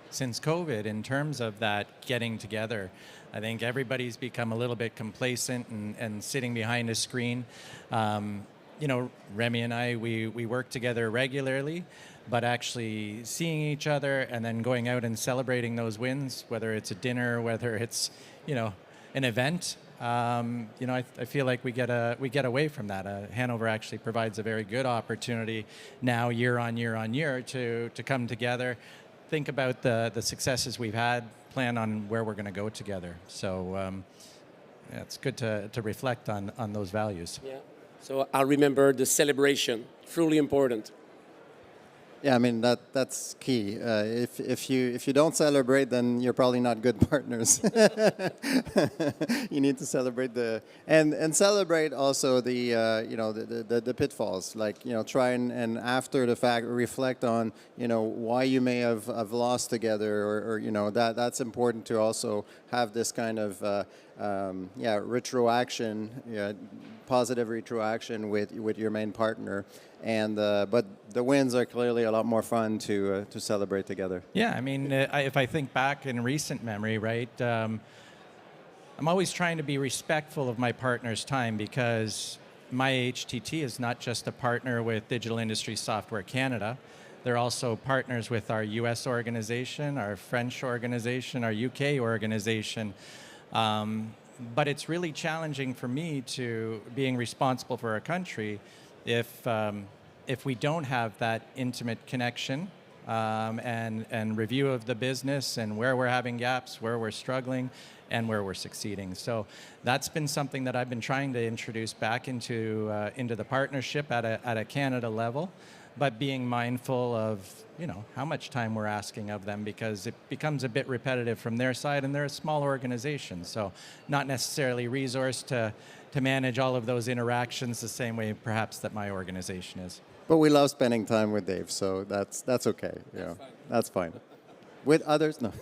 since COVID in terms of that getting together. I think everybody's become a little bit complacent and sitting behind a screen. Remy and I, we work together regularly, but actually seeing each other and then going out and celebrating those wins, whether it's a dinner, whether it's, an event, I feel like we get away from that. Hannover actually provides a very good opportunity now, year on year, to come together, think about the successes we've had, plan on where we're going to go together. So it's good to reflect on those values. Yeah. So I'll remember the celebration, truly important. Yeah, I mean that's key. If you don't celebrate, then you're probably not good partners. You need to celebrate and celebrate also the pitfalls. Try and after the fact reflect on why you may have lost together, or that's important to also have this kind of retroaction, positive retroaction with your main partner. And but the wins are clearly a lot more fun to celebrate together. Yeah, I mean, if I think back in recent memory, right, I'm always trying to be respectful of my partner's time because my HTT is not just a partner with Digital Industry Software Canada. They're also partners with our US organization, our French organization, our UK organization. But it's really challenging for me being responsible for a country if if we don't have that intimate connection and review of the business and where we're having gaps, where we're struggling, and where we're succeeding. So that's been something that I've been trying to introduce back into the partnership at a Canada level, but being mindful of how much time we're asking of them, because it becomes a bit repetitive from their side, and they're a small organization, so not necessarily resourced to manage all of those interactions the same way perhaps that my organization is. But we love spending time with Dave, so that's okay. That's fine. With others, no.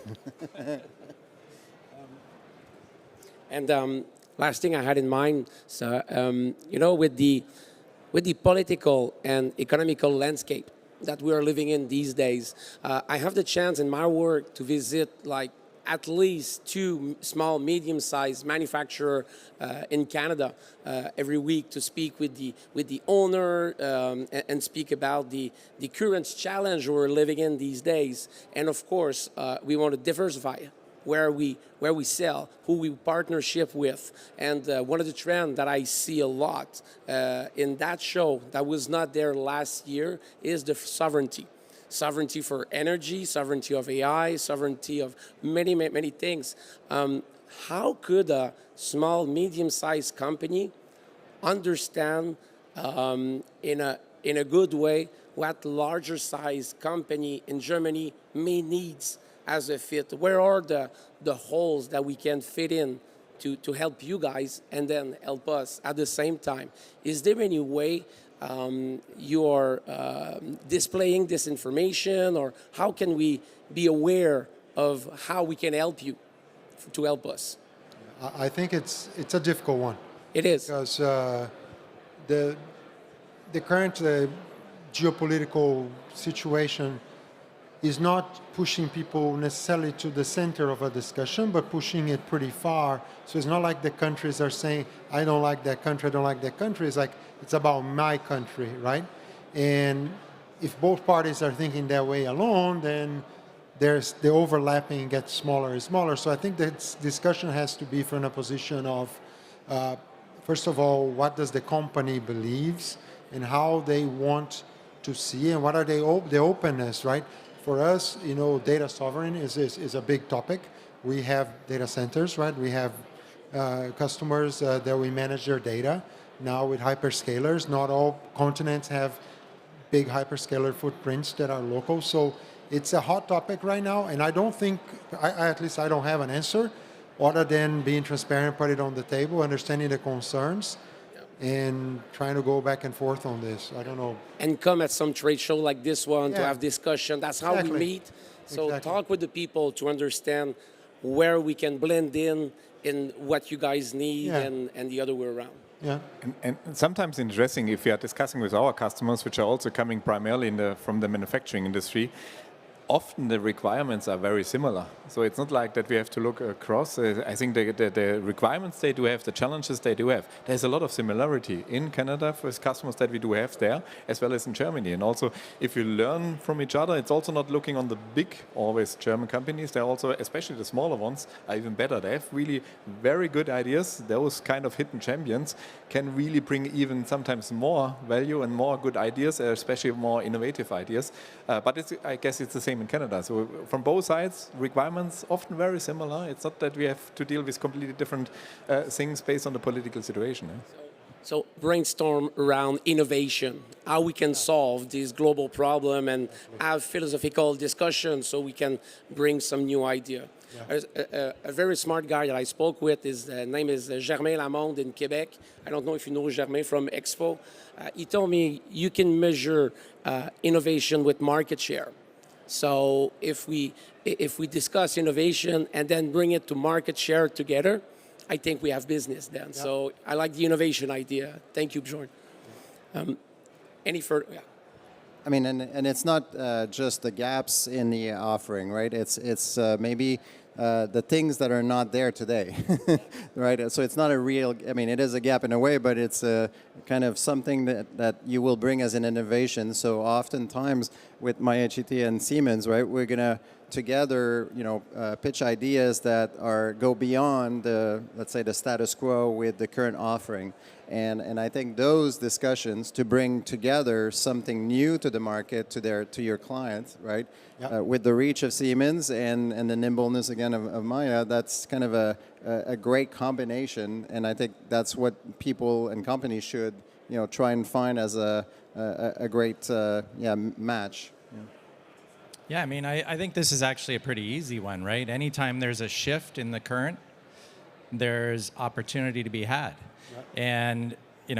And last thing I had in mind, so with the political and economical landscape that we are living in these days, I have the chance in my work to visit at least 2 small, medium-sized manufacturer in Canada every week to speak with the owner and speak about the current challenge we're living in these days. And of course, we want to diversify where we sell, who we partnership with. And one of the trends that I see a lot in that show that was not there last year is the sovereignty. Sovereignty for energy, sovereignty of AI, sovereignty of many, many things. How could a small, medium-sized company understand in a good way what larger sized company in Germany may needs as a fit? Where are the holes that we can fit in to help you guys and then help us at the same time? Is there any way you are displaying this information, or how can we be aware of how we can help you to help us? I think it's a difficult one. It is. Because the current geopolitical situation is not pushing people necessarily to the center of a discussion, but pushing it pretty far. So it's not like the countries are saying, I don't like that country, I don't like that country. It's like, it's about my country, right? And if both parties are thinking that way alone, then there's the overlapping gets smaller and smaller. So I think that discussion has to be from a position of, first of all, what does the company believes and how they want to see, and what are the openness, right? For us, data sovereign is a big topic. We have data centers, right? We have customers that we manage their data. Now with hyperscalers, not all continents have big hyperscaler footprints that are local. So it's a hot topic right now, and I don't think, at least I don't have an answer, other than being transparent, put it on the table, understanding the concerns, and trying to go back and forth on this. I don't know. And come at some trade show like this one to Yeah. have discussion. That's how we meet. So Exactly. talk with the people to understand where we can blend in what you guys need, Yeah. and the other way around. Yeah. And sometimes interesting, if we are discussing with our customers, which are also coming primarily from the manufacturing industry, often the requirements are very similar. So it's not like that we have to look across. I think the requirements they do have, the challenges they do have, there's a lot of similarity in Canada with customers that we do have there, as well as in Germany. And also, if you learn from each other, it's also not looking on the big, always German companies. They're also, especially the smaller ones, are even better. They have really very good ideas. Those kind of hidden champions can really bring even sometimes more value and more good ideas, especially more innovative ideas. But I guess it's the same in Canada. So from both sides, requirements often very similar. It's not that we have to deal with completely different things based on the political situation. So brainstorm around innovation, how we can solve this global problem, and have philosophical discussions so we can bring some new idea. A very smart guy that I spoke with, his name is Germain Lamonde in Quebec. I don't know if you know Germain from Expo. He told me you can measure innovation with market share. So if we discuss innovation and then bring it to market share together, I think we have business then. Yep. So I like the innovation idea. Thank you, Bjorn. Any further? Yeah. I mean, and it's not just the gaps in the offering, right? It's maybe the things that are not there today, right? So it's not a real, I mean, it is a gap in a way, but it's a kind of something that you will bring as an innovation. So oftentimes with MyHET and Siemens, right, we're going to together, pitch ideas that go beyond the, let's say, the status quo with the current offering. And I think those discussions to bring together something new to the market, to your clients, right? Yep. With the reach of Siemens and the nimbleness again of Maya, that's kind of a great combination. And I think that's what people and companies should try and find as a great match. Yeah, I mean, I think this is actually a pretty easy one, right? Anytime there's a shift in the current, there's opportunity to be had. And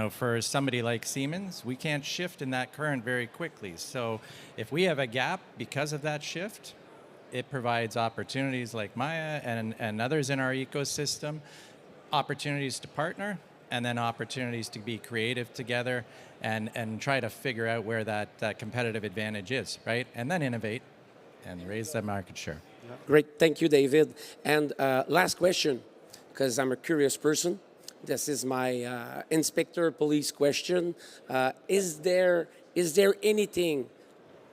for somebody like Siemens, we can't shift in that current very quickly. So if we have a gap because of that shift, it provides opportunities like Maya and others in our ecosystem, opportunities to partner, and then opportunities to be creative together and try to figure out where that competitive advantage is, right? And then innovate and raise that market share. Great, thank you, David. And last question, because I'm a curious person. This is my inspector police question. Is there anything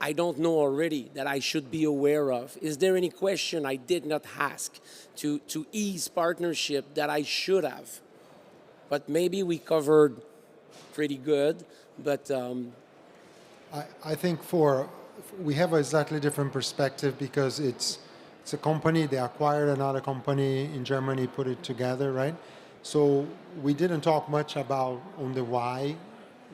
I don't know already that I should be aware of? Is there any question I did not ask to ease partnership that I should have? But maybe we covered pretty good. But I think we have a slightly different perspective because it's a company, they acquired another company in Germany, put it together, right? So we didn't talk much about on the why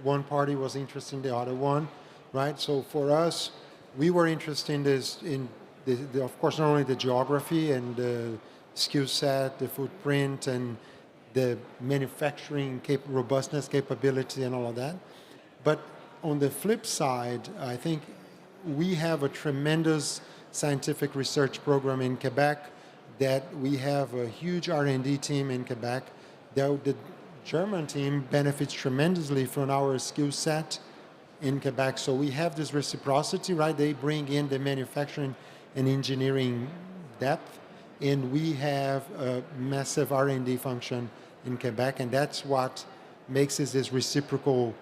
one party was interested in the other one, right? So for us, we were interested in of course, not only the geography and the skill set, the footprint, and the manufacturing robustness capability and all of that. But on the flip side, I think we have a tremendous scientific research program in Quebec, that we have a huge R&D team in Quebec. The German team benefits tremendously from our skill set in Quebec. So we have this reciprocity, right? They bring in the manufacturing and engineering depth, and we have a massive R&D function in Quebec, and that's what makes this reciprocal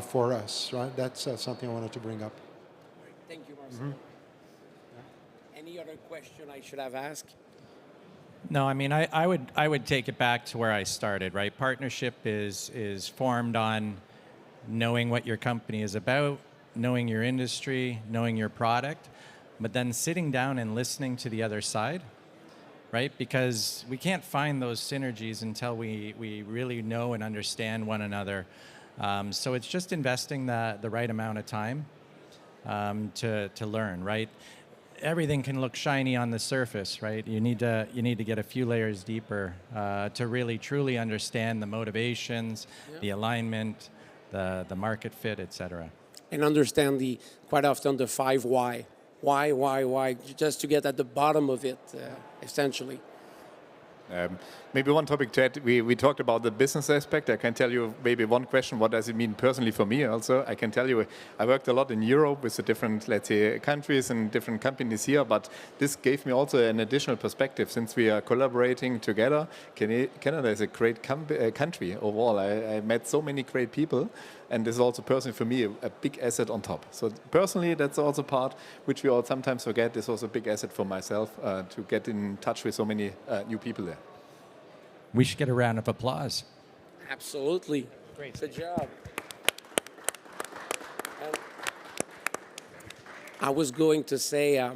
for us, right? That's something I wanted to bring up. thank you, Marcel. Any other question I should have asked? No, I mean, I would take it back to where I started, right? Partnership is formed on knowing what your company is about, knowing your industry, knowing your product, but then sitting down and listening to the other side, right? Because we can't find those synergies until we really know and understand one another. So it's just investing the right amount of time to learn, right? Everything can look shiny on the surface, right? You need to get a few layers deeper to really truly understand the motivations, the alignment, the market fit, etc. And understand quite often the 5 why. Why, just to get at the bottom of it, essentially. Maybe one topic to add, we talked about the business aspect. I can tell you maybe one question, what does it mean personally for me also? I can tell you, I worked a lot in Europe with the different, let's say, countries and different companies here, but this gave me also an additional perspective since we are collaborating together. Canada is a great country overall. I met so many great people, and this is also personally for me a big asset on top. So personally, that's also part which we all sometimes forget. This was a big asset for myself to get in touch with so many new people there. We should get a round of applause. Absolutely. Great. Good job. I was going to say,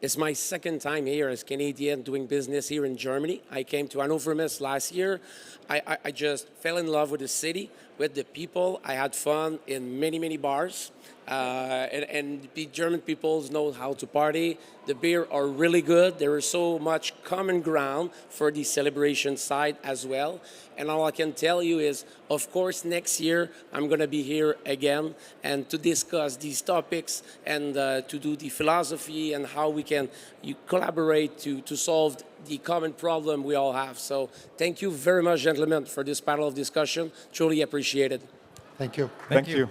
it's my second time here as Canadian doing business here in Germany. I came to Hannover last year. I just fell in love with the city, with the people. I had fun in many, many bars. And the German people know how to party. The beer are really good. There is so much common ground for the celebration side as well. And all I can tell you is, of course, next year I'm going to be here again and to discuss these topics and to do the philosophy and how we can collaborate to solve the common problem we all have. So thank you very much, gentlemen, for this panel of discussion. Truly appreciated. Thank you. Thank you.